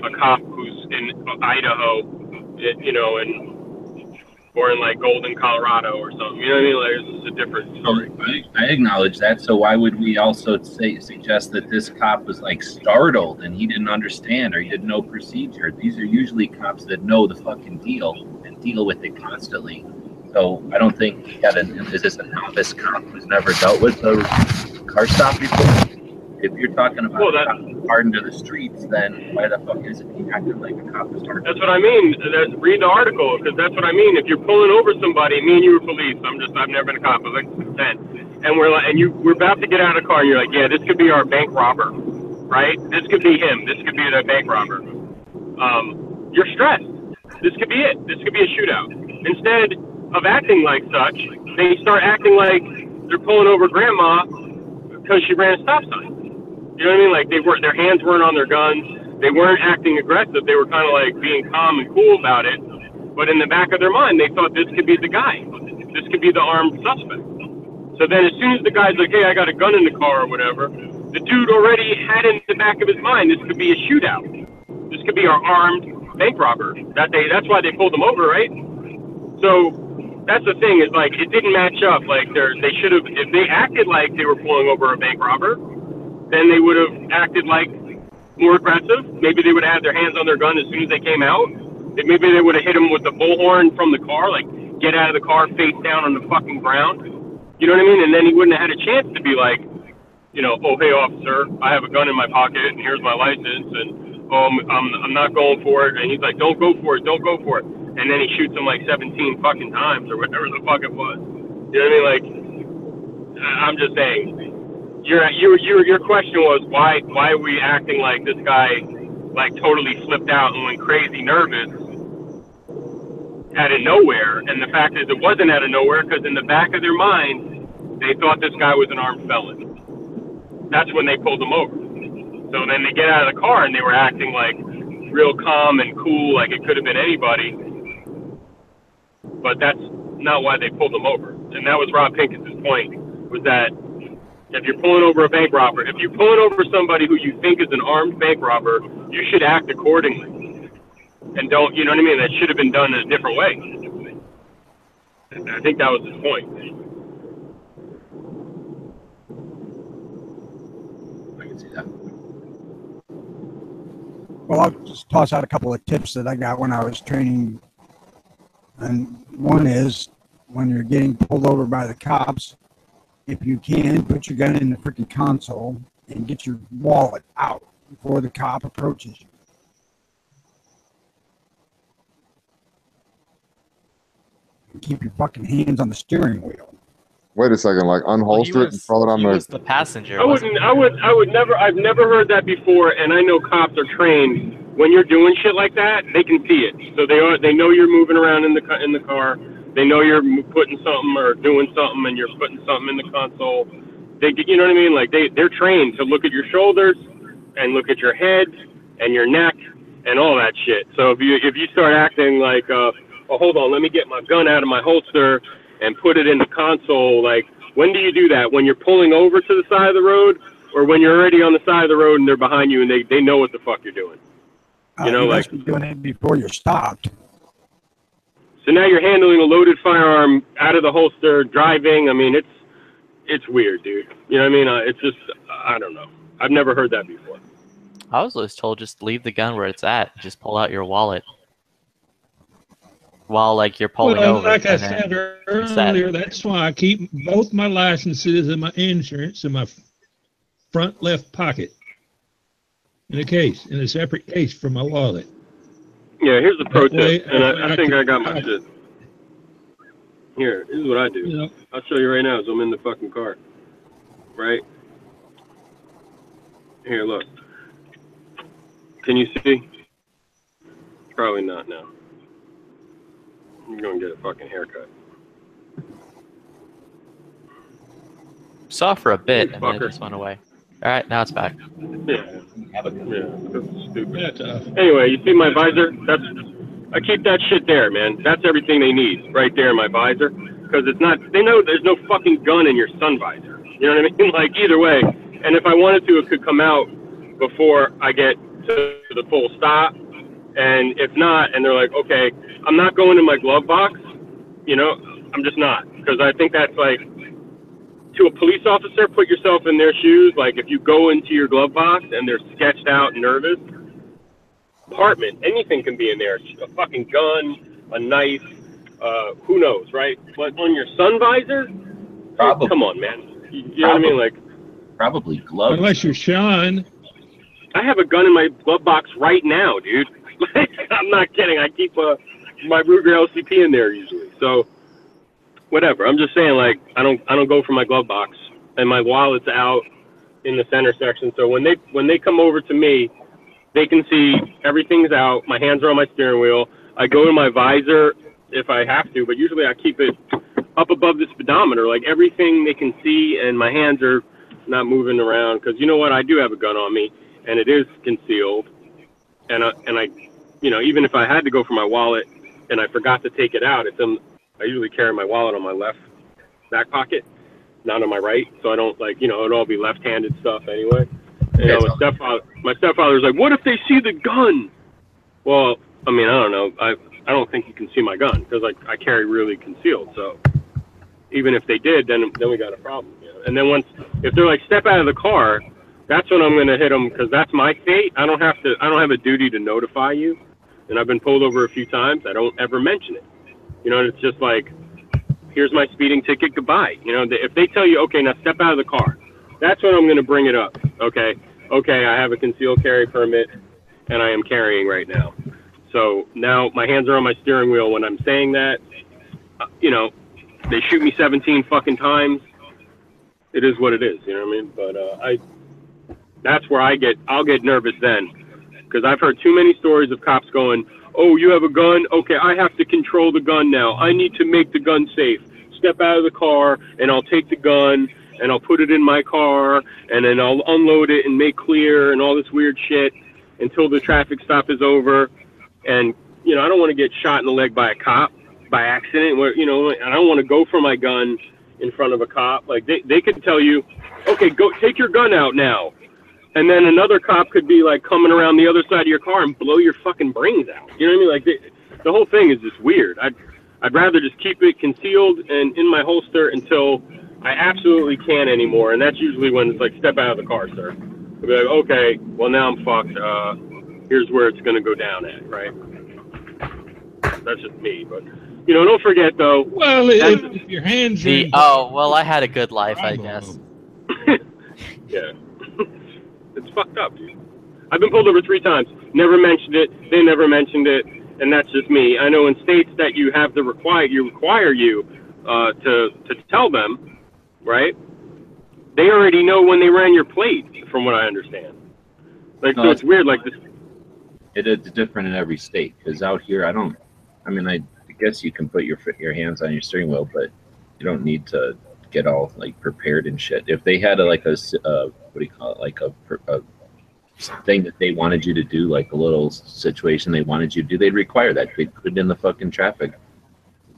a cop who's in Idaho, you know, and or in like Golden, Colorado, or something. You know what I mean? Like it's just a different story. I acknowledge that. So why would we also suggest that this cop was like startled and he didn't understand or he didn't know procedure? These are usually cops that know the fucking deal and deal with it constantly. So I don't think is this a novice cop who's never dealt with a car stop before? If you're talking about a cop hardened to the streets, then why the fuck isn't he acting like a cop is hardened? That's what I mean. Read the article, because that's what I mean. If you're pulling over somebody, me and you were police. I've never been a cop. I was like 10, and we're about to get out of the car, and you're like, yeah, this could be our bank robber, right? This could be him. This could be the bank robber. You're stressed. This could be it. This could be a shootout. Instead of acting like such, they start acting like they're pulling over grandma because she ran a stop sign. You know what I mean? Like their hands weren't on their guns. They weren't acting aggressive. They were kind of like being calm and cool about it. But in the back of their mind, they thought this could be the guy. This could be the armed suspect. So then as soon as the guy's like, hey, I got a gun in the car or whatever, the dude already had in the back of his mind, this could be a shootout. This could be our armed bank robber. That's why they pulled him over, right? So that's the thing, is like it didn't match up. Like they should have, if they acted like they were pulling over a bank robber, then they would have acted like more aggressive. Maybe they would have had their hands on their gun as soon as they came out. Maybe they would have hit him with the bullhorn from the car, like get out of the car, face down on the fucking ground. You know what I mean? And then he wouldn't have had a chance to be like, you know, oh, hey, officer, I have a gun in my pocket, and here's my license, and I'm not going for it. And he's like, don't go for it, don't go for it. And then he shoots him like 17 fucking times or whatever the fuck it was. You know what I mean? Like, I'm just saying. Your question was why are we acting like this guy like totally flipped out and went crazy nervous out of nowhere? And the fact is it wasn't out of nowhere, because in the back of their mind they thought this guy was an armed felon. That's when they pulled him over. So then they get out of the car and they were acting like real calm and cool, like it could have been anybody. But that's not why they pulled him over. And that was Rob Pinkett's point, was that if you're pulling over a bank robber, if you're pulling over somebody who you think is an armed bank robber, you should act accordingly. And don't, you know what I mean? That should have been done in a different way. And I think that was his point. I can see that. Well, I'll just toss out a couple of tips that I got when I was training. And one is, when you're getting pulled over by the cops, if you can, put your gun in the freaking console and get your wallet out before the cop approaches you. And keep your fucking hands on the steering wheel. Wait a second, like unholster it and throw it on the passenger. I've never heard that before, and I know cops are trained. When you're doing shit like that, they can see it. So they know you're moving around in the car. They know you're putting something or doing something, and you're putting something in the console. You know what I mean? Like they're trained to look at your shoulders and look at your head and your neck and all that shit. So if you start acting like, oh, hold on, let me get my gun out of my holster and put it in the console. Like, when do you do that? When you're pulling over to the side of the road, or when you're already on the side of the road and they're behind you and they know what the fuck you're doing? You know, like doing it before you're stopped. So now you're handling a loaded firearm out of the holster, driving. I mean, it's weird, dude. You know what I mean? It's just, I don't know. I've never heard that before. I was always told just leave the gun where it's at. Just pull out your wallet while like you're pulling over. Like I said earlier, that's why I keep both my licenses and my insurance in my front left pocket in a separate case from my wallet. Yeah, here's the pro tip, and I think I got my shit. Here, this is what I do. You know, I'll show you right now as I'm in the fucking car. Right? Here, look. Can you see? Probably not now. I'm going to get a fucking haircut. Saw for a bit, and then it just went away. All right, now it's back. Yeah. That's stupid. Anyway, you see my visor? I keep that shit there, man. That's everything they need right there in my visor, because they know there's no fucking gun in your sun visor. You know what I mean? Like, either way. And if I wanted to, it could come out before I get to the full stop. And if not, and they're like, okay, I'm not going in my glove box, You know, I'm just not, because I think that's like, to a police officer, put yourself in their shoes. Like if you go into your glove box and they're sketched out, nervous, apartment, anything can be in there. A fucking gun, a knife, who knows, right? But on your sun visor, Probably. come on, man. You know what I mean? Like, probably gloves. Unless you're Sean. I have a gun in my glove box right now, dude. I'm not kidding. I keep my Ruger LCP in there usually. So whatever. I'm just saying, like, I don't go for my glove box, and my wallet's out in the center section. So when they come over to me, they can see everything's out. My hands are on my steering wheel. I go to my visor if I have to, but usually I keep it up above the speedometer, like everything they can see, and my hands are not moving around. Because you know what? I do have a gun on me, and it is concealed. And I, you know, even if I had to go for my wallet and I forgot to take it out, I usually carry my wallet on my left back pocket, not on my right, so I don't, like, you know, it'd all be left-handed stuff anyway. You know, my stepfather's like, what if they see the gun? Well, I mean, I don't know. I don't think you can see my gun because I carry really concealed. So even if they did, then we got a problem. You know? And then if they're like, step out of the car, that's when I'm going to hit them, because that's my fate. I don't have a duty to notify you. And I've been pulled over a few times. I don't ever mention it. You know, and it's just like, here's my speeding ticket, goodbye. You know, if they tell you, okay, now step out of the car, that's when I'm going to bring it up. Okay, I have a concealed carry permit, and I am carrying right now. So now my hands are on my steering wheel when I'm saying that. You know, they shoot me 17 fucking times. It is what it is, you know what I mean? But that's where I'll get nervous then, because I've heard too many stories of cops going, oh, you have a gun? Okay, I have to control the gun now. I need to make the gun safe. Step out of the car, and I'll take the gun, and I'll put it in my car, and then I'll unload it and make clear and all this weird shit until the traffic stop is over. And, you know, I don't want to get shot in the leg by a cop by accident. Where, you know, I don't want to go for my gun in front of a cop. Like, they could tell you, okay, go take your gun out now. And then another cop could be, like, coming around the other side of your car and blow your fucking brains out. You know what I mean? Like, the whole thing is just weird. I'd rather just keep it concealed and in my holster until I absolutely can't anymore. And that's usually when it's like, step out of the car, sir. I'll be like, okay, well, now I'm fucked. Here's where it's going to go down at, right? That's just me. But, you know, don't forget, though. Well, if your hands are... Oh, well, I had a good life, I guess. Yeah. It's fucked up, dude. I've been pulled over 3 times. Never mentioned it. They never mentioned it. And that's just me. I know in states that you have to require you to tell them, right? They already know when they ran your plate, from what I understand. Like, no, so it's weird, like this. It's different in every state, because out here, I guess you can put your hands on your steering wheel, but you don't need to get all, like, prepared and shit. If they had what do you call it, like a thing that they wanted you to do, like a little situation they wanted you to do, they'd require that. They'd put it in the fucking traffic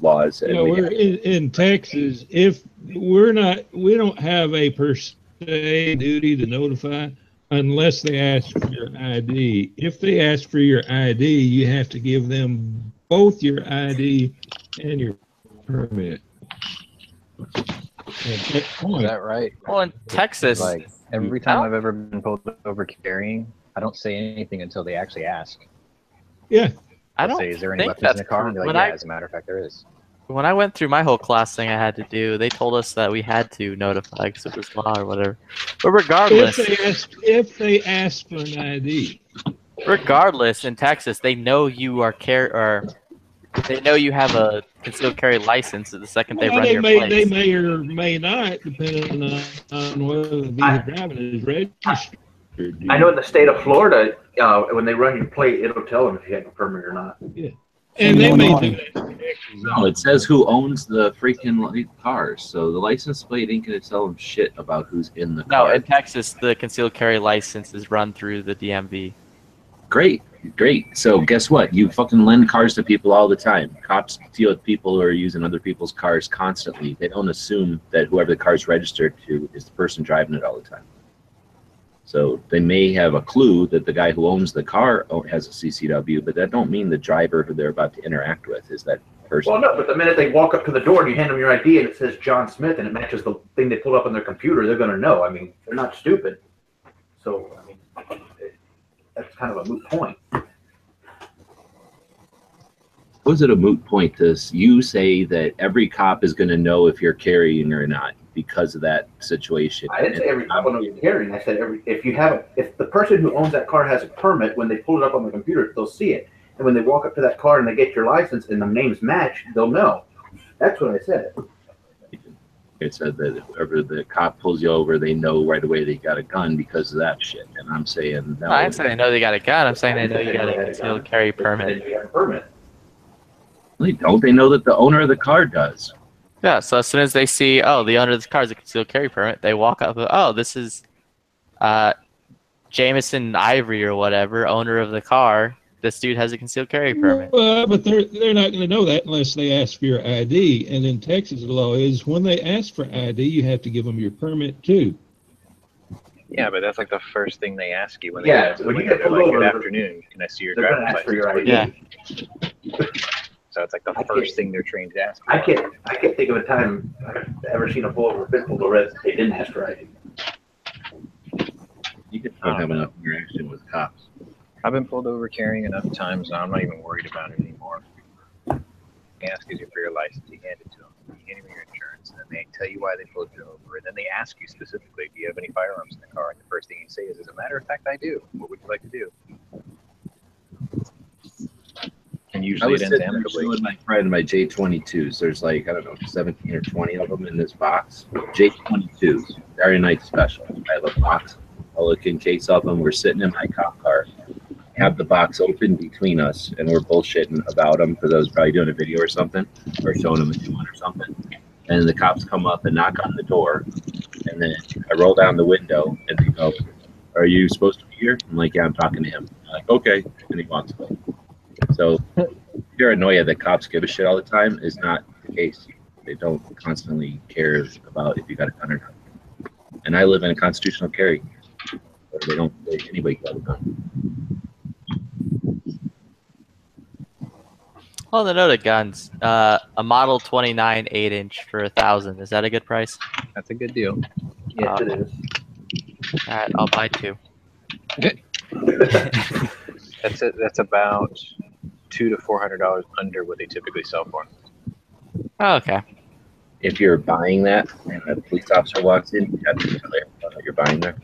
laws. You know, we're in Texas. If we don't have a per se duty to notify unless they ask for your ID. If they ask for your ID, you have to give them both your ID and your permit. Is that right? Well, in Texas, like every time I've ever been pulled over carrying, I don't say anything until they actually ask. Yeah. I don't say, is there any think weapons in that's the car? And they're like, yeah, as a matter of fact, there is. When I went through my whole class thing I had to do, they told us that we had to notify because it was law or whatever. But regardless, if they ask for an ID, regardless, in Texas, they know you are they know you have a concealed carry license the second they run your plates. They may or may not, depending on whether the vehicle driving is registered. I know in the state of Florida, when they run your plate, it'll tell them if you have a permit or not. Yeah. And they may do that. No, it says who owns the freaking cars. So the license plate ain't going to tell them shit about who's in the car. No, in Texas, the concealed carry license is run through the DMV. Great. So guess what? You fucking lend cars to people all the time. Cops deal with people who are using other people's cars constantly. They don't assume that whoever the car's registered to is the person driving it all the time. So they may have a clue that the guy who owns the car has a CCW, but that don't mean the driver who they're about to interact with is that person. Well, no, but the minute they walk up to the door and you hand them your ID and it says John Smith and it matches the thing they pulled up on their computer, they're going to know. I mean, they're not stupid. So, I mean, that's kind of a moot point. Was it a moot point to you say that every cop is going to know if you're carrying or not because of that situation? I didn't say every cop will know you're carrying. I said if the person who owns that car has a permit, when they pull it up on the computer, they'll see it. And when they walk up to that car and they get your license and the names match, they'll know. That's what I said. It said that if ever the cop pulls you over, they know right away they got a gun because of that shit. And I'm saying no. I didn't say they know they got a gun. I'm saying they know you got a concealed carry permit. They don't. They know that the owner of the car does. Yeah, so as soon as they see, oh, the owner of the car is a concealed carry permit, they walk up, oh, this is Jameson Ivory or whatever, owner of the car. This dude has a concealed carry permit. Well, but they're not going to know that unless they ask for your ID. And in Texas, the law is when they ask for ID, you have to give them your permit too. Yeah, but that's like the first thing they ask you when they Yeah, get when you they're get like, pulled good over, afternoon, can I see your they're going driver's to ask for license? your ID. Yeah. So it's like the first thing they're trained to ask for. I can't think of a time I've ever seen a pullover been pulled over that they didn't ask for ID. You just don't have enough interaction with cops. I've been pulled over carrying enough times, and I'm not even worried about it anymore. They ask you for your license, you hand it to them, you hand them your insurance, and then they tell you why they pulled you over, and then they ask you specifically, do you have any firearms in the car? And the first thing you say is, as a matter of fact, I do. What would you like to do? And I usually was it ends sitting there amicably. showing my friend my J22s. There's like, I don't know, 17 or 20 of them in this box. J22s, very nice special. I have a box, a looking case of them. We're sitting in my cop car. I have the box open between us, and we're bullshitting about them because I was probably doing a video or something, or showing them a new one or something. And the cops come up and knock on the door, and then I roll down the window, and they go, "Are you supposed to be here?" I'm like, "Yeah, I'm talking to him." I'm like, "Okay," and he walks away. So paranoia that cops give a shit all the time is not the case. They don't constantly care about if you got a gun or not. And I live in a constitutional carry. They don't say anybody got a gun. Well, the note of guns, a Model 29 8-inch for $1,000. Is that a good price? That's a good deal. Yes, it is. All right, I'll buy 2. That's about $200 to $400 under what they typically sell for. Oh, okay. If you're buying that and a police officer walks in, you have to declare that you're buying that.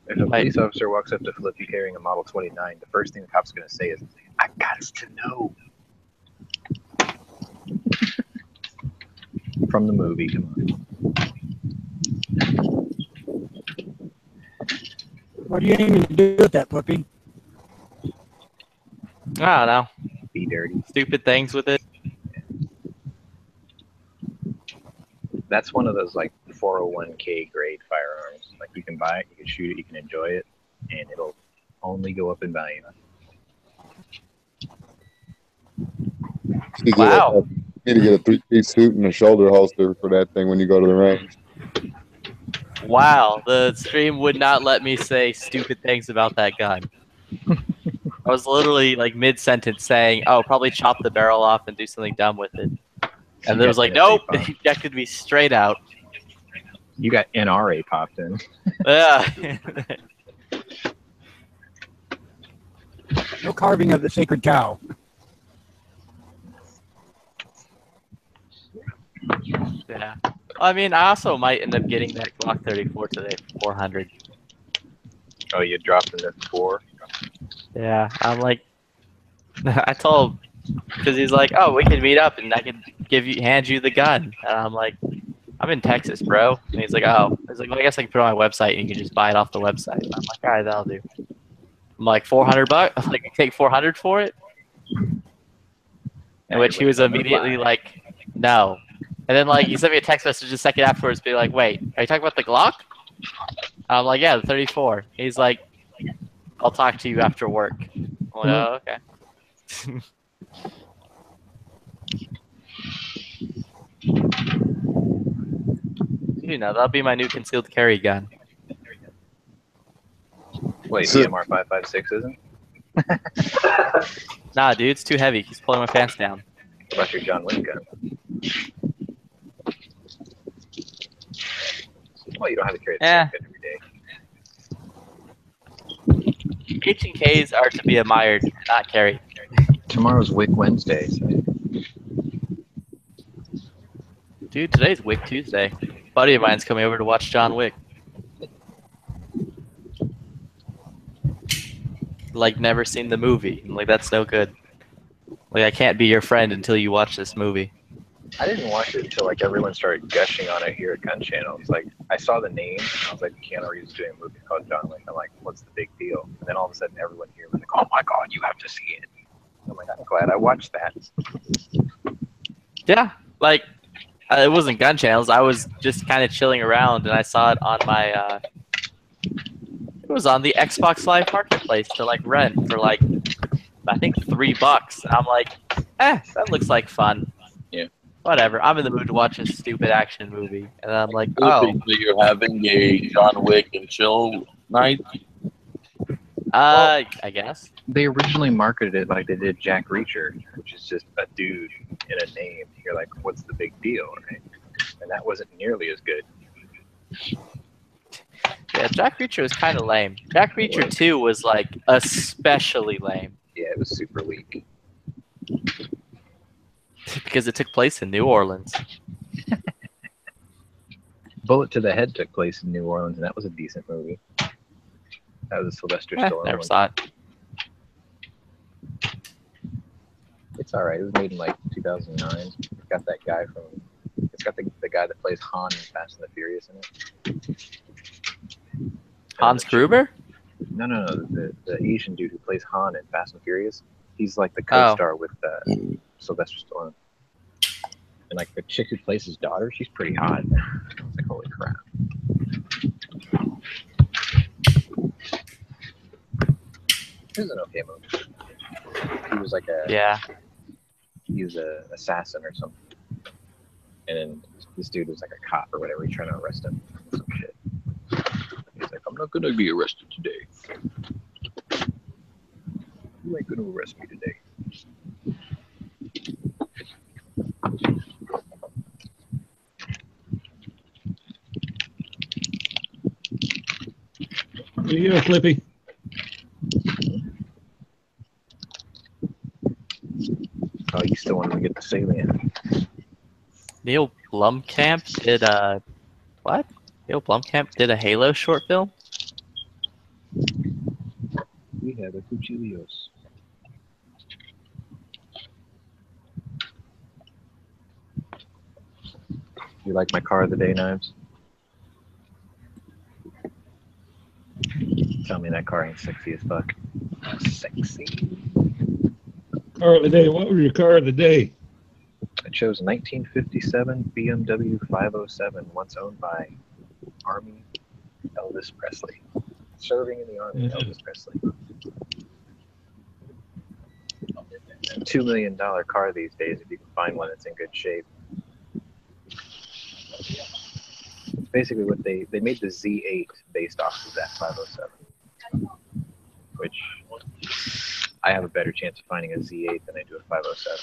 If a police officer walks up to Flip you carrying a Model 29, the first thing the cop's going to say is, "I got to know." From the movie, come on. What are you aiming to do with that, Puppy? I don't know. Be dirty. Stupid things with it. That's one of those like 401k grade firearms. Like you can buy it, you can shoot it, you can enjoy it, and it'll only go up in value. Wow. You need to get a 3-piece suit and a shoulder holster for that thing when you go to the range. Wow, the stream would not let me say stupid things about that gun. I was literally like mid-sentence saying, "Oh, probably chop the barrel off and do something dumb with it," and there was like, "Nope," it ejected me straight out. You got NRA popped in. Yeah. No carving of the sacred cow. Yeah. I mean, I also might end up getting that Glock 34 today for $400. Oh, you dropped into 4? Yeah, I'm like, I told, because he's like, "Oh, we can meet up and I can hand you the gun," and I'm like, "I'm in Texas, bro." And he's like, "Oh," he's like, "Well, I guess I can put it on my website and you can just buy it off the website." And I'm like, "All right, that'll do." I'm like, $400? I'm like, "You take $400 for it?" In which he was immediately like, "No." And then like he sent me a text message a second afterwards, being like, "Wait, are you talking about the Glock?" I'm like, "Yeah, the 34." He's like, "I'll talk to you after work." I'm like, "Oh, okay." You know, that'll be my new concealed carry gun. Wait, the MR556 isn't? Nah, dude, it's too heavy. He's pulling my pants down. What about your John Wick gun? Well, you don't have to carry the same gun every day. H&Ks are to be admired, not carried. Tomorrow's Wick Wednesday. So. Dude, today's Wick Tuesday. A buddy of mine's coming over to watch John Wick. Like, never seen the movie. Like, that's no good. Like, I can't be your friend until you watch this movie. I didn't watch it until like everyone started gushing on it here at Gunchannels. Like, I saw the name, and I was like, Keanu Reeves doing a movie called John Wick. I'm like, what's the big deal? And then all of a sudden, everyone here was like, oh my god, you have to see it. I'm like, I'm glad I watched that. Yeah, like, it wasn't Gunchannels. I was just kind of chilling around, and I saw it on my, it was on the Xbox Live Marketplace to, like, rent for, like, I think $3. I'm like, that looks like fun. Yeah. Whatever. I'm in the mood to watch a stupid action movie, and I'm like, oh. So you're having a John Wick and chill night? I guess. They originally marketed it like they did Jack Reacher, which is just a dude in a name. You're like, what's the big deal, right? And that wasn't nearly as good. Yeah, Jack Reacher was kind of lame. Jack Reacher 2 was, like, especially lame. Yeah, it was super weak. Because it took place in New Orleans. Bullet to the Head took place in New Orleans, and that was a decent movie. That was a Sylvester Stallone. Never saw it. It's all right. It was made in like 2009. It's got that guy from. It's got the guy that plays Han in Fast and the Furious in it. Hans Gruber? No. The Asian dude who plays Han in Fast and Furious. He's like the co-star with Sylvester Stallone. And like the chick who plays his daughter, she's pretty hot. I was like, holy crap. It was an okay movie. He was like he was an assassin or something. And then this dude was like a cop or whatever. He's trying to arrest him. Some shit. He's like, I'm not gonna be arrested today. You ain't gonna arrest me today. Here you go, Clippy. Oh, you still want to get the salient? Neil Blomkamp did what? Neil Blomkamp did a Halo short film? We have a Cuchillos. You like my car of the day, Knives? Tell me that car ain't sexy as fuck. Sexy. Car of the day. What was your car of the day? I chose 1957 BMW 507, once owned by Army Elvis Presley. Serving in the Army, Elvis Presley. $2 million car these days if you can find one that's in good shape. It's basically what they made the Z8 based off of that 507, which I have a better chance of finding a Z8 than I do a 507,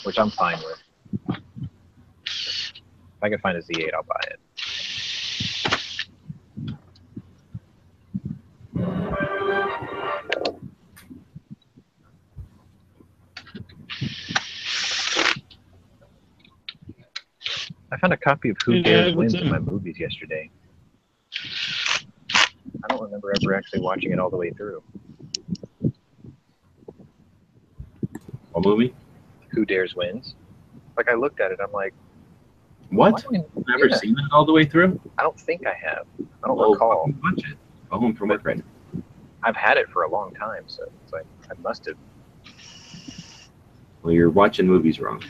which I'm fine with. If I can find a Z8, I'll buy it. I found a copy of Who Dares Wins in my movies yesterday. I don't remember ever actually watching it all the way through. What movie? Who Dares Wins. Like, I looked at it, I'm like, what? Never seen it all the way through? I don't think I have. I don't recall. Watch it. I'm home from work right now. I've had it for a long time, so it's like I must have. Well, you're watching movies wrong.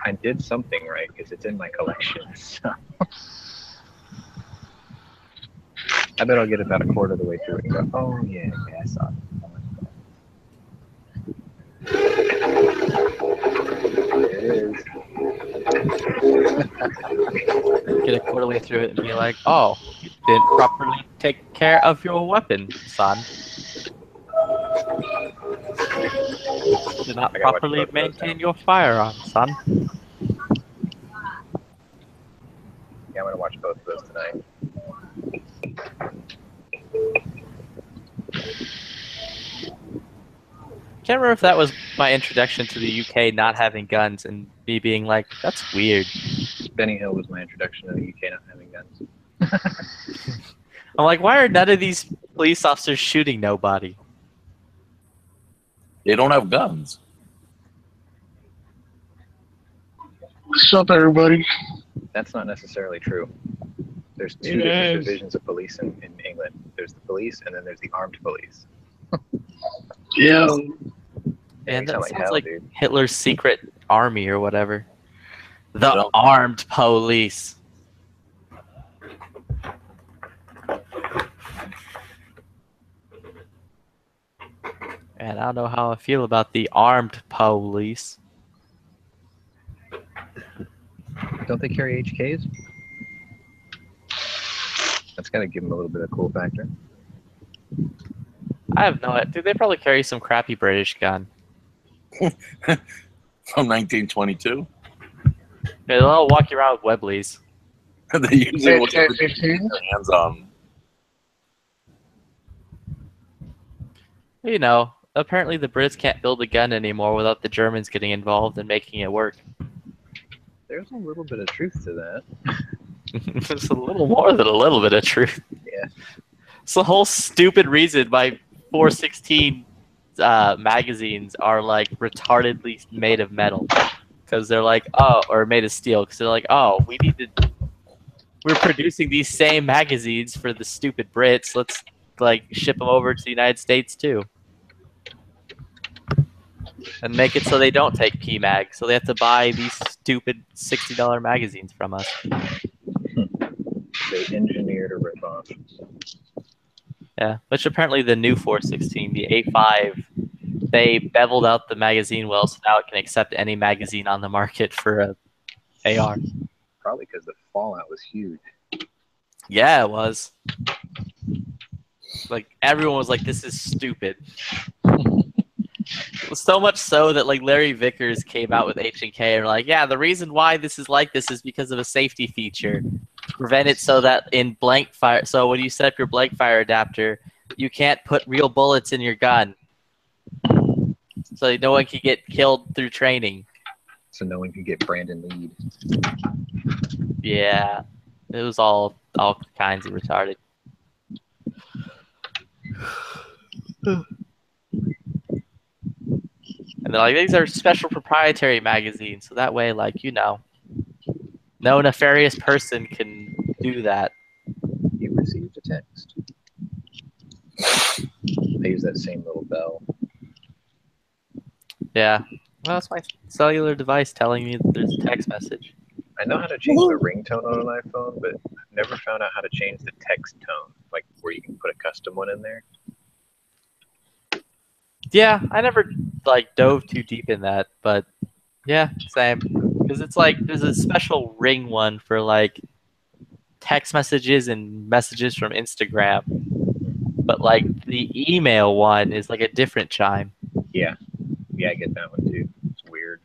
I did something right because it's in my collection. So. I bet I'll get about a quarter of the way through it and go, oh yeah, I saw it. There it is. Get a quarter way through it and be like, oh, didn't properly take care of your weapon, son. Did not properly maintain your firearm, son. Yeah, I'm gonna watch both of those tonight. Can't remember if that was my introduction to the UK not having guns and me being like, that's weird. Benny Hill was my introduction to the UK not having guns. I'm like, why are none of these police officers shooting nobody? They don't have guns. What's up, everybody? That's not necessarily true. There's two different divisions of police in England. There's the police, and then there's the armed police. Yeah. Man, that sound sounds hell, like dude. Hitler's secret army or whatever. The armed police. And I don't know how I feel about the armed police. Don't they carry HKs? That's got to give them a little bit of cool factor. I have no idea. Dude, they probably carry some crappy British gun. From 1922. Yeah, they'll all walk you around with Webleys. They usually want to get their hands on. You know, apparently the Brits can't build a gun anymore without the Germans getting involved and making it work. There's a little bit of truth to that. There's a little more than a little bit of truth. Yeah. It's the whole stupid reason why 416 magazines are like retardedly made of metal. Because they're like, oh, or made of steel. Because they're like, oh, we're producing these same magazines for the stupid Brits. Let's like ship them over to the United States too. And make it so they don't take PMag. So they have to buy these stupid $60 magazines from us. They engineered a ripoff. Yeah, which apparently the new 416, the A5, they beveled out the magazine well, so now it can accept any magazine on the market for a AR. Probably because the fallout was huge. Yeah, it was. Like everyone was like, "This is stupid." So much so that like Larry Vickers came out with H&K and were like, "Yeah, the reason why this is like this is because of a safety feature to prevent it so that in blank fire. So when you set up your blank fire adapter, you can't put real bullets in your gun, so no one can get killed through training." So no one can get Brandon Lead. Yeah, it was all kinds of retarded. And they're like, these are special proprietary magazines, so that way, like, you know, no nefarious person can do that. You received a text. They use that same little bell. Yeah. Well, that's my cellular device telling me that there's a text message. I know how to change the ringtone on an iPhone, but I've never found out how to change the text tone, like where you can put a custom one in there. Yeah, I never like dove too deep in that, but yeah, same. Because it's like there's a special ring one for like text messages and messages from Instagram, but like the email one is like a different chime. Yeah, I get that one too. It's weird.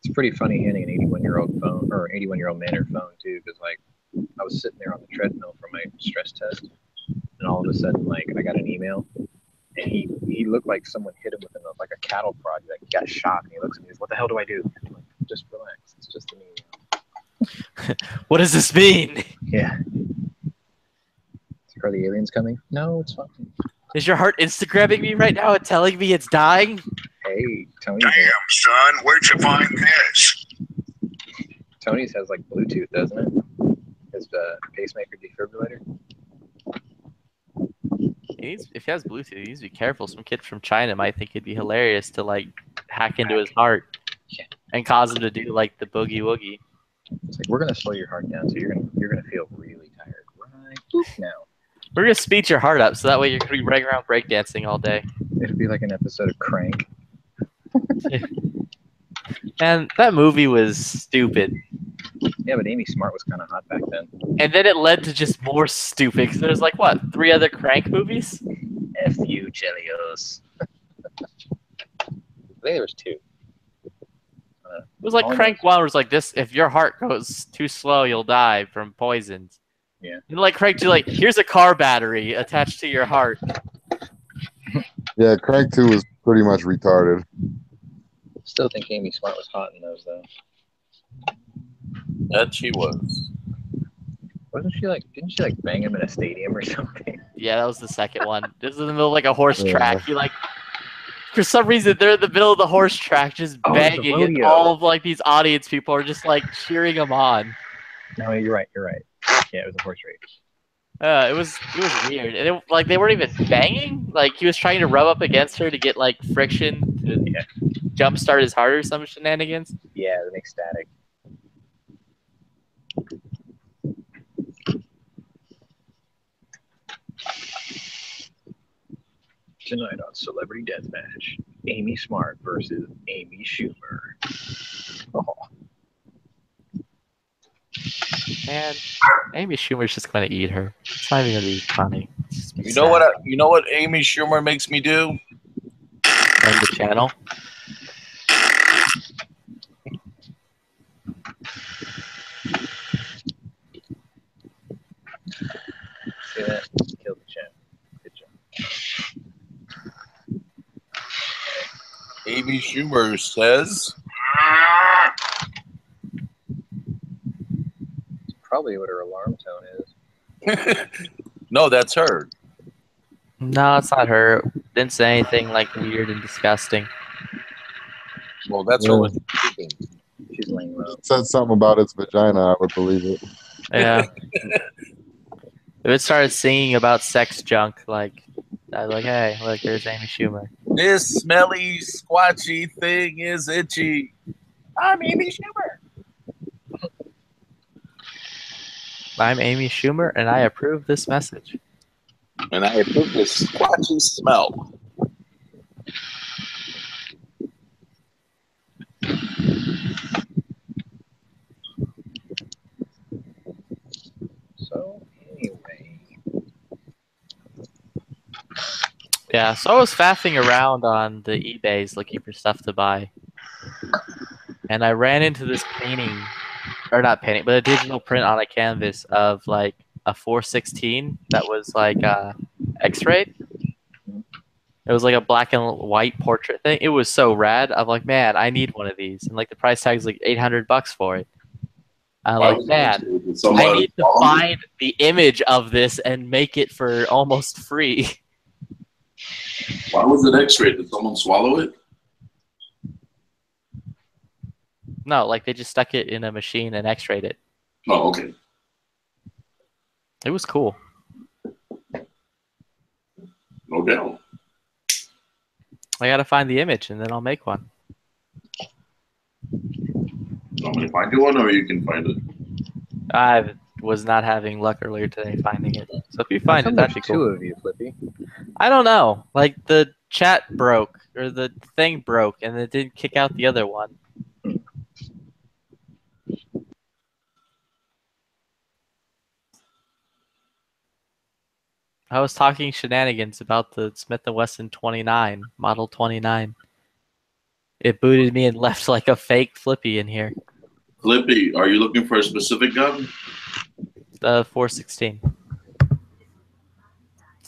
It's pretty funny handing an 81-year-old phone or 81-year-old man her phone too, because like I was sitting there on the treadmill for my stress test, and all of a sudden, like I got an email, and he looked like someone hit him with like a cattle prod. Like he got shot, and he looks at me. He's, "What the hell do I do?" I'm like, "Just relax. It's just an email." What does this mean? Yeah. Are the aliens coming? No, it's fine. Is your heart Instagramming me right now and telling me it's dying? Hey, Tony. Damn, son, where'd you find this? Tony's has like Bluetooth, doesn't it? His pacemaker defibrillator. If he has Bluetooth, he needs to be careful. Some kid from China might think it'd be hilarious to like hack into his heart and cause him to do like the boogie woogie. It's like, we're gonna slow your heart down, so you're gonna feel really tired right now. We're gonna speed your heart up, so that way you're gonna be running around breakdancing all day. It'll be like an episode of Crank. And that movie was stupid. Yeah, but Amy Smart was kind of hot back then. And then it led to just more stupid. Because there's like, what, 3 other Crank movies? F you, Chelios. I think there was 2. It was like Crank 1 was like this: if your heart goes too slow, you'll die from poisons. Yeah. And like Crank 2, like, here's a car battery attached to your heart. Yeah, Crank 2 was pretty much retarded. Still think Amy Smart was hot in those though. That she was. Wasn't she like? Didn't she like bang him in a stadium or something? Yeah, that was the second one. This is in the middle of like a horse Yeah. track. You like, for some reason, they're in the middle of the horse track, just Oh, it's a banging, and rodeo. all of like these audience people are just like cheering them on. No, you're right. You're right. Yeah, it was a horse race. It was weird, and it, like they weren't even banging. Like he was trying to rub up against her to get like friction to jumpstart his heart or some shenanigans. Yeah, the makes static. Tonight on Celebrity Deathmatch, Amy Smart versus Amy Schumer. Oh. Man, Amy Schumer's just gonna eat her. It's not even gonna be funny. You know what? You know what Amy Schumer makes me do? On the channel. See that? Killed the channel. Good job. Amy Schumer says. Probably what her alarm tone is. No, that's her. No, it's not her. Didn't say anything like weird and disgusting. Well, that's her when she's sleeping. She's laying low. Said something about its vagina, I would believe it. Yeah. If it started singing about sex junk, like, I'd be like, hey, look, there's Amy Schumer. This smelly, squatchy thing is itchy. I'm Amy Schumer. I'm Amy Schumer, and I approve this message. And I approve this squatchy smell. So, anyway. Yeah, so I was faffing around on the eBays looking for stuff to buy. And I ran into this painting, or not painting, but a digital print on a canvas of like a 416 that was like X-rayed. It was like a black and white portrait thing. It was so rad. I'm like, man, I need one of these. And like the price tag is like $800 for it. I'm like, man, I need to find the image of this and make it for almost free. Why was it X-rayed? Did someone swallow it? No, like they just stuck it in a machine and X-rayed it. Oh, okay. It was cool. No doubt. I gotta find the image and then I'll make one. I'm going to find you one, or you can find it. I was not having luck earlier today finding it. So if you find it, that'd be cool. Two of you, Flippy. I don't know. Like the chat broke or the thing broke and it didn't kick out the other one. I was talking shenanigans about the Smith & Wesson 29, Model 29. It booted me and left like a fake Flippy in here. Flippy, are you looking for a specific gun? The 416. It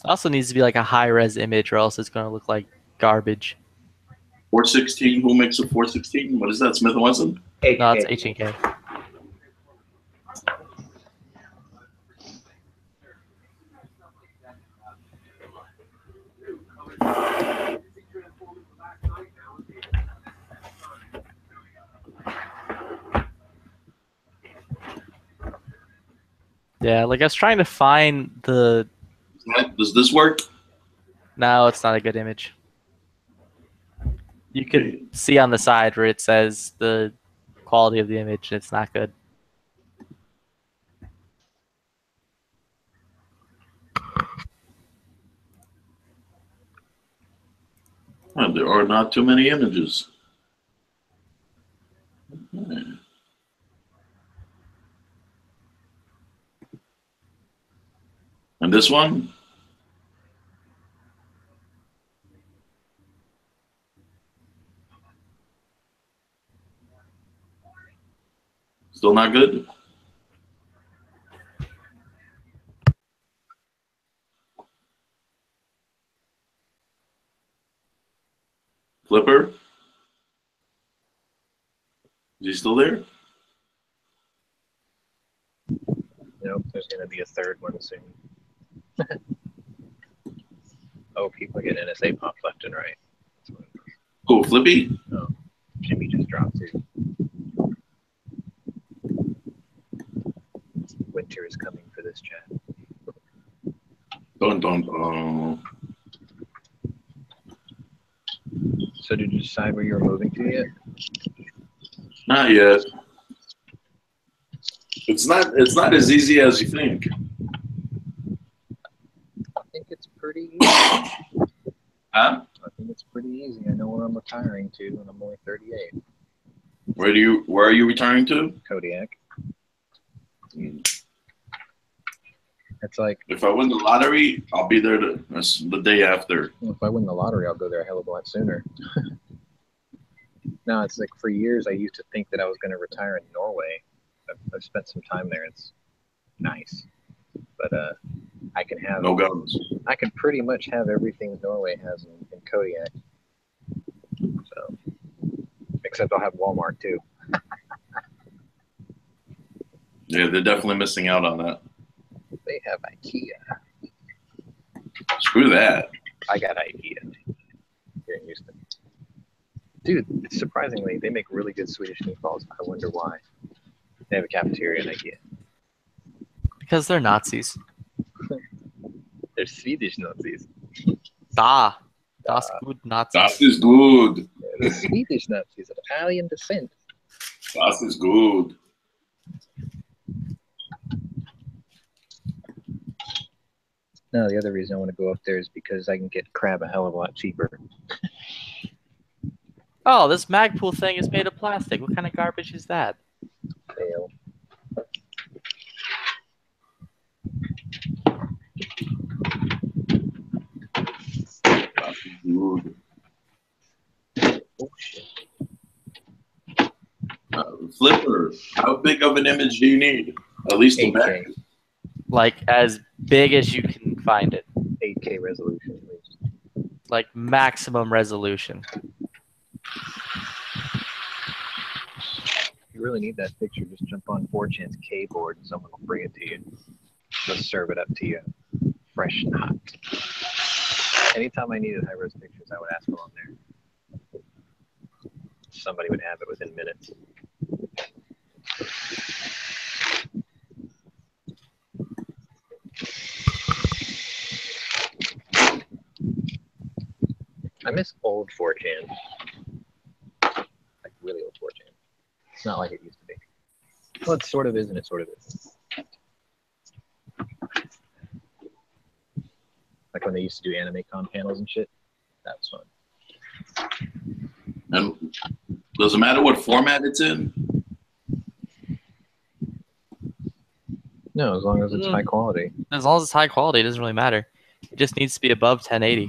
also needs to be like a high-res image or else it's going to look like garbage. 416? Who makes a 416? What is that, Smith & Wesson? No, it's H&K. Yeah, like I was trying to find the... Does this work? No, it's not a good image. You can see on the side where it says the quality of the image, and it's not good. Well, there are not too many images. And this one? Still not good? Flipper? Is he still there? Nope, there's going to be a third one soon. Oh, people are getting NSA popped left and right. Oh, Flippy? Oh, Jimmy just dropped too. Winter is coming for this chat. Dun, dun, dun. So did you decide where you were moving to yet? Not yet. It's not as easy as you think. I think it's pretty easy. Huh? I think it's pretty easy. I know where I'm retiring to, and I'm only 38. Where are you retiring to? Kodiak. It's like, if I win the lottery, I'll be there the day after. Well, if I win the lottery, I'll go there a hell of a lot sooner. No, it's like for years I used to think that I was going to retire in Norway. I've spent some time there. It's nice, but I can have no guns. I can pretty much have everything Norway has in Kodiak. So, except I'll have Walmart too. Yeah, they're definitely missing out on that. They have IKEA. Screw that. I got IKEA here in Houston. Dude, surprisingly, they make really good Swedish meatballs. I wonder why. They have a cafeteria in IKEA. Because they're Nazis. They're Swedish Nazis. Das good Nazis. Das is good. Yeah, they're Swedish Nazis of Italian descent. Das is good. No, the other reason I want to go up there is because I can get crab a hell of a lot cheaper. Oh, this Magpool thing is made of plastic. What kind of garbage is that? Fail. Good. Oh, shit. Flipper, how big of an image do you need? At least a back. Like as big as you can find it. 8K resolution at least. Like maximum resolution. If you really need that picture, just jump on 4chan's K-board and someone will bring it to you. They'll serve it up to you fresh and hot. Anytime I needed high-res pictures, I would ask them on there. Somebody would have it within minutes. I miss old 4chan. Like really old 4chan. It's not like it used to be. Well, it sort of is and it sort of isn't. Like when they used to do AnimeCon panels and shit. That was fun. And does it matter what format it's in? No, as long as it's high quality. As long as it's high quality, it doesn't really matter. It just needs to be above 1080.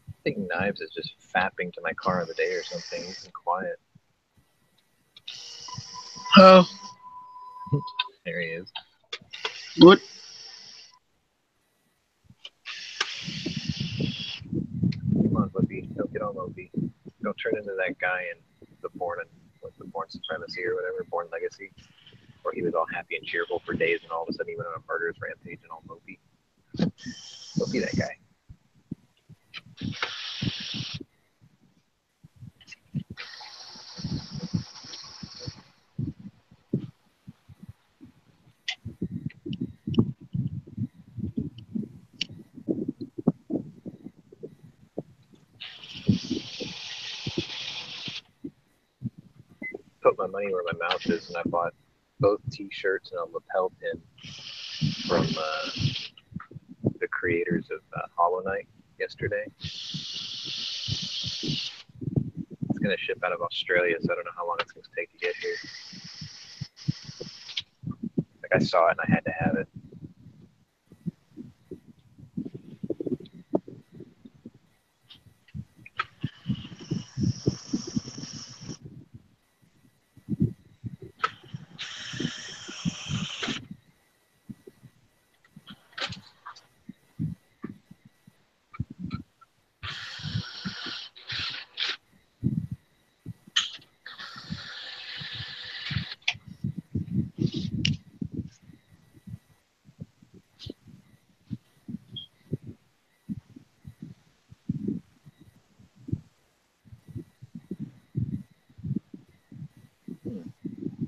I think Knives is just fapping to my car of the day or something. He's been quiet. Oh. There he is. What? Come on, Lippy. Don't get on Lippy. Don't turn into that guy in the Born Supremacy or whatever, Born Legacy, where he was all happy and cheerful for days and all of a sudden he went on a murderous rampage and all mopey. Don't be that guy. Put my money where my mouth is, and I bought both T-shirts and a lapel pin from the creators of Hollow Knight yesterday. It's going to ship out of Australia, so I don't know how long it's going to take to get here. Like, I saw it and I had to have it.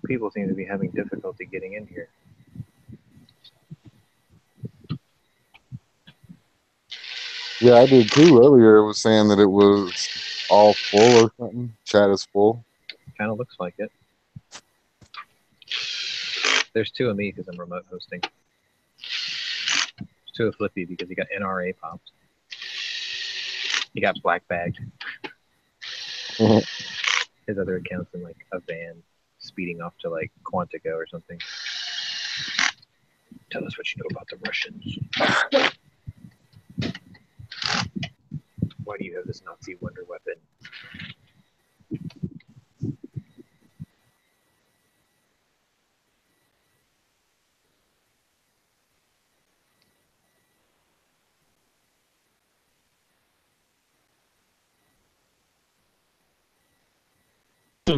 People seem to be having difficulty getting in here. Yeah, I did too earlier. It was saying that it was all full or something. Chat is full. Kind of looks like it. There's two of me because I'm remote hosting. There's two of Flippy because he got NRA popped. He got black bagged. His other account's in like a van speeding off to like Quantico or something. Tell us what you know about the Russians. Why do you have this Nazi wonder weapon?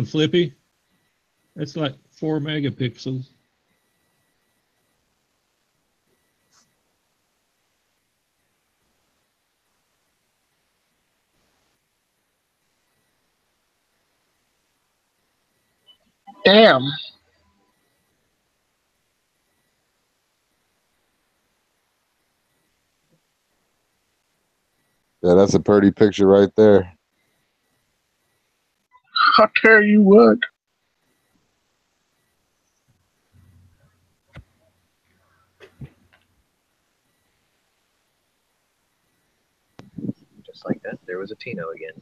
Flippy. That's like 4 megapixels. Damn. Yeah, that's a pretty picture right there. I tell you what. Just like that, there was a Tino again.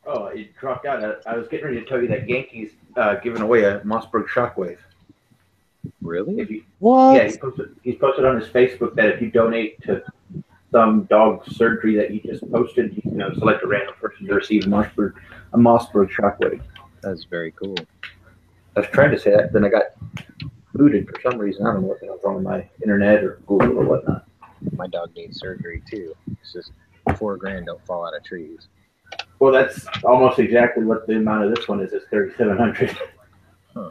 Oh, it dropped out. I was getting ready to tell you that Yankees giving away a Mossberg Shockwave. Really? If you, What? Yeah, he's posted on his Facebook that if you donate to some dog surgery that he just posted, you know, select a random person to receive a Mossberg Shockwave. That's very cool. I was trying to say that, then I got booted for some reason. I don't know what the hell's wrong with my internet or Google or whatnot. My dog needs surgery too. It's just $4,000 don't fall out of trees. Well, that's almost exactly what the amount of this one is. It's $3,700. Huh.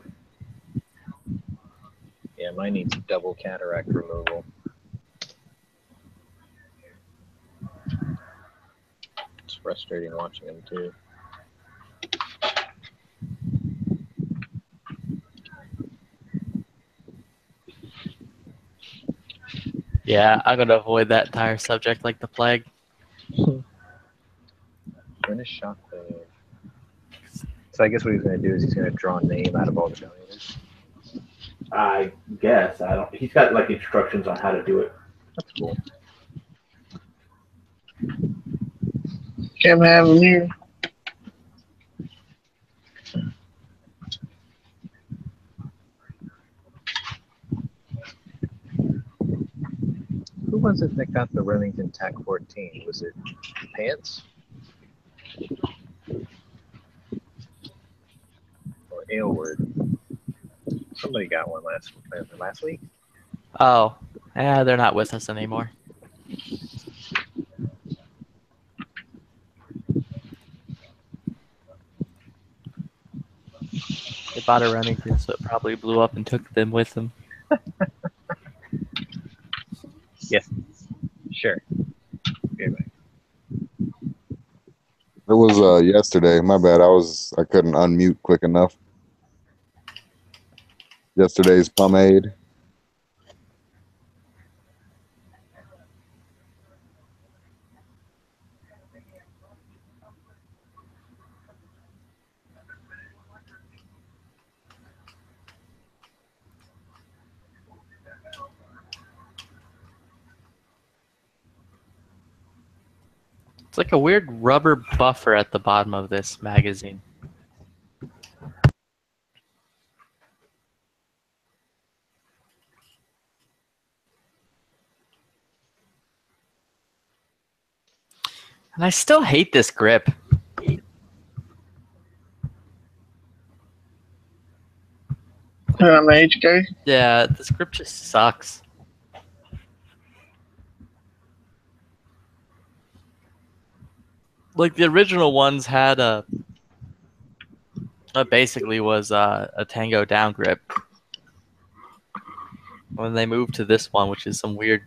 Yeah, mine needs double cataract removal. It's frustrating watching them too. Yeah, I'm gonna avoid that entire subject like the plague. Finish shockwave. So I guess what he's going to do is he's going to draw a name out of all the donators. I guess. I don't. He's got like instructions on how to do it. That's cool. Can't have him here. Who was it that got the Remington TAC 14? Was it Pants? Or Aylward? Somebody got one last week. Oh, yeah, they're not with us anymore. They bought a Remington, so it probably blew up and took them with them. Yes. Sure. Anyway. It was yesterday. My bad. I couldn't unmute quick enough. Yesterday's pomade. It's like a weird rubber buffer at the bottom of this magazine. And I still hate this grip. On the HK? Yeah, this grip just sucks. Like the original ones had basically was a Tango down grip. When they moved to this one, which is some weird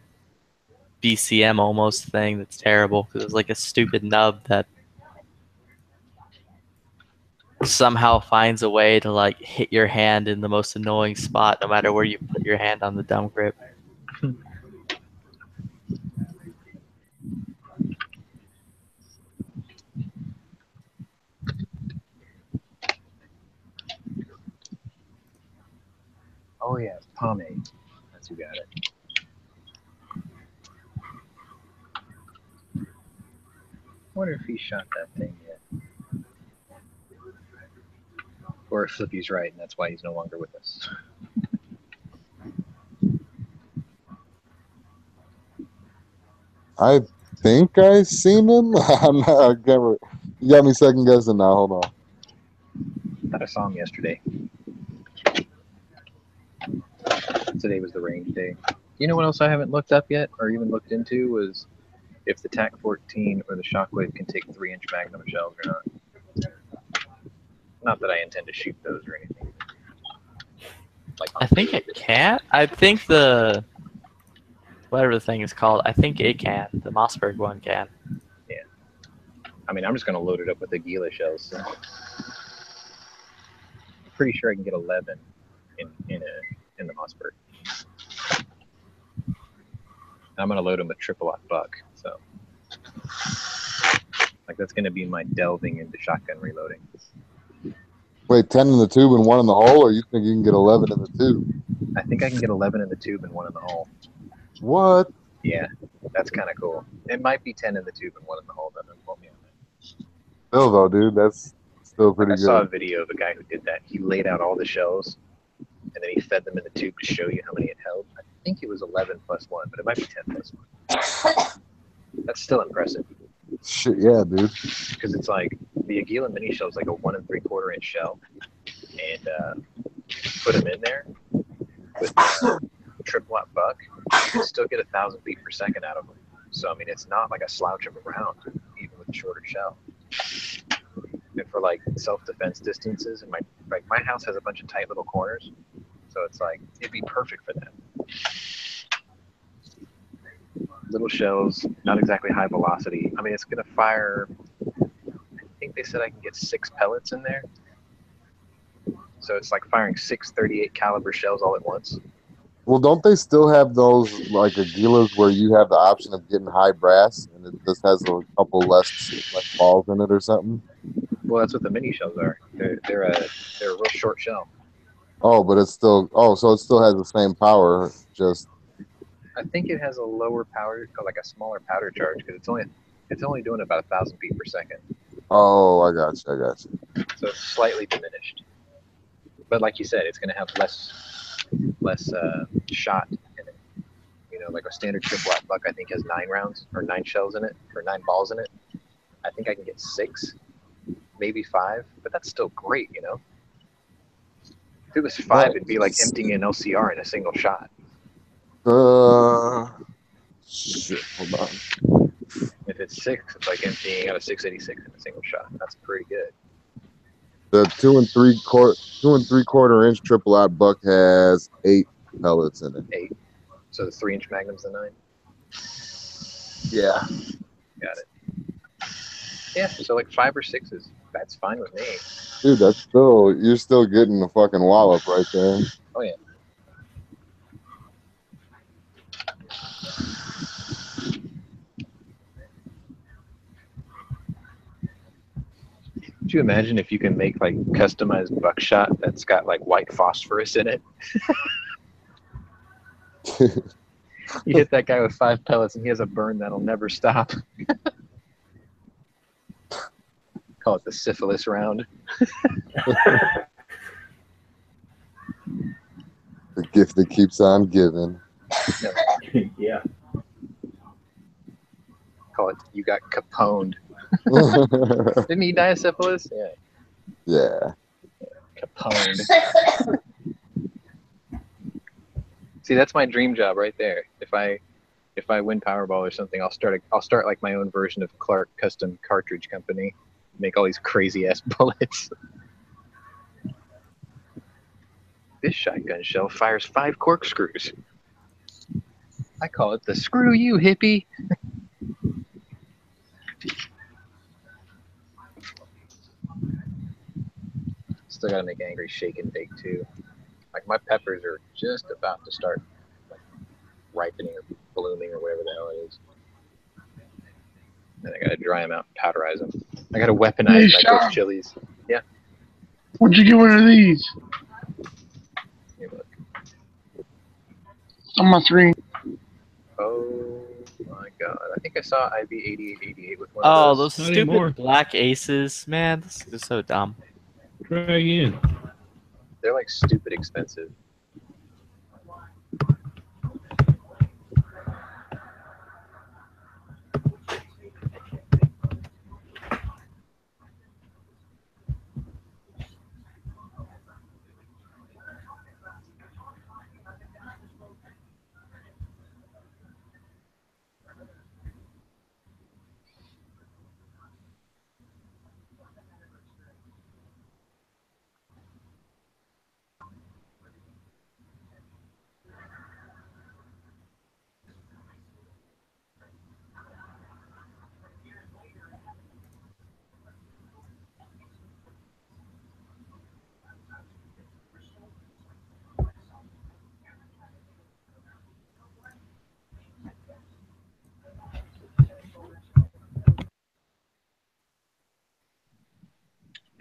BCM almost thing that's terrible because it's like a stupid nub that somehow finds a way to like hit your hand in the most annoying spot no matter where you put your hand on the dumb grip. Oh yeah, pomade. That's who got it. I wonder if he shot that thing yet. Or if Flippy's right and that's why he's no longer with us. I think I seen him. I'm not, I can't remember. You got me second guessing now. Hold on. I thought I saw him yesterday. Today was the range day. You know what else I haven't looked up yet or even looked into was if the TAC 14 or the Shockwave can take 3-inch Magnum shells or not. Not that I intend to shoot those or anything. Like I think it can. I think the whatever the thing is called, I think it can. The Mossberg one can. Yeah. I mean, I'm just going to load it up with the Gila shells. So. I'm pretty sure I can get 11 in the Mossberg. I'm going to load them with triple-aught buck. So, like, that's going to be my delving into shotgun reloading. Wait, 10 in the tube and 1 in the hole, or you think you can get 11 in the tube? I think I can get 11 in the tube and 1 in the hole. What? Yeah, that's kind of cool. It might be 10 in the tube and 1 in the hole. That doesn't quote me on that. Still, though, dude, that's still pretty I good. saw a video of a guy who did that. He laid out all the shells, and then he fed them in the tube to show you how many it held. I think it was 11 plus 1, but it might be 10 plus 1. That's still impressive. Shit, yeah, dude. Because it's like the Aguila mini shell is like a 1 3/4 inch shell, and put them in there with triple-aught buck, you can still get 1,000 feet per second out of them. So I mean, it's not like a slouch of a round, even with a shorter shell. And for like self-defense distances, and my house has a bunch of tight little corners, so it's like it'd be perfect for that. Little shells, not exactly high velocity. I mean, it's gonna fire. I think they said I can get 6 pellets in there. So it's like firing 6 .38 caliber shells all at once. Well, don't they still have those like Aguilas where you have the option of getting high brass and it just has a couple less balls in it or something? Well, that's what the mini shells are. They're a real short shell. Oh, but it's still so it still has the same power. Just I think it has a lower power, or like a smaller powder charge, because it's only doing about 1,000 feet per second. oh, I got you. So it's slightly diminished. But like you said, it's going to have less shot in it. You know, like a standard triple-aught buck, I think has 9 rounds or 9 shells in it, or 9 balls in it. I think I can get 6, maybe 5, but that's still great, you know. If it was 5, it'd be like emptying an LCR in a single shot. Shit, hold on. If it's 6, it's like emptying out a 686 in a single shot. That's pretty good. The 2 3/4 inch triple-aught buck has 8 pellets in it. 8. So the 3-inch Magnum's the 9. Yeah. Got it. Yeah, so like 5 or 6s. That's fine with me. Dude, you're still getting the fucking wallop right there. Oh yeah. Could you imagine if you can make like customized buckshot that's got like white phosphorus in it? You hit that guy with 5 pellets and he has a burn that'll never stop. Call it the syphilis round. The gift that keeps on giving. Yeah. Call it, you got caponed. Didn't he die of syphilis? Yeah. Yeah. Caponed. See, that's my dream job right there. If I win Powerball or something, I'll start like my own version of Clark Custom Cartridge Company. Make all these crazy ass bullets. This shotgun shell fires 5 corkscrews. I call it the screw you, hippie. Still gotta make Angry Shake and Bake too. Like my peppers are just about to start like ripening or blooming or whatever the hell it is. Then I gotta dry them out and powderize them. I gotta weaponize my cooked chilies. Yeah. Where'd you get one of these? Here, look. On my screen. Oh my god. I think I saw IB8888 with one Oh, of those those. stupid black aces, man. This is so dumb. Try again. They're like stupid expensive.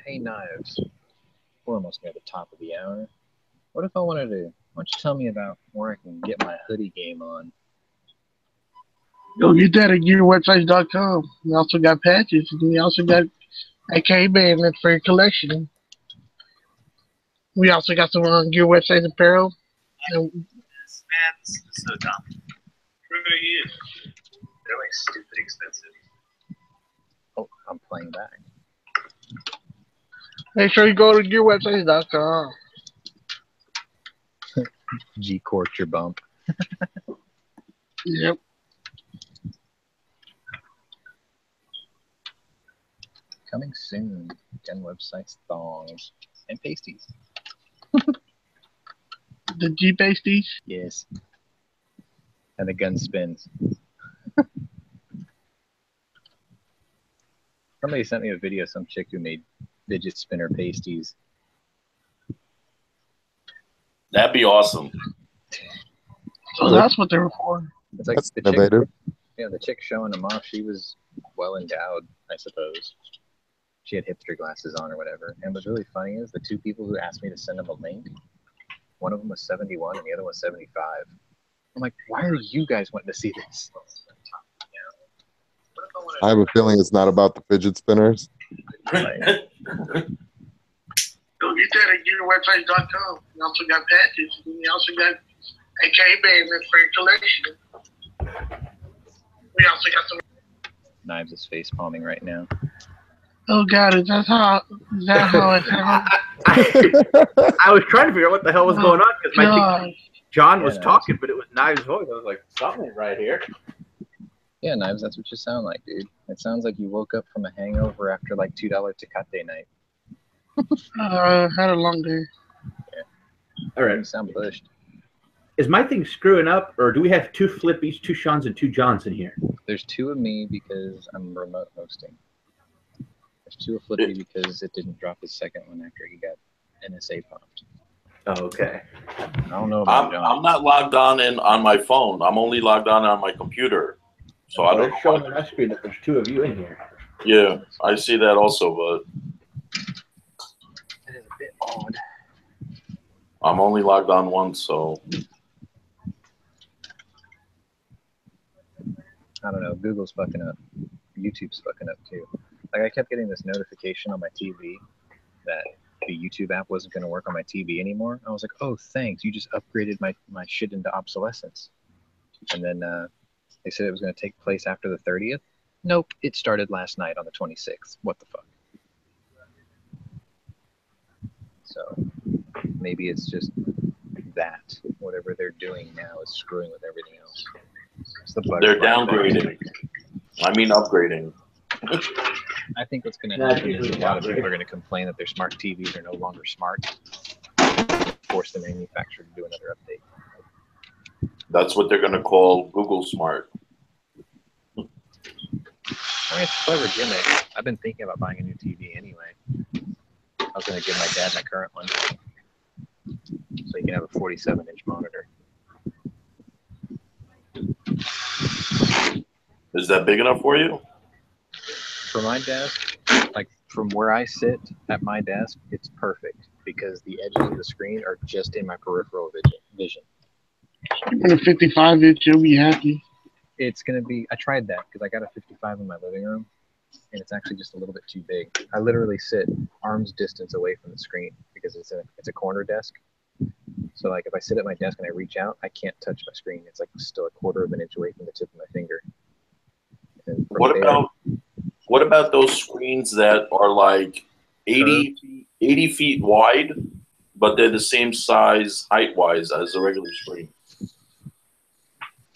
Hey, Knives. We're almost near the top of the hour. What if I wanted to... Why don't you tell me about where I can get my hoodie game on? Go get that at gearwebsites.com. We also got patches, and we also got AK bandits for your collection. We also got some Gear Websites apparel. And Man, this is so dumb. They're like stupid expensive. Oh, I'm playing back. make sure you go to gearwebsites.com. G-corked your bump. Yep. Coming soon. Gun websites, thongs, and pasties. The G pasties? Yes. And the gun spins. Somebody sent me a video of some chick who made fidget spinner pasties. That'd be awesome. So that's what they were for. It's like That's the chick, innovative. yeah, the chick showing them off, she was well endowed, I suppose. She had hipster glasses on or whatever. And what's really funny is the two people who asked me to send them a link, one of them was 71 and the other was 75. I'm like, why are you guys wanting to see this? I have a feeling it's not about the fidget spinners. Like, Go get that at gearwebsites.com. We also got patches, and we also got AK bandits for your collection. We also got some. Knives is face palming right now. Oh God, is that how it sounds? I was trying to figure out what the hell was going on because my God. John was Yeah, talking, but it was Knives' voice. I was like, something ain't right here. Yeah, Knives, that's what you sound like, dude. It sounds like you woke up from a hangover after like $2 Tecate night. Had a long day. All right. You sound bushed. Is my thing screwing up, or do we have 2 Flippies, 2 Seans, and 2 Johns in here? There's 2 of me because I'm remote hosting. There's 2 of Flippy because it didn't drop his second one after he got NSA pumped. Oh, okay. I don't know about John. I'm not logged on my phone. I'm only logged on my computer. So I don't It's showing on my screen that there's 2 of you in here. Yeah, I see that also, but It is a bit odd. I'm only logged on once, so I don't know. Google's fucking up. YouTube's fucking up too. Like I kept getting this notification on my TV that the YouTube app wasn't going to work on my TV anymore. I was like, oh, thanks. You just upgraded my shit into obsolescence. And then they said it was going to take place after the 30th. Nope, it started last night on the 26th. What the fuck? So maybe it's just that. Whatever they're doing now is screwing with everything else. It's the They're butterfly downgrading. I mean upgrading. I think what's going to happen is a lot of people are going to complain that their smart TVs are no longer smart. Force the manufacturer to do another update. That's what they're going to call Google Smart. I mean, it's a clever gimmick. I've been thinking about buying a new TV anyway. I was going to give my dad my current one, so he can have a 47-inch monitor. Is that big enough for you? For my desk, like from where I sit at my desk, it's perfect because the edges of the screen are just in my peripheral vision. Even a 55-inch, you'll be happy. It's going to be, I tried that because I got a 55 in my living room, and it's actually just a little bit too big. I literally sit arm's distance away from the screen because it's a corner desk. So like if I sit at my desk and I reach out, I can't touch my screen. It's like still a quarter of an inch away from the tip of my finger. And What about those screens that are like 80 feet wide, but they're the same size height-wise as a regular screen?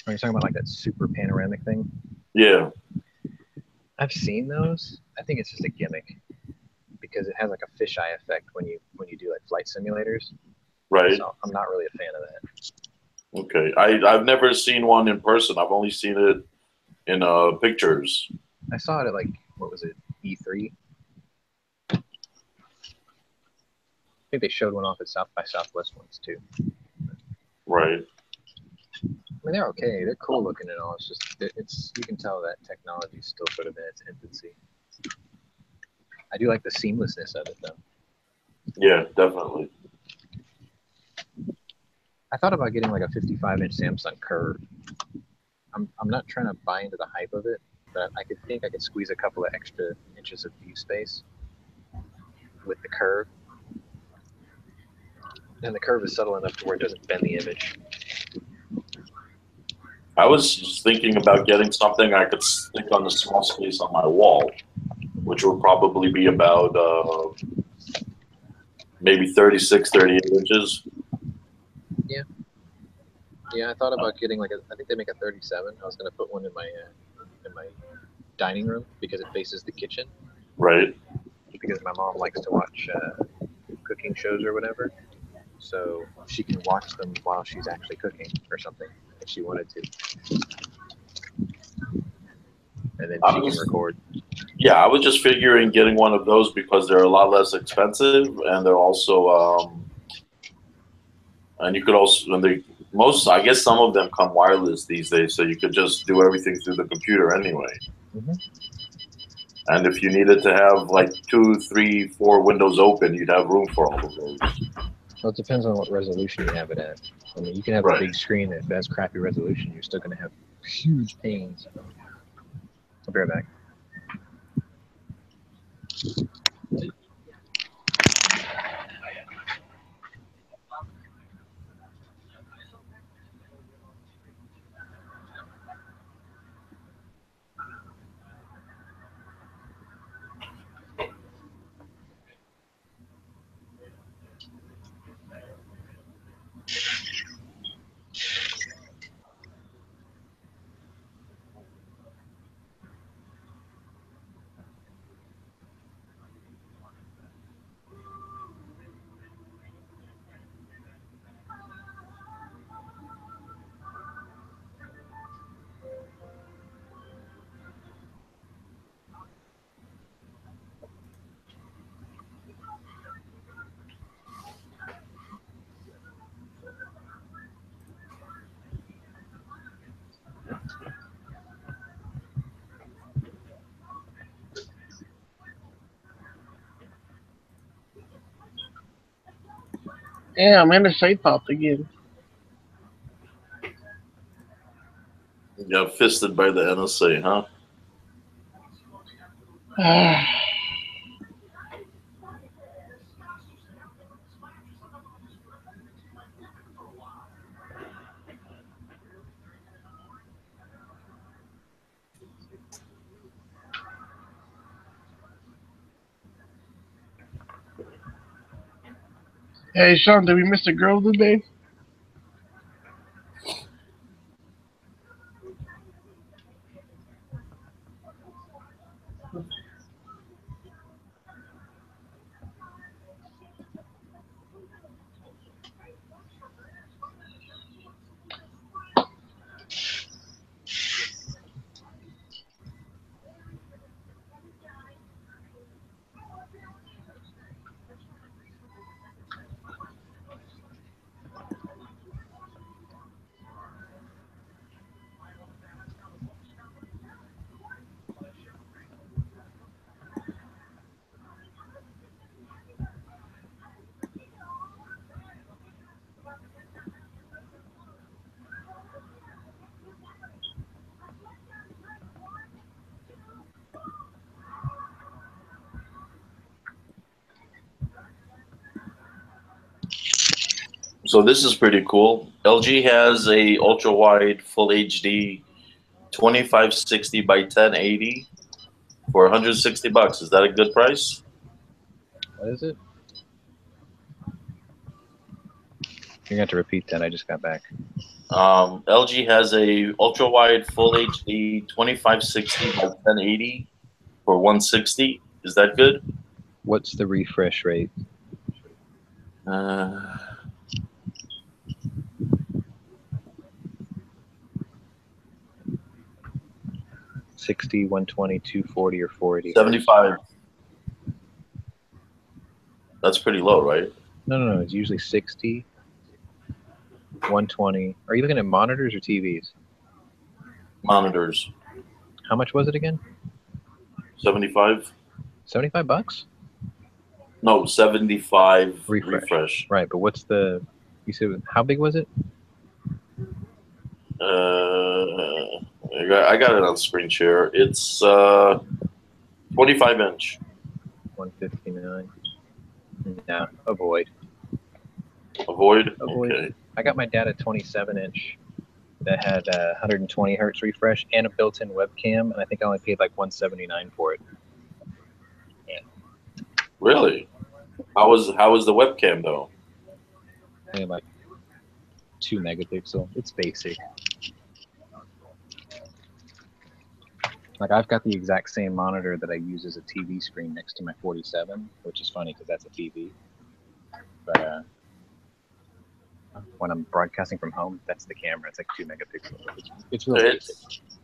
Are you talking about like that super panoramic thing? Yeah. I've seen those. I think it's just a gimmick because it has like a fisheye effect when you do like flight simulators. Right. So I'm not really a fan of that. Okay. I've never seen one in person. I've only seen it in pictures. I saw it at like, what was it, E3? I think they showed one off at South by Southwest once too. Right. I mean, they're okay. They're cool looking and all. It's just, you can tell that technology is still sort of in its infancy. I do like the seamlessness of it though. Yeah, definitely. I thought about getting like a 55-inch Samsung Curve. I'm not trying to buy into the hype of it, but I could squeeze a couple of extra inches of view space with the curve. And the curve is subtle enough to where it doesn't bend the image. I was just thinking about getting something I could stick on the small space on my wall, which would probably be about maybe 36, 38 inches. Yeah. Yeah, I thought about getting like I think they make a 37. I was going to put one in my dining room because it faces the kitchen. Right. Because my mom likes to watch cooking shows or whatever. So she can watch them while she's actually cooking or something if she wanted to. And then she can record. Yeah, I was just figuring getting one of those because they're a lot less expensive and they're also and you could also I guess some of them come wireless these days, so you could just do everything through the computer anyway. Mm-hmm. And if you needed to have like 2, 3, 4 windows open, you'd have room for all of those. Well, it depends on what resolution you have it at. I mean, you can have a big screen that has crappy resolution. You're still going to have huge panes. I'll be right back. Yeah, I'm NSA popped again. You got fisted by the NSA, huh? Hey, Sean, did we miss a girl today? So this is pretty cool. LG has a ultra wide full HD 2560 by 1080 for 160 bucks. Is that a good price? What is it? You're gonna have to repeat that. I just got back. LG has a ultra wide full HD 2560 by 1080 for 160. Is that good? What's the refresh rate? 60, 120, 240, or 480. 75. That's pretty low, right? No. It's usually 60, 120. Are you looking at monitors or TVs? Monitors. How much was it again? 75. 75 bucks? No, 75 refresh. Right, but what's the? You said how big was it? I got it on screen share. It's 25 inch. 159. No, avoid. Avoid. Avoid. Okay. I got my dad a 27-inch that had 120 hertz refresh and a built-in webcam, and I think I only paid like 179 for it. Yeah. Really? How was the webcam though? Only like 2 megapixel. It's basic. Like I've got the exact same monitor that I use as a TV screen next to my 47, which is funny because that's a TV. But when I'm broadcasting from home, that's the camera. It's like 2 megapixels. It's real basic.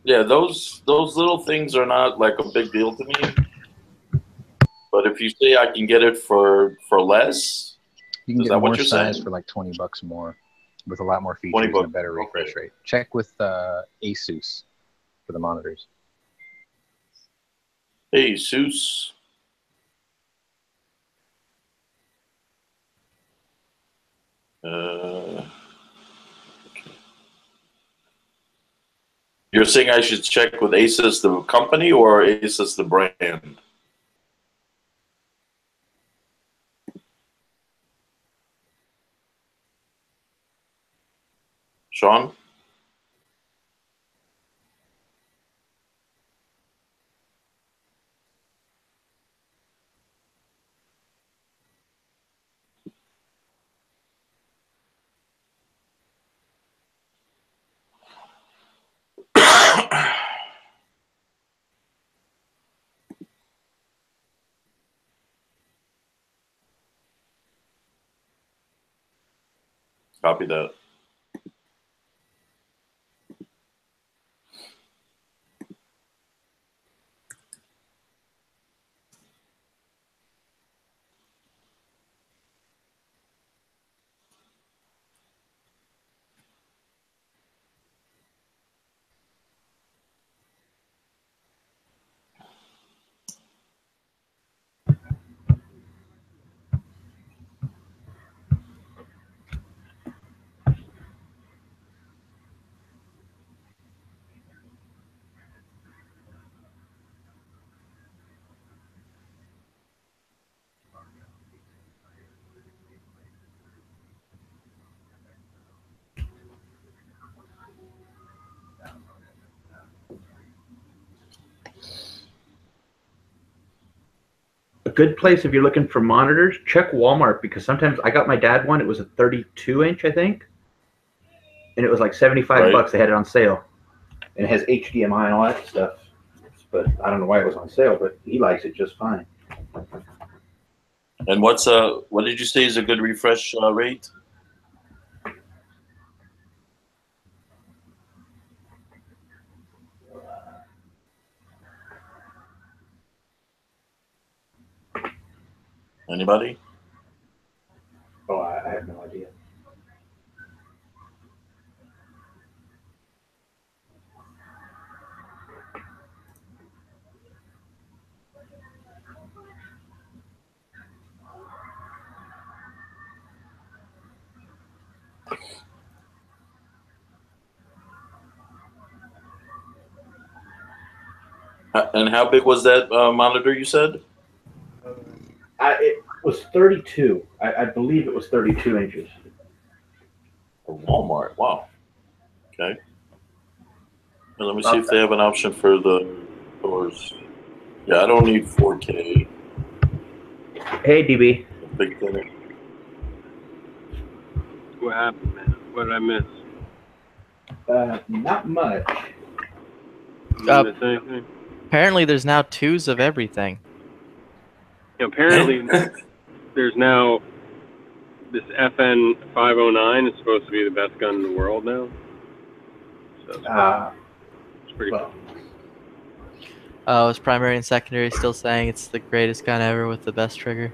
Yeah, those little things are not like a big deal to me. But if you say I can get it for less, you can is get that more what you're size saying? for like 20 bucks more, with a lot more features and a better refresh rate. Check with Asus for the monitors. Asus. You're saying I should check with Asus the company or Asus the brand? Sean? Copy that. good place if you're looking for monitors, check Walmart, because sometimes I got my dad one. It was a 32-inch, I think, and it was like 75 bucks. They had it on sale, and it has HDMI and all that stuff. But I don't know why it was on sale, but he likes it just fine. And what did you say is a good refresh rate? Anybody? Oh, I have no idea. And how big was that monitor you said? It was 32. I believe it was 32 inches. Walmart. Wow. Okay. Well, let me see if they have an option for the doors. Yeah, I don't need 4K. Hey, DB. Big thing. What happened, man? What did I miss? Not much. Did I miss anything? Apparently, there's now 2s of everything. Apparently, there's now this FN 509 is supposed to be the best gun in the world now. So it's pretty cool. Is primary and secondary still saying it's the greatest gun ever with the best trigger?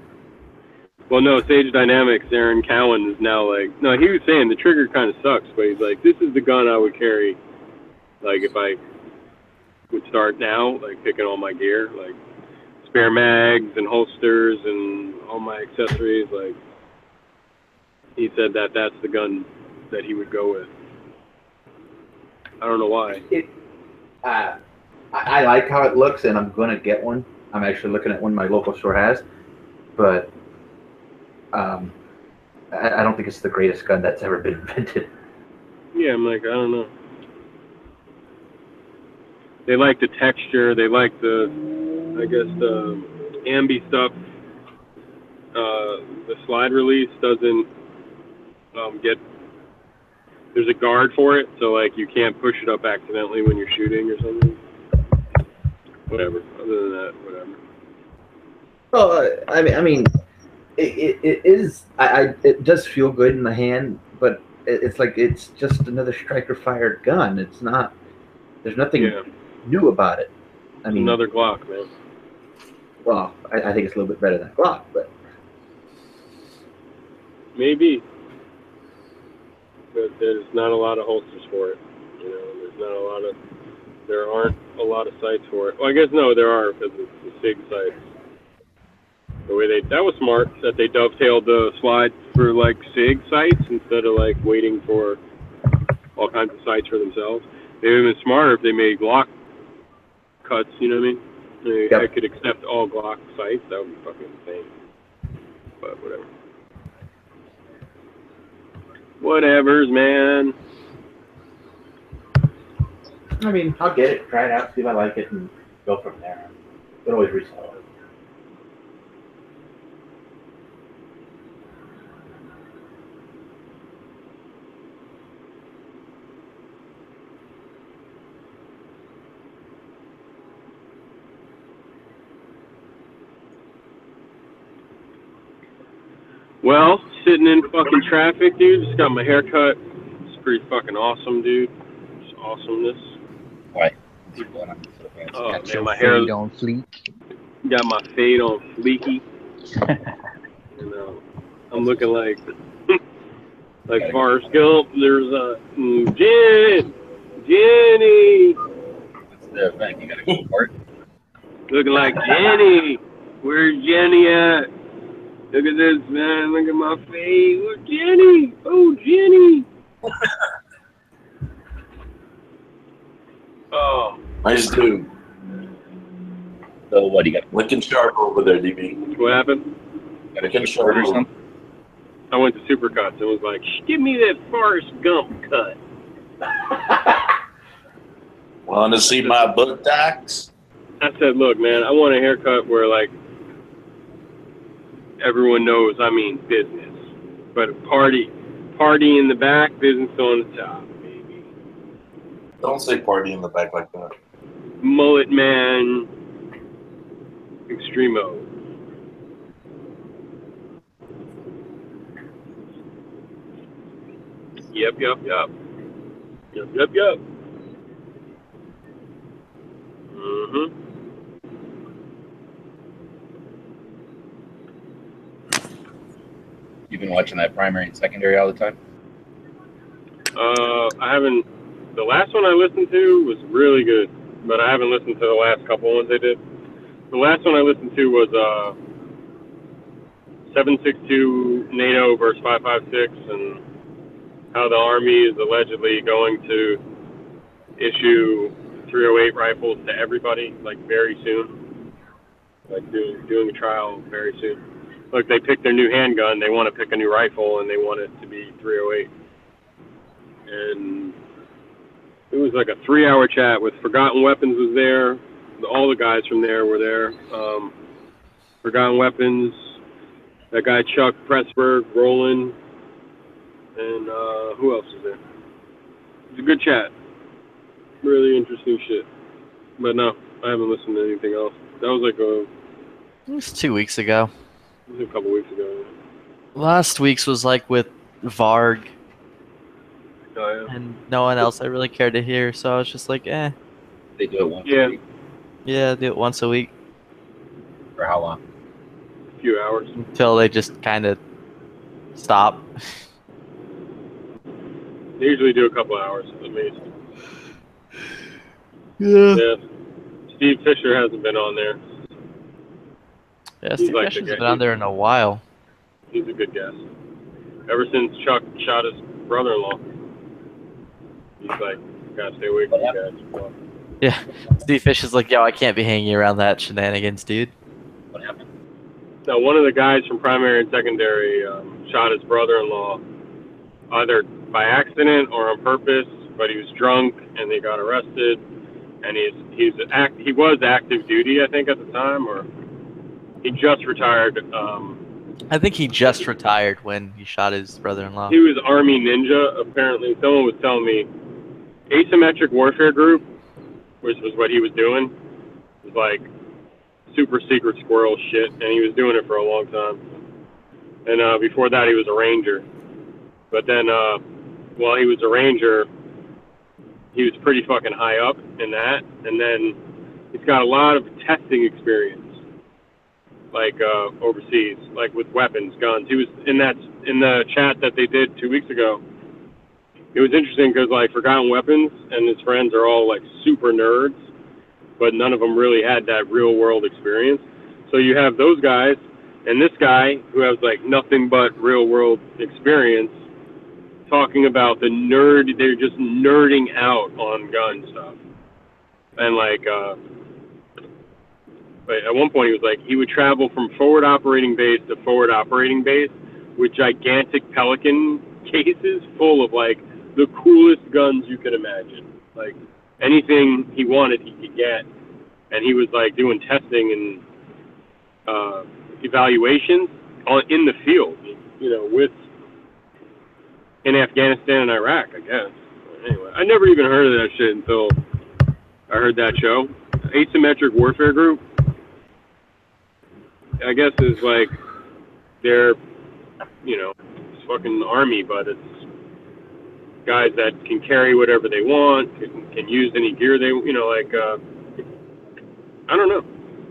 Well, no, Sage Dynamics, Aaron Cowan is now like, no, he was saying the trigger kind of sucks, but he's like, this is the gun I would carry, like, if I would start now, like, picking all my gear, like, spare mags and holsters and all my accessories, like, he said that that's the gun that he would go with. I don't know why. I like how it looks, and I'm going to get one. I'm actually looking at one my local store has, but I don't think it's the greatest gun that's ever been invented. Yeah, I'm like, I don't know. They like the texture. They like the, I guess, the ambi stuff. The slide release doesn't get, there's a guard for it, so like you can't push it up accidentally when you're shooting or something. Whatever. Other than that, whatever. Well, I mean, it is. It does feel good in the hand, but it's like it's just another striker fired gun. It's not. There's nothing new about it. I mean, another Glock, man. Well, I think it's a little bit better than a Glock, but maybe. But there's not a lot of holsters for it. You know, there's not a lot of. There aren't a lot of sights for it. Well, I guess no, there are because it's the SIG sights. The way that was smart that they dovetailed the slide for like SIG sights instead of like waiting for all kinds of sights for themselves. They would have been smarter if they made Glock cuts. You know what I mean? I could accept all Glock sights. That would be fucking insane. But whatever. Whatever's, man. I mean, I'll get it, try it out, see if I like it, and go from there. But always resell it. Well, sitting in fucking traffic, dude. Just got my hair cut. It's pretty fucking awesome, dude. Just awesomeness. Why? Oh, got man, your my hair fade on fleek. Got my fade on fleeky. You know, I'm looking like Forrest Gump. There's a Jenny. What's the event? You gotta go to work. Looking like Jenny. Where's Jenny at? Look at this, man. Look at my face. Where's Jenny? Oh, Jenny. Oh. Nice dude. So what, you got looking sharp over there, DB. What happened? Looking sharp or something? I went to Supercuts and was like, give me that Forrest Gump cut. Want to see my buttocks? I said, look, man, I want a haircut where, like, everyone knows I mean business. But a party in the back, business on the top, baby. Don't say party in the back like that. Mullet man, extremo. Yep. Mm-hmm. You've been watching that primary and secondary all the time? I haven't. The last one I listened to was really good, but I haven't listened to the last couple ones they did. The last one I listened to was 762 NATO versus 556, and how the Army is allegedly going to issue 308 rifles to everybody, like very soon, like doing a trial very soon. Like they picked their new handgun, they want to pick a new rifle, and they want it to be 308. And it was like a 3-hour chat with Forgotten Weapons was there. All the guys from there were there. Forgotten Weapons, that guy Chuck Pressburg, Roland, and who else was there? It was a good chat. Really interesting shit. But no, I haven't listened to anything else. That was like It was 2 weeks ago. it was a couple weeks ago. Last week's was like with Varg. Oh, yeah. And no one else I really cared to hear, so I was just like, eh. They do it once a week. Yeah, do it once a week. For how long? A few hours. Until they just kind of stop. They usually do a couple hours at least. Yeah. Steve Fisher hasn't been on there. Yeah, He's Steve like Fisher's the guy- been on there in a while. He's a good guest. Ever since Chuck shot his brother-in-law, he's like, gotta stay away from you guys. Well, Yeah, Steve Fisher's like, yo, I can't be hanging around that shenanigans, dude. What happened? now, one of the guys from primary and secondary shot his brother-in-law either by accident or on purpose, but he was drunk and they got arrested. And he was active duty, I think, at the time, or he just retired. I think he just retired when he shot his brother-in-law. He was Army Ninja, apparently. Someone was telling me asymmetric warfare group, which was what he was doing, was like super secret squirrel shit, and he was doing it for a long time. And before that, he was a ranger. But then while he was a ranger, he was pretty fucking high up in that. And then he's got a lot of testing experience, like overseas, like with weapons, guns. He was in the chat that they did 2 weeks ago. It was interesting because like Forgotten Weapons and his friends are all like super nerds, but none of them really had that real world experience. So you have those guys and this guy who has like nothing but real world experience talking about the nerd. They're just nerding out on gun stuff. And like, but at one point he was like, he would travel from forward operating base to forward operating base with gigantic Pelican cases full of like the coolest guns you could imagine. Like anything he wanted, he could get. And he was like doing testing and evaluations in the field, you know, in Afghanistan and Iraq, I guess. Anyway, I never even heard of that shit until I heard that show. Asymmetric Warfare Group, I guess, is like they're, you know, it's fucking army, but it's guys that can carry whatever they want, can use any gear they, you know, like, I don't know.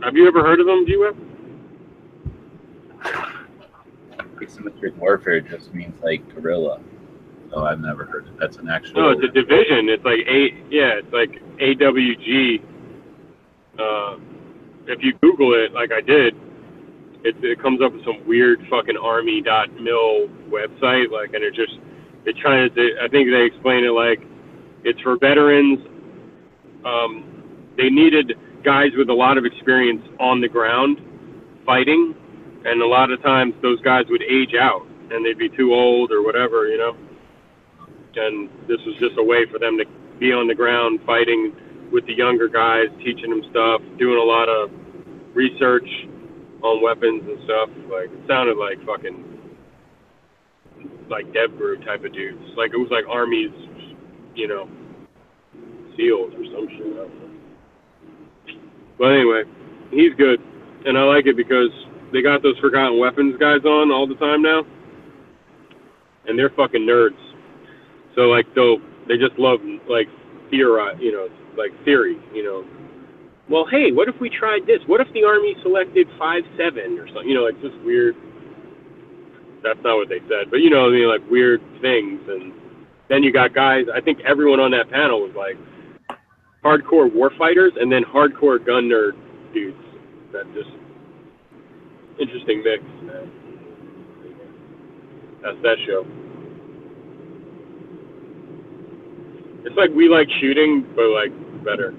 Have you ever heard of them? Do you have? Asymmetric warfare just means like guerrilla. So I've never heard it. That's an actual. No, it's a division. It's like it's like AWG. If you Google it, like I did, it comes up with some weird fucking army.mil website, like, and it trying to. I think they explain it like it's for veterans. They needed guys with a lot of experience on the ground fighting, and a lot of times those guys would age out and they'd be too old or whatever, you know. And this was just a way for them to be on the ground fighting with the younger guys, teaching them stuff, doing a lot of research, on weapons and stuff. Like, it sounded like fucking, like dev group type of dudes. Like, it was like armies, you know, SEALs or some shit. I don't know. But anyway, he's good. And I like it because they got those Forgotten Weapons guys on all the time now. And they're fucking nerds. So, like, they just love, like, theorize, you know, like theory, you know. Well, hey, what if we tried this? What if the Army selected 5-7 or something? You know, like, just weird. That's not what they said. But, you know, I mean, like, weird things. And then you got guys, I think everyone on that panel was, like, hardcore warfighters and then hardcore gun nerd dudes. That just interesting mix, man. That's that show. It's like We Like Shooting, but like better.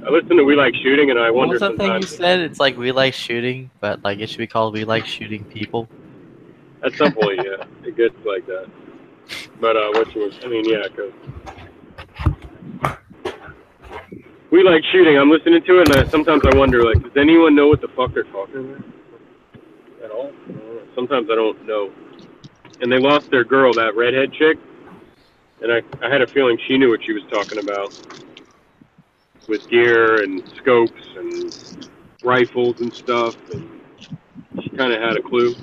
I listen to We Like Shooting and I What wonder was that thing you sometimes. said? It's like We Like Shooting, but like it should be called We Like Shooting People. At some point, yeah, it gets like that. But yeah, because We Like Shooting. I'm listening to it, and sometimes I wonder, like, does anyone know what the fuck they're talking about at all? I don't know. Sometimes I don't know. And they lost their girl, that redhead chick, and I had a feeling she knew what she was talking about with gear and scopes and rifles and stuff. And she kind of had a clue.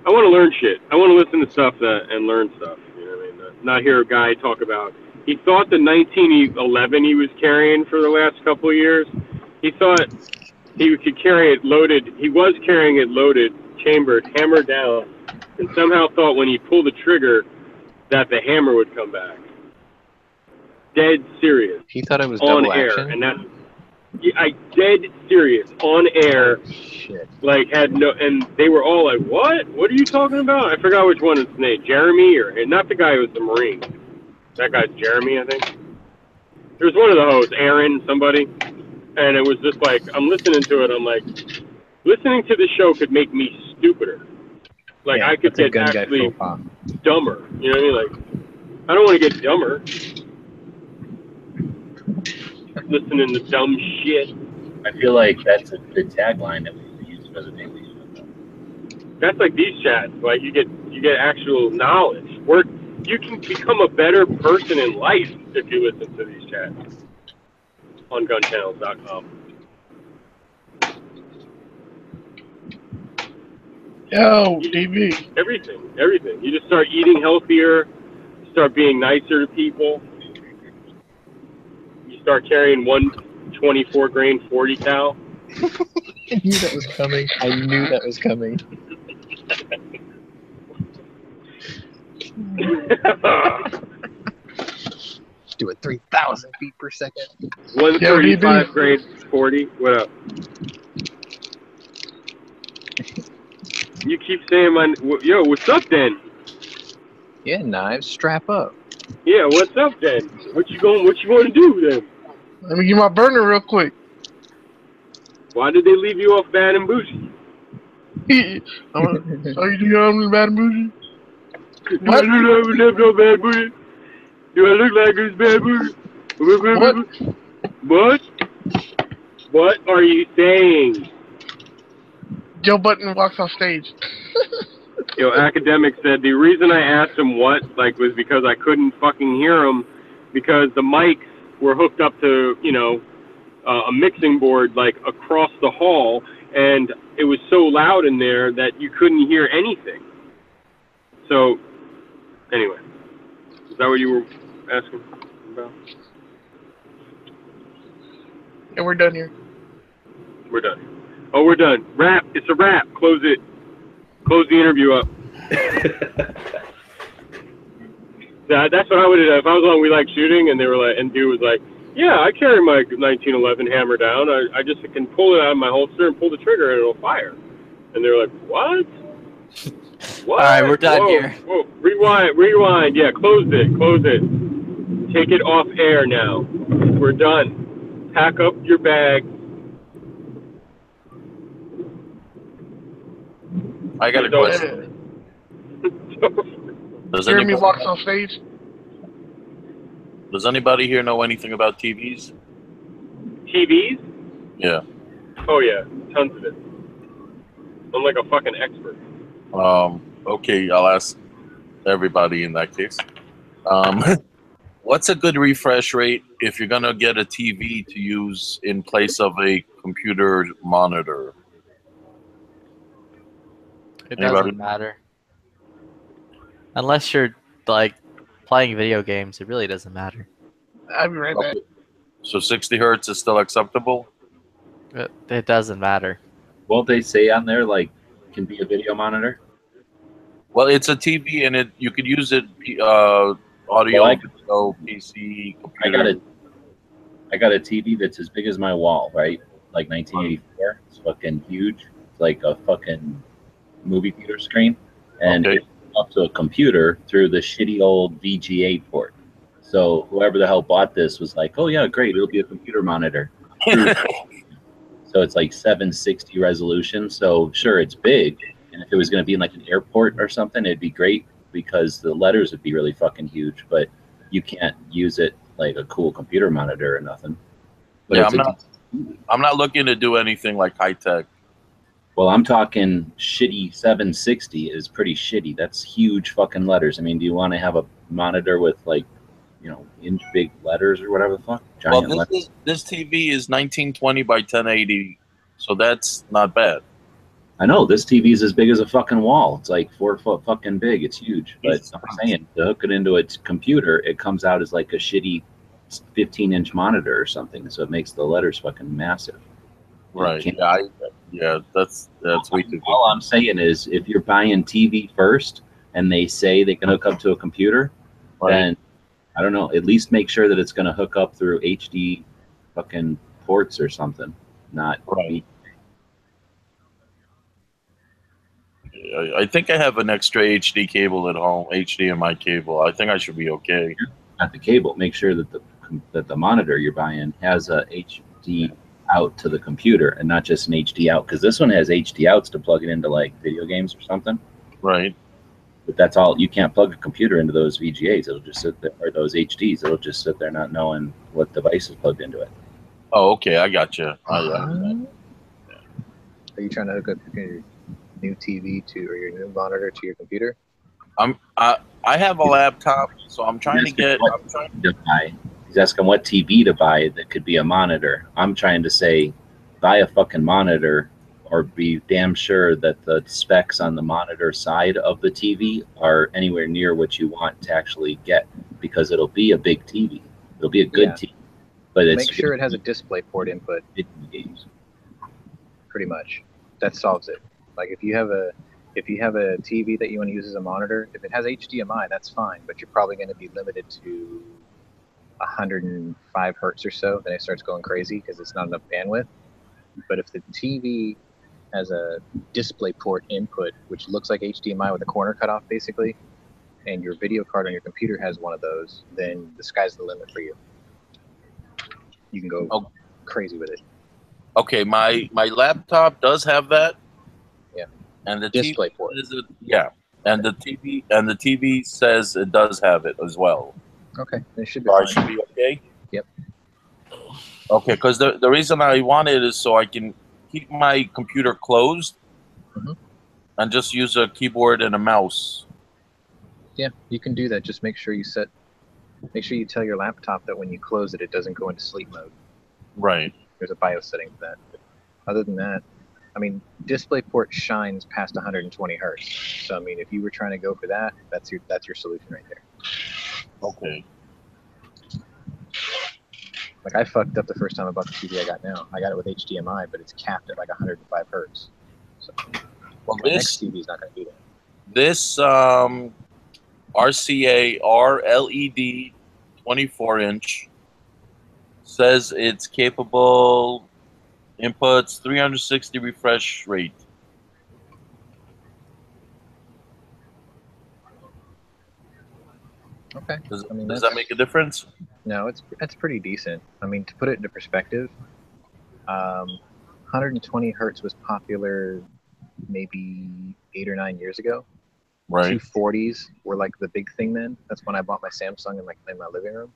I want to learn shit. I want to listen to stuff and learn stuff. You know what I mean? Not hear a guy talk about. He thought the 1911 he was carrying for the last couple of years. He thought he could carry it loaded. He was carrying it loaded, chambered, hammered down, and somehow thought when he pulled the trigger that the hammer would come back. Dead serious. He thought it was on double air, action. and that's I dead serious on air. Oh, shit. Like had no, and they were all like, "What? What are you talking about?" I forgot which one is his name. Jeremy or not the guy who was the Marine. That guy's Jeremy, I think. There was one of the hosts, Aaron, somebody, and it was just like I'm listening to it. I'm like, listening to the show could make me stupider. Like Yeah, I could that's a get gun guy actually faux pas. dumber. You know what I mean? Like I don't want to get dumber. Listening to dumb shit. I feel like that's the tagline that we use for the daily show. That's like these chats. Like you get actual knowledge. You can become a better person in life if you listen to these chats on Gunchannels.com. Yo, DB. Everything. You just start eating healthier. Start being nicer to people. You start carrying 124 grain 40 cal. I knew that was coming. Doing 3,000 feet per second. 135 grain 40. What up? You keep saying yo, what's up then? Yeah, knives, strap up. Yeah, what's up then? What you going to do then? Let me get my burner real quick. Why did they leave you off Bad and Bougie? Oh, you think I'm bad and bougie? Do I look like no Bad Bougie? Do I look like it's Bad Bougie? What? What are you saying? Joe Button walks off stage. Yo, Academic said the reason I asked him what, like, was because I couldn't fucking hear him because the mics were hooked up to, you know, a mixing board, like, across the hall, and it was so loud in there that you couldn't hear anything. So, anyway, is that what you were asking about? Yeah, we're done here. We're done. Oh, we're done. Wrap. It's a wrap. Close it. Close the interview up. That's what I would have done if I was on We Like Shooting, and they were like, and dude was like, "Yeah, I carry my 1911 hammer down. I just can pull it out of my holster and pull the trigger, and it'll fire." And they were like, "What? What?" All right, we're done here. Whoa, rewind. Yeah, close it. Take it off air now. We're done. Pack up your bag. I got a question. Jeremy walks off stage. Does anybody here know anything about TVs? TVs? Yeah. Oh yeah, tons of it. I'm like a fucking expert. Okay, I'll ask everybody in that case. What's a good refresh rate if you're gonna get a TV to use in place of a computer monitor? It Anybody? doesn't matter. Unless you're like playing video games, it really doesn't matter. I'll be right back. So 60 hertz is still acceptable? It doesn't matter. Won't they say on there like can be a video monitor? Well, it's a TV, and you could use it audio, Well, video, PC, I computer. got a TV that's as big as my wall, right? Like 1984. It's fucking huge. It's like a fucking movie theater screen, and Okay. it's up to a computer through the shitty old VGA port. So whoever the hell bought this was like, "Oh yeah, great, it'll be a computer monitor." So it's like 760 resolution. So sure, it's big, and if it was going to be in like an airport or something, it'd be great because the letters would be really fucking huge. But you can't use it like a cool computer monitor or nothing. But Yeah, it's I'm not looking to do anything like high tech. well, I'm talking shitty 760 is pretty shitty. That's huge fucking letters. I mean, do you want to have a monitor with like, inch big letters or whatever the fuck? Giant Well, letters. this TV is 1920 by 1080, so that's not bad. I know this TV is as big as a fucking wall. It's like 4 foot fucking big. It's huge. But I'm saying to hook it into its computer, it comes out as like a shitty 15-inch monitor or something. So it makes the letters fucking massive. Right. Yeah, that's way too big. All I'm saying is if you're buying TV first and they say they can hook up to a computer, then I don't know, at least make sure that it's going to hook up through HD fucking ports or something, not right. I think I have an extra HD cable at home, HDMI cable. I think I should be okay. Not the cable. Make sure that the monitor you're buying has a HD out to the computer and not just an HD out, because this one has HD outs to plug it into like video games or something. Right. But that's all. You can't plug a computer into those VGAs. It'll just sit there, or those HDs. It'll just sit there not knowing what device is plugged into it. Oh, okay. I got you. Are you trying to hook up your new TV to or your new monitor to your computer? I have a laptop, so I'm trying to get. He's asking what TV to buy that could be a monitor. I'm trying to say, buy a fucking monitor, or be damn sure that the specs on the monitor side of the TV are anywhere near what you want to actually get, because it'll be a big TV. It'll be a good TV, but it's make sure it has a display port input. Pretty much, that solves it. Like if you have a TV that you want to use as a monitor, if it has HDMI, that's fine, but you're probably going to be limited to 105 hertz or so. Then it starts going crazy because it's not enough bandwidth. But if the TV has a display port input, which looks like HDMI with a corner cut off basically, and your video card on your computer has one of those, then the sky's the limit for you. You can go crazy with it. Okay, my laptop does have that. Yeah. And the display TV port. And the TV says it does have it as well. Okay, it should be. So I should be okay. Yep. Okay, because the reason I want it is so I can keep my computer closed and just use a keyboard and a mouse. Yeah, you can do that. Just make sure you tell your laptop that when you close it, it doesn't go into sleep mode. Right. There's a BIOS setting for that. Other than that, I mean, DisplayPort shines past 120 hertz. So I mean, if you were trying to go for that, that's your solution right there. Okay. Like I fucked up the first time I bought the TV I got now. I got it with HDMI, but it's capped at like 105 hertz. So well, my next TV is not going to do that. This RCA LED 24-inch says it's capable inputs 360 refresh rate. Okay. Does I mean, that make a difference? No, it's pretty decent. I mean, to put it into perspective, 120 hertz was popular maybe 8 or 9 years ago. Right. 240s were like the big thing then. That's when I bought my Samsung in my living room.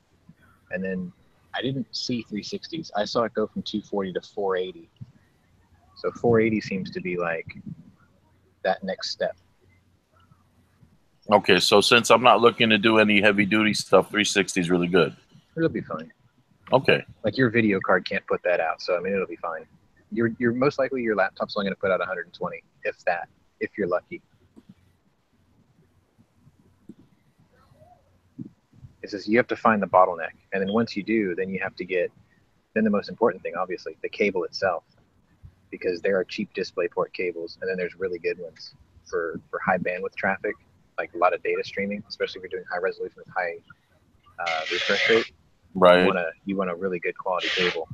And then I didn't see 360s. I saw it go from 240 to 480. So 480 seems to be like that next step. Okay, so since I'm not looking to do any heavy duty stuff, 360 is really good. It'll be fine. Okay. Like your video card can't put that out, so I mean it'll be fine. You're most likely your laptop's only going to put out 120, if that, if you're lucky. It's just you have to find the bottleneck, and then once you do, then you have to get, then the most important thing, obviously, the cable itself, because there are cheap DisplayPort cables, and then there's really good ones for high bandwidth traffic, like a lot of data streaming, especially if you're doing high resolution with high refresh rate. Right. You want a really good quality cable.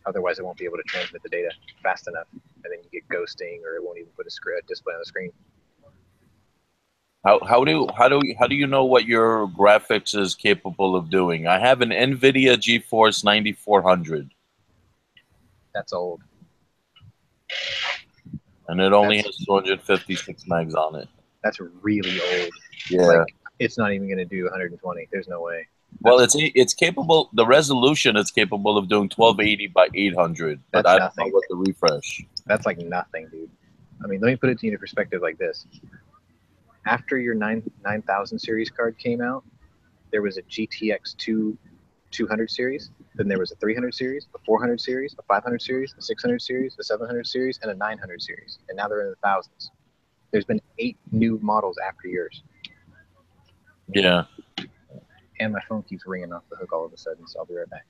Otherwise, it won't be able to transmit the data fast enough, and then you get ghosting, or it won't even put a display on the screen. How do you know what your graphics is capable of doing? I have an NVIDIA GeForce 9400. That's old. And it only has 256 megs on it. That's really old. Yeah. Like, it's not even going to do 120. There's no way. Well, it's capable. The resolution is capable of doing 1280 by 800, but That's I nothing. don't know what the refresh. That's like nothing, dude. I mean, let me put it to you in perspective like this. After your 9000 series card came out, there was a GTX 200 series, then there was a 300 series, a 400 series, a 500 series, a 600 series, a 700 series, and a 900 series, and now they're in the thousands. There's been 8 new models after yours. Yeah. And my phone keeps ringing off the hook all of a sudden, so I'll be right back.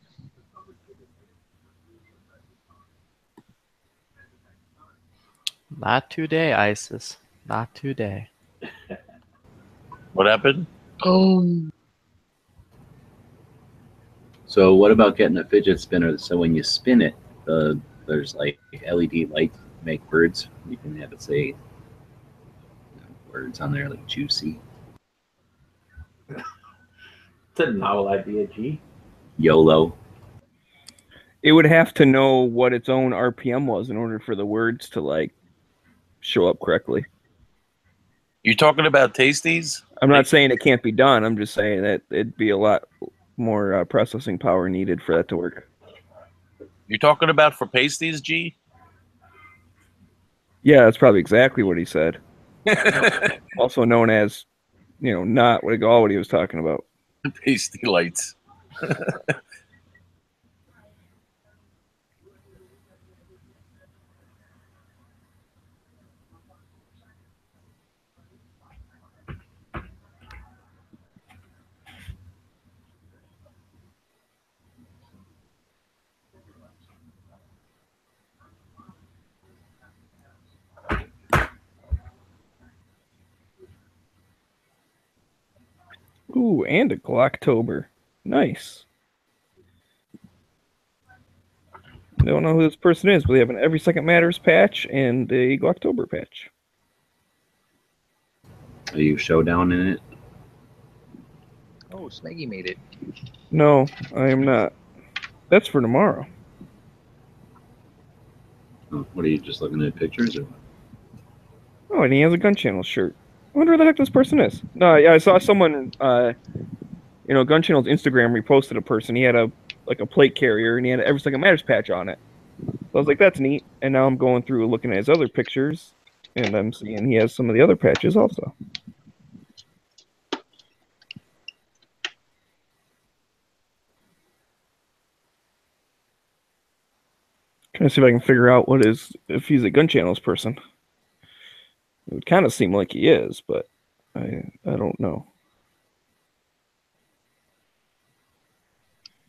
Not today, ISIS. Not today. What happened? So what about getting a fidget spinner so when you spin it, there's like LED lights make words. You can have it say words on there like juicy. It's a novel idea, G. YOLO. It would have to know what its own RPM was in order for the words to like show up correctly. You talking about Tasties? I'm not saying it can't be done. I'm just saying that it'd be a lot more processing power needed for that to work. You talking about for pasties, G? Yeah, that's probably exactly what he said. Also known as, not what he was talking about. Pasty lights. Ooh, and a Glocktober. Nice. I don't know who this person is, but they have an Every Second Matters patch and a Glocktober patch. Are you showdown in it? Oh, Smeggy made it. No, I am not. That's for tomorrow. Oh, what are you just looking at pictures? Or? Oh, and he has a Gunchannels shirt. I wonder who the heck this person is. No, yeah, I saw someone, Gunchannels Instagram reposted a person. He had a plate carrier, and he had an Every Second Matters patch on it. So I was like, that's neat. And now I'm going through looking at his other pictures, and I'm seeing he has some of the other patches also. Trying to see if I can figure out if he's a Gunchannels person. It would kind of seem like he is, but I don't know.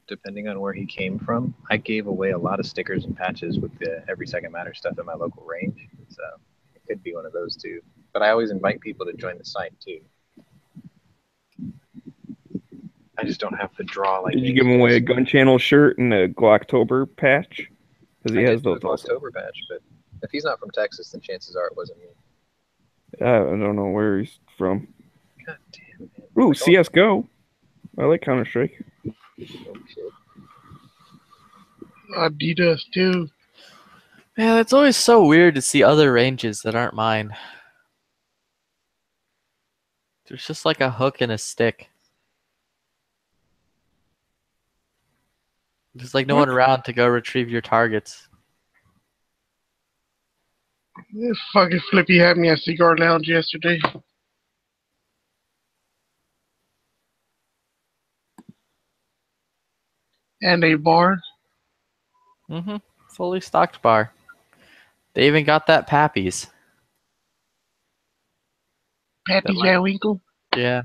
Depending on where he came from, I gave away a lot of stickers and patches with the Every Second Matter stuff in my local range. So it could be one of those two. But I always invite people to join the site too. I just don't have to draw like. Did you give him away a Gunchannels shirt and a Glocktober patch? Because he has those also. Glocktober patch, but if he's not from Texas, then chances are it wasn't me. I don't know where he's from. God damn it. Ooh, CSGO. I like Counter-Strike. Oh, shit. Adidas too. Man, it's always so weird to see other ranges that aren't mine. There's just like a hook and a stick. There's like no one around to go retrieve your targets. This fucking Flippy had me at Cigar Lounge yesterday. And a bar. Mm-hmm. Fully stocked bar. They even got that Pappy's. Pappy Winkle? Yeah.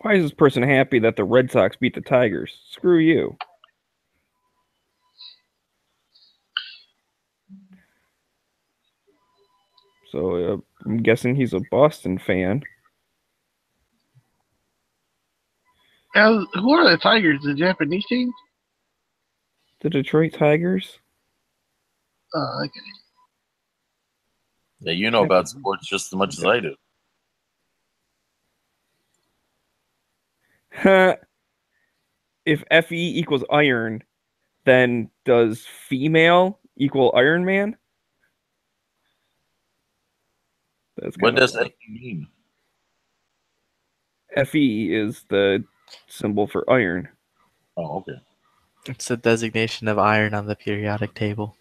Why is this person happy that the Red Sox beat the Tigers? Screw you. So I'm guessing he's a Boston fan. Who are the Tigers? The Japanese team? The Detroit Tigers? Oh, okay. Yeah, you know about sports just as much as I do. If Fe equals iron, then does female equal Iron Man? What does Fe mean? Fe is the symbol for iron. Oh, okay. It's a designation of iron on the periodic table.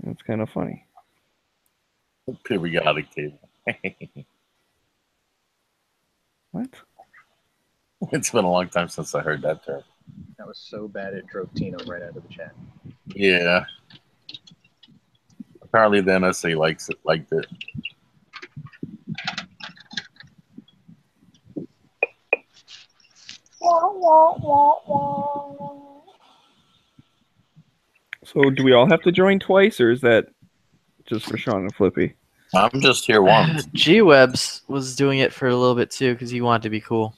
That's kind of funny. Periodic table. What? It's been a long time since I heard that term. That was so bad it drove Tino right out of the chat. Yeah. Apparently the NSA liked it. So do we all have to join twice, or is that just for Sean and Flippy? I'm just here once. G-Webs was doing it for a little bit too because he wanted to be cool.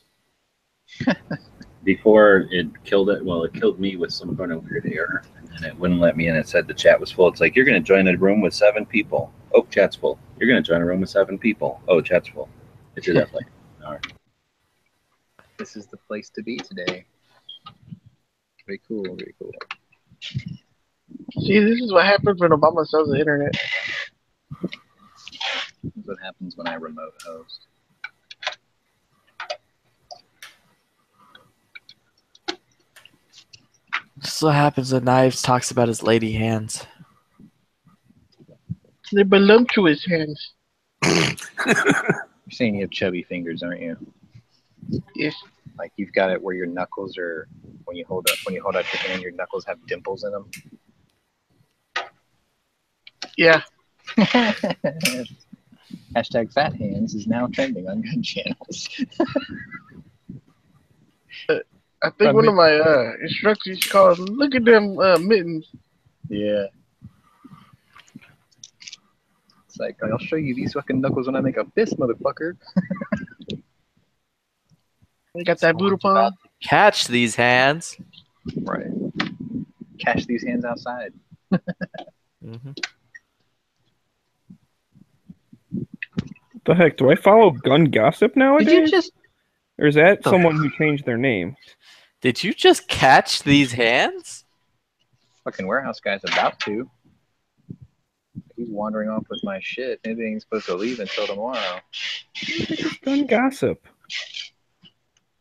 Before it killed it, well, it killed me with some kind of weird error, and then it wouldn't let me in. It said the chat was full. It's like, you're going to join a room with 7 people. Oh, chat's full. You're going to join a room with 7 people. Oh, chat's full. It did that like an hour. This is the place to be today. Very cool, very cool. See, this is what happens when Obama sells the internet. This is what happens when I remote host. This is what happens when Knives talks about his lady hands. They're voluptuous hands. You're saying you have chubby fingers, aren't you? Yes. Like you've got it where your knuckles are, when you hold out your hand, your knuckles have dimples in them. Yeah. Hashtag fat hands is now trending on Gunchannels. I think one of my instructors called, look at them mittens. Yeah. It's like, I'll show you these fucking knuckles when I make a fist, motherfucker. They got that voodoo palm. Catch these hands. Right. Catch these hands outside. Mm-hmm. What the heck? Do I follow Gun Gossip nowadays? Did you just... Or is that someone who changed their name? Did you just catch these hands? Fucking warehouse guy's about to. He's wandering off with my shit. Maybe he's supposed to leave until tomorrow. It's Gun Gossip.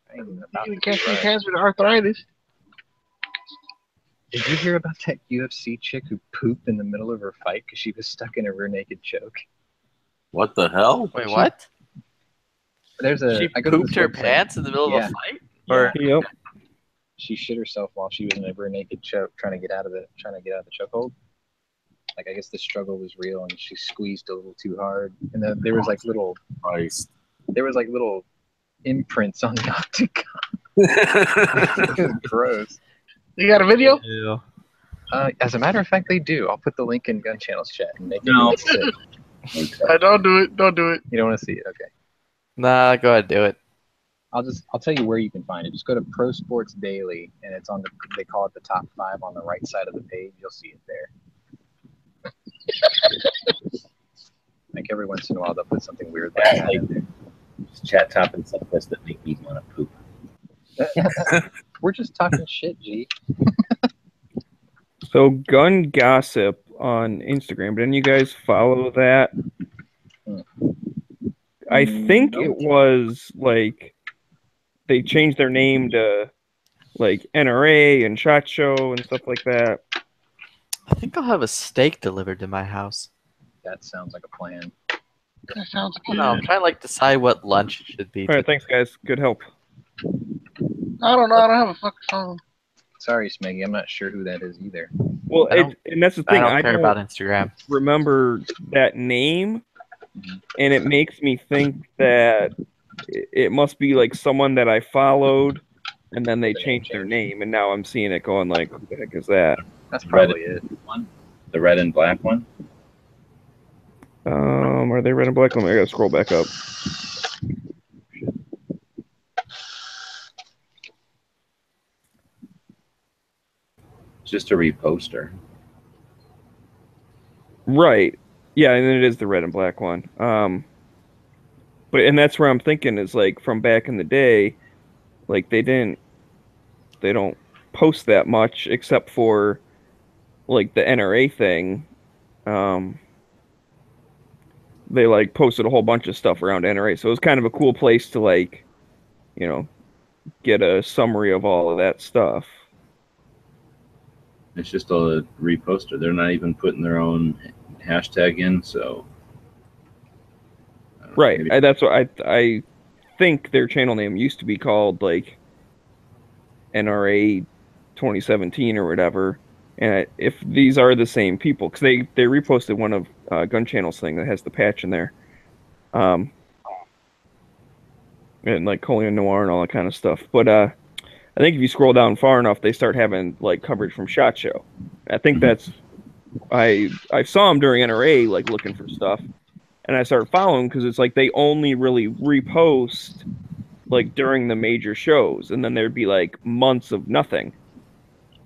I ain't even about You to can catch do these that. hands with arthritis. Did you hear about that UFC chick who pooped in the middle of her fight because she was stuck in a rear naked choke? What the hell? Wait, what? There's a. She I go to pooped this her website. pants in the middle of a fight? Yeah. Or Yep. She shit herself while she was in a rear naked choke, trying to get out of the chokehold. Like, I guess the struggle was real, and she squeezed a little too hard, and then there was like little imprints on the octagon. It was gross. You got a video? Yeah. As a matter of fact, they do. I'll put the link in Gunchannels chat and make No. it sick. Don't do it. Don't do it. You don't want to see it, okay? Nah, go ahead, do it. I'll tell you where you can find it. Just go to Pro Sports Daily, and it's on they call it the top 5 on the right side of the page. You'll see it there. Like every once in a while, they'll put something weird like that in there. Chat topics like this that make me want to poop. We're just talking shit, G. So Gun Gossip on Instagram. Didn't you guys follow that? I think it was like they changed their name to like NRA and SHOT Show and stuff like that. I think I'll have a steak delivered to my house. That sounds like a plan. That sounds I good. don't know, I'm trying to like decide what lunch should be. All right, thanks guys. Good help. I don't know. I don't have a fucking phone. Sorry, Smeggy. I'm not sure who that is either. Well, and that's the thing. I don't care about Instagram. Remember that name, and it makes me think that it must be like someone that I followed, and then they changed their name, and now I'm seeing it going like, who the heck is that? That's probably it. The red and black one. Are they red and black? Let me, I gotta scroll back up. Just a reposter. Right. Yeah, and it is the red and black one. But and that's where I'm thinking is like from back in the day, like they don't post that much except for like the NRA thing. They like posted a whole bunch of stuff around NRA, so it was kind of a cool place to like, you know, get a summary of all of that stuff. It's just a reposter. They're not even putting their own hashtag in, so. Right. That's what I think their channel name used to be called like NRA 2017 or whatever. And if these are the same people, because they reposted one of Gunchannels thing that has the patch in there, and like Colleen Noir and all that kind of stuff. But I think if you scroll down far enough, they start having like coverage from SHOT Show. I think that's I saw them during NRA like looking for stuff, and I started following because it's like they only really repost like during the major shows, and then there'd be like months of nothing.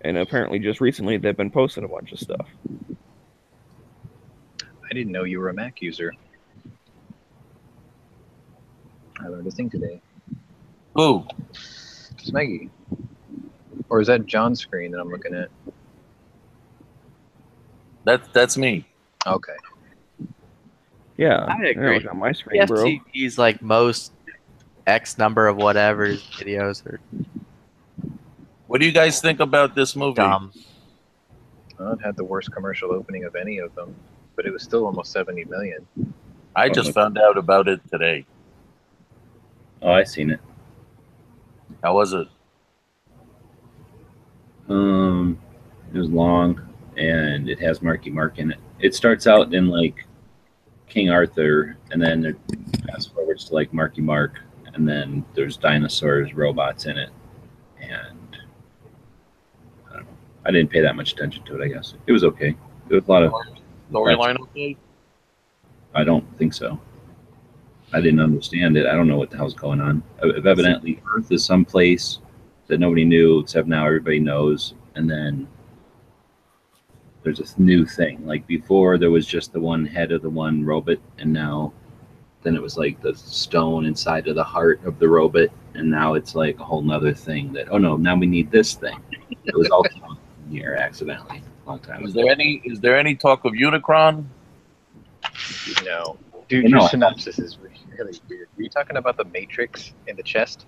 And apparently, just recently, they've been posting a bunch of stuff. I didn't know you were a Mac user. I learned a thing today. Who? Smeggy. Or is that John's screen that I'm looking at? That's me. Okay. Yeah, I agree. On my screen, bro. FTV's like most X number of whatever videos are. What do you guys think about this movie? Dumb. Well, it had the worst commercial opening of any of them, but it was still almost 70 million. I just found out about it today. Oh, I seen it. How was it? It was long, and it has Marky Mark in it. It starts out in like King Arthur, and then it fast forwards to like Marky Mark, and then there's dinosaurs, robots in it, and I don't know. I didn't pay that much attention to it. I guess it was okay. There was a lot of storyline. Okay. I don't think so. I didn't understand it. I don't know what the hell's going on. Evidently, Earth is someplace that nobody knew, except now everybody knows. And then there's a new thing. Like before, there was just the one head of the one robot, and now then it was like the stone inside of the heart of the robot, and now it's like a whole nother thing that, oh no, now we need this thing. It was all here accidentally a long time ago. Is there any talk of Unicron? No. Dude, your synopsis is really weird. Were you talking about the Matrix in the chest?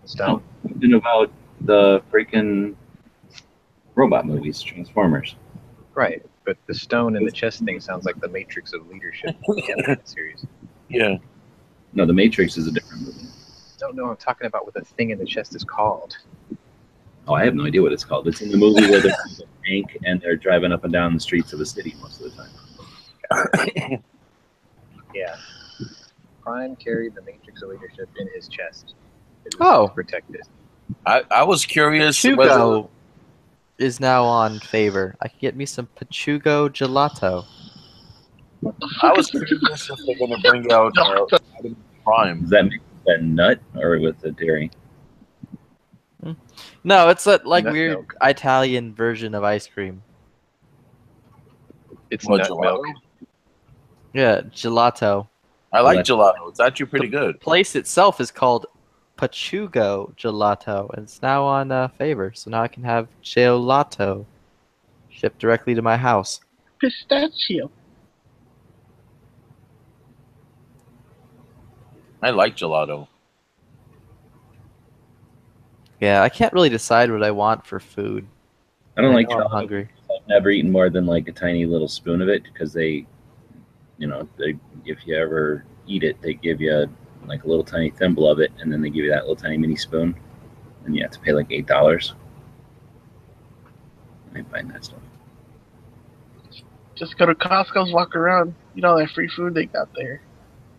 Stone? Something about the freaking robot movies, Transformers. Right, but the stone in the chest thing sounds like the Matrix of leadership in the animated series. Yeah. No, the Matrix is a different movie. No, I'm talking about what the thing in the chest is called. Oh, I have no idea what it's called. It's in the movie where there's a tank and they're driving up and down the streets of a city most of the time. Yeah. Prime carried the Matrix of leadership in his chest. It was protected. I was curious whether Pachugo is now on favor. I could get me some Pachugo gelato. I was curious if they're going to bring out Prime. Does that make a nut or with the dairy? No, it's a like Nut weird milk. Italian version of ice cream. It's What, nut gelato? milk. Yeah, gelato. I like gelato. It's actually pretty The good. place itself is called Pachugo Gelato, and it's now on favor. So now I can have gelato shipped directly to my house. Pistachio. I like gelato. Yeah, I can't really decide what I want for food. I don't like know I'm chocolate. hungry. I've never eaten more than like a tiny little spoon of it because they, if you ever eat it, they give you like a little tiny thimble of it, and then they give you that little tiny mini spoon, and you have to pay like $8. I ain't buying that stuff. Just go to Costco's, walk around, eat all that free food they got there.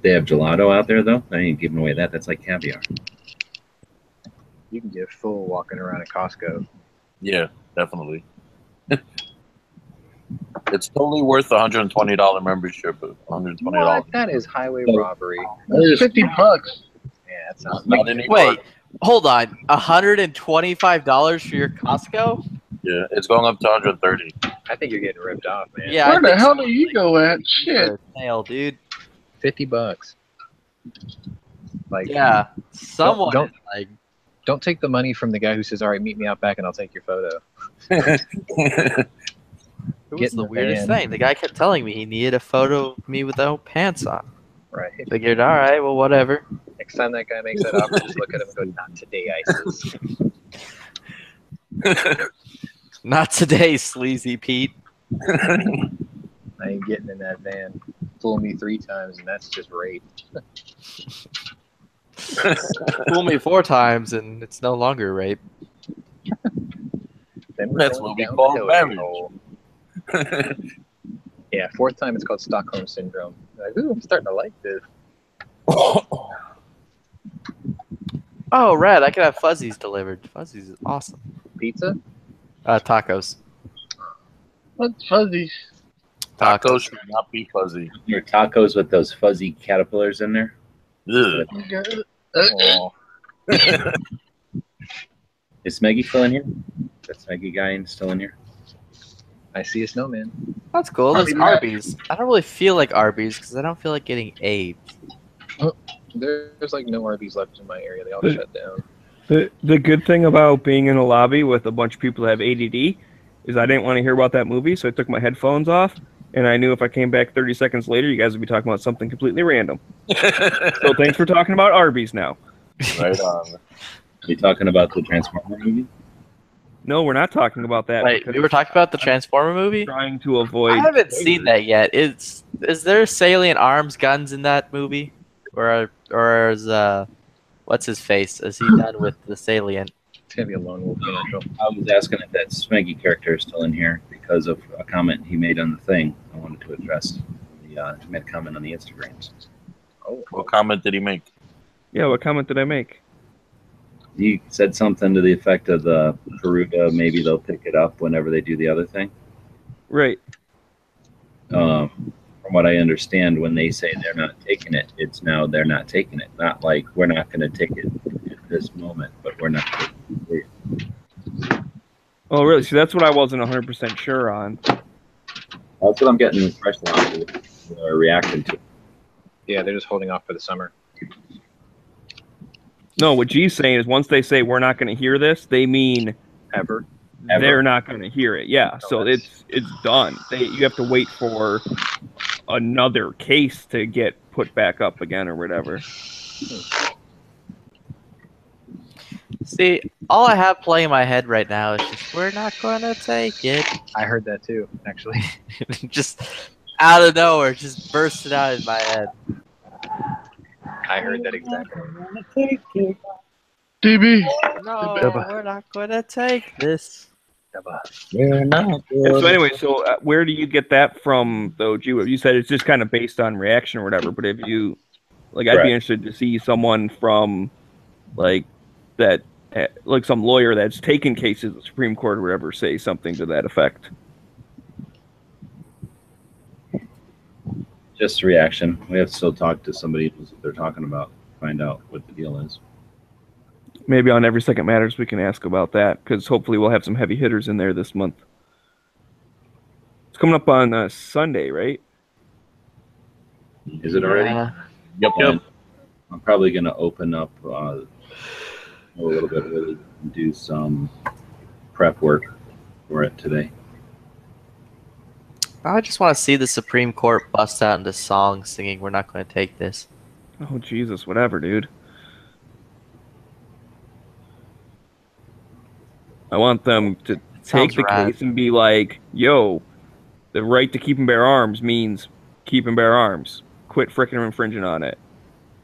They have gelato out there though. I ain't giving away that. That's like caviar. You can get full walking around at Costco. Yeah, definitely. It's totally worth the $120 membership. $120. What? That is highway robbery. That's $50. Yeah, that sounds not anymore. Wait, hold on. $125 for your Costco? Yeah, it's going up to 130. I think you're getting ripped off, man. Yeah. Where the hell do you go at? Shit. Nail, dude. $50. Like, Yeah. Someone don't- like Don't take the money from the guy who says, "All right, meet me out back, and I'll take your photo." it Get was in the the weirdest van. thing. The guy kept telling me he needed a photo of me without pants on. Right. Figured, all right, well, whatever. Next time that guy makes that offer, just look at him and go, "Not today, ISIS." Not today, sleazy Pete. I ain't getting in that van. Fool me 3 times, and that's just rape. Fool me 4 times, and it's no longer rape. Then we're That's going what we down call the marriage. hole. Yeah, 4th time it's called Stockholm Syndrome. Like, ooh, I'm starting to like this. Oh, Red, I could have fuzzies delivered. Fuzzies is awesome. Pizza? Tacos. What's fuzzy? Tacos should not be fuzzy. Your tacos with those fuzzy caterpillars in there. Ugh. Oh. Is Smeggy still in here? That Smeggy guy still in here? I see a snowman. That's cool. There's Arby's. Arby's. I don't really feel like Arby's because I don't feel like getting AIDS. There's like no Arby's left in my area. They all But- shut down. The good thing about being in a lobby with a bunch of people that have ADD is I didn't want to hear about that movie, so I took my headphones off, and I knew if I came back 30 seconds later, you guys would be talking about something completely random. So thanks for talking about Arby's now. Right on. Are you talking about the Transformer movie? No, we're not talking about that. Wait, because we were talking about the Transformer movie? trying to avoid. I haven't seen that yet. Is there salient arms guns in that movie? Or is what's his face? Is he done with the salient? It's gonna be a lone wolf commercial. I was asking if that Smeggy character is still in here because of a comment he made on the thing. I wanted to address. He made a comment on the Instagrams. Oh, What comment did he make? Yeah, what comment did I make? He said something to the effect of the Peruta, maybe they'll pick it up whenever they do the other thing. Right. From what I understand, when they say they're not taking it, it's now they're not taking it. Not like we're not going to take it at this moment, but we're not taking it. Oh, really? See, that's what I wasn't 100% sure on. That's what I'm getting the impression of reacting to. Yeah, they're just holding off for the summer. No, what G's saying is once they say we're not going to hear this, they mean Ever. they're not going to hear it. Yeah, No, so that's- it's done. You have to wait for another case to get put back up again or whatever. See, all I have playing in my head right now is just we're not gonna take it. I heard that too, actually. Just out of nowhere, just bursted out in my head. I heard that exactly. DB. No, we're not gonna take this. We're not. So anyway, where do you get that from, though, G? You said it's just kind of based on reaction or whatever, but if you, like, I'd Correct. be interested to see someone from, like, that, like some lawyer that's taken cases at the Supreme Court or whatever say something to that effect. Just reaction. We have to still talk to somebody who's what they're talking about, find out what the deal is. Maybe on Every Second Matters we can ask about that, because hopefully we'll have some heavy hitters in there this month. It's coming up on Sunday, right? Is it already? Yeah. Yep. I'm probably going to open up a little bit early and do some prep work for it today. I just want to see the Supreme Court bust out into song singing "We're not going to take this." Oh, Jesus, whatever, dude. I want them to take Sounds the rad. case and be like, yo, the right to keep and bear arms means keep and bear arms. Quit frickin' infringing on it.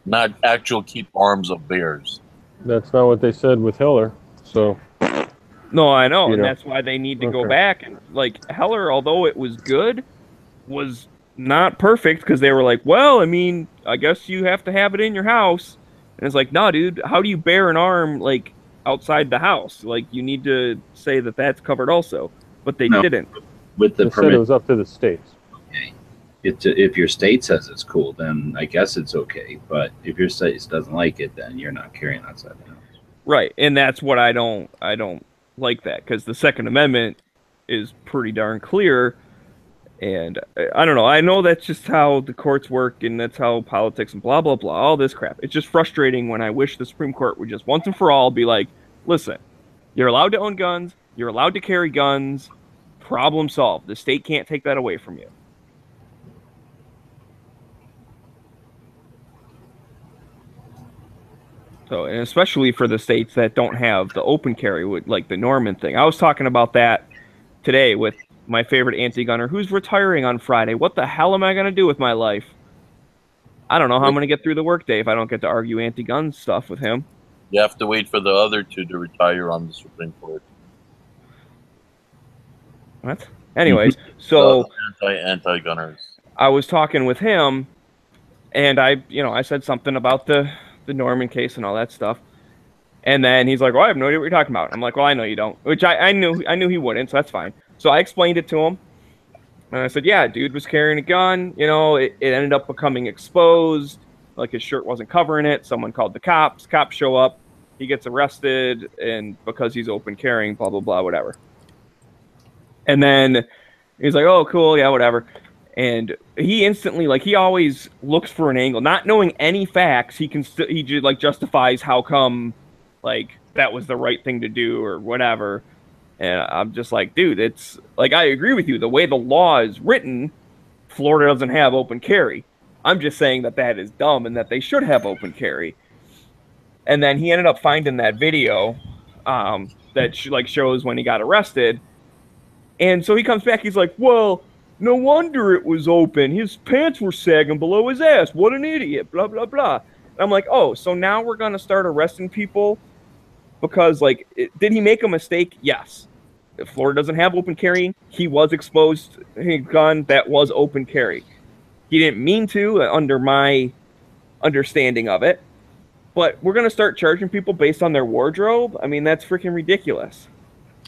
Not actual keep arms of bears. That's not what they said with Hiller. So No, I know, You and know. that's why they need to go Okay. back. And like Heller, although it was good, was not perfect because they were like, well, I mean, I guess you have to have it in your house. And it's like, no, dude, how do you bear an arm like outside the house? Like, you need to say that that's covered also. But they No. didn't. With the they said it permit, was up to the states. if your state says it's cool, then I guess it's okay. But if your state doesn't like it, then you're not carrying outside the house. Right, and that's what I don't like that because the Second Amendment is pretty darn clear. And I don't know. I know that's just how the courts work, and that's how politics and blah blah blah, all this crap. It's just frustrating when I wish the Supreme Court would just once and for all be like, listen, you're allowed to own guns, you're allowed to carry guns, problem solved. The state can't take that away from you. So, and especially for the states that don't have the open carry, with like the Norman thing. I was talking about that today with my favorite anti-gunner who's retiring on Friday. What the hell am I going to do with my life? I don't know how I'm going to get through the workday if I don't get to argue anti-gun stuff with him. You have to wait for the other two to retire on the Supreme Court. What? Anyways, so anti-gunners. I was talking with him, and I said something about the Norman case and all that stuff. And then he's like, well, I have no idea what you're talking about. I'm like, well, I know you don't, which I knew he wouldn't, so that's fine. So I explained it to him. And I said, yeah, dude was carrying a gun. You know, it ended up becoming exposed. Like his shirt wasn't covering it. Someone called the cops. Cops show up. He gets arrested. And because he's open carrying, blah, blah, blah, whatever. And then he's like, oh, cool. Yeah, whatever. And he instantly, like, he always looks for an angle. Not knowing any facts, he just, like, justifies how come, like, that was the right thing to do or whatever. And I'm just like, dude, it's like, I agree with you. The way the law is written, Florida doesn't have open carry. I'm just saying that is dumb and that they should have open carry. And then he ended up finding that video that shows when he got arrested. And so he comes back. He's like, well, no wonder it was open. His pants were sagging below his ass. What an idiot. Blah, blah, blah. And I'm like, oh, so now we're going to start arresting people because, like, did he make a mistake? Yes. If Florida doesn't have open carrying, he was exposed to a gun that was open carry. He didn't mean to, under my understanding of it. But we're going to start charging people based on their wardrobe? I mean, that's freaking ridiculous.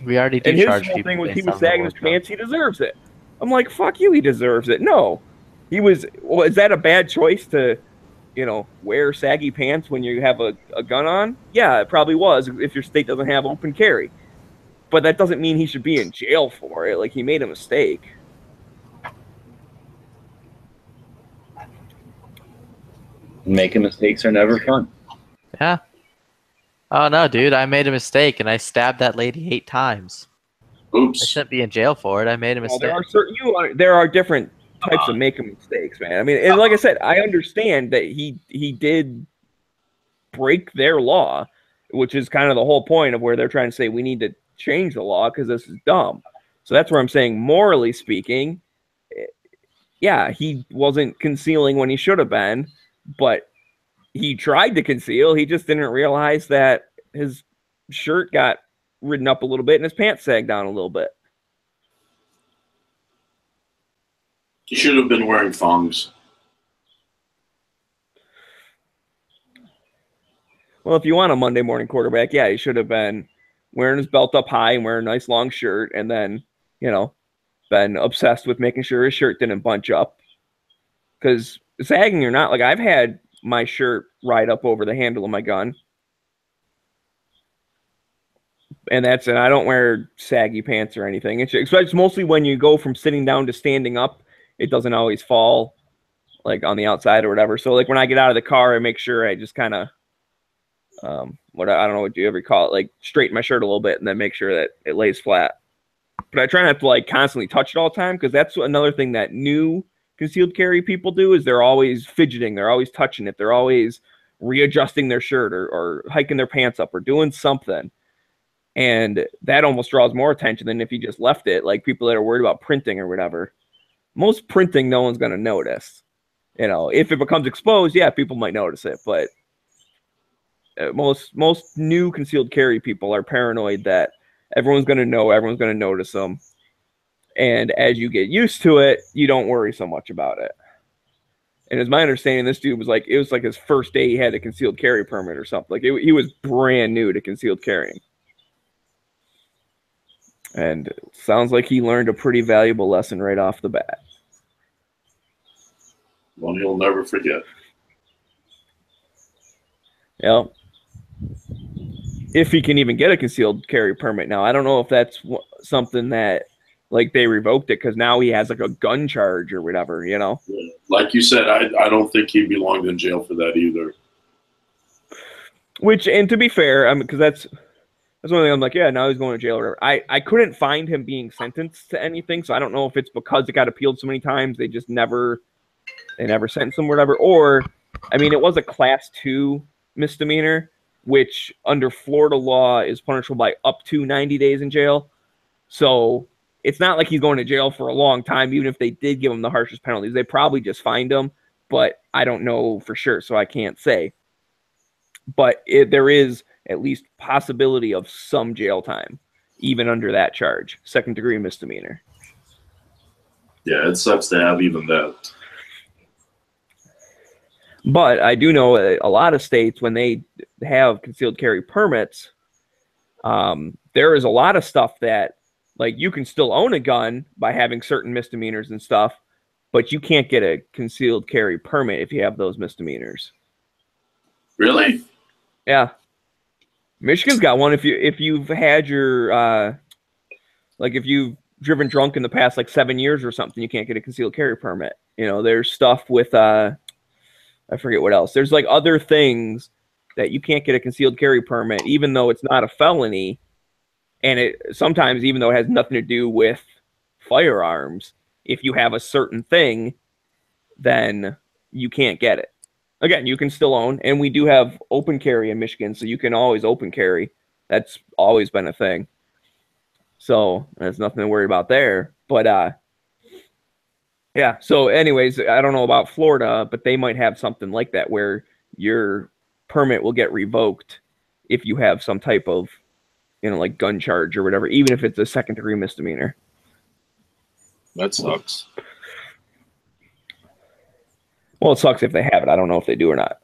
We already do and charge his whole people thing was he based was on their sagging his wardrobe. pants, he deserves it. I'm like, fuck you, he deserves it. No. Well, is that a bad choice to, wear saggy pants when you have a gun on? Yeah, it probably was if your state doesn't have open carry. But that doesn't mean he should be in jail for it. Like, he made a mistake. Making mistakes are never fun. Yeah. Oh no, dude! I made a mistake and I stabbed that lady 8 times. Oops! I shouldn't be in jail for it. I made a Well, mistake. there are different types of making mistakes, man. I mean, and like I said, I understand that he did break their law, which is kind of the whole point of where they're trying to say we need to change the law because this is dumb. So that's where I'm saying, morally speaking, yeah, he wasn't concealing when he should have been, but he tried to conceal. He just didn't realize that his shirt got ridden up a little bit and his pants sagged down a little bit. He should have been wearing thongs. Well, if you want a Monday morning quarterback, yeah, he should have been wearing his belt up high and wearing a nice long shirt and then, been obsessed with making sure his shirt didn't bunch up. Because sagging or not, like, I've had my shirt ride up over the handle of my gun. And I don't wear saggy pants or anything. It's mostly when you go from sitting down to standing up, it doesn't always fall, like, on the outside or whatever. So, like, when I get out of the car, I make sure I just kind of, I don't know what you ever call it, like, straighten my shirt a little bit and then make sure that it lays flat. But I try not to, like, constantly touch it all the time because that's another thing that new concealed carry people do is they're always fidgeting. They're always touching it. They're always readjusting their shirt or hiking their pants up or doing something. And that almost draws more attention than if you just left it. Like people that are worried about printing or whatever. Most printing, no one's going to notice. You know, if it becomes exposed, yeah, people might notice it. But most new concealed carry people are paranoid that everyone's going to know, everyone's going to notice them. And as you get used to it, you don't worry so much about it. And as my understanding, this dude was like, it was like his first day he had a concealed carry permit or something. Like he was brand new to concealed carrying. And it sounds like he learned a pretty valuable lesson right off the bat. One he'll never forget. Yeah. If he can even get a concealed carry permit now. I don't know if that's something that, like, they revoked it because now he has, like, a gun charge or whatever, you know? Yeah. Like you said, I don't think he belonged in jail for that either. Which, and to be fair, I mean, because that's one thing I'm like, yeah, now he's going to jail or whatever. I couldn't find him being sentenced to anything, so I don't know if it's because it got appealed so many times, they just never sentenced him or whatever. Or, I mean, it was a class 2 misdemeanor, which under Florida law is punishable by up to 90 days in jail. So it's not like he's going to jail for a long time, even if they did give him the harshest penalties. They probably just fined him, but I don't know for sure, so I can't say. But there is at least possibility of some jail time, even under that charge, second-degree misdemeanor. Yeah, it sucks to have even that. But I do know a lot of states, when they have concealed carry permits, there is a lot of stuff that, like, you can still own a gun by having certain misdemeanors and stuff, but you can't get a concealed carry permit if you have those misdemeanors. Really? Yeah. Michigan's got one. If you've had your like if you've driven drunk in the past like 7 years or something, you can't get a concealed carry permit. You know, there's stuff with I forget what else. There's like other things that you can't get a concealed carry permit, even though it's not a felony. And it sometimes, even though it has nothing to do with firearms, if you have a certain thing, then you can't get it. Again, you can still own, and we do have open carry in Michigan, so you can always open carry. That's always been a thing. So there's nothing to worry about there. But yeah, so anyways, I don't know about Florida, but they might have something like that where your permit will get revoked if you have some type of, you know, like gun charge or whatever, even if it's a second-degree misdemeanor. That sucks. Well, it sucks if they have it. I don't know if they do or not.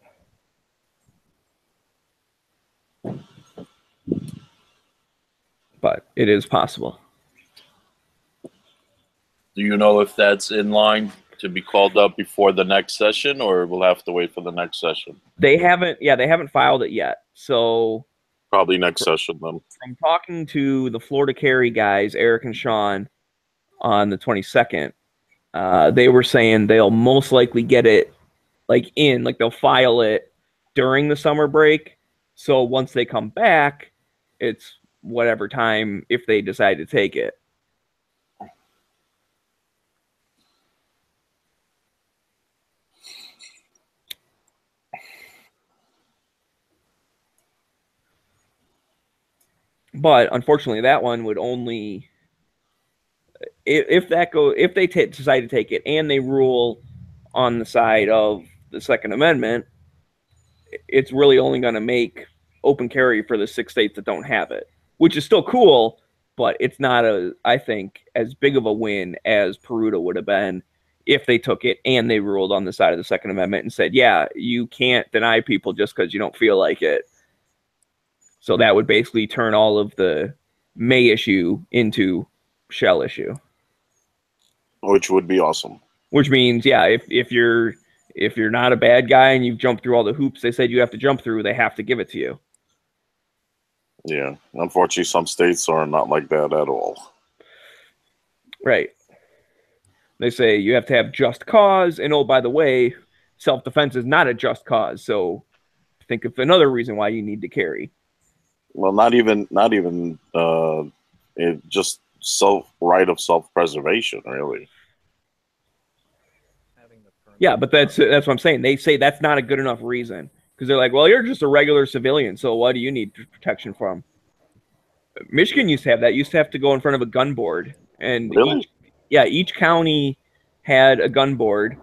But it is possible. Do you know if that's in line to be called up before the next session, or we'll have to wait for the next session? They haven't filed it yet. So probably next session then. From talking to the Florida Carry guys, Eric and Sean, on the 22nd, they were saying they'll most likely get it like they'll file it during the summer break. So once they come back, it's whatever time if they decide to take it. But unfortunately, that one would only if they decide to take it and they rule on the side of the Second Amendment, it's really only going to make open carry for the 6 states that don't have it, which is still cool, but it's not I think, as big of a win as Peruta would have been if they took it and they ruled on the side of the Second Amendment and said, yeah, you can't deny people just because you don't feel like it. So that would basically turn all of the May issue into shell issue. Which would be awesome. Which means, yeah, if you're not a bad guy and you've jumped through all the hoops they said you have to jump through, they have to give it to you. Yeah. Unfortunately, some states are not like that at all. Right. They say you have to have just cause, and oh, by the way, self-defense is not a just cause, so think of another reason why you need to carry. Well, not even it just right of self-preservation, really. Yeah, but that's what I'm saying. They say that's not a good enough reason because they're like, well, you're just a regular civilian, so what do you need protection from? Michigan used to have that. Used to have to go in front of a gun board, and Really? each county had a gun board,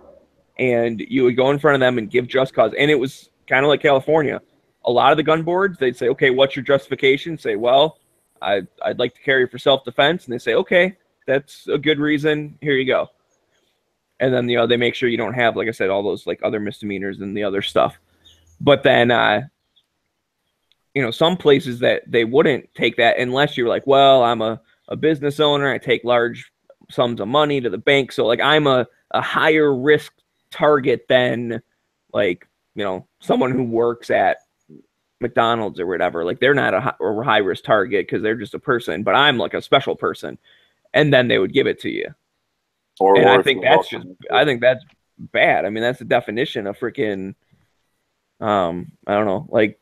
and you would go in front of them and give just cause. And it was kind of like California. A lot of the gun boards, they'd say, "Okay, what's your justification?" Say, "Well, I'd like to carry for self-defense," and they say, "Okay, that's a good reason. Here you go." And then they make sure you don't have, like I said, all those like other misdemeanors and the other stuff. But then some places that they wouldn't take that unless you're like, well, I'm a business owner. I take large sums of money to the bank. So like I'm a higher risk target than like, someone who works at McDonald's or whatever. Like they're not a high risk target because they're just a person, but I'm like a special person. And then they would give it to you. I think that's bad. I mean, that's the definition of freaking, I don't know, like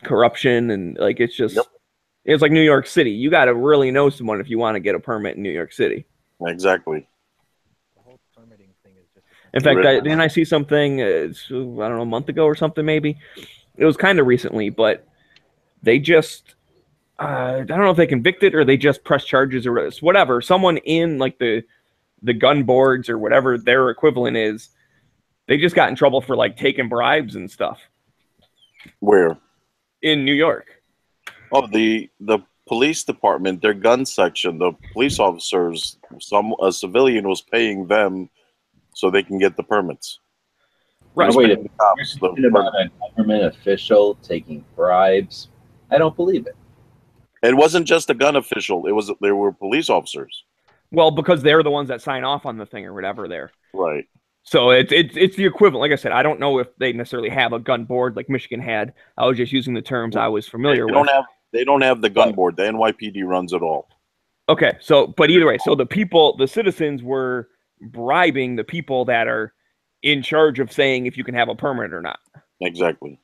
corruption and like it's just it's like New York City. You got to really know someone if you want to get a permit in New York City. Exactly. In fact, then I see something. I don't know, a month ago or something. Maybe it was kind of recently, but they just I don't know if they convicted or they just pressed charges or whatever. Someone in like the gun boards or whatever their equivalent is, they just got in trouble for like taking bribes and stuff. Where? In New York. Oh, the police department, their gun section, the police officers, a civilian was paying them so they can get the permits. Right. Wait a minute. You're talking about a government official taking bribes. I don't believe it. It wasn't just a gun official. There were police officers. Well, because they're the ones that sign off on the thing or whatever there. Right. So it's the equivalent. Like I said, I don't know if they necessarily have a gun board like Michigan had. I was just using the terms I was familiar with. They don't have the gun board. The NYPD runs it all. Okay, but either way, so the citizens were bribing the people that are in charge of saying if you can have a permit or not. Exactly.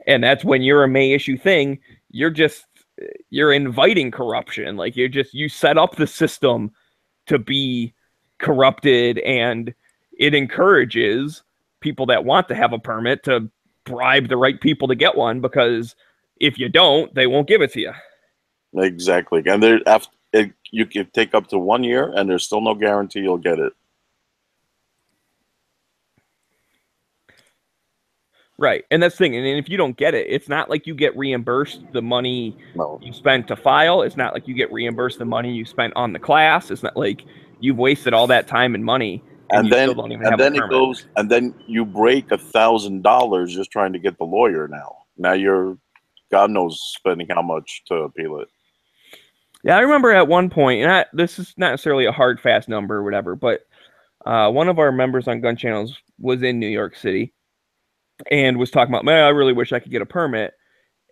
And that's when you're a may issue thing, you're inviting corruption. Like you set up the system to be corrupted, and it encourages people that want to have a permit to bribe the right people to get one, because if you don't, they won't give it to you. Exactly. And you can take up to 1 year and there's still no guarantee you'll get it. Right. And that's the thing. And if you don't get it, it's not like you get reimbursed the money you spent to file. It's not like you get reimbursed the money you spent on the class. It's not like you've wasted all that time and money. And then it goes, and then you break $1,000 just trying to get the lawyer. Now you're, God knows, spending how much to appeal it. Yeah, I remember at one point, and this is not necessarily a hard, fast number or whatever, but one of our members on Gunchannels was in New York City and was talking about, man, I really wish I could get a permit.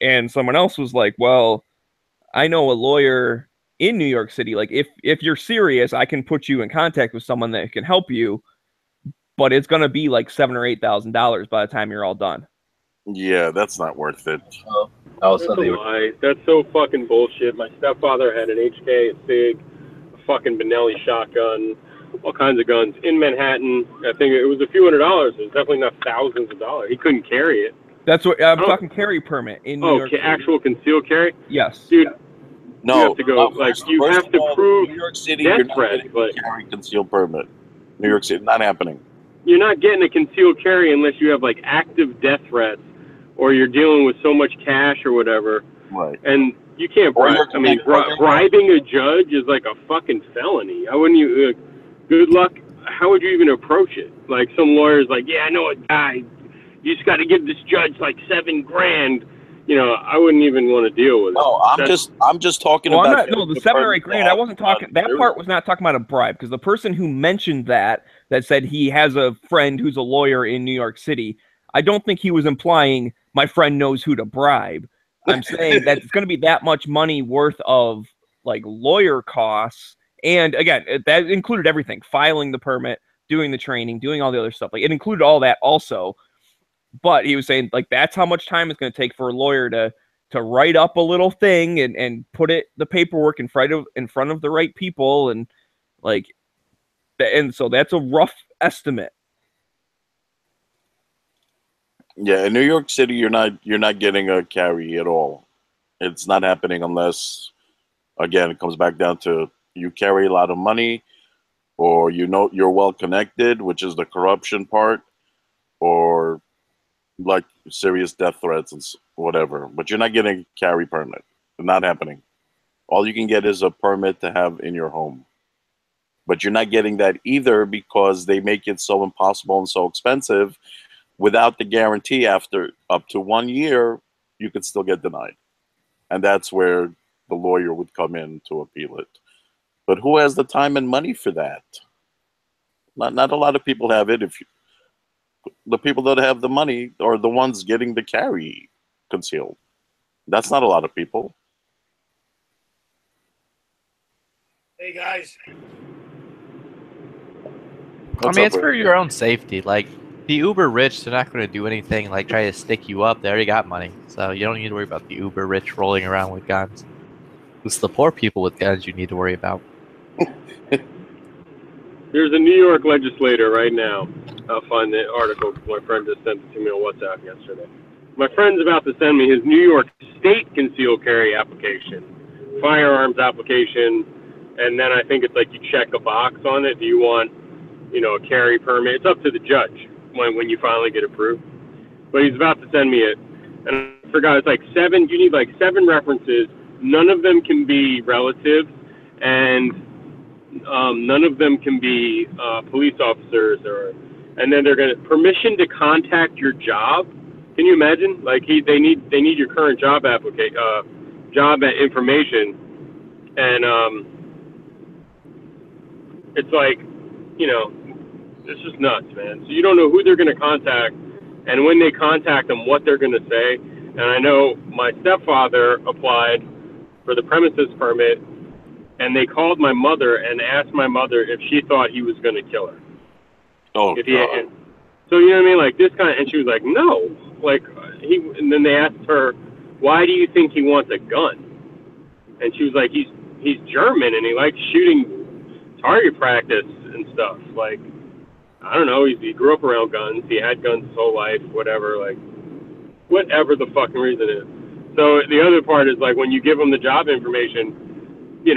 And someone else was like, well, I know a lawyer in New York City. Like, if you're serious, I can put you in contact with someone that can help you, but it's going to be like $7,000 or $8,000 by the time you're all done. Yeah, that's not worth it. That's a lie. That's so fucking bullshit. My stepfather had an HK, a SIG, a fucking Benelli shotgun, all kinds of guns in Manhattan. I think it was a few $100s. It was definitely not thousands of dollars. He couldn't carry it. That's what I'm talking, carry permit in New York City. Actual concealed carry? Yes. Dude, no, you have to go, you have to prove New York City, death you're not threats, getting a carry concealed permit. New York City, not happening. You're not getting a concealed carry unless you have like active death threats, or you're dealing with so much cash or whatever. Right. And you can't bribe. I mean, bribing a judge is like a fucking felony. I wouldn't you? Good luck. How would you even approach it? Like some lawyer's like, yeah, I know a guy. You just got to give this judge like $7,000. You know, I wouldn't even want to deal with it. No, I'm just talking about. The 7 or 8 grand. I wasn't talking. That part was not talking about a bribe, because the person who mentioned that said he has a friend who's a lawyer in New York City, I don't think he was implying my friend knows who to bribe. I'm saying that it's going to be that much money worth of like lawyer costs. And again, that included everything: filing the permit, doing the training, doing all the other stuff. Like, it included all that also. But he was saying, like, that's how much time it's going to take for a lawyer to write up a little thing and put the paperwork in front of the right people, and like, and so that's a rough estimate. Yeah, in New York City, you're not getting a carry at all. It's not happening unless Again, it comes back down to you carry a lot of money, or you know you're well connected, which is the corruption part, or like serious death threats and whatever. But you're not getting a carry permit. It's not happening. All you can get is a permit to have in your home. But you're not getting that either because they make it so impossible and so expensive. Without the guarantee, after up to 1 year, you could still get denied. And that's where the lawyer would come in to appeal it. But who has the time and money for that? Not a lot of people have it. The people that have the money are the ones getting the carry concealed. That's not a lot of people. Hey guys. It's for your own safety. Like, the uber rich, they're not going to do anything like try to stick you up. They already got money. So you don't need to worry about the uber rich rolling around with guns. It's the poor people with guns you need to worry about. There's a New York legislator right now. I'll find the article. My friend just sent it to me on WhatsApp yesterday. My friend's about to send me his New York State concealed carry application, firearms application, and then I think it's like you check a box on it. Do you want, a carry permit? It's up to the judge when you finally get approved. But he's about to send me it, and I forgot. It's like 7. You need like 7 references. None of them can be relatives, and none of them can be police officers, and then they're gonna permission to contact your job. Can you imagine? Like they need your current job job information, and it's like, it's just nuts, man. So you don't know who they're gonna contact, and when they contact them, what they're gonna say. And I know my stepfather applied for the premises permit, and they called my mother and asked my mother if she thought he was going to kill her. Oh, if he had, so you know what I mean? Like this kind of, and she was like, no. Like and then they asked her, why do you think he wants a gun? And she was like, he's German and he likes shooting target practice and stuff. Like, I don't know. He grew up around guns. He had guns his whole life. Whatever. Like, whatever the fucking reason is. So the other part is like when you give them the job information. Do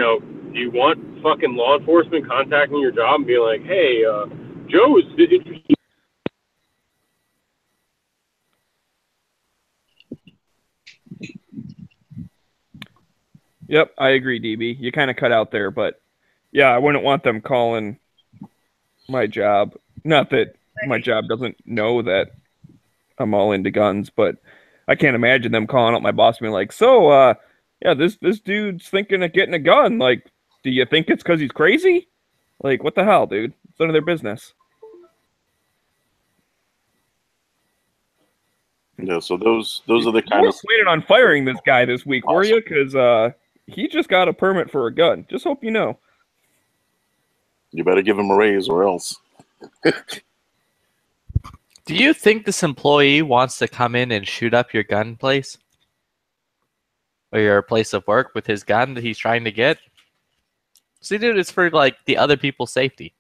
you want fucking law enforcement contacting your job and being like, hey, Joe is interested? Yep, I agree, DB. You kind of cut out there, but yeah, I wouldn't want them calling my job. Not that my job doesn't know that I'm all into guns, but I can't imagine them calling up my boss and being like, so, yeah, this dude's thinking of getting a gun. Like, do you think it's because he's crazy? Like, what the hell, dude? It's none of their business. Yeah, so those are the kind You of. waited on firing this guy this week, were you? Because he just got a permit for a gun. Just hope you know. You better give him a raise or else. Do you think this employee wants to come in and shoot up your gun place? Or your place of work with his gun that he's trying to get? See, dude, it's for, like, the other people's safety.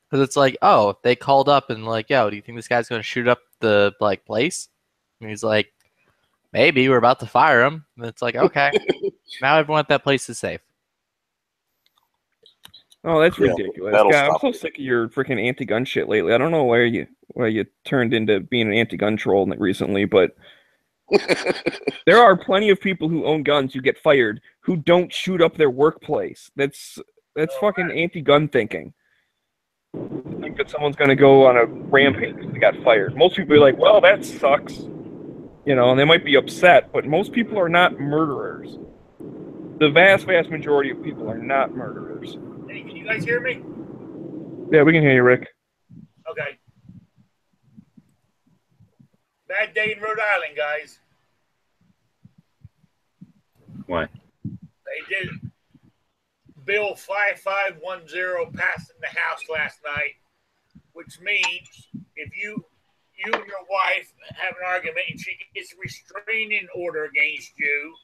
Because it's like, oh, they called up and like, yo, do you think this guy's going to shoot up the, like, place? And he's like, maybe, we're about to fire him. And it's like, okay, now everyone at that place is safe. Oh, that's ridiculous. God, I'm so sick of your freaking anti-gun shit lately. I don't know why you turned into being an anti-gun troll recently, but there are plenty of people who own guns who get fired who don't shoot up their workplace. That's fucking anti-gun thinking. I think that someone's going to go on a rampage because they got fired. Most people are like, well, that sucks. And they might be upset, but most people are not murderers. The vast majority of people are not murderers. Hey, can you guys hear me? Yeah, we can hear you, Rick. Okay. Bad day in Rhode Island, guys. Why? They did. Bill 5510 passed in the House last night, which means if you and your wife have an argument and she gets a restraining order against you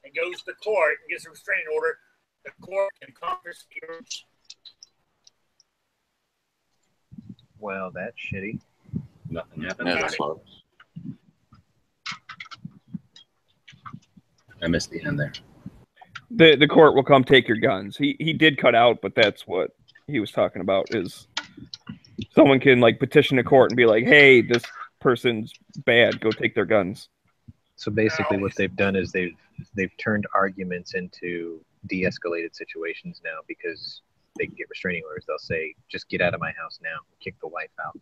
and goes to court and gets a restraining order, the court can confiscate yours. Well, that's shitty. Nothing happened. Yeah, that's not. I missed the end there. The court will come take your guns. He did cut out, but that's what he was talking about. Is someone can like petition a court and be like, "Hey, this person's bad. Go take their guns." So basically, what they've done is they've turned arguments into de-escalated situations now because they can get restraining orders. They'll say, "Just get out of my house now." Kick the wife out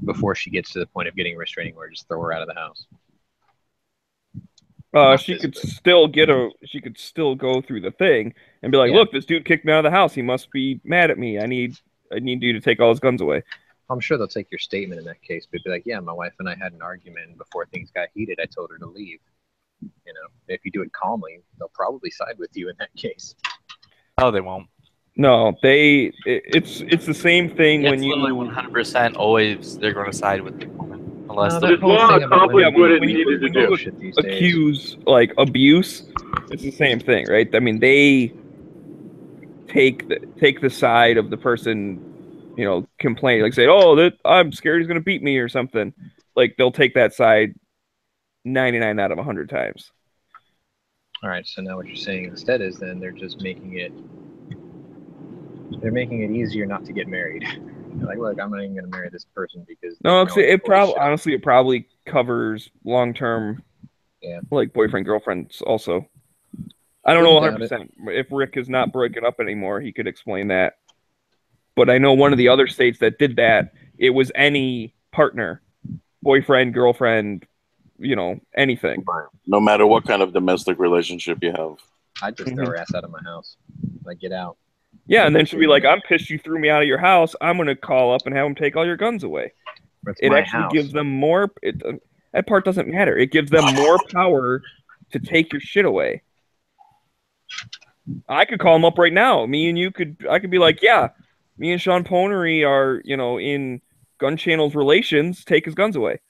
before she gets to the point of getting a restraining order. Just throw her out of the house. She could still go through the thing and be like, Yeah. "Look, this dude kicked me out of the house. He must be mad at me. I need you to take all his guns away." I'm sure they'll take your statement in that case, but be like, "Yeah, my wife and I had an argument, and before things got heated, I told her to leave." You know, if you do it calmly, they'll probably side with you in that case. Oh, they won't. No, it's the same thing when you 100% always they're going to side with the woman unless No, the that whole thing about women when you accuse like abuse, it's the same thing, right? I mean, they take the side of the person, you know, complaining, like say, "Oh, that I'm scared he's going to beat me" or something. Like they'll take that side 99 out of 100 times. All right, so now what you're saying instead is then they're just making it easier not to get married. They're like, "Look, I'm not even going to marry this person because..." No, it probably covers long-term, like boyfriend girlfriends also. I don't know 100%. If Rick is not breaking up anymore, he could explain that. But I know one of the other states that did that, it was any partner, boyfriend, girlfriend, you know, anything. No matter what kind of domestic relationship you have. I'd just throw her ass out of my house. Like, get out. Yeah, and then she'll be like, "I'm pissed you threw me out of your house. I'm going to call up and have them take all your guns away." It actually gives them more... that part doesn't matter. It gives them more power to take your shit away. I could call him up right now. I could be like, "Yeah, me and Sean Ponery are, you know, in Gunchannels relations. Take his guns away."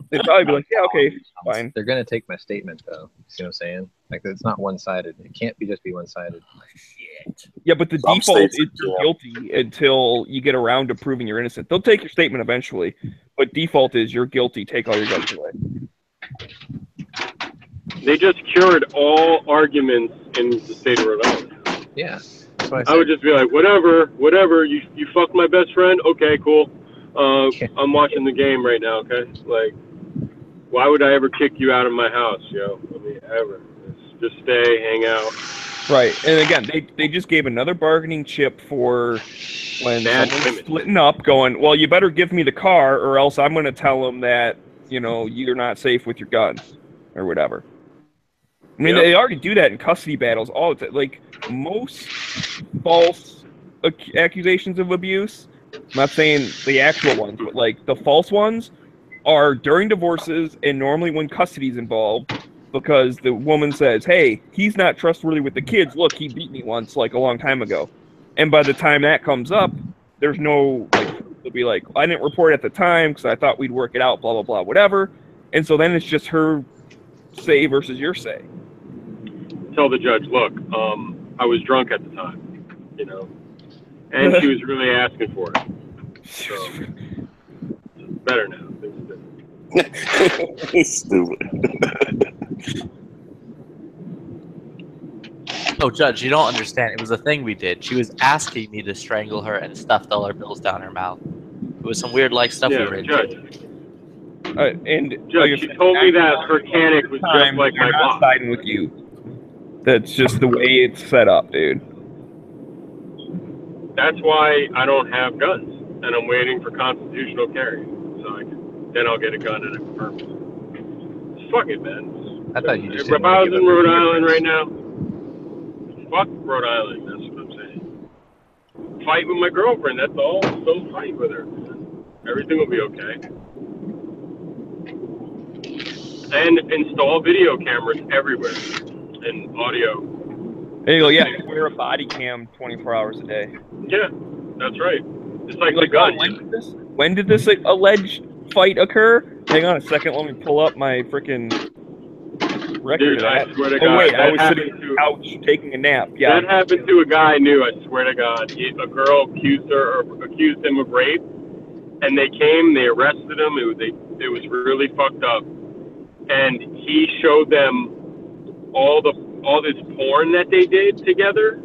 They'd probably be like, "Yeah, okay, fine." They're going to take my statement, though. See what I'm saying? Like, it's not one-sided. It can't be just be one-sided. Yeah, but the default is you're guilty until you get around to proving you're innocent. They'll take your statement eventually, but default is you're guilty. Take all your guns away. They just cured all arguments in the state of Rhode Island. Yeah. I would just be like, whatever. You fucked my best friend. Okay, cool. I'm watching the game right now. Okay, like, why would I ever kick you out of my house, yo? I mean, ever. Just stay, hang out. Right, and again, they just gave another bargaining chip for when someone's splitting up, going, "Well, you better give me the car, or else I'm going to tell them that, you know, you're not safe with your gun, or whatever." I mean, they already do that in custody battles all the time. Like, most false accusations of abuse, I'm not saying the actual ones, but like the false ones, are during divorces and normally when custody's involved, because the woman says, "Hey, he's not trustworthy with the kids. Look, he beat me once, like a long time ago." And by the time that comes up, there's no, like, they'll be like, "I didn't report at the time because I thought we'd work it out, blah, blah, blah, whatever." And so then it's just her say versus your say. Tell the judge, "Look, I was drunk at the time, you know, and she was really asking for it. So it's better now." Stupid. Oh, Judge, you don't understand. It was a thing we did. She was asking me to strangle her and stuffed all her bills down her mouth. It was some weird, like, stuff we were into. Judge, she told me that her canic was just like my boss. Siding with you. That's just the way it's set up, dude. That's why I don't have guns, and I'm waiting for constitutional carry, so then I'll get a gun and a permit. Fuck it, man. I thought you just if I was in Rhode Island right now, fuck Rhode Island. That's what I'm saying. Fight with my girlfriend. That's all. Don't fight with her. Everything will be okay. And install video cameras everywhere and audio. There you go. Yeah, wear a body cam 24 hours a day. Yeah, that's right. It's like the gun. When did this alleged fight occur? Hang on a second. Let me pull up my freaking record. Dude, I swear to God. Wait, I was sitting on the couch taking a nap. Yeah. That happened to a guy I knew. I swear to God. A girl accused him of rape, and they came. They arrested him. It was really fucked up. And he showed them all this porn that they did together.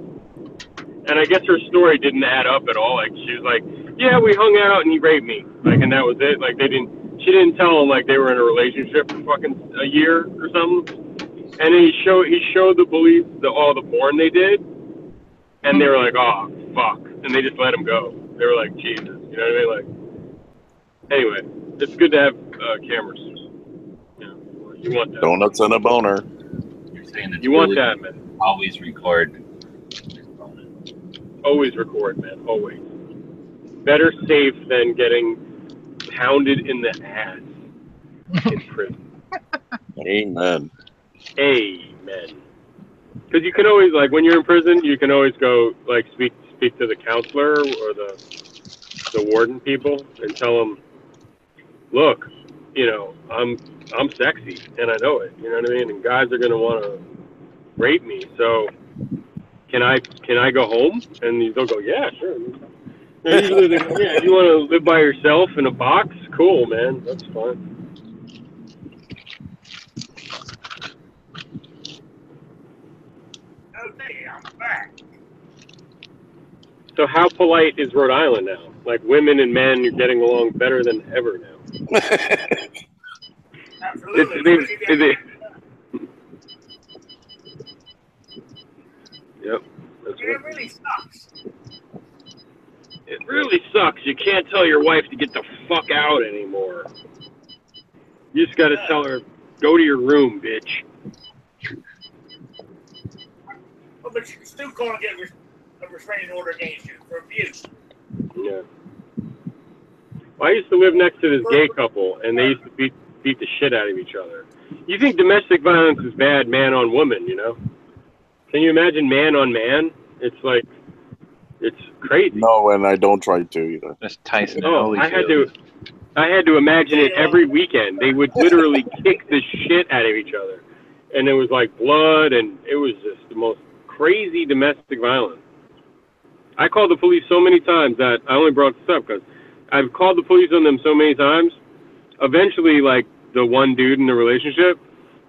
And I guess her story didn't add up at all. Like, she was like, yeah, we hung out and he raped me. Like, and that was it. Like, she didn't tell him, like, they were in a relationship for fucking a year or something. And then he showed the police all the porn they did. And they were like, oh, fuck. And they just let him go. They were like, Jesus. You know what I mean? Like, anyway, it's good to have cameras. You want that. Donuts and a boner. You're saying it's You want really that, man. always record. Always record, man. Always. Better safe than getting pounded in the ass in prison. Amen. Amen. Because you can always, like, when you're in prison, you can always go, like, speak to the counselor or the warden people and tell them, look, you know, I'm sexy and I know it. You know what I mean? And guys are gonna want to rape me. So can I go home? And they'll go, yeah, sure. And usually they go, yeah, you want to live by yourself in a box? Cool, man. That's fine. Okay, I'm back. So how polite is Rhode Island now? Like, women and men are getting along better than ever now. Absolutely. Yep. That's It really sucks. It really sucks. You can't tell your wife to get the fuck out anymore. You just got to tell her, go to your room, bitch. Oh, but you can still call and get a restraining order against you for abuse. Yeah. Well, I used to live next to this gay couple, and they used to beat the shit out of each other. You think domestic violence is bad, man on woman, you know? Can you imagine man on man? It's like, it's crazy. No, and I don't try to either. That's Tyson and Oh, Holyfield. I had to imagine it every weekend. They would literally kick the shit out of each other. And there was like blood, and it was just the most crazy domestic violence. I called the police so many times that I only brought this up because I've called the police on them so many times. Eventually, like, the one dude in the relationship,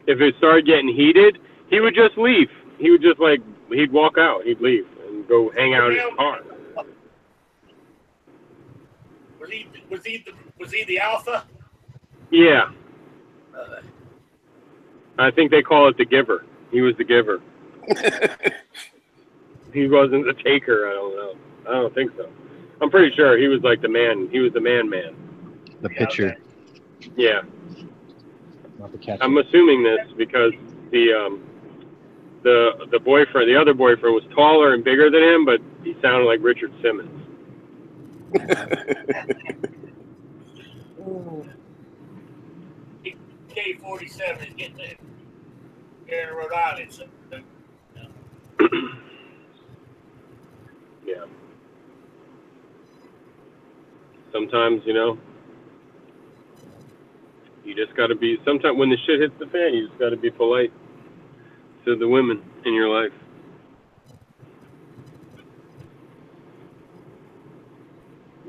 if it started getting heated, he would just leave. He would just, like, he'd walk out. He'd leave and go hang out in his car. Was he the alpha? Yeah. I think they call it the giver. He was the giver. He wasn't the taker, I don't know. I don't think so. I'm pretty sure he was like the man. He was the man. The pitcher. Yeah. Not the catcher. I'm assuming this because the boyfriend, the other boyfriend, was taller and bigger than him, but he sounded like Richard Simmons. K-47 is getting it here in Rhode Island. So, Yeah. Sometimes, you know, you just got to be, sometimes when the shit hits the fan, you just got to be polite to the women in your life.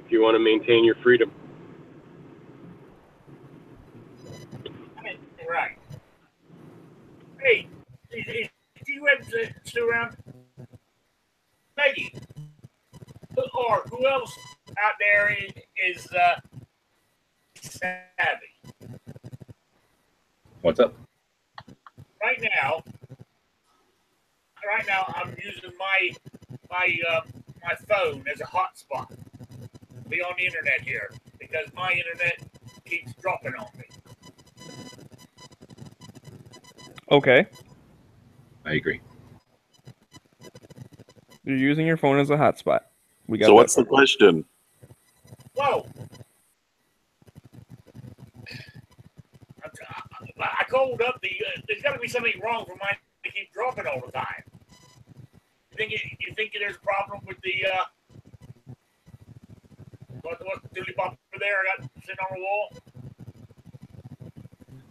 If you want to maintain your freedom. right. Hey, is G-Web still around? Maggie, or who else out there is savvy? What's up? Right now, I'm using my phone as a hotspot. Be on the internet here because my internet keeps dropping on me. Okay. I agree. You're using your phone as a hotspot. We got. So what's the question? Whoa! I called up there's got to be something wrong for mine to keep dropping all the time. You think there's a problem with the what dooley bop over there I got sitting on the wall?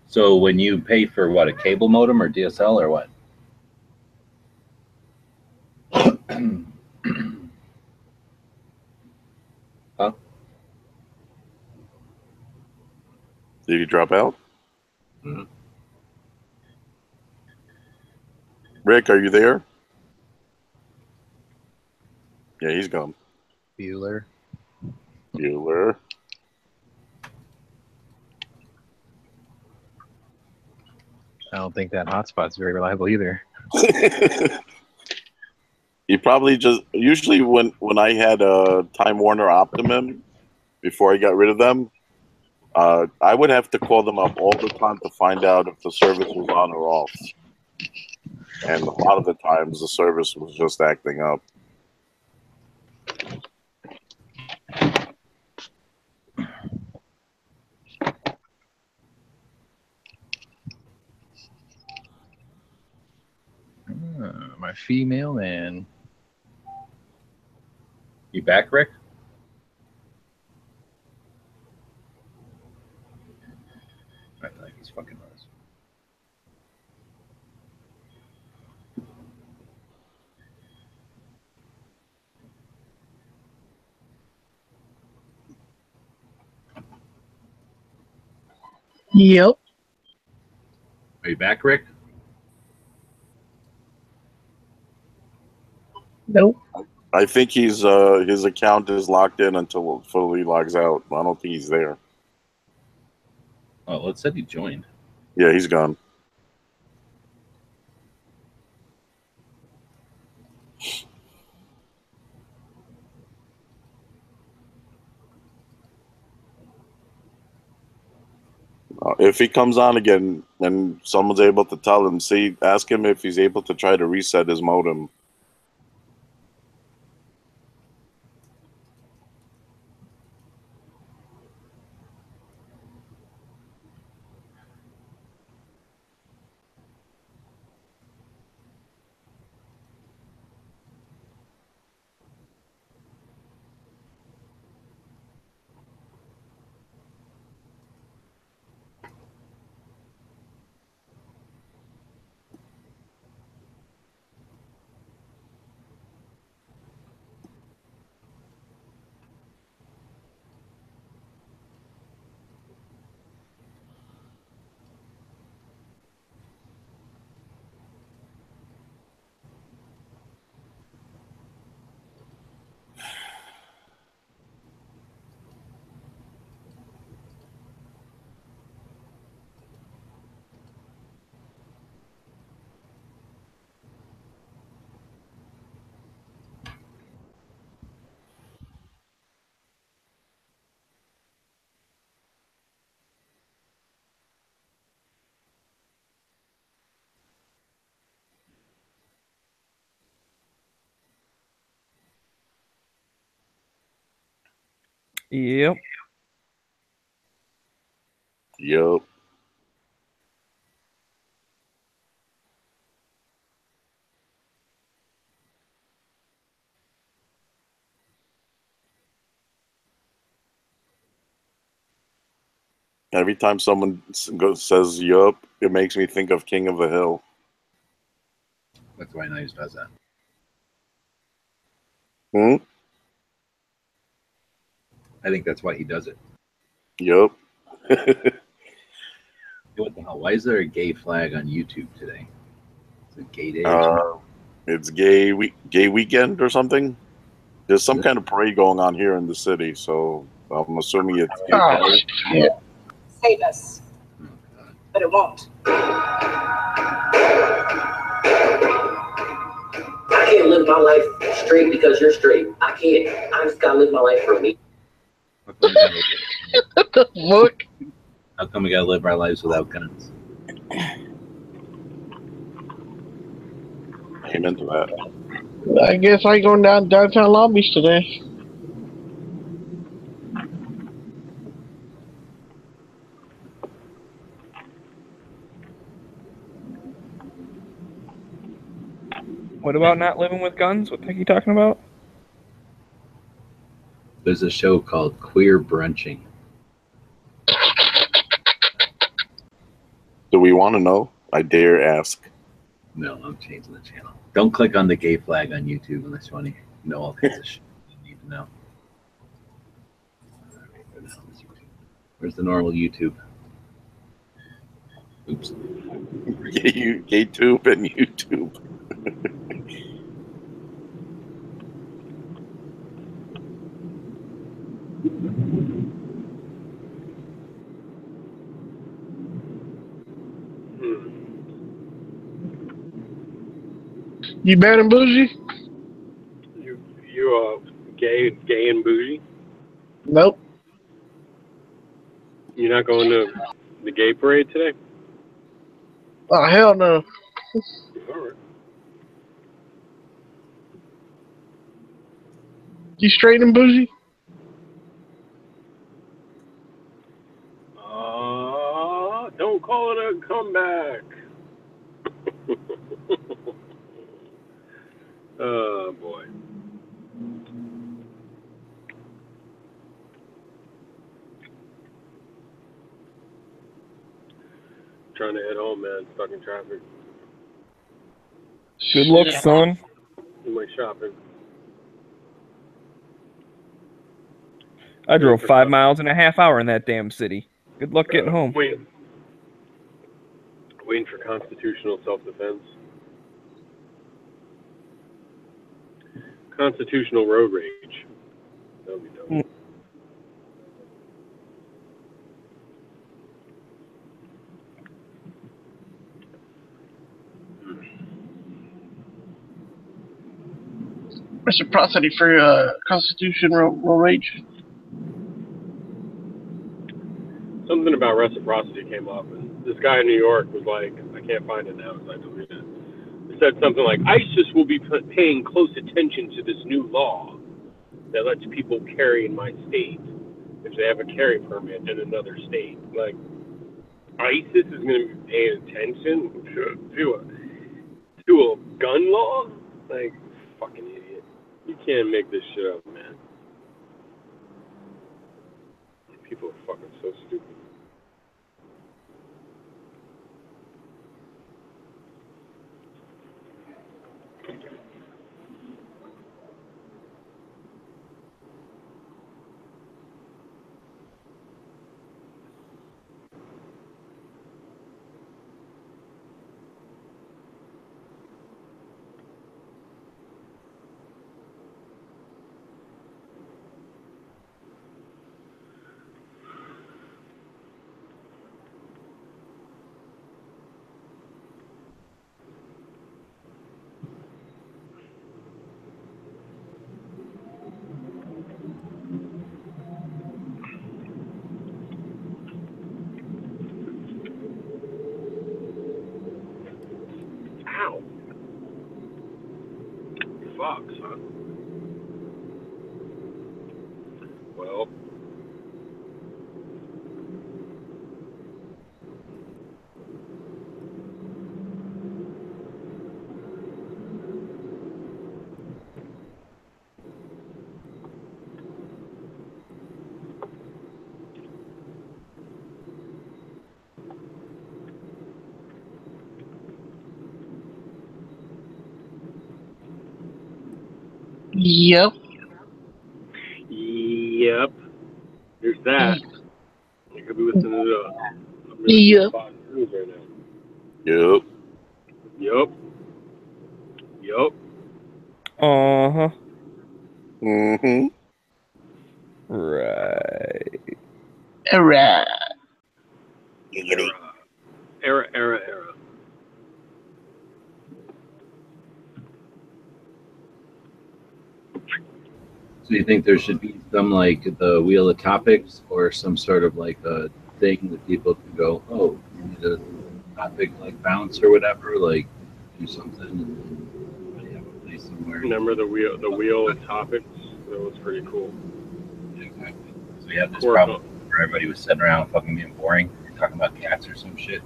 So when you pay for what, a cable modem or DSL or what? Huh? Did you drop out? Mm-hmm. Rick, are you there? Yeah, he's gone. Bueller. Bueller. I don't think that hotspot's very reliable either. He probably just usually when I had a Time Warner Optimum before I got rid of them, I would have to call them up all the time to find out if the service was on or off. And a lot of the times the service was just acting up. My female man. You back, Rick? I feel like he's fucking us. Yep. Are you back, Rick? Nope. I think he's his account is locked in until it fully logs out. I don't think he's there. Oh, well, it said he joined. Yeah, he's gone. If he comes on again and someone's able to tell him, ask him if he's able to try to reset his modem. Yep. Yep. Every time someone says "yup," it makes me think of King of the Hill. That's why Knives does that. Hmm? I think that's why he does it. Yup. What the hell? Why is there a gay flag on YouTube today? Is it gay day? It's gay weekend or something. There's some kind of parade going on here in the city, so I'm assuming it's gay pride. Shit. Save us. But it won't. I can't live my life straight because you're straight. I can't. I just gotta live my life for me. What the fuck? How come we gotta live our lives without guns? Amen to that. I guess I ain't going downtown Long Beach today. What about not living with guns? What the heck are you talking about? There's a show called Queer Brunching. Do we want to know? I dare ask. No, I'm changing the channel. Don't click on the gay flag on YouTube unless you want to know all kinds of shit you need to know. Where's the normal YouTube? Oops. Gay tube and YouTube. You bad and bougie? You gay and bougie? Nope. You're not going to the gay parade today? Oh hell no. All right. You straight and bougie? Don't call it a comeback. Oh boy. Trying to head home, man. Stuck in traffic. Good luck, son. Do my shopping. I drove 5 miles in a half hour in that damn city. Good luck getting home. Waiting for constitutional self-defense. Constitutional road rage. That would be dope. Reciprocity for constitutional rage. Something about reciprocity came up, and this guy in New York was like, I can't find it now, so I deleted it. It said something like, ISIS will be paying close attention to this new law that lets people carry in my state if they have a carry permit in another state. Like, ISIS is going to be paying attention to a gun law? Like, fucking idiot. You can't make this shit up, man. People are fucking so stupid. Ow. Fuck, son. Well. Yep. Yep. There's that. You could be listening to Yep. Fox News right now. Yep. Yup. Yup. Uh-huh. Mm-hmm. Right. Alright. Era. So you think there should be some like the wheel of topics or some sort of like a thing that people can go, oh, you need a topic like bounce or whatever, like do something and then have a place somewhere. Remember the wheel of topics? That was pretty cool. Exactly. So we had this problem where everybody was sitting around fucking being boring, talking about cats or some shit.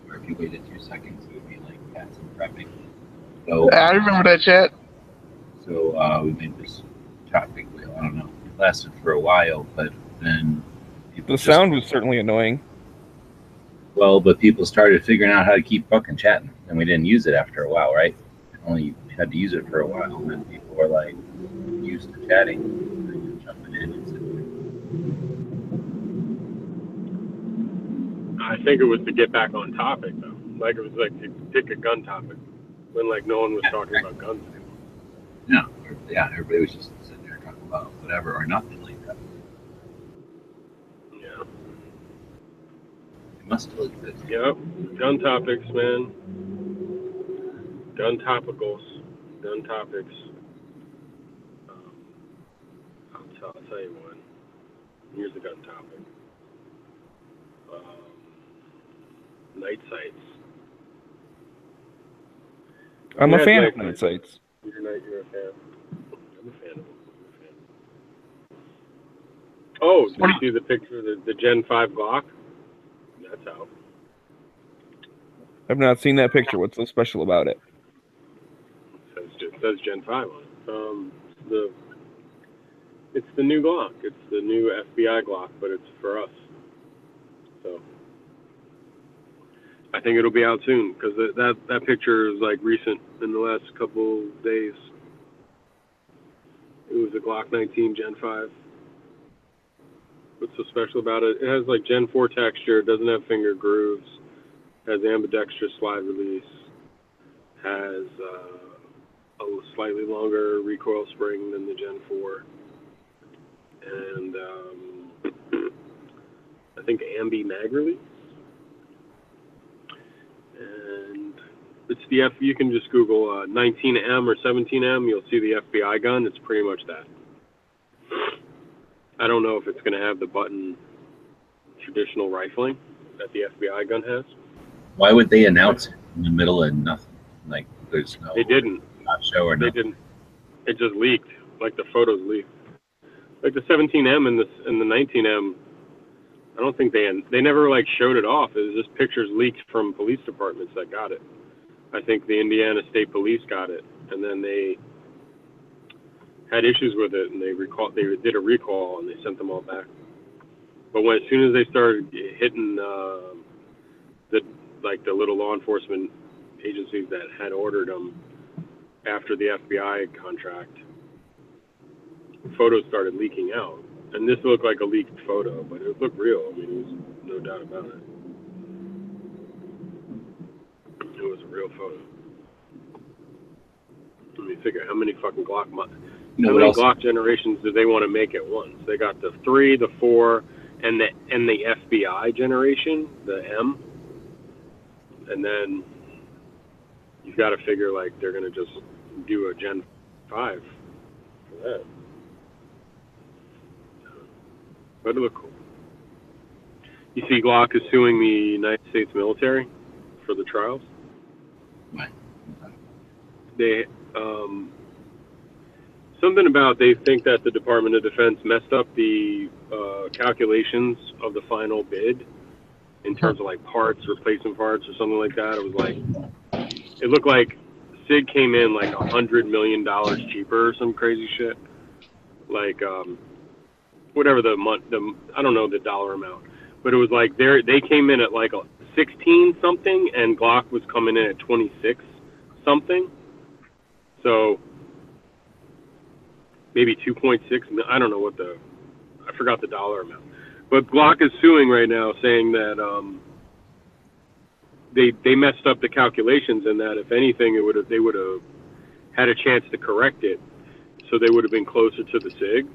Or if you waited 2 seconds, it would be like cats and prepping. So I remember that chat. So we made this topic wheel. I don't know. It lasted for a while, but then the sound was certainly annoying. Well, but people started figuring out how to keep fucking chatting, and we didn't use it after a while, right? Only had to use it for a while, and then people were like used to chatting, and jumping in and sitting I think it was to get back on topic, though. Like, it was like to pick a gun topic. when like no one was talking about guns anymore. Yeah, everybody was just sitting there talking about whatever or nothing like that. Yeah. It must have looked good. Yep. Gun topics, man. Gun topicals. Gun topics. I'll tell you one. Here's the gun topic. Night sights. I'm a fan of night sights. You're a fan. I'm a fan of them. Oh, did you see the picture of the Gen 5 Glock? That's out. I've not seen that picture. What's so special about it? It says Gen 5 on it. It's the new Glock. It's the new FBI Glock, but it's for us. So I think it'll be out soon because that picture is like recent in the last couple days. It was a Glock 19 Gen 5. What's so special about it? It has like Gen 4 texture. It doesn't have finger grooves. Has ambidextrous slide release. Has a slightly longer recoil spring than the Gen 4. And I think ambi mag release. And it's the you can just Google 19M or 17M. You'll see the FBI gun. It's pretty much that. I don't know if it's going to have the button traditional rifling that the FBI gun has. Why would they announce it in the middle of nothing? Like, there's no. They didn't. Not show or They nothing. didn't. It just leaked. Like the photos leaked. Like the 17M and the 19M. I don't think they never like showed it off. It was just pictures leaked from police departments that got it. I think the Indiana State Police got it, and then they had issues with it, and they did a recall, and they sent them all back. But as soon as they started hitting the little law enforcement agencies that had ordered them after the FBI contract, photos started leaking out. And this looked like a leaked photo, but it looked real. I mean, there was no doubt about it. It was a real photo. Let me figure how many fucking Glock Glock generations do they want to make at once? They got the 3, the 4, and the FBI generation, the M. And then you've got to figure like they're gonna just do a Gen 5 for that. But it looked cool. You see, Glock is suing the United States military for the trials. Why? They something about they think that the Department of Defense messed up the calculations of the final bid in terms of like parts, replacement parts, or something like that. It was like it looked like SIG came in like $100 million cheaper or some crazy shit. Like whatever I don't know the dollar amount, but it was like they came in at like a 16 something, and Glock was coming in at 26 something. So maybe 2.6. I don't know I forgot the dollar amount. But Glock is suing right now, saying that they messed up the calculations, and that if anything, they would have had a chance to correct it, so they would have been closer to the SIG.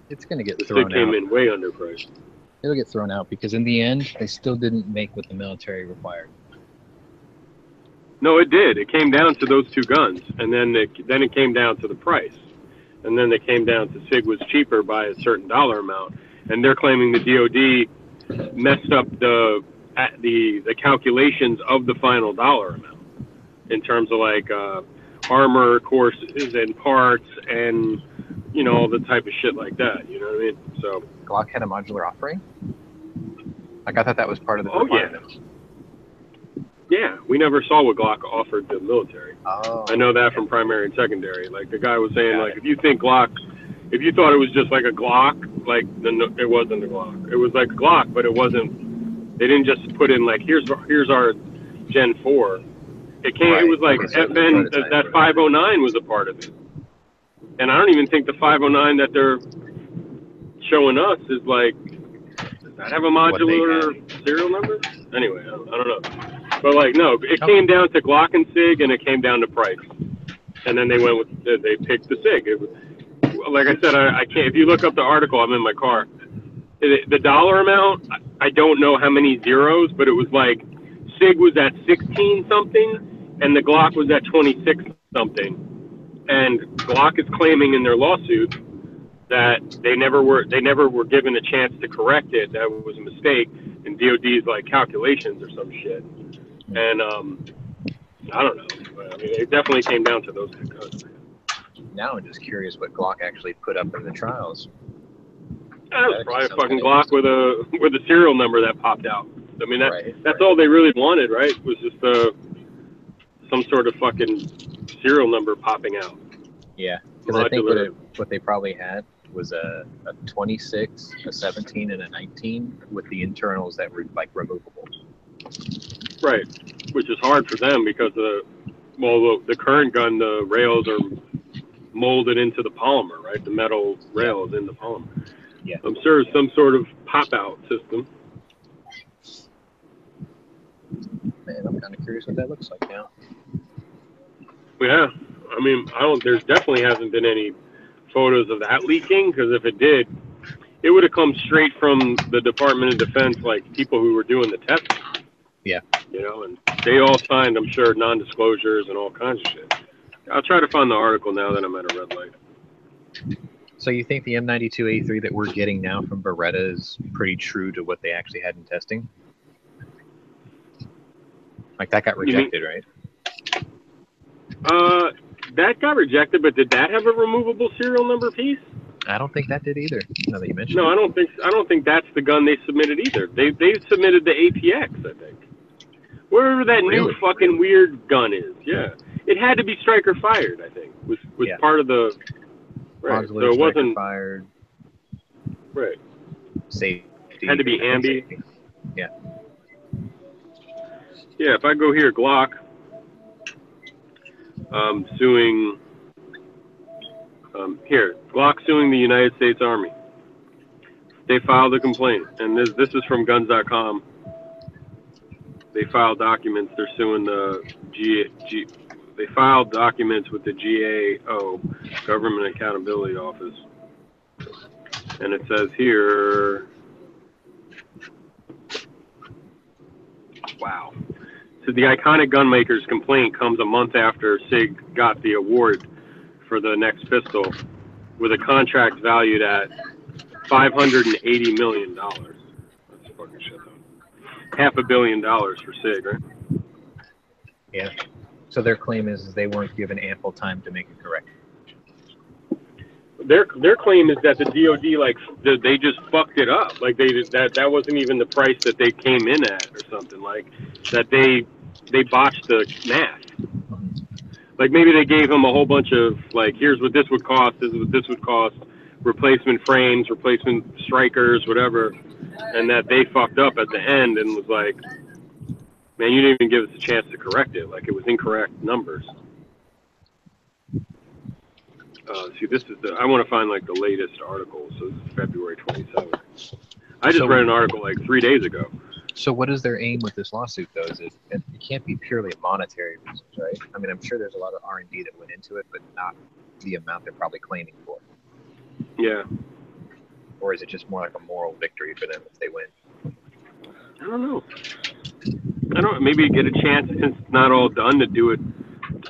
It's going to get the thrown SIG came out. in way underpriced. It'll get thrown out because in the end, they still didn't make what the military required. No, it did. It came down to those two guns, and then it came down to the price, and then they came down to SIG was cheaper by a certain dollar amount, and they're claiming the DoD messed up the calculations of the final dollar amount in terms of like armor courses and parts and all the type of shit like that. You know what I mean? So Glock had a modular offering. Like I thought that was part of the. Oh yeah. Yeah, we never saw what Glock offered the military. Oh. I know that from primary and secondary. Like the guy was saying, like if you thought it was just like a Glock, like it wasn't a Glock. It was like a Glock, but it wasn't. They didn't just put in like here's our Gen 4. It came. Right. It was like that 509 was a part of it. And I don't even think the 509 that they're showing us is like. Does that have a modular serial number? Anyway, I don't know. But like, no, it came down to Glock and Sig, and it came down to price. And then they went with they picked the Sig. It was, like I said, I can't. If you look up the article, I'm in my car. The dollar amount, I don't know how many zeros, but it was like Sig was at 16 something, and the Glock was at 26 something. And Glock is claiming in their lawsuit that they never were given a chance to correct it. That was a mistake in DOD's like calculations or some shit. And I don't know. I mean, it definitely came down to those two guns. Now I'm just curious what Glock actually put up in the trials. That was probably a fucking Glock with a serial number that popped out. I mean, that's all they really wanted, right? Was just some sort of fucking serial number popping out. Yeah, because I think what they probably had was a 26, a 17, and a 19 with the internals that were like removable. Right, which is hard for them because the current gun, the rails are molded into the polymer, right? The metal rails in the polymer. Yeah. I'm sure some sort of pop-out system. Man, I'm kind of curious what that looks like now. Yeah, I mean, there's definitely hasn't been any photos of that leaking, because if it did, it would have come straight from the Department of Defense, like people who were doing the testing. Yeah. You know, and they all signed, I'm sure, non-disclosures and all kinds of shit. I'll try to find the article now that I'm at a red light. So you think the M92A3 that we're getting now from Beretta is pretty true to what they actually had in testing? Like that got rejected, right? That got rejected, but did that have a removable serial number piece? I don't think that did either. Now that you mentioned No, it. I don't think that's the gun they submitted either. They submitted the APX, I think. Wherever that new fucking weird gun is. Yeah. It had to be striker fired, I think. Was part of the right. So it wasn't fired. Right. Safety. Had to be ambi. Yeah. Yeah, if I go here, Glock suing Glock suing the United States Army. They filed a complaint, and this is from guns.com. They filed documents. They're suing the they filed documents with the GAO, Government Accountability Office. And it says here, wow. So the iconic gunmaker's complaint comes a month after SIG got the award for the next pistol, with a contract valued at $580 million. That's fucking shit, though. $500 million for SIG, right? Yeah. So their claim is they weren't given ample time to make it correct. Their claim is that the DOD they just fucked it up. Like that wasn't even the price that they came in at or something. Like that they botched the math. Like maybe they gave them a whole bunch of like, here's what this would cost, this is what this would cost, replacement frames, replacement strikers, whatever, and that they fucked up at the end and was like, man, you didn't even give us a chance to correct it. Like it was incorrect numbers. See, this is I want to find like the latest article. So this is February 27th. I just read an article like 3 days ago. So what is their aim with this lawsuit, though? It can't be purely monetary reasons, right? I mean, I'm sure there's a lot of R&D that went into it, but not the amount they're probably claiming for. Yeah. Or is it just more like a moral victory for them if they win? I don't know. Maybe get a chance, since it's not all done, to do it.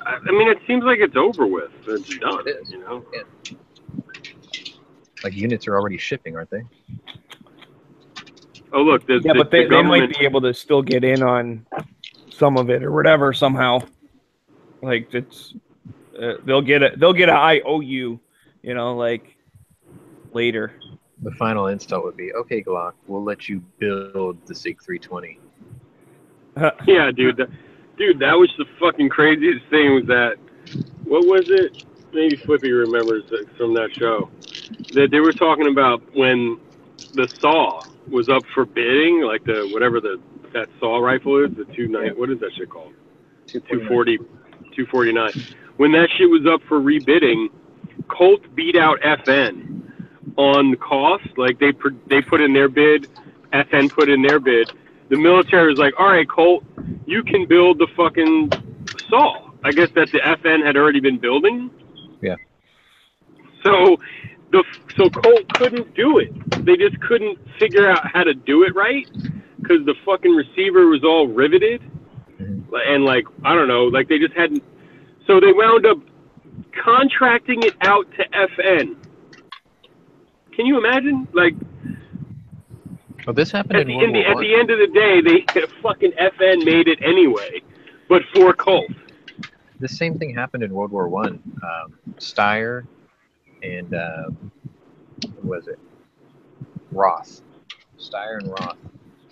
I mean, it seems like it's over with. It's done. It is. You know? Yeah. Like units are already shipping, aren't they? Oh, look. But they might be able to still get in on some of it or whatever somehow. Like it's they'll get a IOU, you know, like later. The final install would be, okay, Glock, we'll let you build the SIG 320. Yeah, dude. That was the fucking craziest thing. Was that what was it? Maybe Flippy remembers from that show that they were talking about when the saw was up for bidding, like the whatever that saw rifle is, the 290. What is that shit called? 249. When that shit was up for rebidding, Colt beat out FN on cost. Like they put in their bid, FN put in their bid. The military was like, all right, Colt, you can build the fucking saw. I guess that the FN had already been building. Yeah. So Colt couldn't do it. They just couldn't figure out how to do it right because the fucking receiver was all riveted. And like, I don't know, like they just hadn't. So they wound up contracting it out to FN. Can you imagine? Like, well, this happened at the end of the day, they fucking FN made it anyway, but for Colt. The same thing happened in World War One. Steyr and what was it? Roth. Steyr and Roth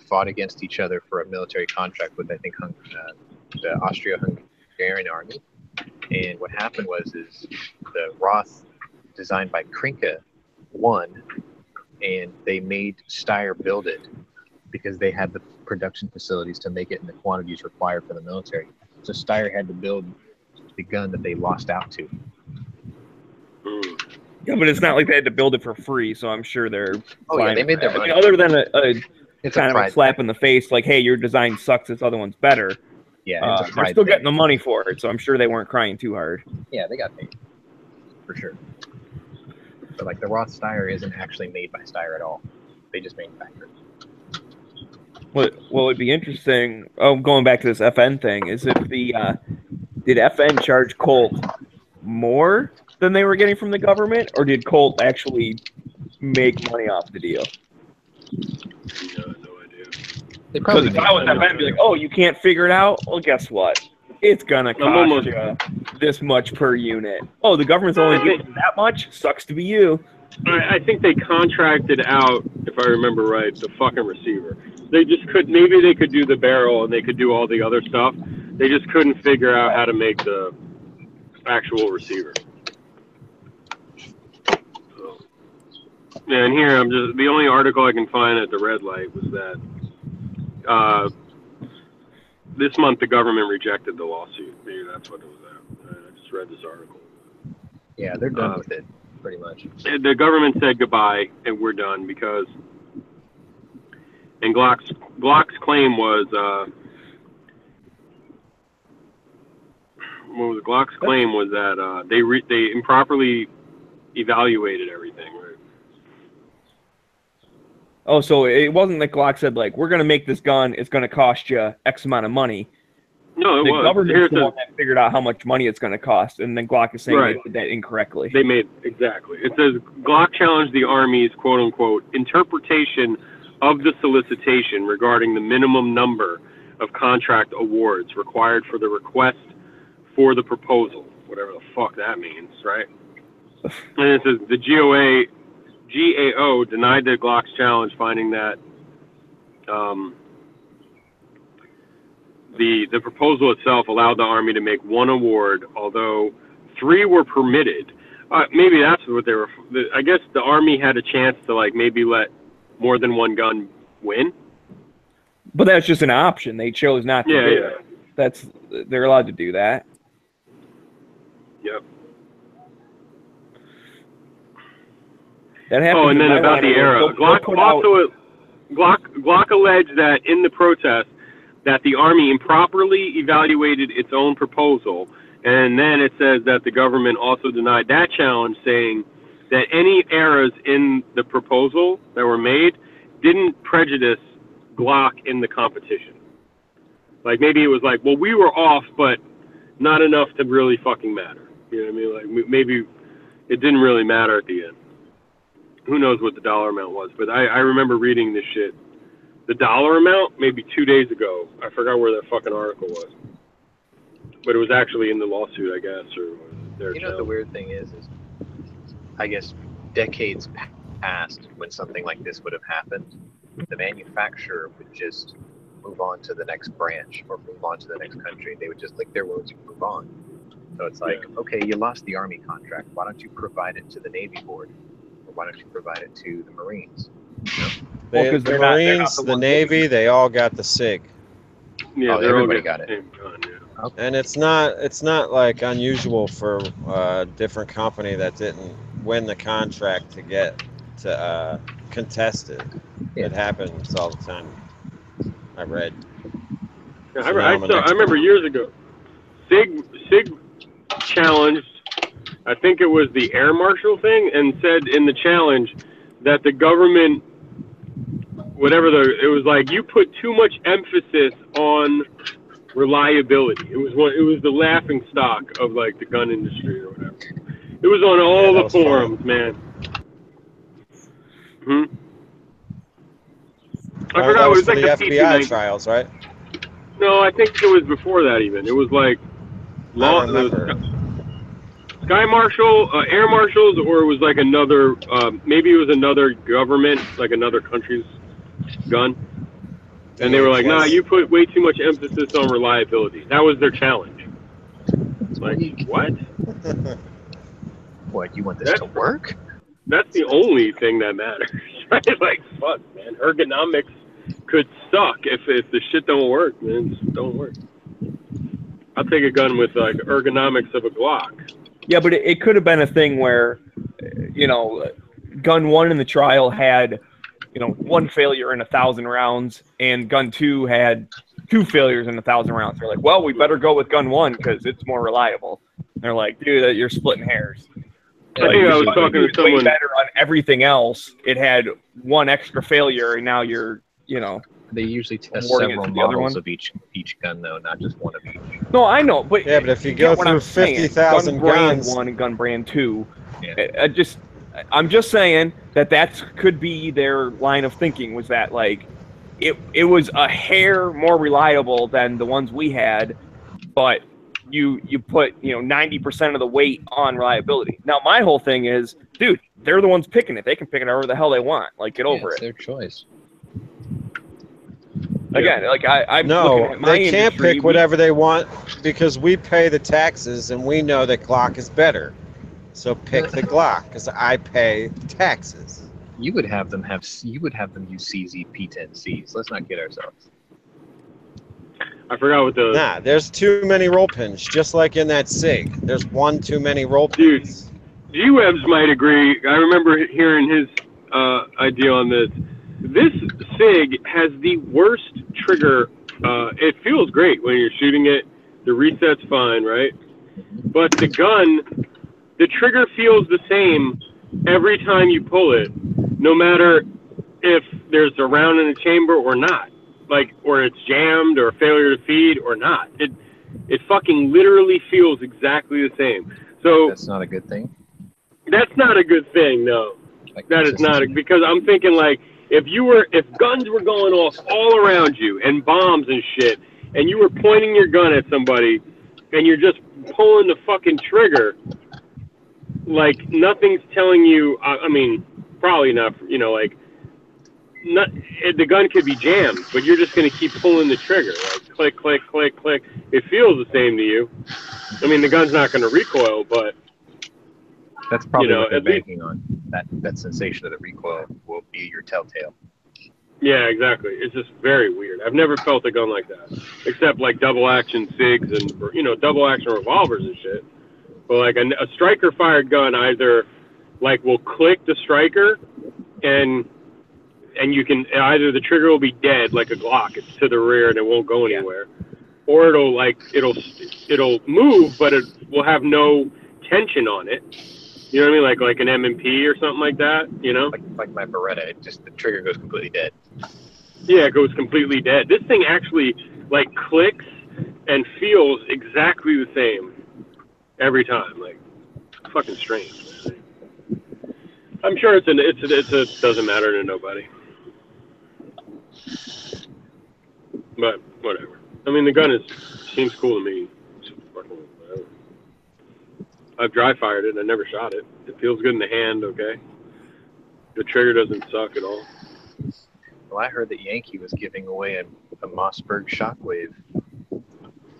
fought against each other for a military contract with, I think, the Austro-Hungarian army. And what happened was the Roth, designed by Krinka, won, and they made Steyr build it because they had the production facilities to make it in the quantities required for the military. So Steyr had to build the gun that they lost out to. Yeah, but it's not like they had to build it for free, so I'm sure they're. Oh yeah, they made their money. Other than it's kind of a slap in the face, like, hey, your design sucks, this other one's better. Yeah, it's a they're still getting the money for it, so I'm sure they weren't crying too hard. Yeah, they got paid for sure. But like the Roth Steyr isn't actually made by Steyr at all; they just manufacture it. What would be interesting? Oh, going back to this FN thing, is if did FN charge Colt more than they were getting from the government, or did Colt actually make money off the deal? No idea. Because if I was FN, I'd be like, oh, you can't figure it out? Well, guess what? It's gonna cost you this much per unit. Oh, the government's only giving you that much? Sucks to be you. I think they contracted out, if I remember right, the fucking receiver. They just maybe they could do the barrel and they could do all the other stuff. They just couldn't figure out how to make the actual receiver. So, yeah, and here the only article I can find at the red light was that this month the government rejected the lawsuit. Maybe that's what it was at. I just read this article. Yeah, they're done with it, pretty much. The government said goodbye, and we're done because. And Glock's claim was Glock's claim was that they improperly evaluated everything. Right? Oh, so it wasn't that Glock said, like, we're going to make this gun, it's going to cost you X amount of money. No, the government's the one that figured out how much money it's going to cost, and then Glock is saying they did that incorrectly. They made, exactly. It says, Glock challenged the Army's, quote-unquote, interpretation of the solicitation regarding the minimum number of contract awards required for the request for the proposal, whatever the fuck that means, right? And it says, the GAO denied the Glock's challenge, finding that the proposal itself allowed the Army to make one award, although 3 were permitted. Maybe that's what they were. I guess the Army had a chance to like maybe let more than one gun win. But that's just an option. They chose not to do it. They're allowed to do that. Yep. That happens. Oh, and then about the arrow. Glock alleged that in the protest that the Army improperly evaluated its own proposal, and then it says that the government also denied that challenge, saying that any errors in the proposal that were made didn't prejudice Glock in the competition. Like maybe it was like, well, we were off, but not enough to really fucking matter. You know what I mean? Like maybe it didn't really matter at the end. Who knows what the dollar amount was? But I remember reading this shit. The dollar amount maybe 2 days ago. I forgot where that fucking article was. But it was actually in the lawsuit, I guess, or their You know what the weird thing is I guess decades past when something like this would have happened, the manufacturer would just move on to the next branch or move on to the next country. They would just lick their wounds and move on. So it's like, okay, you lost the Army contract. Why don't you provide it to the Navy board? Or why don't you provide it to the Marines? You know? The Marines, the Navy, they all got the SIG. Yeah, everybody got it. And it's not like unusual for a different company that didn't win the contract to get to contest it. It happens all the time. I read. I remember years ago, Sig challenged, I think it was the air marshal thing, and said in the challenge that the government, it was like you put too much emphasis on reliability. It was the laughing stock of like the gun industry or whatever. It was on all the forums, man. I forgot. That It was was for like the the FBI PC-90. trials, right? No, I think it was before that even. It was like I remember. Sky Marshal, Air Marshals, or it was like another, maybe it was another government, like another country's gun. And they were like, nah, you put way too much emphasis on reliability. That was their challenge. Like, what? What, you want this to work? That's the only thing that matters, right? Like, fuck, man. Ergonomics could suck if the shit don't work, man. It just don't work. I'll take a gun with, like, ergonomics of a Glock. Yeah, but it could have been a thing where, you know, gun 1 in the trial had, you know, 1 failure in 1,000 rounds, and gun 2 had 2 failures in 1,000 rounds. They're like, well, we better go with gun 1 because it's more reliable. And they're like, dude, you're splitting hairs. I think I was talking to someone. Way better on everything else. It had 1 extra failure, and now you're, you know. They usually test awarding several the other models one. of each gun, though, not just one of each. No, I know, but yeah, but if you get go what through I'm saying. 50,000 gun brand guns, 1 and gun brand 2, yeah. I'm just saying that could be their line of thinking, was that like it was a hair more reliable than the ones we had, but you put 90% of the weight on reliability. Now my whole thing is, dude, they're the ones picking it. They can pick it however the hell they want. Like, get over it's it. their choice. Again, like I'm no, looking at my they can't industry, pick whatever they want because we pay the taxes and we know that Glock is better. So pick the Glock because I pay taxes. You would have them use CZ P10Cs. Let's not kid ourselves. I forgot what the. Nah, there's too many roll pins, just like in that SIG. There's 1 too many roll pins. Dude, G-Webs might agree. I remember hearing his idea on this. This SIG has the worst trigger. It feels great when you're shooting it. The reset's fine, right? But the gun, the trigger feels the same every time you pull it, no matter if there's a round in the chamber or not. Like, or it's jammed or failure to feed or not. It fucking literally feels exactly the same. So that's not a good thing. That's not a good thing, no. Like, that is not because I'm thinking like if guns were going off all around you and bombs and shit, and you were pointing your gun at somebody and you're just pulling the fucking trigger, like nothing's telling you. I mean, probably not. You know, like. The gun could be jammed, but you're just going to keep pulling the trigger, like click, click, click, click. It feels the same to you. I mean, the gun's not going to recoil, but that's probably what they're banking on. That sensation of the recoil will be your telltale. Yeah, exactly. It's just very weird. I've never felt a gun like that, except like double action SIGs and double action revolvers and shit. But like a striker fired gun, either like will click the striker and you can either the trigger will be dead like a Glock, it's to the rear and it won't go anywhere, or it'll move but it will have no tension on it. You know what I mean? Like an M&P or something like that. You know, like my Beretta, the trigger goes completely dead. Yeah, it goes completely dead. This thing actually like clicks and feels exactly the same every time. Like fucking strange, man. I'm sure it doesn't matter to nobody. But whatever. I mean, the gun seems cool to me. I've dry fired it. I never shot it. It feels good in the hand. Okay. The trigger doesn't suck at all. Well, I heard that Yankee was giving away a Mossberg Shockwave.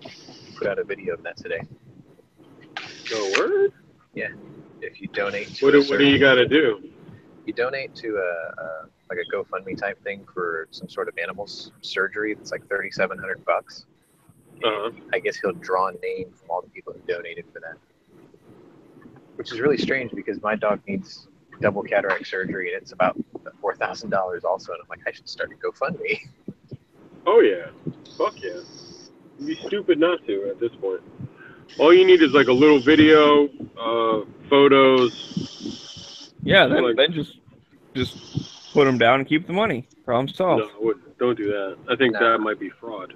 He put out a video of that today. Oh, word? Yeah. If you donate to what do you got to do? You donate to a GoFundMe type thing for some sort of animals surgery. It's like $3,700. I guess he'll draw a name from all the people who donated for that. Which is really strange because my dog needs double cataract surgery and it's about $4,000 also. And I'm like, I should start a GoFundMe. Oh yeah, fuck yeah. You'd be stupid not to at this point. All you need is like a little video, photos. Yeah, then just put them down and keep the money. Problem solved. No, I wouldn't. Don't do that. I think that might be fraud.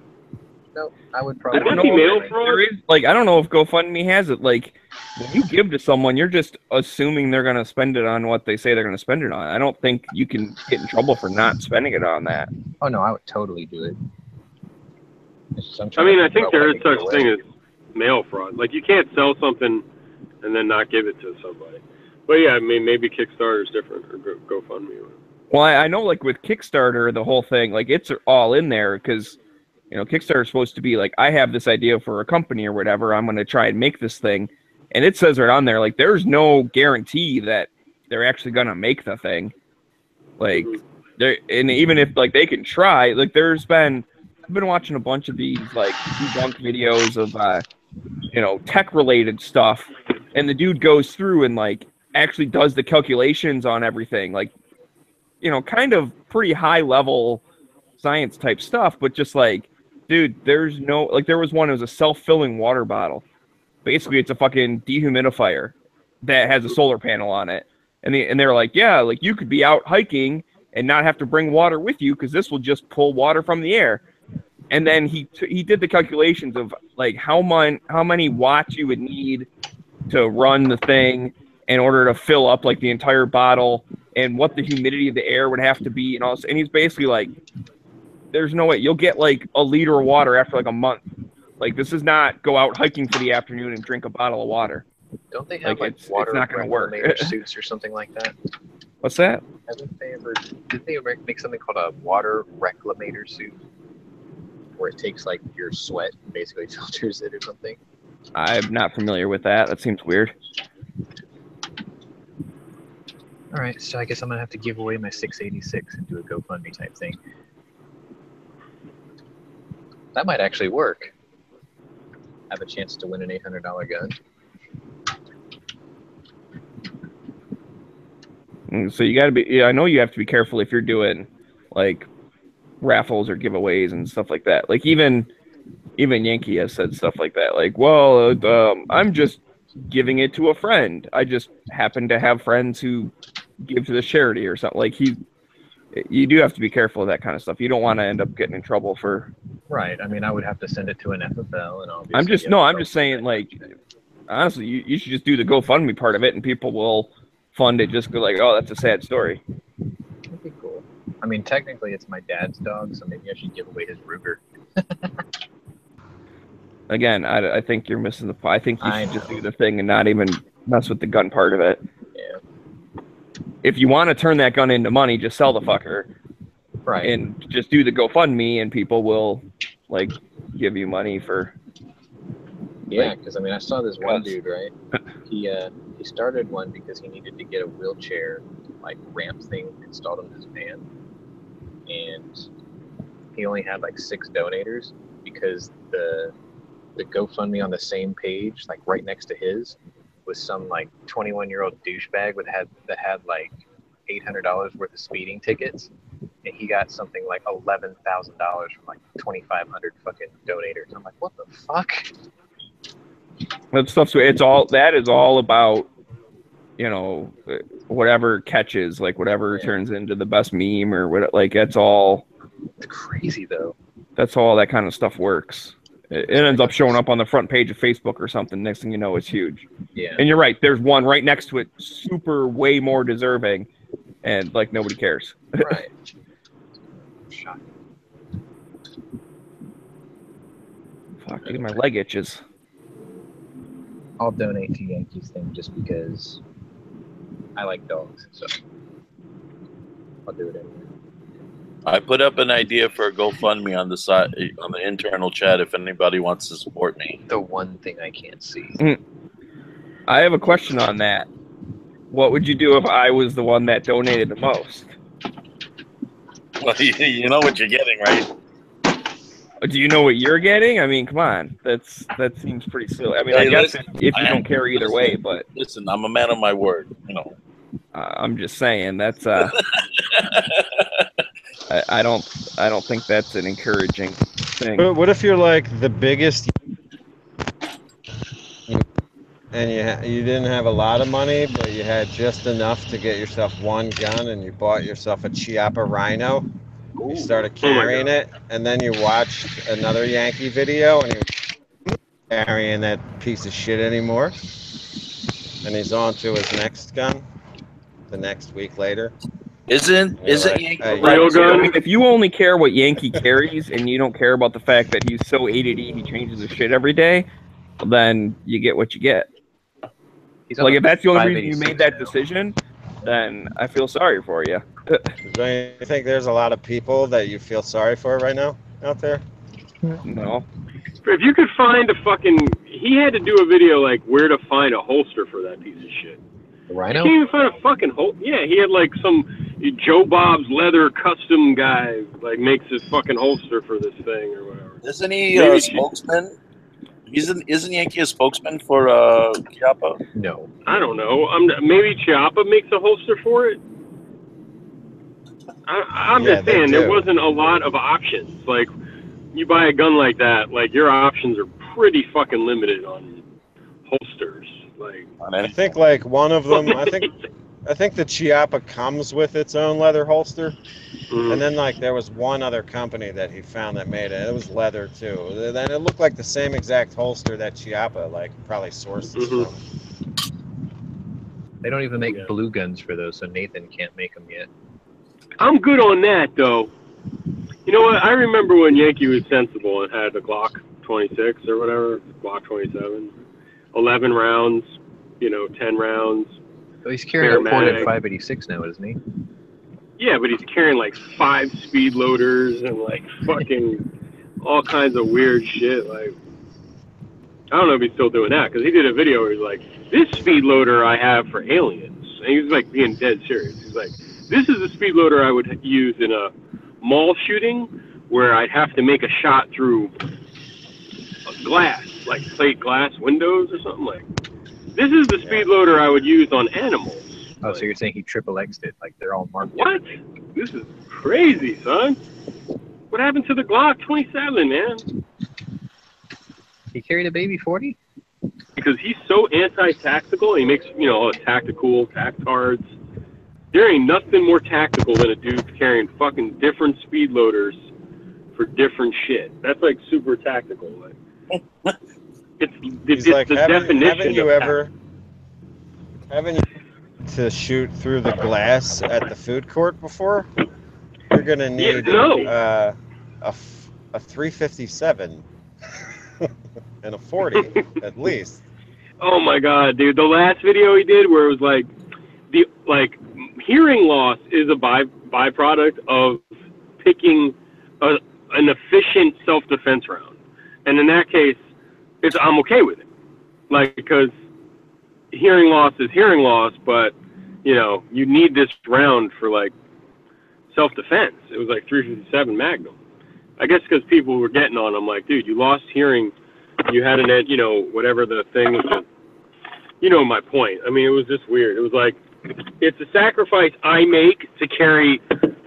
No, I would I probably. don't know if there is, like, I don't know if GoFundMe has it. Like, when you give to someone, you're just assuming they're going to spend it on what they say they're going to spend it on. I don't think you can get in trouble for not spending it on that. Oh no, I would totally do it. I mean, I think there is such thing as mail fraud. Like, you can't sell something and then not give it to somebody. But yeah, I mean, maybe Kickstarter is different, or GoFundMe. Well, I know, like, with Kickstarter, the whole thing, like, it's all in there because, you know, Kickstarter is supposed to be like, I have this idea for a company or whatever. I'm going to try and make this thing. And it says right on there, like, there's no guarantee that they're actually going to make the thing. Like, and even if, like, they can try, like, I've been watching a bunch of these, like, debunk videos of, you know, tech-related stuff. And the dude goes through and, like, actually does the calculations on everything. Like, you know, kind of pretty high-level science type stuff, but just like, dude, there's no, like, there was one, it was a self-filling water bottle. Basically, it's a fucking dehumidifier that has a solar panel on it. And they're like, yeah, like, you could be out hiking and not have to bring water with you because this will just pull water from the air. And then he did the calculations of, like, how many watts you would need to run the thing in order to fill up, like, the entire bottle, and what the humidity of the air would have to be, and all this. And he's basically like, there's no way you'll get, like, a liter of water after, like, a month. Like, this is not go out hiking for the afternoon and drink a bottle of water. Don't they have, like, it's water not going to work. suits or something like that? What's that? Did they ever make something called a water reclamator suit? Where it takes, like, your sweat and basically filters it or something? I'm not familiar with that. That seems weird. All right, so I guess I'm gonna have to give away my 686 and do a GoFundMe type thing. That might actually work. Have a chance to win an $800 gun. So you got to be. Yeah, I know you have to be careful if you're doing, like, raffles or giveaways and stuff like that. Like, even Yankee has said stuff like that. Like, well, I'm just giving it to a friend. I just happen to have friends who give to the charity or something. Like, you do have to be careful of that kind of stuff. You don't want to end up getting in trouble for. Right. I mean, I would have to send it to an FFL, and obviously. I'm just saying, like, honestly, you should just do the GoFundMe part of it, and people will fund it. Just go like, oh, that's a sad story. That'd be cool. I mean, technically, it's my dad's dog, so maybe I should give away his Ruger. Again, I think you're missing the point. I think you should just do the thing and not even mess with the gun part of it. Yeah. If you want to turn that gun into money, just sell the fucker. Right. And just do the GoFundMe, and people will, like, give you money for. Yeah, because I mean, I saw this one dude, right? He started one because he needed to get a wheelchair, like, ramp thing installed in his van, and he only had like 6 donators because the GoFundMe on the same page, like right next to his, was some like 21-year-old douchebag that had like $800 worth of speeding tickets, and he got something like $11,000 from like 2,500 fucking donators. I'm like, what the fuck? That stuff's that is all about, you know, whatever catches, like whatever turns into the best meme or what. Like, that's all. It's crazy though. That's all that kind of stuff works. It ends up showing up on the front page of Facebook or something. Next thing you know, it's huge. Yeah. And you're right. There's one right next to it, super way more deserving, and like nobody cares. Right. Shocking. Fuck, dude, my leg itches. I'll donate to Yankees thing just because I like dogs, so I'll do it anyway. I put up an idea for a GoFundMe on the side, on the internal chat, if anybody wants to support me. The one thing I can't see. I have a question on that. What would you do if I was the one that donated the most? Well, you know what you're getting, right? Do you know what you're getting? I mean, come on. That seems pretty silly. I mean, I guess if you don't care either way, but listen, I'm a man of my word. You know. I'm just saying that's. I don't think that's an encouraging thing. But what if you're like the biggest, and you didn't have a lot of money, but you had just enough to get yourself one gun, and you bought yourself a Chiappa Rhino. You started carrying it, and then you watched another Yankee video, and he was carrying that piece of shit anymore, and he's on to his next gun the next week later. Isn't like, Yankee hey, Right, so, I mean, if you only care what Yankee carries and you don't care about the fact that he's so ADD he changes his shit every day, well, then you get what you get. Like, if that's the only reason you made that decision, then I feel sorry for you. Do you think there's a lot of people that you feel sorry for right now out there? No. If you could find a fucking, he had to do a video like where to find a holster for that piece of shit. The You Rhino? can't even find a fucking holster. Yeah, he had like some Joe Bob's leather custom guy like makes his fucking holster for this thing or whatever. Isn't he Maybe a spokesman? Isn't Yankee a spokesman for Chiappa? No. I don't know. Maybe Chiappa makes a holster for it. I'm Yeah, just they saying there do. wasn't a lot of options. Like, you buy a gun like that, like your options are pretty fucking limited on holsters. Like, I think like one of them. I think the Chiappa comes with its own leather holster, and then like there was one other company that he found that made it. It was leather too. Then it looked like the same exact holster that Chiappa like probably sources from. They don't even make blue guns for those, so Nathan can't make them yet. I'm good on that though. You know what? I remember when Yankee was sensible and had the Glock 26 or whatever, Glock 27, 11 rounds, 10 rounds. Oh, he's carrying a ported 586 now, isn't he? Yeah, but he's carrying like 5 speed loaders and like fucking all kinds of weird shit. Like, I don't know if he's still doing that because he did a video where he's like, "This speed loader I have for aliens," and he was like being dead serious. He's like, "This is the speed loader I would use in a mall shooting where I'd have to make a shot through a glass, like plate glass windows or something like. This is the speed loader I would use on animals." Oh, so you're saying he triple X'd it, like they're all marked What? This is crazy, son. What happened to the Glock 27, man? He carried a baby 40? Because he's so anti-tactical. He makes, all the tactical, tactards. There ain't nothing more tactical than a dude carrying fucking different speed loaders for different shit. That's like super tactical. Like, it's like, the haven't definition you of ever to shoot through the glass at the food court before? You're gonna need a 357 and a 40 at least. Oh my god, dude! The last video he did where it was like hearing loss is a byproduct of picking an efficient self-defense round, and in that case, I'm okay with it, like, because hearing loss is hearing loss, but you need this round for like self-defense. It was like 357 Magnum. I guess because people were getting on him, like, dude, you lost hearing. You had whatever the thing was. My point. I mean, it was just weird. It was like, it's a sacrifice I make to carry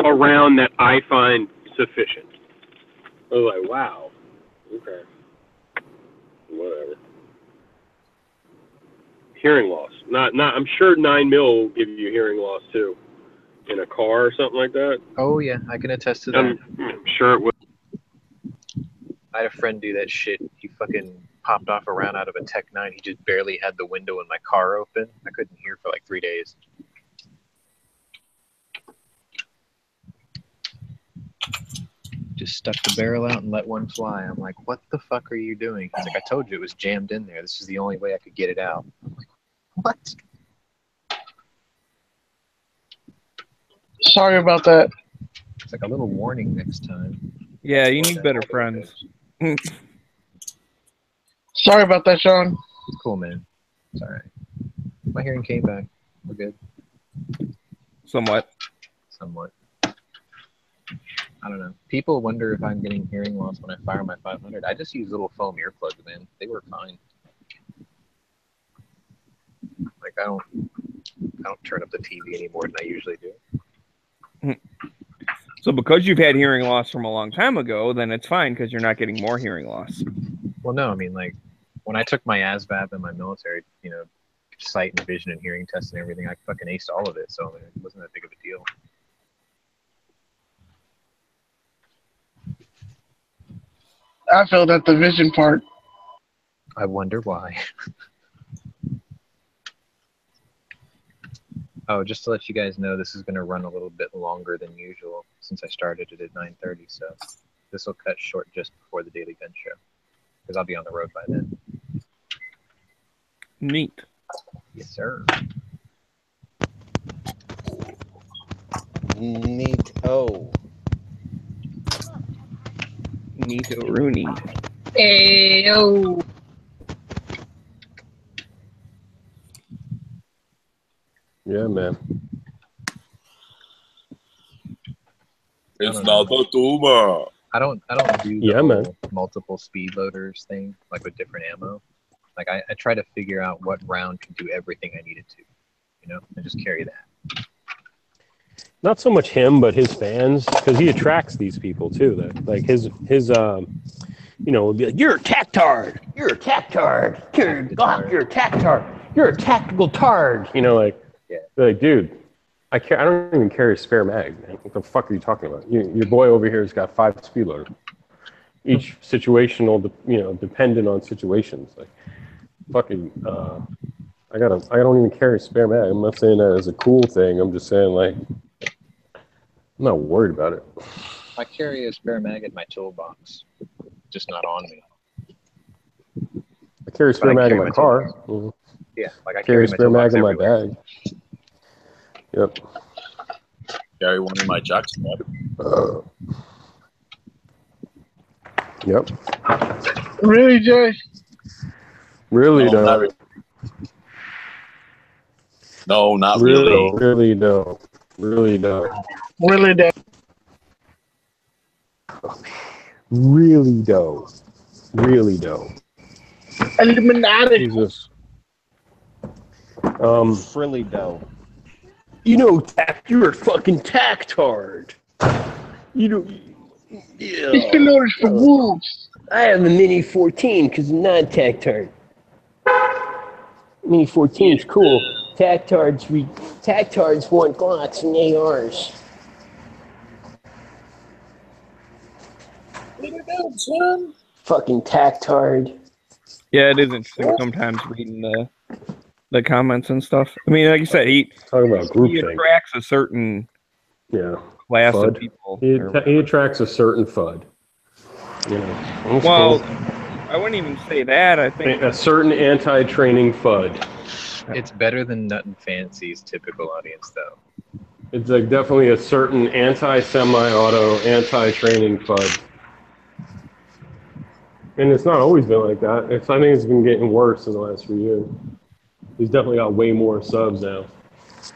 a round that I find sufficient. I was like, wow. Okay. Whatever. Hearing loss. Not. I'm sure 9mm will give you hearing loss too, in a car or something like that. Oh yeah, I can attest to that. I'm sure it will. I had a friend do that shit. He fucking popped off a round out of a Tech 9. He just barely had the window in my car open. I couldn't hear for like 3 days. Just stuck the barrel out and let one fly. I'm like, what the fuck are you doing? He's like, I told you it was jammed in there. This is the only way I could get it out. I'm like, what? Sorry about that. It's like a little warning next time. Yeah, you need better friends. Sorry about that, Sean. Cool, man. It's all right. My hearing came back. We're good. Somewhat. I don't know. People wonder if I'm getting hearing loss when I fire my 500. I just use little foam earplugs, man. They work fine. Like, I don't turn up the TV any more than I usually do. So because you've had hearing loss from a long time ago, then it's fine because you're not getting more hearing loss. Well, no, I mean, like, when I took my ASVAB in my military, you know, sight and vision and hearing tests and everything, I fucking aced all of it, so I mean, it wasn't that big of a deal. I failed at the vision part. I wonder why. Oh, just to let you guys know, this is going to run a little bit longer than usual since I started it at 9:30, so this will cut short just before the Daily Gun Show, because I'll be on the road by then. Neat. Yes, sir. Neat-o. Neat-o-rooney. Ayo. Yeah, man. It's not a tumor. I don't do the whole multiple speed loaders thing, like with different ammo. Like I try to figure out what round can do everything I need it to, you know, and just carry that. Not so much him, but his fans, because he attracts these people too. That like his you know, would be like, "You're a tactard. You're a tactard. You're a tactard. You're a tactical tard." You know, like, like, dude, I don't even carry a spare mag, man. What the fuck are you talking about? Your boy over here has got 5 speed loaders. Each situational, you know, dependent on situations. Like, fucking, I don't even carry a spare mag. I'm not saying that as a cool thing. I'm just saying, like, I'm not worried about it. I carry a spare mag in my toolbox, just not on me. I carry a spare mag in my car. Mm-hmm. Yeah, like I carry a my spare mag toolbox in my everywhere. bag. Yep. Carry one in my jacket. Yep. Really, Jay? Really, No, though. not really. No, not really. Really, though. Really, though. Really, Dad? Really, though. Really, though. Illuminati. Jesus. Frilly dough. You know, you're a fucking tactard. You know, yeah. It's been orders for wolves. I have a Mini 14 because I'm not a tactard. Mini 14 is cool. Tactards want Glocks and ARs. What are you doing, son? Fucking tactard. Yeah, it is interesting sometimes reading the comments and stuff. I mean, like you said, he talking about he attracts a certain class of people. He attracts a certain FUD. You know. Well, I wouldn't even say that. I think a certain anti-training FUD. It's better than Nut and Fancy's typical audience, though. It's like definitely a certain anti-semi-auto, anti-training FUD. And it's not always been like that. I think it's been getting worse in the last few years. He's definitely got way more subs now.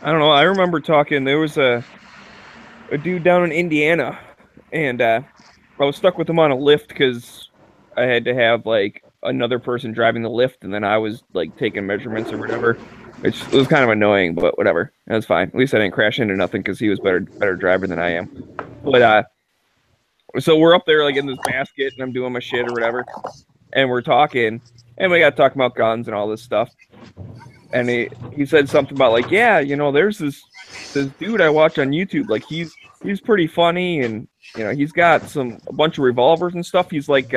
I don't know. I remember talking. There was a dude down in Indiana, and I was stuck with him on a lift because I had to have like another person driving the lift, and then I was like taking measurements or whatever. Which was kind of annoying, but whatever. That was fine. At least I didn't crash into nothing because he was better driver than I am. But so we're up there like in this basket, and I'm doing my shit or whatever, and we're talking, and we got talking about guns and all this stuff. And he said something about like, yeah, you know, there's this dude I watch on YouTube, like he's pretty funny, and you know, he's got a bunch of revolvers and stuff. He's like